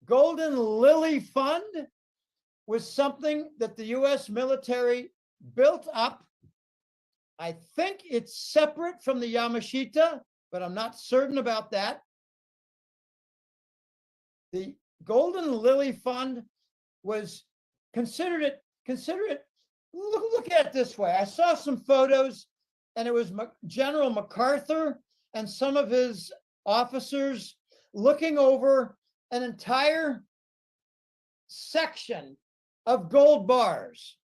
Golden Lily Fund was something that the U.S. military built up. I think it's separate from the Yamashita, but I'm not certain about that. The Golden Lily Fund was consider it. Look at it this way. I saw some photos, and it was General MacArthur and some of his officers looking over an entire section of gold bars.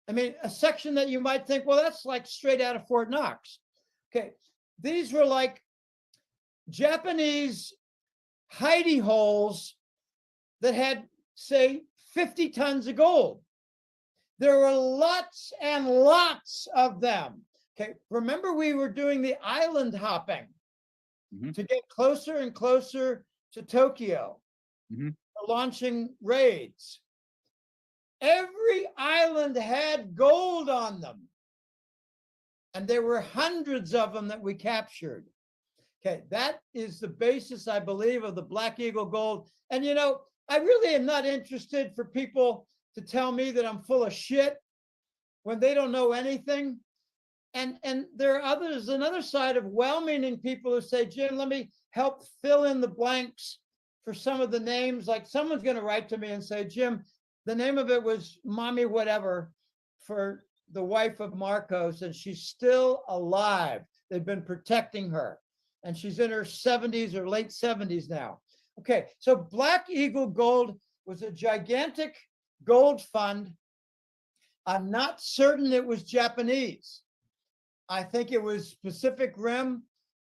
I mean, a section that you might think, well, that's like straight out of Fort Knox. Okay, these were like Japanese hidey holes that had, say, 50 tons of gold. There were lots and lots of them. Okay, remember we were doing the island hopping to get closer and closer to Tokyo, launching raids. Every island had gold on them. And there were hundreds of them that we captured. Okay, that is the basis, I believe, of the Black Eagle gold. And you know, I really am not interested for people to tell me that I'm full of shit when they don't know anything. And there are others, another side of well-meaning people who say, Jim, let me help fill in the blanks for some of the names. Like someone's going to write to me and say, Jim, the name of it was Mommy Whatever for the wife of Marcos, and she's still alive. They've been protecting her, and she's in her 70s or late 70s now. Okay, so Black Eagle Gold was a gigantic gold fund. I'm not certain it was Japanese. I think it was Pacific Rim.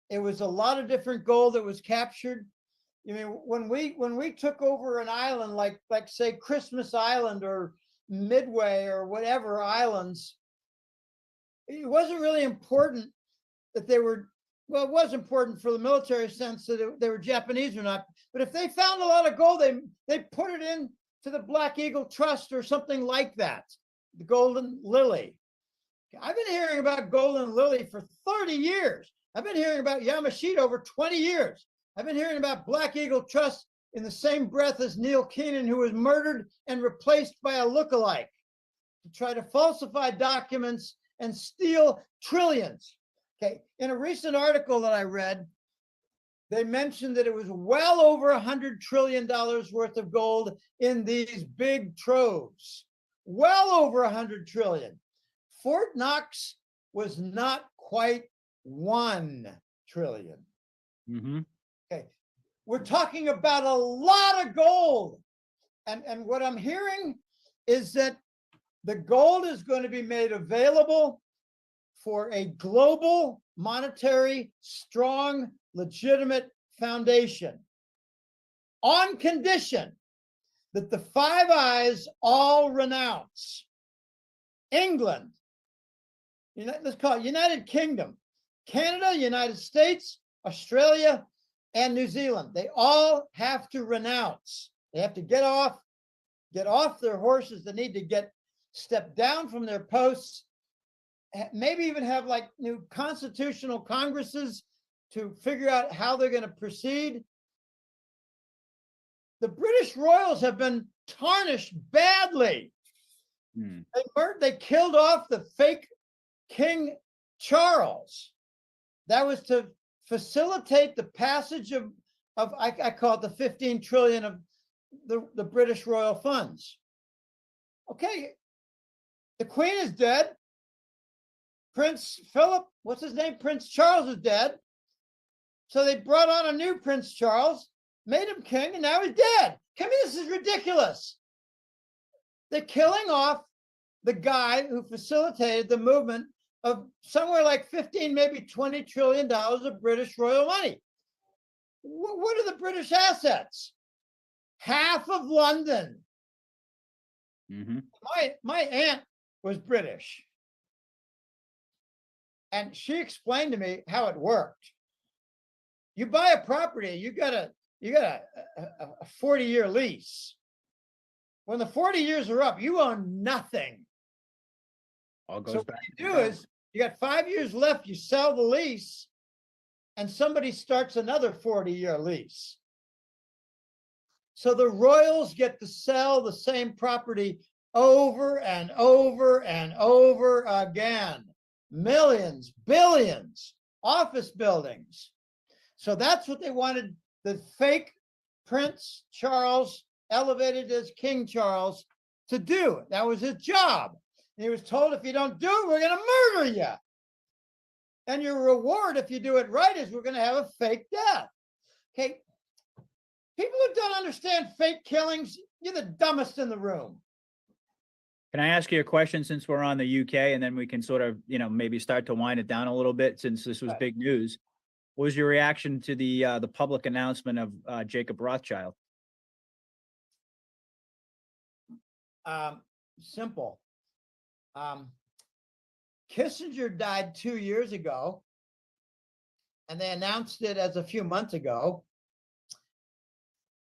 It was a lot of different gold that was captured. I mean, when we took over an island like say Christmas Island or Midway or whatever islands, it wasn't really important that they were, well, it was important for the military sense that they were Japanese or not. But if they found a lot of gold, they put it in to the Black Eagle Trust or something like that, the Golden Lily. I've been hearing about Golden Lily for 30 years. I've been hearing about Yamashita over 20 years. I've been hearing about Black Eagle Trust in the same breath as Neil Keenan, who was murdered and replaced by a lookalike to try to falsify documents and steal trillions. Okay, in a recent article that I read, they mentioned that it was well over $100 trillion worth of gold in these big troves. Well over 100 trillion. Fort Knox was not quite 1 trillion. Okay, we're talking about a lot of gold. And what I'm hearing is that the gold is going to be made available for a global, monetary, strong, legitimate foundation on condition that the Five Eyes all renounce. England, let's call it United Kingdom, Canada, United States, Australia, and New Zealand. They all have to renounce. They have to get off their horses. They need to step down from their posts, maybe even have like new constitutional congresses to figure out how they're going to proceed. The British royals have been tarnished badly. They killed off the fake King Charles. That was to facilitate the passage of I call it the 15 trillion of the British royal funds. Okay, the Queen is dead. Prince Philip, what's his name? Prince Charles is dead. So they brought on a new Prince Charles, made him king, and now he's dead. I mean, this is ridiculous. They're killing off the guy who facilitated the movement of somewhere like 15, maybe $20 trillion of British royal money. What are the British assets? Half of London. My aunt was British. And she explained to me how it worked. You buy a property, you got a 40-year lease. When the 40 years are up, you own nothing. All goes So back. what you do is you got 5 years left, you sell the lease, and somebody starts another 40-year lease. So the royals get to sell the same property over and over and over again. Millions, billions, office buildings. So that's what they wanted the fake Prince Charles, elevated as King Charles, to do. That was his job. And he was told, if you don't do it, we're going to murder you. And your reward, if you do it right, is we're going to have a fake death. Okay. People who don't understand fake killings, you're the dumbest in the room. Can I ask you a question since we're on the UK, and then we can sort of, maybe start to wind it down a little bit since this was big news. What was your reaction to the public announcement of Jacob Rothschild? Simple. Kissinger died 2 years ago, and they announced it as a few months ago.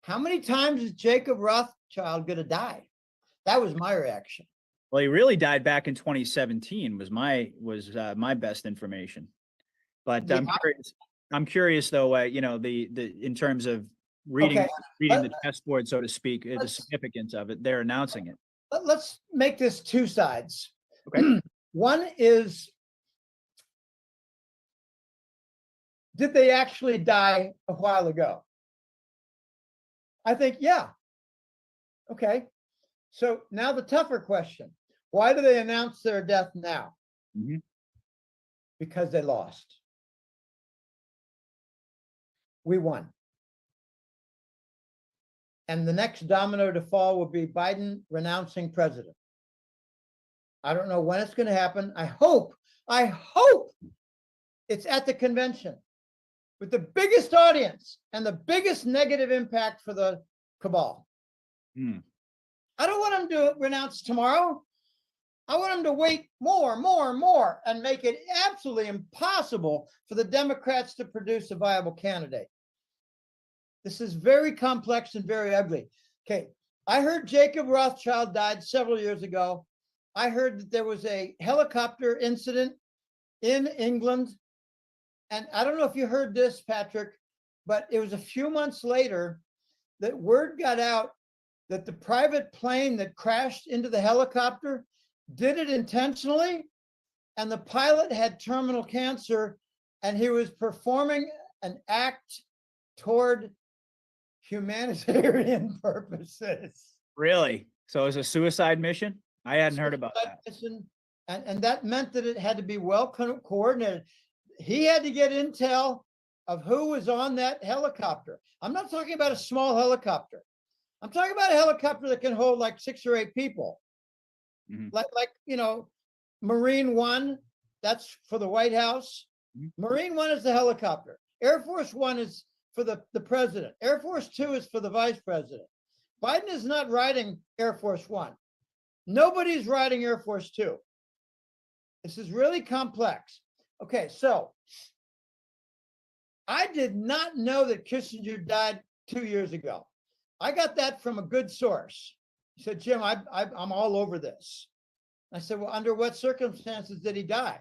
How many times is Jacob Rothschild going to die? That was my reaction. Well, he really died back in 2017 was my best information. But I'm curious though, in terms of reading the chessboard, so to speak, the significance of it. They're announcing it. Let's make this two sides. Okay. One is, did they actually die a while ago? I think, yeah. Okay. So now the tougher question. Why do they announce their death now? Because they lost. We won. And the next domino to fall will be Biden renouncing president. I don't know when it's going to happen. I hope it's at the convention with the biggest audience and the biggest negative impact for the cabal. I don't want him to renounce tomorrow. I want him to wait more, and make it absolutely impossible for the Democrats to produce a viable candidate. This is very complex and very ugly. Okay, I heard Jacob Rothschild died several years ago. I heard that there was a helicopter incident in England. And I don't know if you heard this, Patrick, but it was a few months later that word got out that the private plane that crashed into the helicopter did it intentionally, and the pilot had terminal cancer, and he was performing an act toward humanitarian purposes. Really? So it was a suicide mission? I hadn't heard about that. And that meant that it had to be well coordinated. He had to get intel of who was on that helicopter. I'm not talking about a small helicopter. I'm talking about a helicopter that can hold like 6 or 8 people. Like Marine One, that's for the White House. Marine One is the helicopter. Air Force One is for the president. Air Force Two is for the vice president. Biden is not riding Air Force One. Nobody's riding Air Force Two. This is really complex. Okay, so I did not know that Kissinger died 2 years ago. I got that from a good source. He said, Jim, I'm all over this. I said, well, under what circumstances did he die?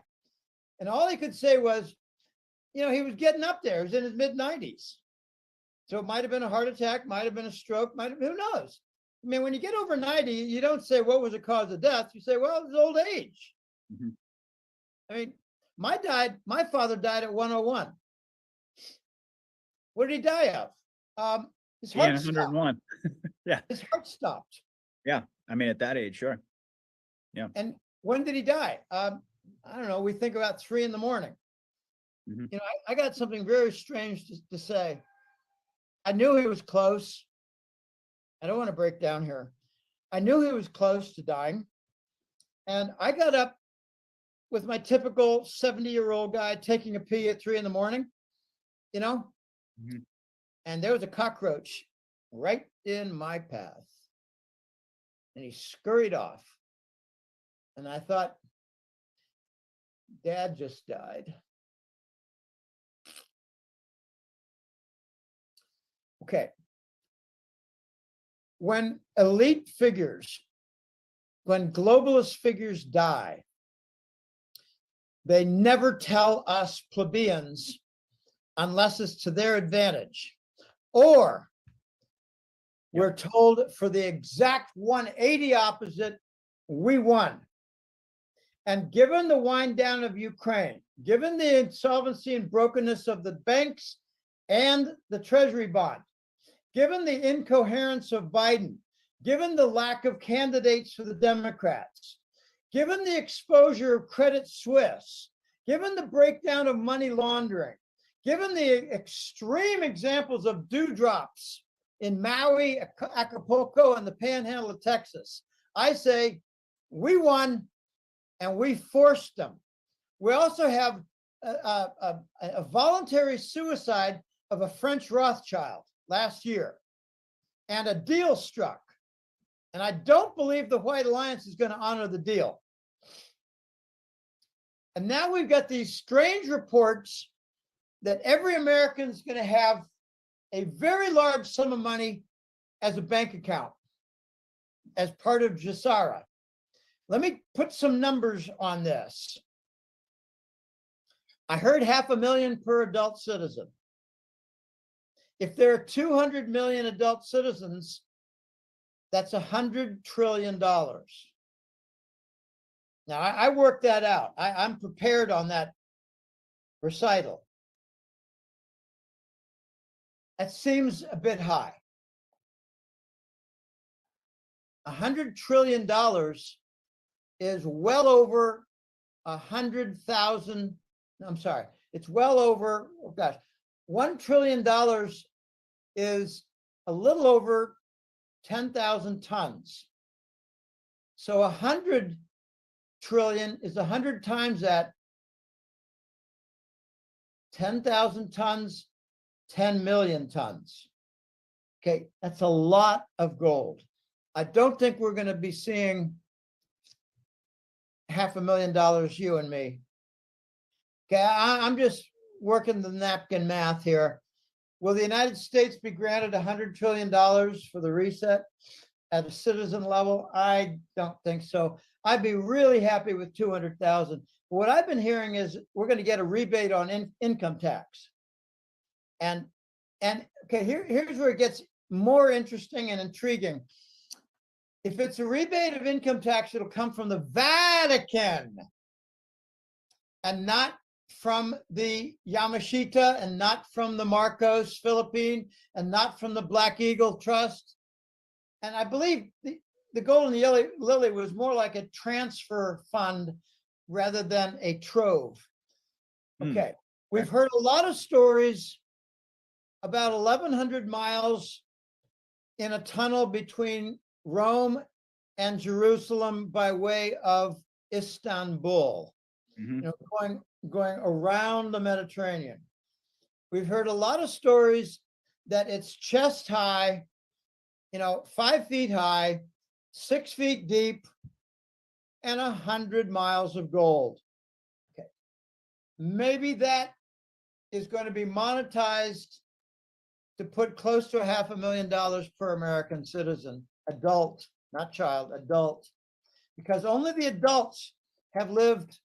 And all he could say was, he was getting up there. He was in his mid-90s. So it might have been a heart attack, might have been a stroke, who knows? I mean, when you get over 90, you don't say, what was the cause of death? You say, well, it was old age. I mean, my father died at 101. What did he die of? His Yeah, heart stopped. 101. Yeah. His heart stopped. Yeah. I mean, at that age, sure. Yeah. And when did he die? I don't know. We think about 3 in the morning. Mhm. You know, I got something very strange to say. I knew he was close. I don't want to break down here. I knew he was close to dying. And I got up with my typical 70-year-old guy taking a pee at 3 in the morning, you know, and there was a cockroach right in my path. And he scurried off. And I thought, Dad just died. Okay. When elite figures, when globalist figures die, they never tell us plebeians unless it's to their advantage. Or we're told for the exact 180 opposite, we won. And given the wind down of Ukraine, given the insolvency and brokenness of the banks and the Treasury bond, given the incoherence of Biden, given the lack of candidates for the Democrats, given the exposure of Credit Suisse, given the breakdown of money laundering, given the extreme examples of dewdrops in Maui, Acapulco, and the Panhandle of Texas, I say we won and we forced them. We also have a voluntary suicide of a French Rothschild last year, and a deal struck. And I don't believe the White Alliance is going to honor the deal. And now we've got these strange reports that every American is going to have a very large sum of money as a bank account as part of GESARA. Let me put some numbers on this. I heard $500,000 per adult citizen. If there are 200 million adult citizens, that's $100 trillion. Now, I worked that out. I'm prepared on that recital. That seems a bit high. $100 trillion is well over 100,000. I'm sorry. It's well over, oh gosh, $1 trillion is a little over 10,000 tons. So 100 trillion is 100 times that. 10,000 tons, 10 million tons. Okay, that's a lot of gold. I don't think we're going to be seeing $500,000, you and me. Okay, I'm just working the napkin math here. Will the United States be granted $100 trillion for the reset at a citizen level? I don't think so. I'd be really happy with 200,000. What I've been hearing is we're going to get a rebate on income tax. And okay, here's where it gets more interesting and intriguing. If it's a rebate of income tax, it'll come from the Vatican and not from the Yamashita and not from the Marcos Philippine and not from the Black Eagle Trust. And I believe the Golden Lily was more like a transfer fund rather than a trove. Okay, we've heard a lot of stories about 1,100 miles in a tunnel between Rome and Jerusalem by way of Istanbul, you know, going around the Mediterranean. We've heard a lot of stories that it's chest high, you know, 5 feet high, 6 feet deep, and 100 miles of gold. Okay, maybe that is going to be monetized to put close to $500,000 per American citizen, adult, not child, adult, because only the adults have lived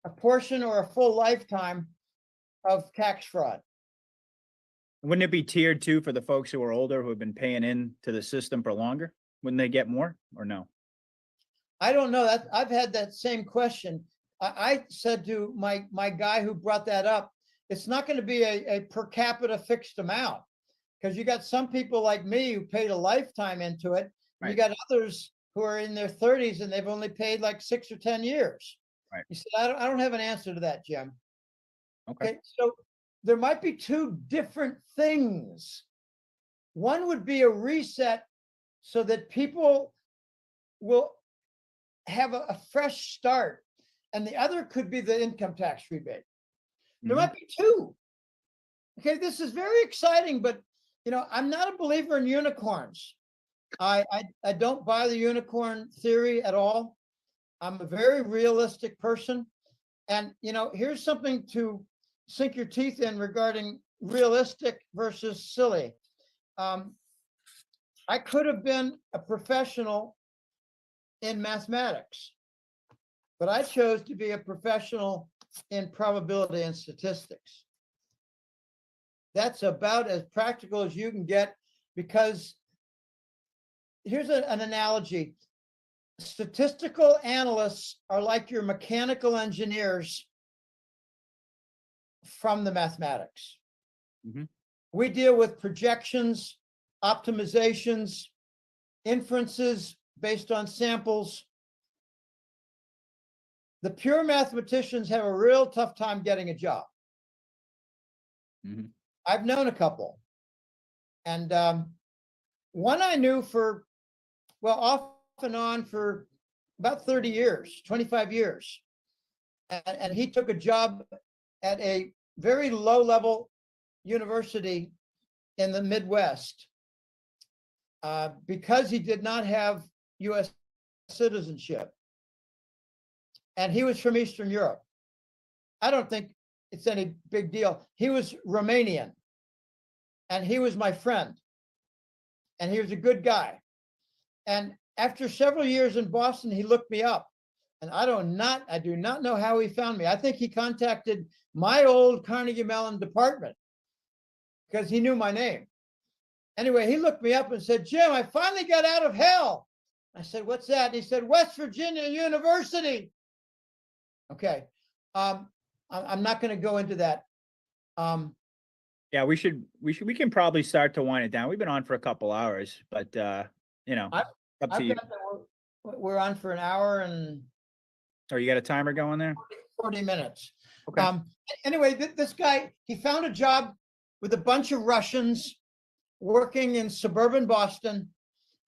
a portion or a full lifetime of tax fraud. Wouldn't it be tiered too for the folks who are older who have been paying into the system for longer? Wouldn't they get more or no? I don't know. That I've had that same question. I said to my guy who brought that up, it's not going to be a per capita fixed amount, because you got some people like me who paid a lifetime into it. And you got others who are in their 30s and they've only paid like 6 or 10 years. Right. You said, I don't have an answer to that, Jim. Okay. So there might be two different things. One would be a reset so that people will have a fresh start. And the other could be the income tax rebate. There might be two. Okay, this is very exciting, but I'm not a believer in unicorns. I don't buy the unicorn theory at all. I'm a very realistic person. And here's something to sink your teeth in regarding realistic versus silly. I could have been a professional in mathematics, but I chose to be a professional in probability and statistics. That's about as practical as you can get, because here's an analogy. Statistical analysts are like your mechanical engineers from the mathematics. We deal with projections, optimizations, inferences based on samples. The pure mathematicians have a real tough time getting a job. I've known a couple. And one I knew for, well, off and on for about 30 years, 25 years. And he took a job at a very low-level university in the Midwest because he did not have U.S. citizenship. And he was from Eastern Europe. I don't think it's any big deal. He was Romanian, and he was my friend, and he was a good guy. And after several years in Boston, he looked me up, and I do not know how he found me. I think he contacted my old Carnegie Mellon department because he knew my name. Anyway, he looked me up and said, Jim, I finally got out of hell. I said, what's that? And he said, West Virginia University. Okay. I'm not going to go into that. Yeah, we can probably start to wind it down. We've been on for a couple hours, but up to you. We're on for an hour and. Oh, you got a timer going there? 40 minutes. Okay. Anyway, this guy, he found a job with a bunch of Russians working in suburban Boston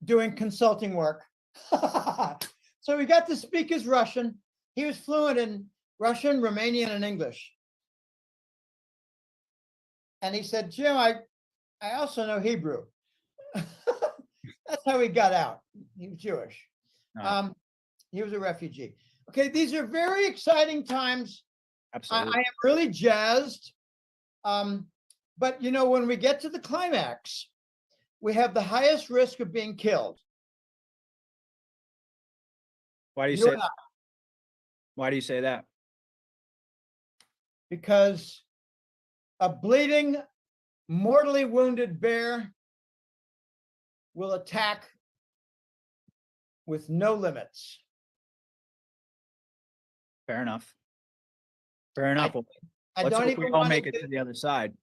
doing consulting work. So he got to speak his Russian. He was fluent in Russian, Romanian, and English. And he said, Jim, I also know Hebrew. That's how he got out. He was Jewish. He was a refugee. Okay, these are very exciting times. Absolutely. I am really jazzed. But when we get to the climax, we have the highest risk of being killed. Why do you say that? Why do you say that? Because a bleeding, mortally wounded bear will attack with no limits. Fair enough. Fair enough. I Let's don't hope even we all wanna make it get- to the other side.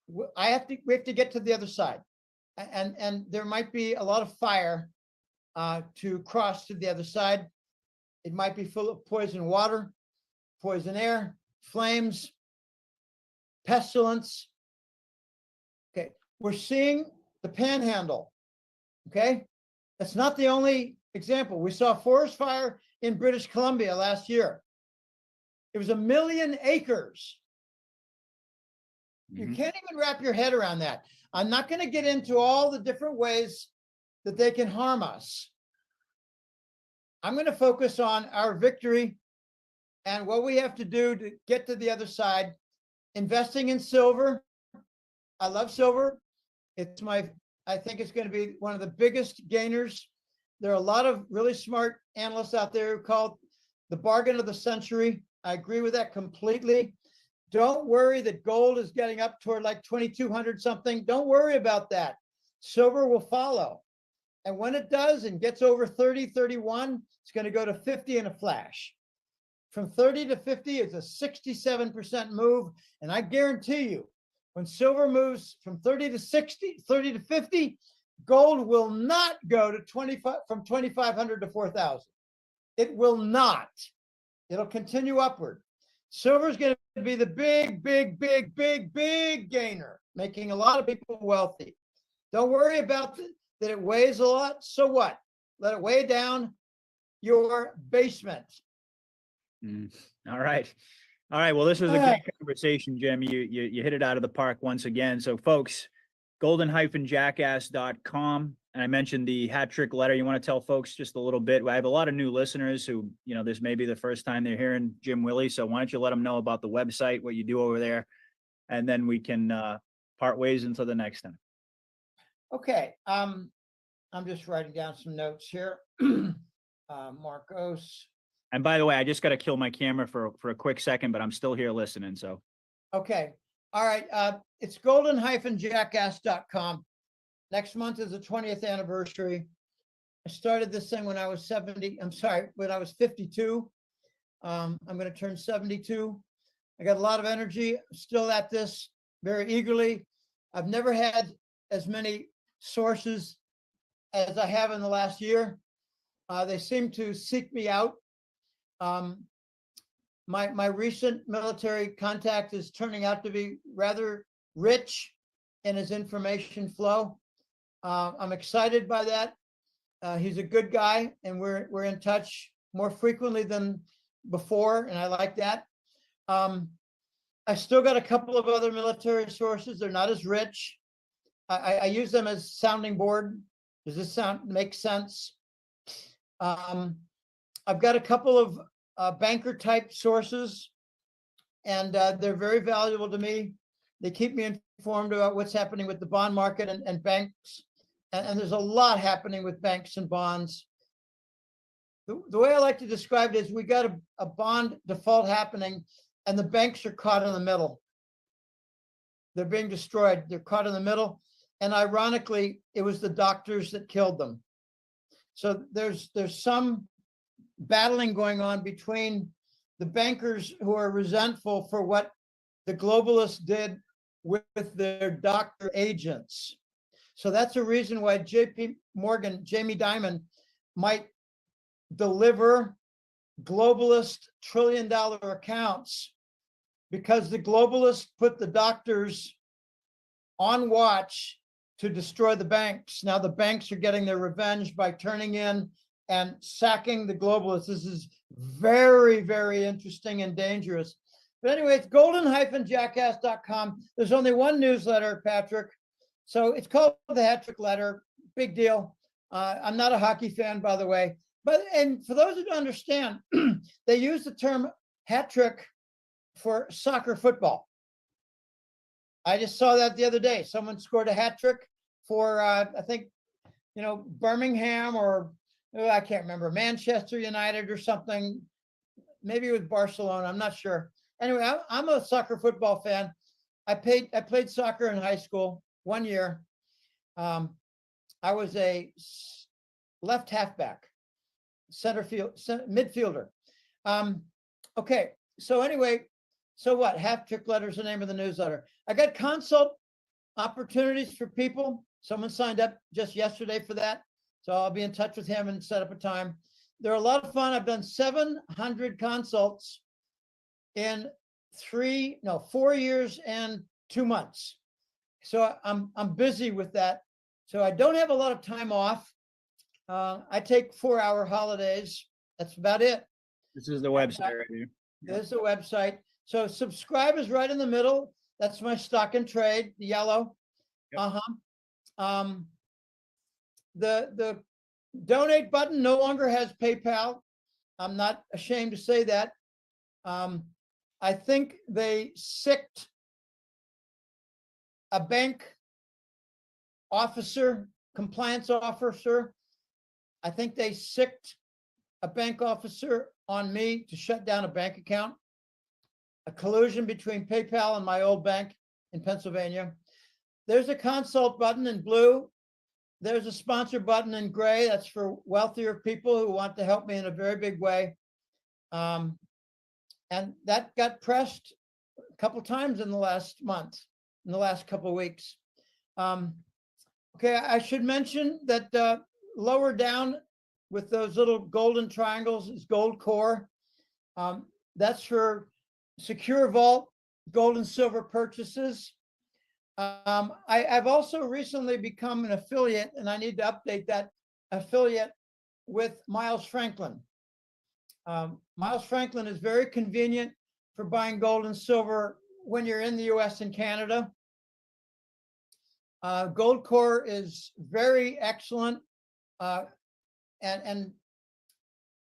We have to get to the other side. And there might be a lot of fire to cross to the other side. It might be full of poison water, poison air, flames, pestilence. Okay, we're seeing the panhandle. Okay, that's not the only example. We saw forest fire in British Columbia last year. It was 1 million acres. You can't even wrap your head around that. I'm not going to get into all the different ways that they can harm us. I'm going to focus on our victory and what we have to do to get to the other side. Investing in silver. I love silver. I think it's going to be one of the biggest gainers. There are a lot of really smart analysts out there who call it the bargain of the century. I agree with that completely. Don't worry that gold is getting up toward like 2,200 something. Don't worry about that. Silver will follow. And when it does and gets over 30, 31, it's going to go to 50 in a flash. from 30 to 50 is a 67% move. And I guarantee you, when silver moves from 30 to 60, 30 to 50, gold will not go to 25 from 2,500 to 4,000. It will not. It'll continue upward. Silver is going to be the big gainer, making a lot of people wealthy. Don't worry about that it weighs a lot. So what? Let it weigh down your basement. All right. All right. Well, this was a great conversation, Jim. You hit it out of the park once again. So folks, golden-jackass.com. And I mentioned the hat trick letter. You want to tell folks just a little bit? I have a lot of new listeners who, this may be the first time they're hearing Jim Willie. So why don't you let them know about the website, what you do over there, and then we can part ways until the next time. Okay. I'm just writing down some notes here. Marcos. And by the way, I just got to kill my camera for a quick second, but I'm still here listening. So. Okay. All right. It's golden-jackass.com. Next month is the 20th anniversary. I started this thing when I was 52. I'm going to turn 72. I got a lot of energy, still at this very eagerly. I've never had as many sources as I have in the last year. They seem to seek me out. My recent military contact is turning out to be rather rich in his information flow. I'm excited by that. He's a good guy, and we're in touch more frequently than before, and I like that. I still got a couple of other military sources. They're not as rich. I use them as sounding board. Does this make sense? I've got a couple of banker type sources, and they're very valuable to me. They keep me informed about what's happening with the bond market and banks. And there's a lot happening with banks and bonds. The way I like to describe it is we got a bond default happening, and the banks are caught in the middle. They're being destroyed. They're caught in the middle. And ironically, it was the doctors that killed them. So there's some battling going on between the bankers who are resentful for what the globalists did with their doctor agents. So that's a reason why JP Morgan, Jamie Dimon, might deliver globalist trillion-dollar accounts, because the globalists put the doctors on watch to destroy the banks. Now the banks are getting their revenge by turning in and sacking the globalists. This is very, very interesting and dangerous. But anyway, it's golden-jackass.com. There's only one newsletter, Patrick. So it's called the Hat Trick Letter. Big deal. I'm not a hockey fan, by the way. And for those who don't understand, they use the term hat trick for soccer football. I just saw that the other day. Someone scored a hat trick for, I think, Birmingham, or I can't remember, Manchester United or something. Maybe with Barcelona. I'm not sure. Anyway, I'm a soccer football fan. I played soccer in high school 1 year. I was a left halfback, midfielder. Okay, so anyway, so what? Hat Trick Letter is the name of the newsletter. I got consult opportunities for people. Someone signed up just yesterday for that. So I'll be in touch with him and set up a time. They're a lot of fun. I've done 700 consults in 4 years and 2 months. So I'm busy with that. So I don't have a lot of time off. I take 4-hour holidays. That's about it. This is the website right here. There's the website. So subscribe is right in the middle. That's my stock and trade, the yellow. Yep. The donate button no longer has PayPal. I'm not ashamed to say that. I think they sicked a bank officer, compliance officer. I think they sicked a bank officer on me to shut down a bank account. A collusion between PayPal and my old bank in Pennsylvania. There's a consult button in blue. There's a sponsor button in gray. That's for wealthier people who want to help me in a very big way. And that got pressed a couple times in the last month, in the last couple of weeks. Okay, I should mention that lower down with those little golden triangles is Gold Core. That's for secure vault, gold and silver purchases. I've also recently become an affiliate, and I need to update that affiliate with Miles Franklin. Miles Franklin is very convenient for buying gold and silver when you're in the US and Canada. Gold Core is very excellent, and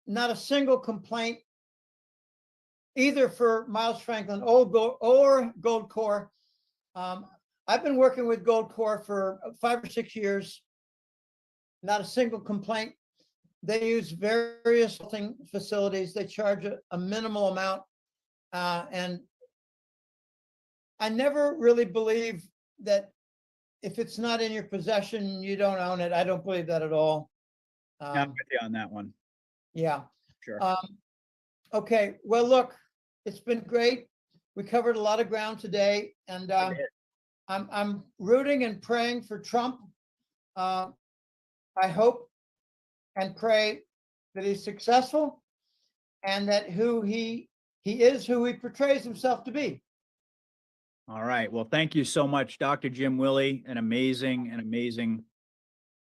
not a single complaint either for Miles Franklin or Gold Core. I've been working with Gold Core for 5 or 6 years. Not a single complaint. They use various facilities. They charge a minimal amount. And I never really believe that if it's not in your possession, you don't own it. I don't believe that at all. I'm with you on that one. Yeah. Sure. Okay. Well, look, it's been great. We covered a lot of ground today, and I'm rooting and praying for Trump. I hope and pray that he's successful, and that he is who he portrays himself to be. All right. Well, thank you so much, Dr. Jim Willie. An amazing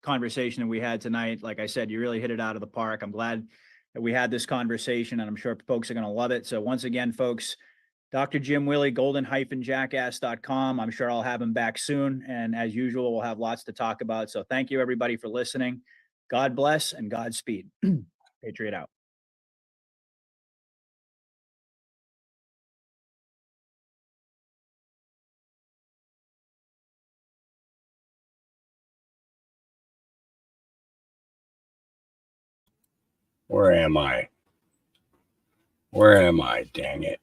conversation that we had tonight. Like I said, you really hit it out of the park. I'm glad that we had this conversation, and I'm sure folks are going to love it. So once again, folks, Dr. Jim Willie, golden-jackass.com. I'm sure I'll have him back soon. And as usual, we'll have lots to talk about. So thank you, everybody, for listening. God bless and Godspeed. Patriot out. Where am I? Where am I? Dang it.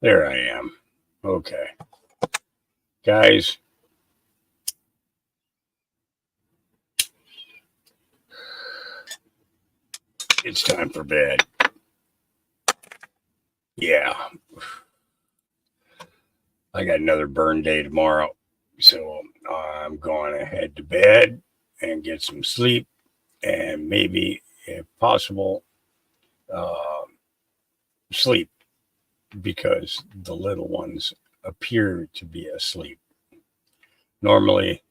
There I am. Okay. Guys. It's time for bed. Yeah. I got another burn day tomorrow. So I'm going to head to bed and get some sleep. And maybe, if possible, sleep, because the little ones appear to be asleep. Normally,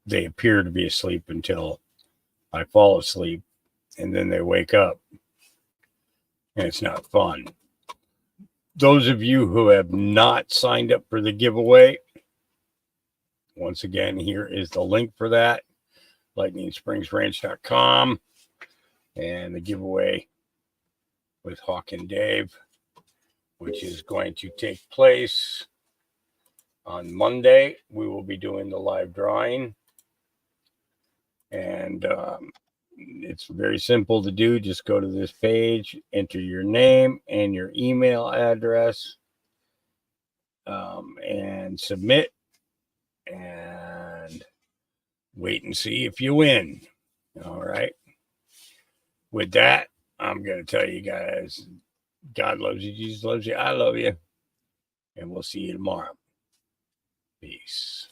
they appear to be asleep until I fall asleep, and then they wake up, and it's not fun. Those of you who have not signed up for the giveaway, once again, here is the link for that. LightningSpringsRanch.com, and the giveaway with Hawk and Dave, which is going to take place on Monday. We will be doing the live drawing, and it's very simple to do. Just go to this page, enter your name and your email address, and submit, and wait and see if you win. All right. With that, I'm going to tell you guys, God loves you, Jesus loves you, I love you, and we'll see you tomorrow. Peace.